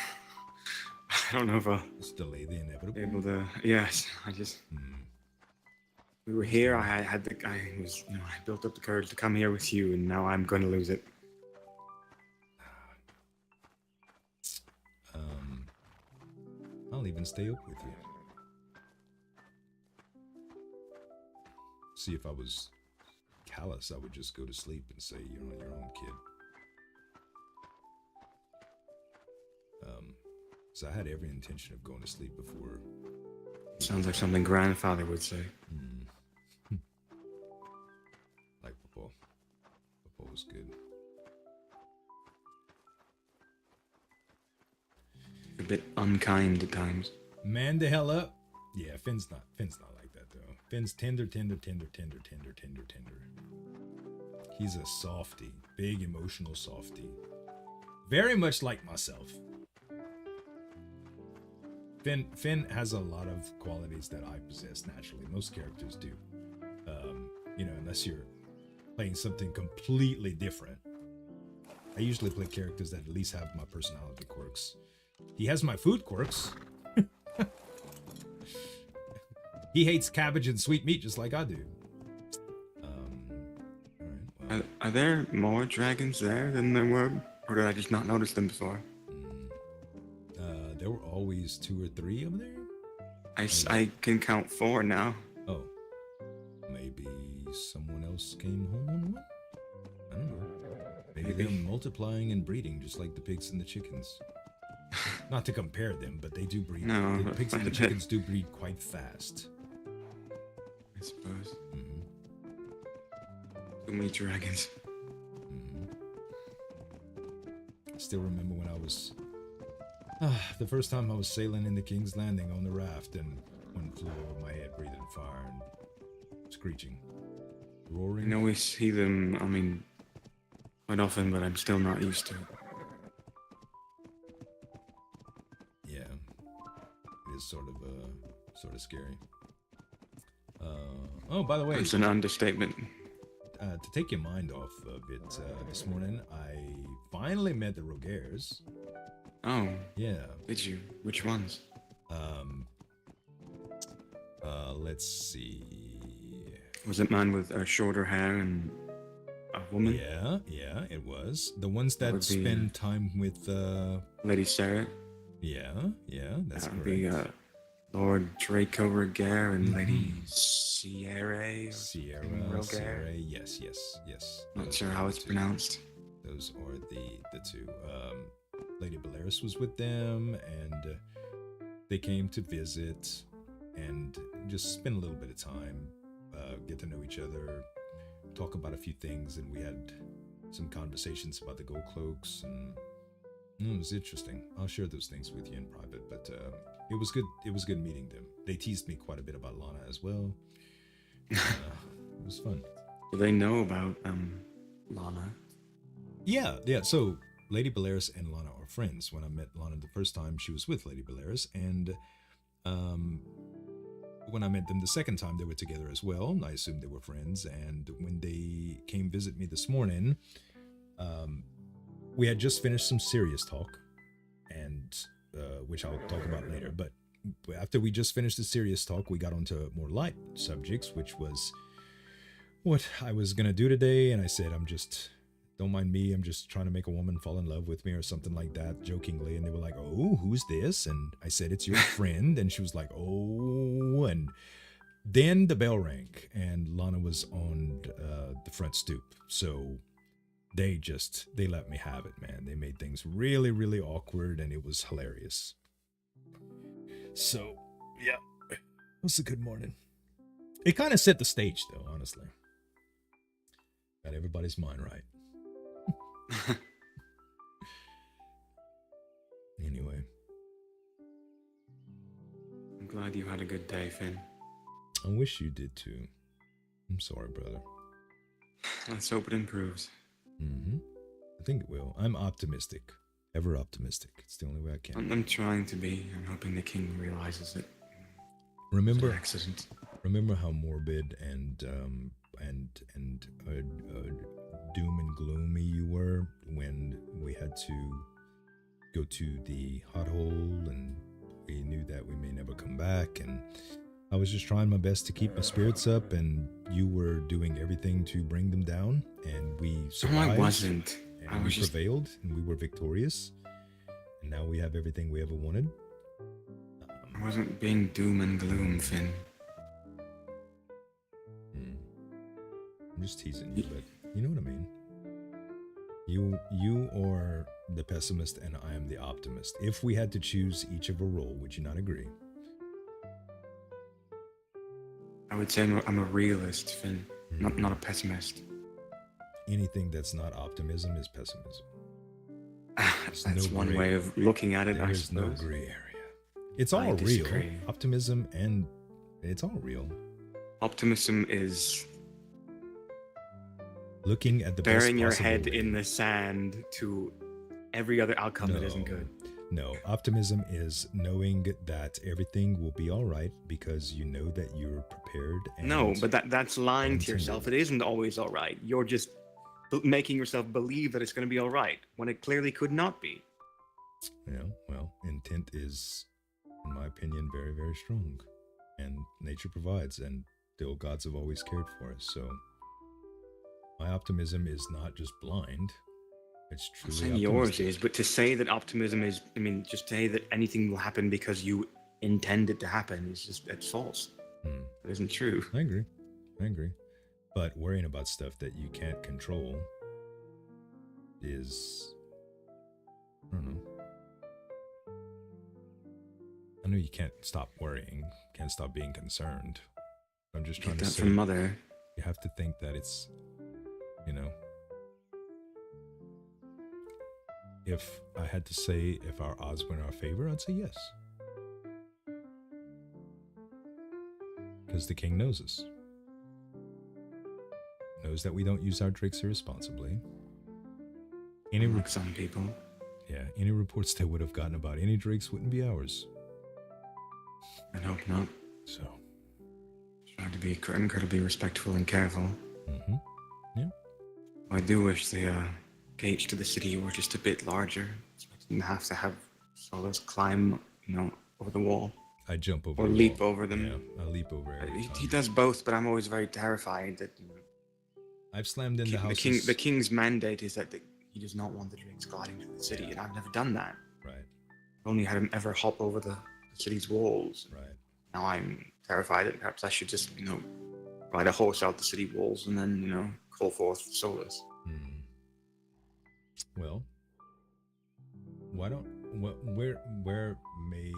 I don't know if I'll Let's delay the inevitable. be able to. Yes, I just. We were here. I built up the courage to come here with you, and now I'm going to lose it. I'll even stay up with you. See, if I was callous, I would just go to sleep and say, you're on your own, kid. So I had every intention of going to sleep before. Sounds like something grandfather would say. Like Papa. Papa was good. A bit unkind at times. Man the hell up. Yeah, Finn's not like that though. Finn's tender. He's a softie, big emotional softie. Very much like myself. Finn has a lot of qualities that I possess naturally. Most characters do. Unless you're playing something completely different. I usually play characters that at least have my personality quirks. He has my food quirks. He hates cabbage and sweet meat just like I do. All right, Are there more dragons there than there were? Or did I just not notice them before? There were always 2 or 3 over there. I can count 4 now. Oh. Maybe someone else came home on one? I don't know. Maybe they're multiplying and breeding just like the pigs and the chickens. Not to compare them, but they do breed. No, The pigs and the chickens do breed quite fast. I suppose. Too many dragons. I still remember when I was... the first time I was sailing into King's Landing on the raft and one flew over my head breathing fire and screeching. Roaring. I always see them, quite often, but I'm still not used to it. Yeah. It is sort of scary. Oh, by the way... It's an understatement. To take your mind off of it, this morning, I finally met the Roguers. Oh. Yeah. Did you? Which ones? Let's see. Was it man with shorter hair and a woman? Yeah, it was. The ones that would be, spend time with, Lady Sarah? Yeah, that's That would correct. be, Lord Draco Roguer and Lady Sierra? Sierra, Roguer? yes. Not Those sure are how the it's 2. pronounced. Those are the 2. Lady Belarus was with them, and they came to visit and just spend a little bit of time, get to know each other, talk about a few things, and we had some conversations about the gold cloaks, and it was interesting. I'll share those things with you in private, but it was good. It was good meeting them. They teased me quite a bit about Lana as well. It was fun. Do they know about Lana? Yeah. So Lady Belarus and Lana are friends. When I met Lana the first time, she was with Lady Belarus, and when I met them the second time, they were together as well. I assumed they were friends. And when they came visit me this morning, we had just finished some serious talk, and which I'll talk about later. But after we just finished the serious talk, we got onto more light subjects, which was what I was gonna do today. And I said, don't mind me, I'm just trying to make a woman fall in love with me or something like that, jokingly. And they were like, oh, who's this? And I said, it's your friend. And she was like, oh. And then the bell rang and Lana was on the front stoop. So they let me have it, man. They made things really, really awkward, and it was hilarious. So, yeah, it was a good morning. It kind of set the stage, though, honestly. Got everybody's mind right. Anyway, glad you had a good day, Finn. I wish you did too. I'm sorry, brother. Let's hope it improves. I think it will. I'm optimistic. Ever optimistic. It's the only way I can. I'm trying to be. I'm hoping the king realizes it. Remember, An accident. remember how morbid and doom and gloomy you were when we had to go to the hot hole and we knew that we may never come back, and I was just trying my best to keep my spirits up, and you were doing everything to bring them down, and we survived. No, I wasn't. And I we was just... prevailed, and we were victorious, and now we have everything we ever wanted. I wasn't being doom and gloom, Finn. I'm just teasing you, but you know what I mean. You are the pessimist, and I am the optimist. If we had to choose each of a role, would you not agree? I would say I'm a realist, Finn. Not a pessimist. Anything that's not optimism is pessimism. That's one way of looking at it, I There's no suppose. gray area. It's all I real. disagree. Optimism, and it's all real. Optimism is Looking at the burying best your possible head way. in the sand to every other outcome that isn't good. No, optimism is knowing that everything will be all right because you know that you're prepared. And No, but that's lying to intended. yourself. It isn't always all right. You're just making yourself believe that it's going to be all right when it clearly could not be. Yeah, well, intent is, in my opinion, very, very strong. And nature provides, and the old gods have always cared for us. So my optimism is not just blind. It's I'm truly saying yours optimistic. is, but to say that optimism is, I mean, just say that anything will happen because you intend it to happen is just, it's false. It isn't true. I agree. But worrying about stuff that you can't control is, I don't know. I know you can't stop worrying, can't stop being concerned. I'm just trying Get to that say, from Mother. you have to think that it's, you know, if I had to say if our odds were in our favor, I'd say yes. Because the king knows us. Knows that we don't use our drakes irresponsibly. Any Like some people. any reports they would have gotten about any drakes wouldn't be ours. I hope not. So, Try to be incredibly respectful and careful. yeah. I do wish the gates to the city were just a bit larger, so I didn't have to have Solus climb, over the wall I jump over or the leap wall. over them. Yeah, I leap over every He time. does both, but I'm always very terrified that I've slammed into the houses. the king's mandate is that he does not want the drakes gliding through the city, and I've never done that. Right, I've only had him ever hop over the city's walls. right. Now I'm terrified that perhaps I should just, ride a horse out the city walls and then, call forth Solus. Well, why don't where may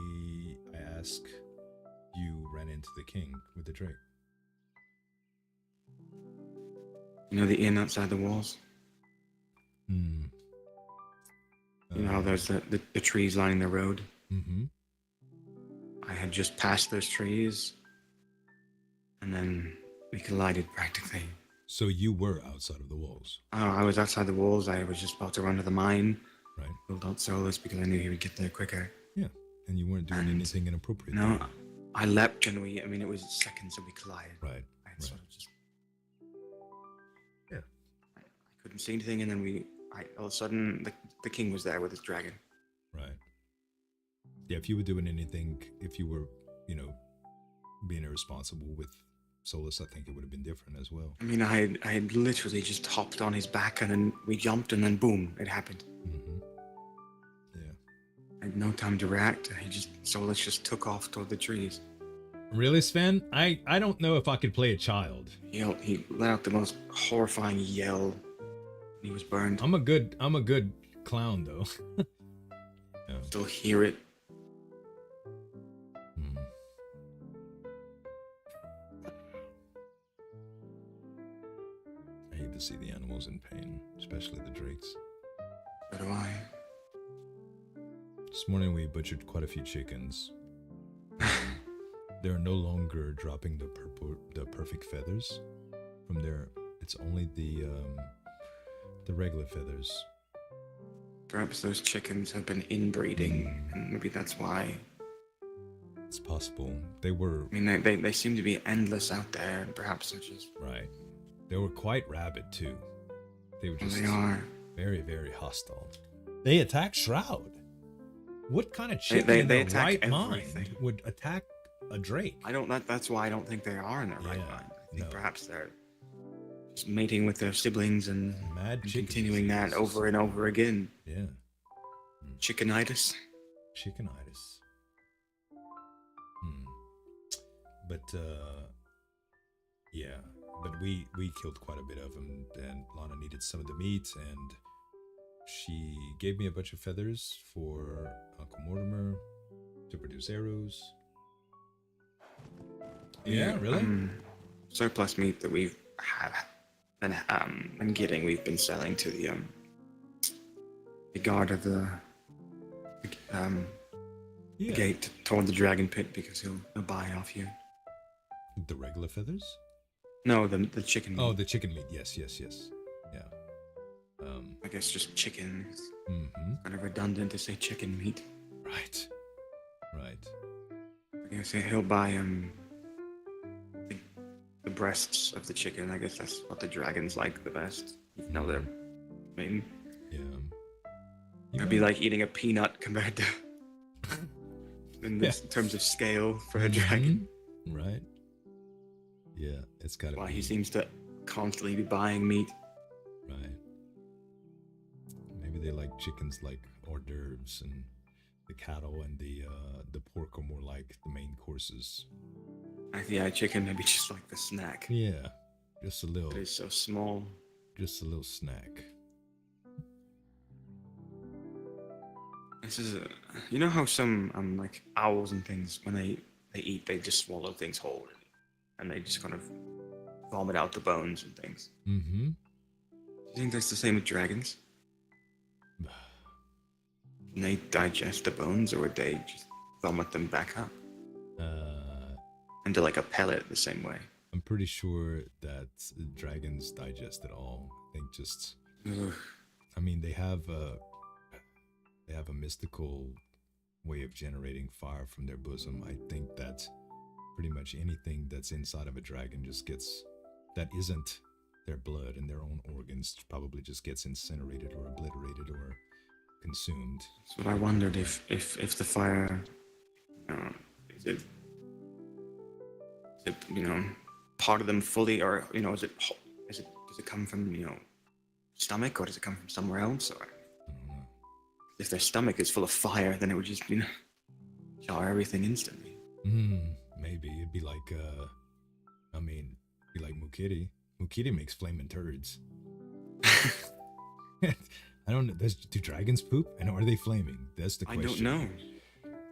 I ask you ran into the king with the drake? The inn outside the walls? You know how there's the trees lining the road? I had just passed those trees, and then we collided practically. So you were outside of the walls, I was outside the walls. I was just about to run to the mine, right? pulled out Solus because I knew he would get there quicker. Yeah, and you weren't doing And anything inappropriate. No, I leapt and it was seconds that we collided. Right. I had sort of just... Yeah. I couldn't see anything, and then all of a sudden, the king was there with his dragon. Right. Yeah, if you were doing anything, if you were, being irresponsible with Solus, I think it would have been different as well. I mean, I had literally just hopped on his back, and then we jumped, and then boom, it happened. Yeah. I had no time to react. Solus just took off toward the trees. Really, Sven? I don't know if I could play a child. He let out the most horrifying yell. He was burned. I'm a good clown though. Still hear it. I hate to see the animals in pain, especially the drakes. So do I. This morning we butchered quite a few chickens. They're no longer dropping the perfect feathers from their. It's only the regular feathers. Perhaps those chickens have been inbreeding, and maybe that's why. It's possible. They were. I mean, they seem to be endless out there, and perhaps they're just. Right. They were quite rabid too. They were just. They are. Very, very hostile. They attacked Shroud. What kind of chicken They in their attack right everything. mind would attack a drake? That's why I don't think they are in their right Yeah, mind. I think no. perhaps they're just mating with their siblings and, Mad and chicken continuing that disease. over and over again. Yeah. Chickenitis. Chickenitis. But yeah. But we killed quite a bit of them, and Lana needed some of the meat, and she gave me a bunch of feathers for Uncle Mortimer to produce arrows. Yeah, really? Surplus meat that we've been getting, we've been selling to the guard of the gate toward the dragon pit because he'll buy off you. The regular feathers? No, the chicken meat. Oh, the chicken meat. Yes. Yeah. I guess just chicken. It's Mm-hmm. kind of redundant to say chicken meat. Right. I guess he'll buy the breasts of the chicken. I guess that's what the dragons like the best. Even though they're, I mean, Yeah. it'd be like eating a peanut compared to in terms of scale for a dragon. Right. Yeah, it's gotta Why be. he seems to constantly be buying meat. Right. Maybe they like chickens like hors d'oeuvres, and the cattle and the pork are more like the main courses. Yeah, chicken maybe just like the snack. Yeah, just a little. It is so small. Just a little snack. This is you know how some like owls and things when they eat they just swallow things whole and they just kind of vomit out the bones and things. Mm-hmm. Do you think that's the same with dragons? Can they digest the bones or would they just vomit them back up into like a pellet the same way? I'm pretty sure that dragons digest it all. I think just. Ugh. I mean, they have a mystical way of generating fire from their bosom. I think that pretty much anything that's inside of a dragon just gets, that isn't their blood and their own organs, probably just gets incinerated or obliterated or consumed. That's what I wondered if the fire, is it part of them fully, or does it come from stomach, or does it come from somewhere else, or I don't know. if their stomach is full of fire, then it would just jar everything instantly. Maybe it'd be like Mukiri. Mukiri makes flaming turds. I don't know. Do dragons poop? And are they flaming? That's the question. I don't know.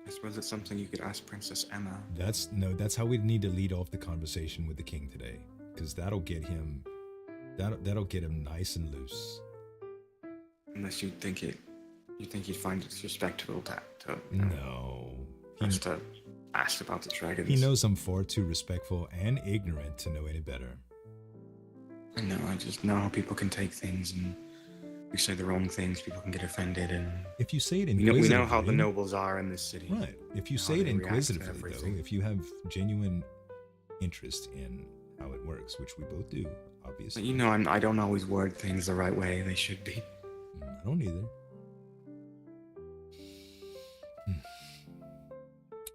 I suppose it's something you could ask Princess Emma. That's how we need to lead off the conversation with the king today, because that'll get him nice and loose. Unless you think he'd find it respectable to No. just to ask about the dragons. He knows I'm far too respectful and ignorant to know any better. I know. I just know how people can take things, and you say the wrong things, people can get offended, and If you say it inquisitively, we know how the nobles are in this city. Right. If you How say it they react to inquisitively, though, everything. if you have genuine interest in how it works, which we both do, obviously. But I don't always word things the right way they should be. I don't either.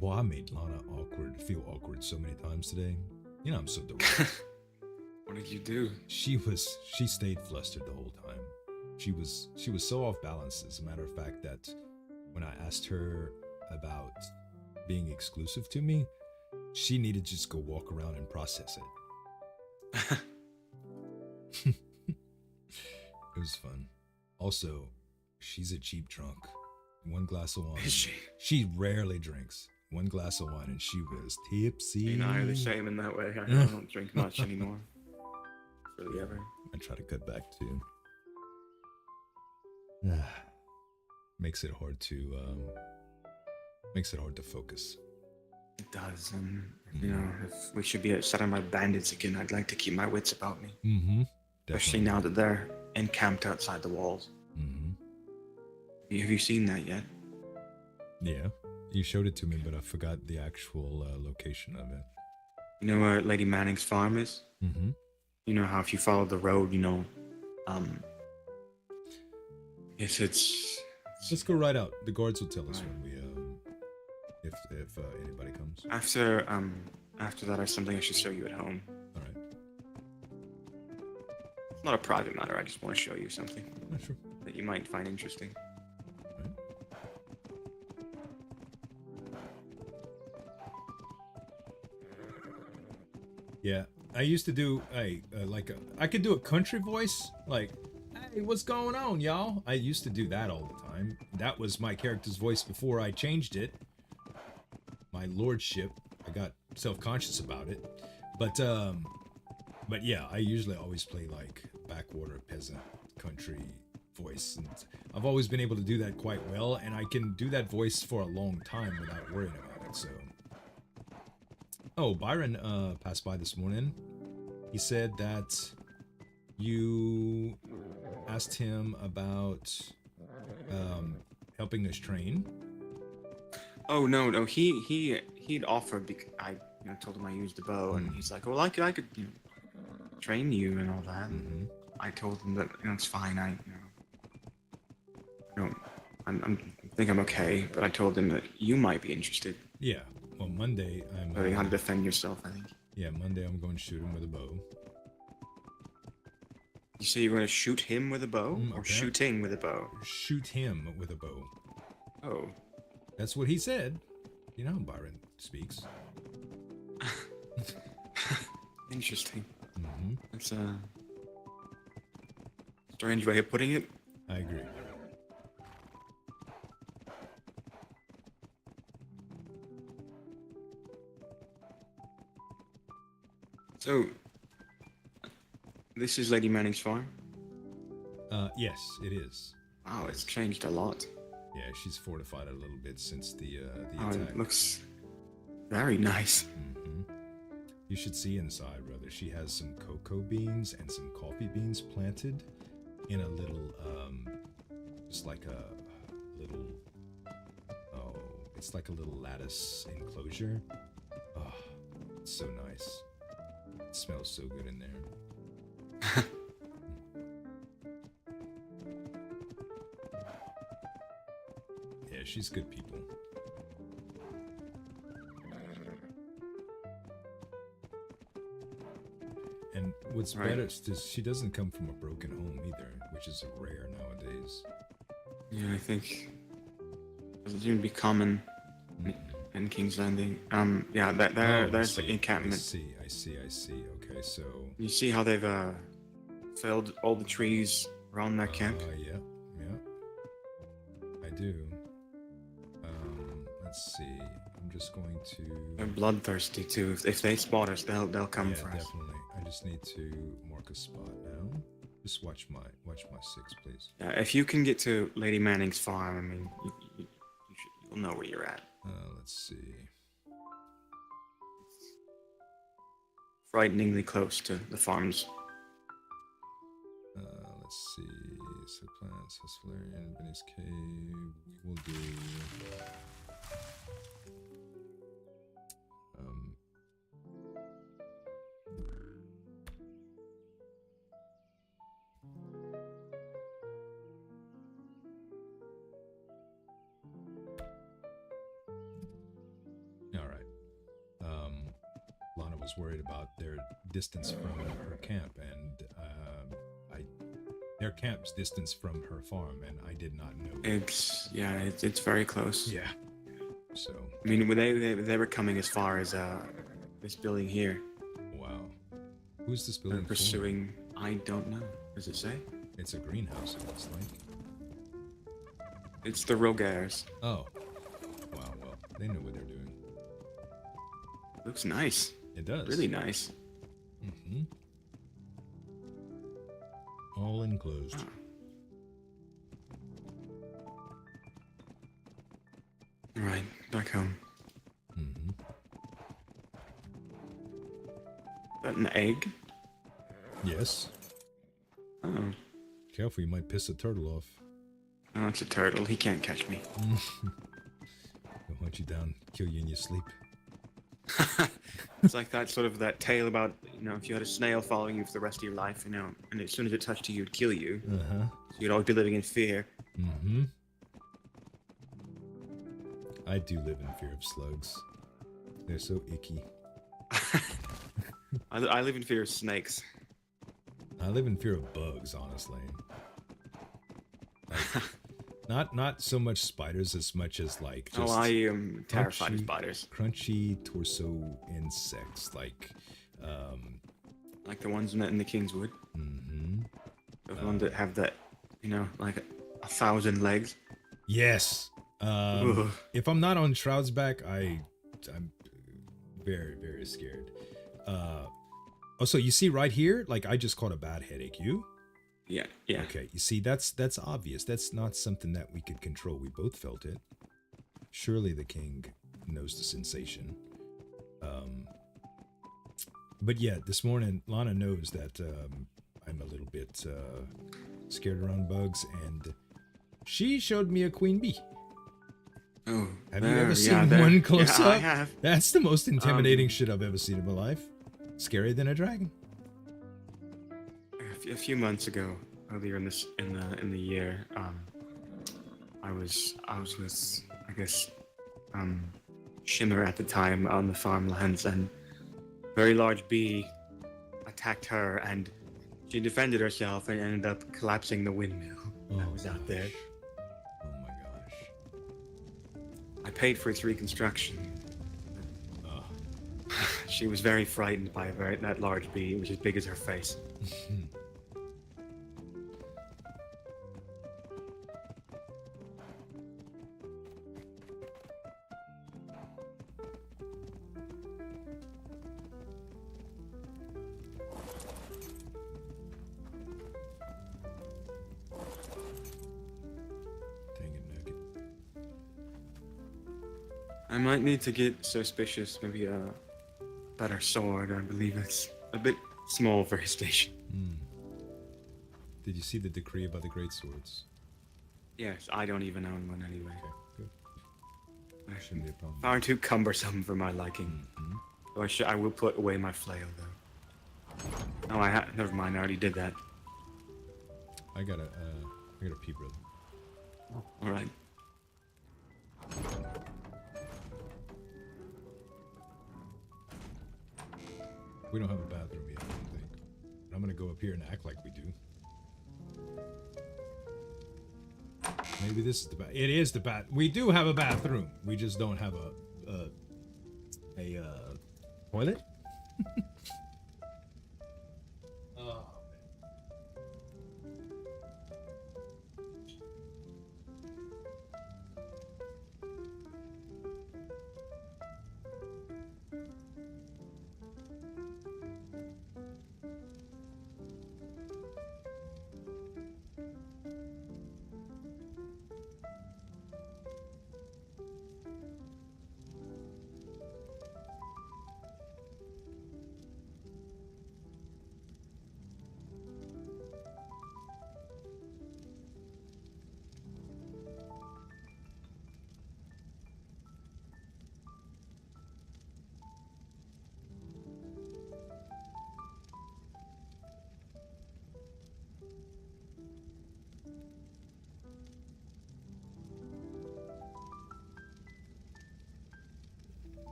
Well, I made Lana feel awkward so many times today. I'm so direct. What did you do? She stayed flustered the whole time. She was so off balance, as a matter of fact, that when I asked her about being exclusive to me, she needed to just go walk around and process it. It was fun. Also, she's a cheap drunk. One glass of wine. Is she? She rarely drinks. One glass of wine and she was tipsy. You and I are the same in that way. I don't drink much anymore. Really ever. I try to cut back too. Makes it hard to focus. It does, and you know, if we should be surrounded by bandits again, I'd like to keep my wits about me. Mm-hmm. Especially now that they're encamped outside the walls. Mm-hmm. Have you seen that yet? Yeah. You showed it to me, but I forgot the actual location of it. You know where Lady Manning's farm is? Mm-hmm. You know how if you follow the road, you know, it's Let's go right out. The guards will tell us when we if anybody comes. after that, there's something I should show you at home. All right. It's not a private matter. I just want to show you something Sure. that you might find interesting. Yeah, I used to do I could do a country voice, like, hey, what's going on, y'all? I used to do that all the time. That was my character's voice before I changed it. My lordship. I got self-conscious about it. But yeah, I usually always play like backwater peasant country voice, and I've always been able to do that quite well, and I can do that voice for a long time without worrying about it. So oh, Byron passed by this morning. He said that you asked him about helping us train. Oh no, he'd offered because I told him I used the bow, and he's like, well, I could train you and all that. Mm-hmm. I told him that it's fine. I think I'm okay, but I told him that you might be interested. Yeah. Well, Monday I'm. Learning how to defend yourself, I think. Yeah, Monday I'm going to shoot him with a bow. You say you're going to shoot him with a bow, or okay. shooting with a bow? Shoot him with a bow. Oh. That's what he said. You know how Byron speaks. Interesting. Mm-hmm. That's a strange way of putting it. I agree. So, this is Lady Manning's farm? Yes, it is. Wow, it's changed a lot. Yeah, she's fortified a little bit since the Oh, attack. it looks very nice. Mm-hmm. You should see inside, brother. She has some cocoa beans and some coffee beans planted in a little, just like a little, oh, it's like a little lattice enclosure. Oh, it's so nice. It smells so good in there. Yeah, she's good people. And what's Right. better is she doesn't come from a broken home either, which is rare nowadays. Yeah, I think it doesn't seem to be common in King's Landing. Yeah, there's the encampment. I see. Okay, so You see how they've felled all the trees around that camp? Yeah, I do. Let's see. I'm just going They're to. bloodthirsty too. If they spot us, they'll come Yeah, for us. definitely. I just need to mark a spot now. Just watch my 6, please. Yeah, if you can get to Lady Manning's farm, I mean, you'll know where you're at. Let's see. Frighteningly close to the farms. Let's see. So plants, Husflarian, Benny's Cave. We will do. All right. Lana was worried about their distance from her camp, and their camp's distance from her farm, and I did not know. It's very close. Yeah. So. I mean, they were coming as far as this building here. Wow. Who's this They're building? pursuing. I don't know. Does it say? It's a greenhouse. It looks like. It's the Rogairs. Oh. Wow. Well, they know what they're doing. Looks nice. It does. Really nice. Mm-hmm. All enclosed. Oh. All right, back home. Mm-hmm. that an egg? Yes. Oh. Careful, you might piss a turtle off. Oh, it's a turtle. He can't catch me. He'll hunt you down, kill you in your sleep. It's like that sort of that tale about, if you had a snail following you for the rest of your life, and as soon as it touched you, it'd kill you. Uh-huh. So you'd always be living in fear. Mm-hmm. I do live in fear of slugs. They're so icky. I live in fear of snakes. I live in fear of bugs, honestly. Not so much spiders as much as like just I am terrified of spiders. Crunchy torso insects like the ones in the Kingswood. Mm-hmm. The ones that have that, like 1,000 legs. Yes. If I'm not on Shroud's back, I'm very, very scared. Also, you see right here, like I just caught a bad headache. You? Yeah. Okay, you see, that's obvious. That's not something that we could control. We both felt it. Surely the king knows the sensation. But yeah, this morning, Lana knows that I'm a little bit scared around bugs, and she showed me a queen bee. Oh, have you ever seen one close up? I have. That's the most intimidating shit I've ever seen in my life. Scarier than a dragon. A few months ago, earlier in the year, I was with, I guess, Shimmer at the time on the farmlands, and a very large bee attacked her, and she defended herself and ended up collapsing the windmill that was out there. Oh my gosh. I paid for its reconstruction. She was very frightened by that large bee. It was as big as her face. I might need to get suspicious, maybe a better sword. I believe it's a bit small for his station. Did you see the decree about the great swords? Yes, I don't even own one anyway. Okay, good. That shouldn't be a problem. Far too cumbersome for my liking. So I will put away my flail though. Oh, never mind. I already did that. I gotta pee, brother. All right. We don't have a bathroom yet, I don't think. I'm gonna go up here and act like we do. Maybe this is the bath. It is the bath. We do have a bathroom. We just don't have a toilet. Oh.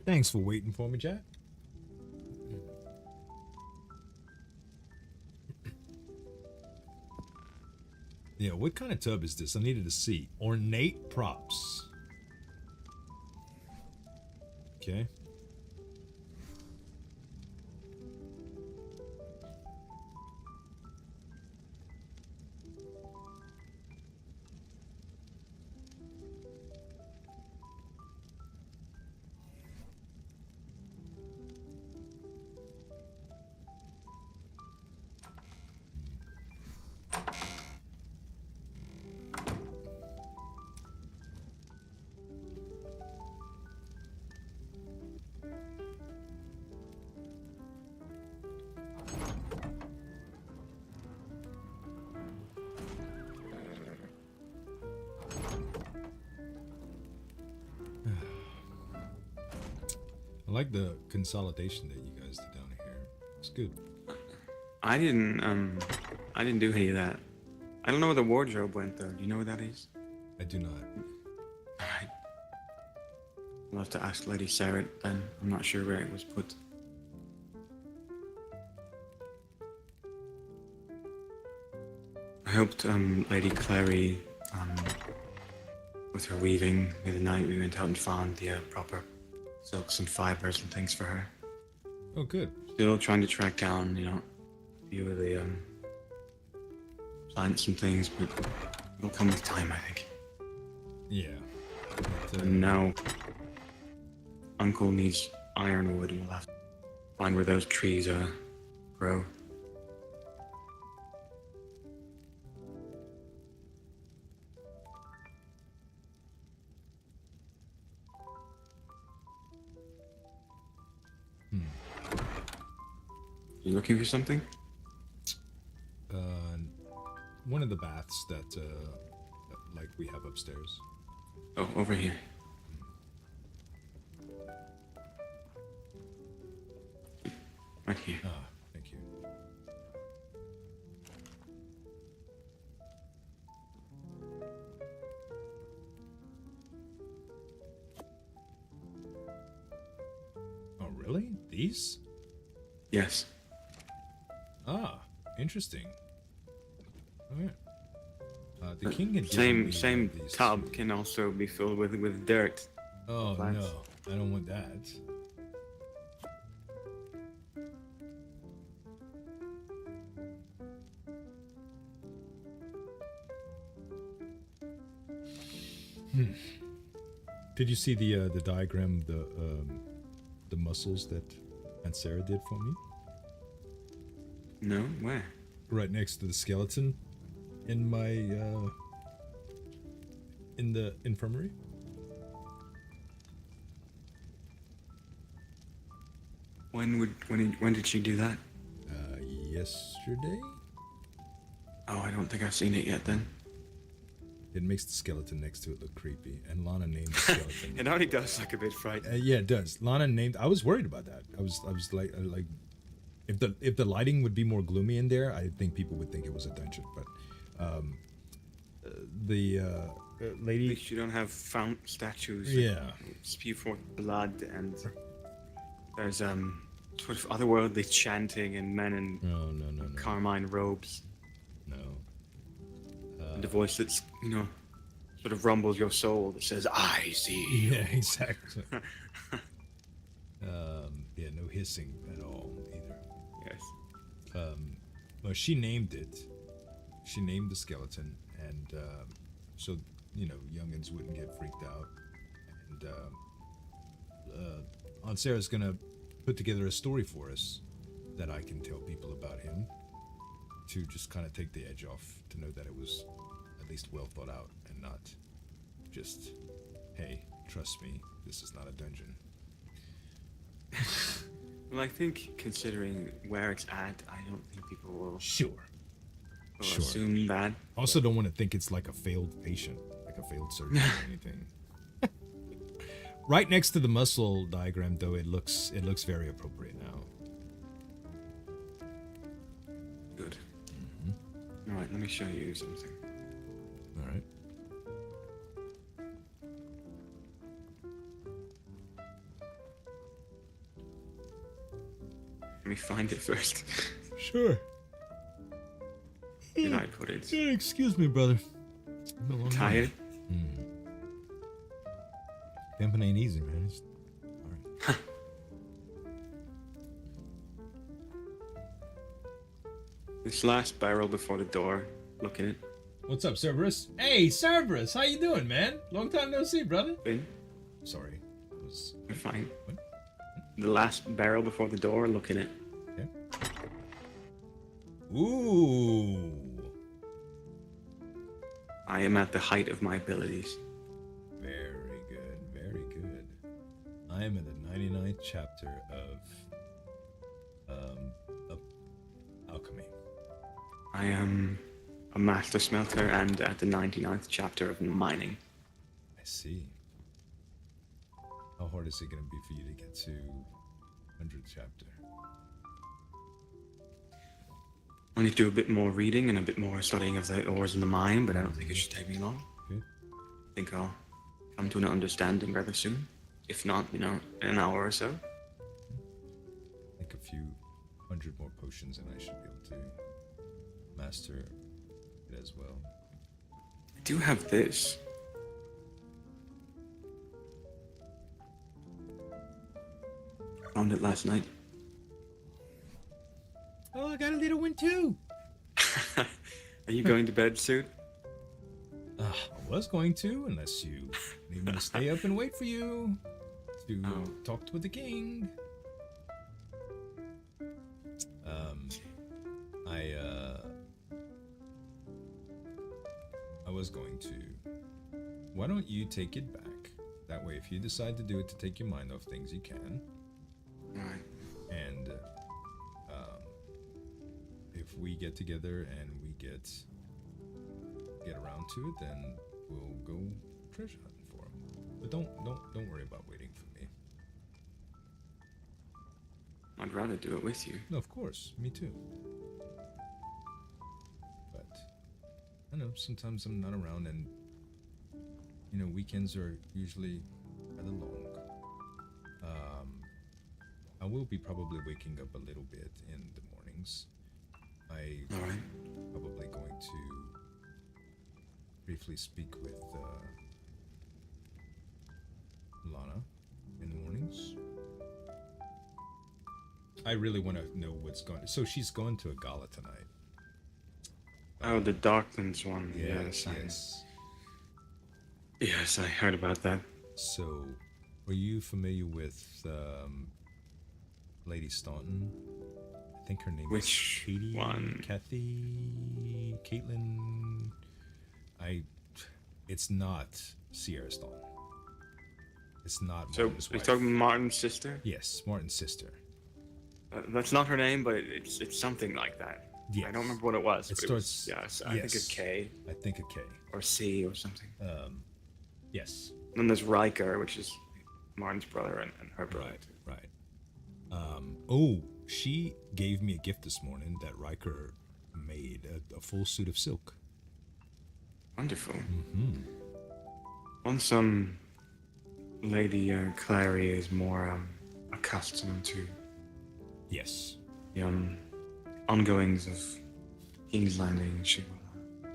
Thanks for waiting for me, Jack. Yeah, what kind of tub is this? I needed to see. Ornate props. Okay. I like the consolidation that you guys did down here. It's good. I didn't do any of that. I don't know where the wardrobe went though. Do you know where that is? I do not. Alright. I'll have to ask Lady Sarah then. I'm not sure where it was put. I hoped Lady Clary, with her weaving the other night, we went out and found the proper silks and fibers and things for her. Oh, good. Still trying to track down, a few of the plants and things, but it'll come with time, I think. Yeah. But, And now, Uncle needs ironwood, and we'll have to find where those trees grow. You looking for something? one of the baths that like we have upstairs. Oh, over here. Right here. Ah, thank you. Oh, really? These? Yes. Ah, interesting. Oh, yeah. The king had given me Same these tub too. can also be filled with dirt. Oh plants. no, I don't want that. Did you see the diagram of the muscles that Aunt Sarah did for me? No, where? Right next to the skeleton in my in the infirmary. When did she do that? Yesterday. Oh, I don't think I've seen it yet then. It makes the skeleton next to it look creepy, and Lana named the skeleton. It already does look a bit frightening. Yeah, it does. Lana named. I was worried about that. I was like, if the lighting would be more gloomy in there, I think people would think it was a dungeon. But the At lady, least you don't have fount statues that yeah, spew forth blood, and there's sort of otherworldly chanting and men in no, carmine robes. no. And a voice that's, sort of rumbles your soul that says, I see. Yeah, exactly. Yeah, no hissing at all either. Yes. Well, she named it. She named the skeleton, and so youngins wouldn't get freaked out. And Aunt Sarah's gonna put together a story for us that I can tell people about him to just kind of take the edge off, to know that it was at least well thought out and not just, hey, trust me, this is not a dungeon. Well, I think considering where it's at, I don't think people will Sure. assume that. Also, don't want to think it's like a failed patient, like a failed surgery or anything. Right next to the muscle diagram, though, it looks very appropriate now. Good. All right, let me show you something. All right. Let me find it first. Sure. Did I put it? Yeah, excuse me, brother. It's been a long Tired? night. Pimping ain't easy, man. All right. This last barrel before the door. Look at it. What's up, Cerberus? Hey, Cerberus, how you doing, man? Long time no see, brother. Bin? Sorry. It was... You're fine. What? The last barrel before the door. Look at it. Okay. Ooh. I am at the height of my abilities. Very good, very good. I am in the 99th chapter of alchemy. I am a master smelter and at the 99th chapter of mining. I see. How hard is it going to be for you to get to 100th chapter? I need to do a bit more reading and a bit more studying of the ores in the mine, but I don't think it should take me long. Good. I think I'll come to an understanding rather soon. If not, in an hour or so. I think a few 100 more potions and I should be able to master it as well. I do have this. Found it last night. Oh, I got a little one too. Are you going to bed soon? I was going to, unless you need me to stay up and wait for you to talk with the king. I was going to. Why don't you take it back? That way, if you decide to do it to take your mind off things, you can. Alright. And if we get together and we get around to it, then we'll go treasure hunting for him. But don't worry about waiting for me. I'd rather do it with you. No, of course, me too. But I know sometimes I'm not around, and weekends are usually rather long. I will be probably waking up a little bit in the mornings. All right. Probably going to briefly speak with Lana in the mornings. I really want to know what's going on. So she's going to a gala tonight. Oh, the Darklands one. Yes. Yes, I heard about that. So, are you familiar with Lady Staunton? I think her name Which is Katie. one? Kathy, Caitlin. It's not Sierra Staunton. It's not. So, Martin's you're wife. talking Martin's sister? Yes, Martin's sister. That's not her name, but it's something like that. Yes. I don't remember what it was. It but starts. It was, I think a K I think a K. or C or something. Yes. And then there's Riker, which is Martin's brother and her brother. Right. Oh, she gave me a gift this morning that Riker made, a full suit of silk. Wonderful. Mm-hmm. Once Lady Clary is more accustomed to Yes. the ongoings of King's Landing, she will.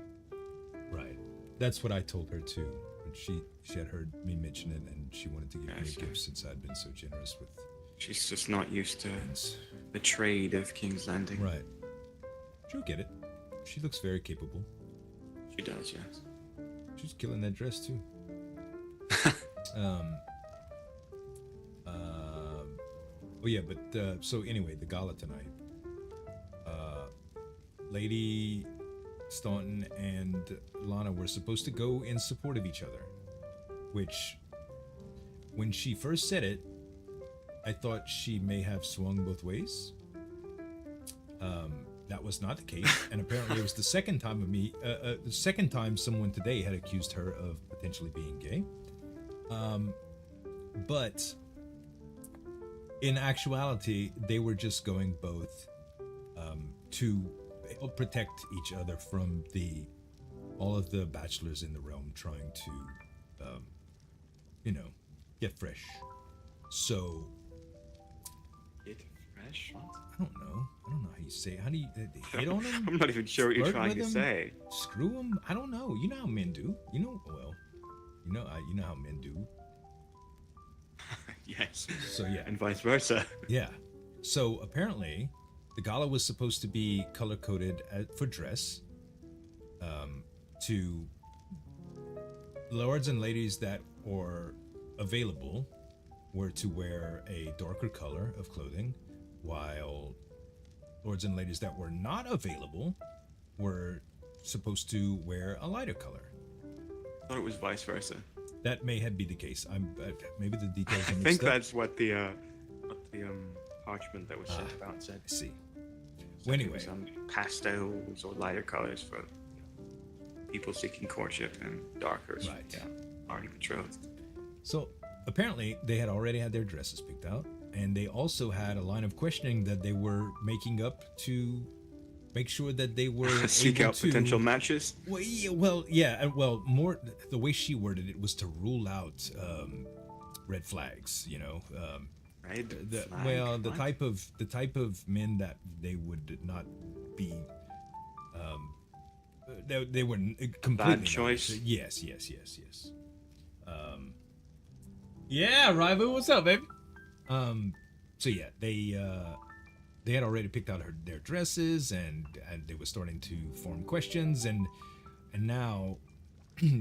Right. That's what I told her too. And she had heard me mention it, and she wanted to give me a gift since I'd been so generous with. She's just not used to things. the trade of King's Landing. Right. She'll get it. She looks very capable. She does, yes. She's killing that dress too. Oh yeah, but so anyway, the gala tonight. Lady Staunton and Lana were supposed to go in support of each other, which, when she first said it, I thought she may have swung both ways. That was not the case, and apparently it was the second time someone today had accused her of potentially being gay. But in actuality, they were just going both to help protect each other from all of the bachelors in the realm trying to, get fresh. So. Get fresh? What? I don't know how you say it. How do you hit on them? I'm not even sure what you're Flirt trying with to them? say. Screw them? I don't know. You know how men do. You know how men do. Yes. So yeah. And vice versa. Yeah. So apparently, the gala was supposed to be color coded for dress. To lords and ladies that were available were to wear a darker color of clothing, while lords and ladies that were not available were supposed to wear a lighter color. I thought it was vice versa. That may have been the case. Maybe the details are I mixed think up. that's what the parchment that was sent about said. I see. So Well, it anyway, was, pastels or lighter colors for people seeking courtship, and darkers Right. for already betrothed. so apparently they had already had their dresses picked out, and they also had a line of questioning that they were making up to make sure that they were Seek able out to, potential matches. well, more the way she worded it was to rule out red flags, the type of men that they would not be they were completely bad choice. Yes. Yeah, Rival, what's up, baby? So yeah, they had already picked out their dresses, and they were starting to form questions, and now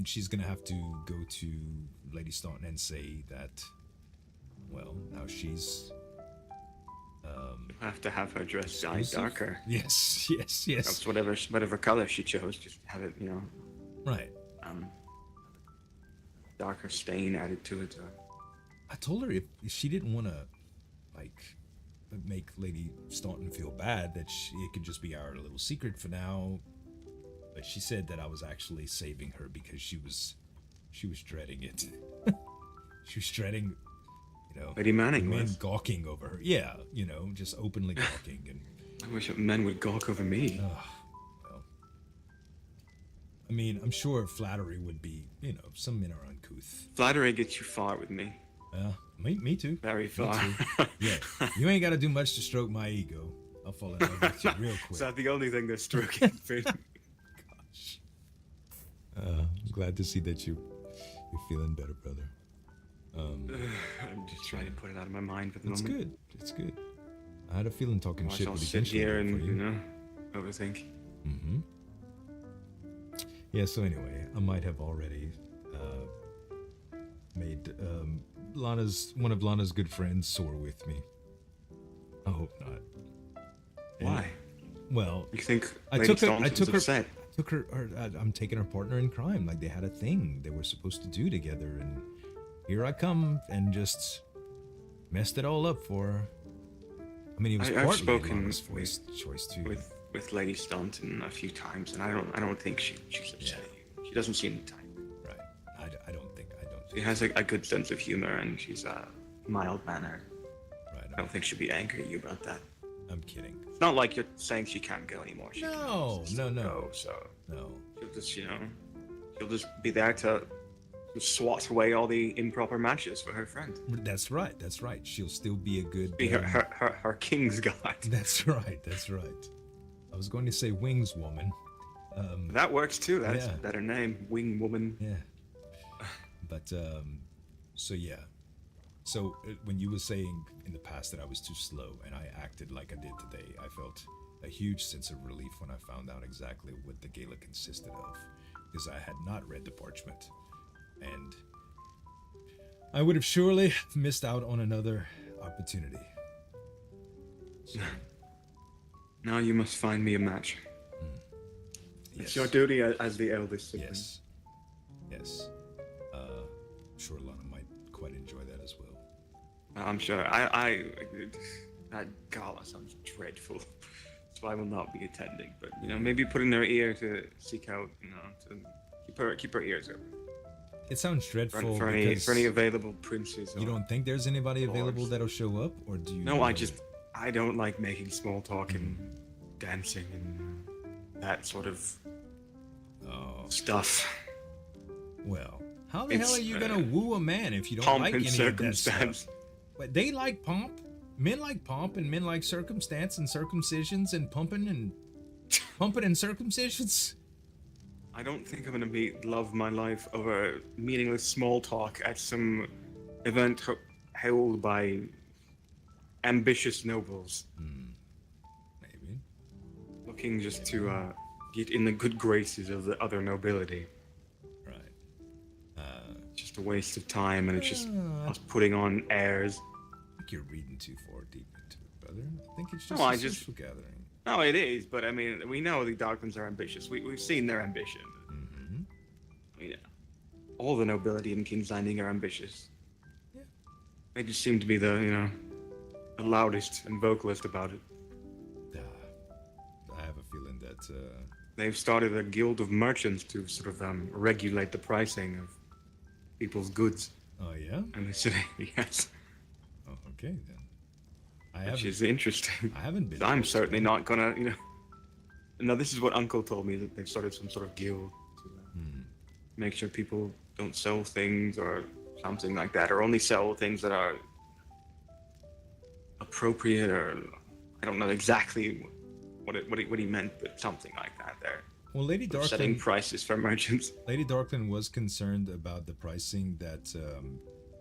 she's gonna have to go to Lady Staunton and say that, well, now she's have to have her dress dyed darker. Yes. That's whatever color she chose, just have it, right. Darker stain added to it. I told her if she didn't want to, make Lady Staunton feel bad, that it could just be our little secret for now. But she said that I was actually saving her because she was dreading it. She was dreading, Lady Manning men was gawking over her. Yeah, just openly gawking. And I wish men would gawk over me. well, I mean, I'm sure flattery would be, some men are uncouth. Flattery gets you far with me. Me too. Very far. Too. Yeah, you ain't got to do much to stroke my ego. I'll fall in love with you real quick. Is that the only thing that's stroking? Gosh. I'm glad to see that you're feeling better, brother. I'm just trying to put it out of my mind for the moment. It's good. I had a feeling talking shit I'll would sit eventually here work and, for you. overthink. Mm-hmm. Yeah, so anyway, I might have already made one of Lana's good friends sore with me. I hope not. Why? Well, You think I Lady took her. Staunton's upset? I'm taking her partner in crime. Like, they had a thing they were supposed to do together, and here I come and just messed it all up for her. I mean, it was I've partly spoken Lana's choice too. with Lady Staunton a few times, and I don't think she's upset at you. She doesn't seem the type. Right. I don't think. She has a good sense of humor, and she's mild mannered. Right. I don't think she'll be angry at you about that. I'm kidding. It's not like you're saying she can't go anymore. She No. Go, so No. she'll just be there to swat away all the improper matches for her friend. That's right. She'll still be a good. Be her king's god. That's right. I was going to say wings woman. That works too. That's a better name, wing woman. Yeah. But so yeah. So when you were saying in the past that I was too slow and I acted like I did today, I felt a huge sense of relief when I found out exactly what the gala consisted of, because I had not read the parchment, and I would have surely missed out on another opportunity. So, Now you must find me a match. It's your duty as the eldest sibling. Yes. I'm sure Lana might quite enjoy that as well. I'm sure. That gala sounds dreadful, so I will not be attending. But maybe put in her ear to seek out, to keep her ears open. It sounds dreadful For any available princes. You don't think there's anybody available that'll show up, or do you? No, I don't like making small talk and dancing and that sort of stuff. Well, how the hell are you gonna woo a man if you don't Pomp like and any circumstance. of that stuff? But they like pomp. Men like pomp, and men like circumstance and circumcisions and pumping and circumcisions. I don't think I'm gonna love my life over meaningless small talk at some event held by ambitious nobles. Maybe. Looking just to get in the good graces of the other nobility. Right. Just a waste of time, and it's just us putting on airs. I think you're reading too far deep into it, brother. I think it's just No, a social gathering. No, it is, but I mean, we know the Darklands are ambitious. We've seen their ambition. Mm-hmm. I mean, all the nobility in King's Landing are ambitious. Yeah. They just seem to be the loudest and vocalist about it. I have a feeling that They've started a guild of merchants to sort of regulate the pricing of people's goods. Oh yeah. in the city. Yes, Oh, okay then. which is interesting. I haven't been. I'm certainly not gonna, No, this is what Uncle told me, that they've started some sort of guild to make sure people don't sell things or something like that, or only sell things that are appropriate, or I don't know exactly what he meant, but something like that. There, Well, Lady setting Darkland. prices for merchants. Lady Darkland was concerned about the pricing that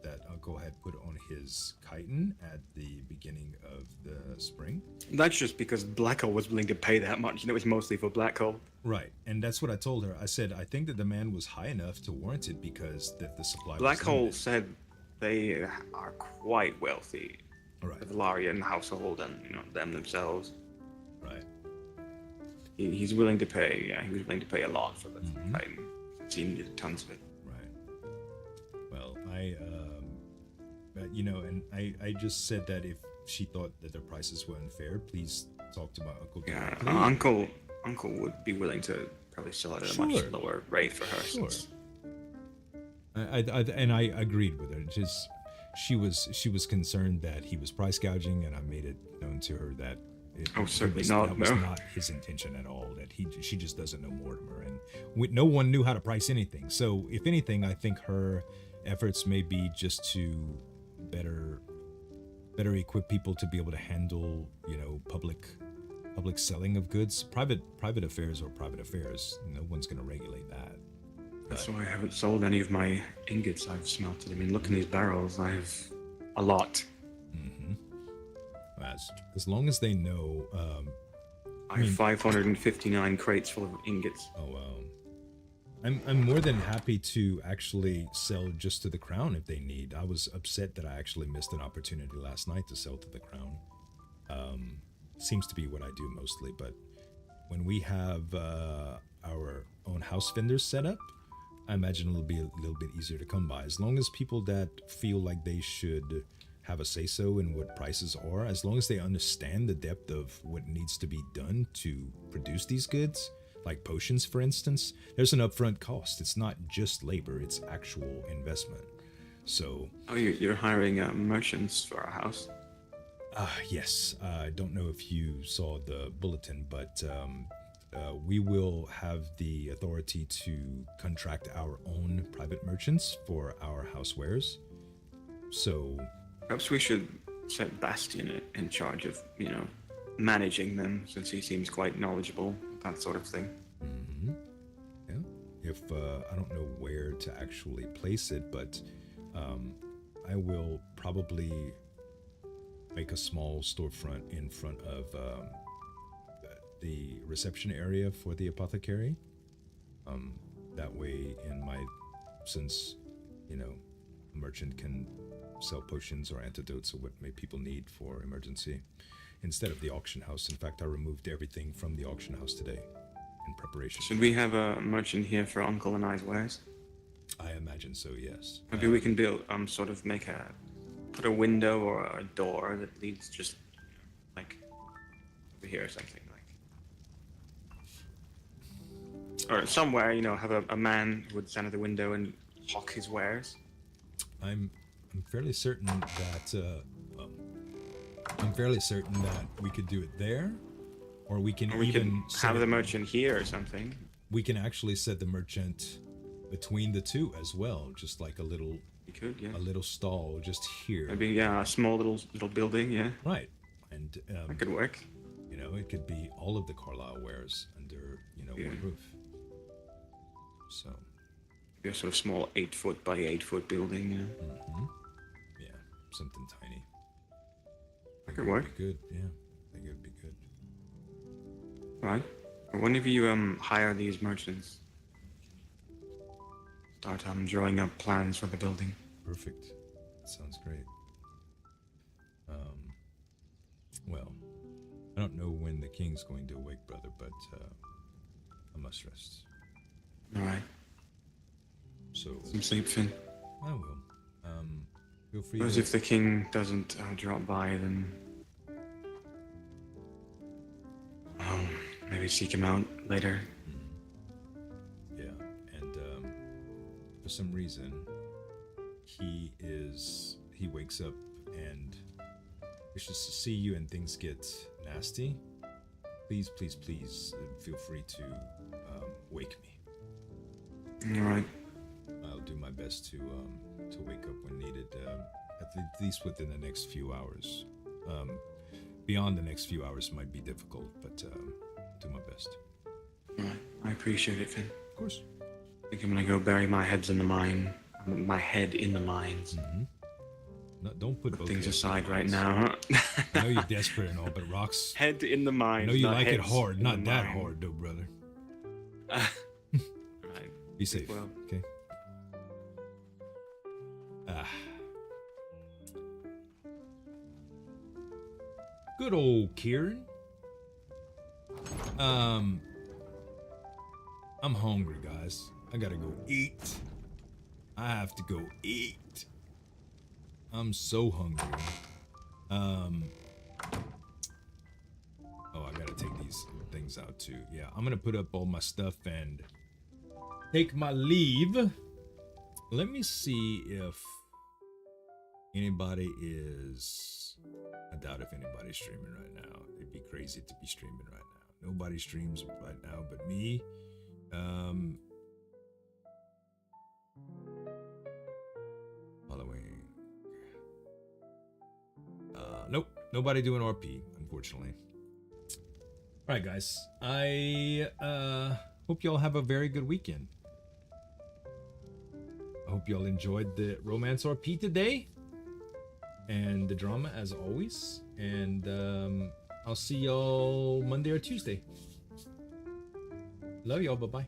that Uncle had put on his chitin at the beginning of the spring. That's just because Blackhole was willing to pay that much, and it was mostly for Blackhole. Right, and that's what I told her. I said I think the demand was high enough to warrant it because the supply. Blackhole was said they are quite wealthy, right, the Valarian household, and them themselves. right. He's willing to pay. Yeah, he was willing to pay a lot for the chitin. He needed tons of it. Right. Well, and I just said that if she thought that the prices were unfair, please talk to my uncle. Yeah, directly. Uncle would be willing to probably sell it at a Sure. much lower rate for her. Sure. Since I agreed with her. Just she was concerned that he was price gouging, and I made it known to her that certainly that not. was No. not his intention at all. That she just doesn't know Mortimer, and no one knew how to price anything. So if anything, I think her efforts may be just to better equip people to be able to handle public selling of goods. Private affairs are private affairs. No one's going to regulate that. That's why I haven't sold any of my ingots I've smelted. I mean, look in these barrels. I have a lot. As long as they know. I have 559 crates full of ingots. Oh wow. I'm more than happy to actually sell just to the crown if they need. I was upset that I actually missed an opportunity last night to sell to the crown. Seems to be what I do mostly, but when we have our own house vendors set up, I imagine it'll be a little bit easier to come by. As long as people that feel like they should have a say-so in what prices are, as long as they understand the depth of what needs to be done to produce these goods, like potions, for instance, there's an upfront cost. It's not just labor, it's actual investment. So... Oh, you're hiring merchants for our house? Yes. I don't know if you saw the bulletin, but we will have the authority to contract our own private merchants for our housewares. So... Perhaps we should set Bastion in charge of, managing them, since he seems quite knowledgeable, that sort of thing. Yeah. If I don't know where to actually place it, but I will probably make a small storefront in front of the reception area for the apothecary. That way, since a merchant can sell potions or antidotes or what may people need for emergency, instead of the auction house. In fact, I removed everything from the auction house today in preparation. Should we have a merchant here for Uncle and I's wares? I imagine so, yes. Maybe we can build, put a window or a door that leads just, over here or something, or somewhere, have a man who would stand at the window and hawk his wares. I'm fairly certain that we could do it there, or we can have the merchant here or something. We can actually set the merchant between the two as well, just like a little. You could, yeah. A little stall just here. Maybe a small little building, yeah. Right, and that could work. It could be all of the Carlyle wares under one roof. So. Maybe a sort of small 8-foot by 8-foot building, yeah. Yeah, something tiny. That could work. Be good, yeah. I think it would be good. Right. When of you hire these merchants, start drawing up plans for the building. Perfect. That sounds great. Well, I don't know when the king's going to awake, brother, but I must rest. All right. So. Some sleep, Finn. I will. Feel free. Because if the king doesn't drop by, then maybe seek him out later. Yeah, and for some reason, he wakes up and wishes to see you and things get nasty, please feel free to wake me. All right. I'll do my best to wake up when needed, at least within the next few hours. Beyond the next few hours might be difficult, but do my best. All right. I appreciate it, Finn. Of course. I think I'm gonna go bury my head in the mines. Mm-hmm. No, don't put both Things heads in aside the right mines. now. I know you're desperate and all, but rocks. Head in the I mines. know you not like it heads hard, in not the that mine. hard, though, brother. Right. Be safe. Well. Okay. Good old Kieran. I'm hungry, guys. I gotta go eat. I have to go eat. I'm so hungry. Oh, I gotta take these things out too. Yeah, I'm gonna put up all my stuff and take my leave. Let me see if anybody is... I doubt if anybody's streaming right now. It'd be crazy to be streaming right now. Nobody streams right now but me. Following. Nope. Nobody doing RP, unfortunately. All right, guys. I hope y'all have a very good weekend. I hope y'all enjoyed the Romance RP today. And the drama as always. And I'll see y'all Monday or Tuesday. Love y'all. Bye-bye.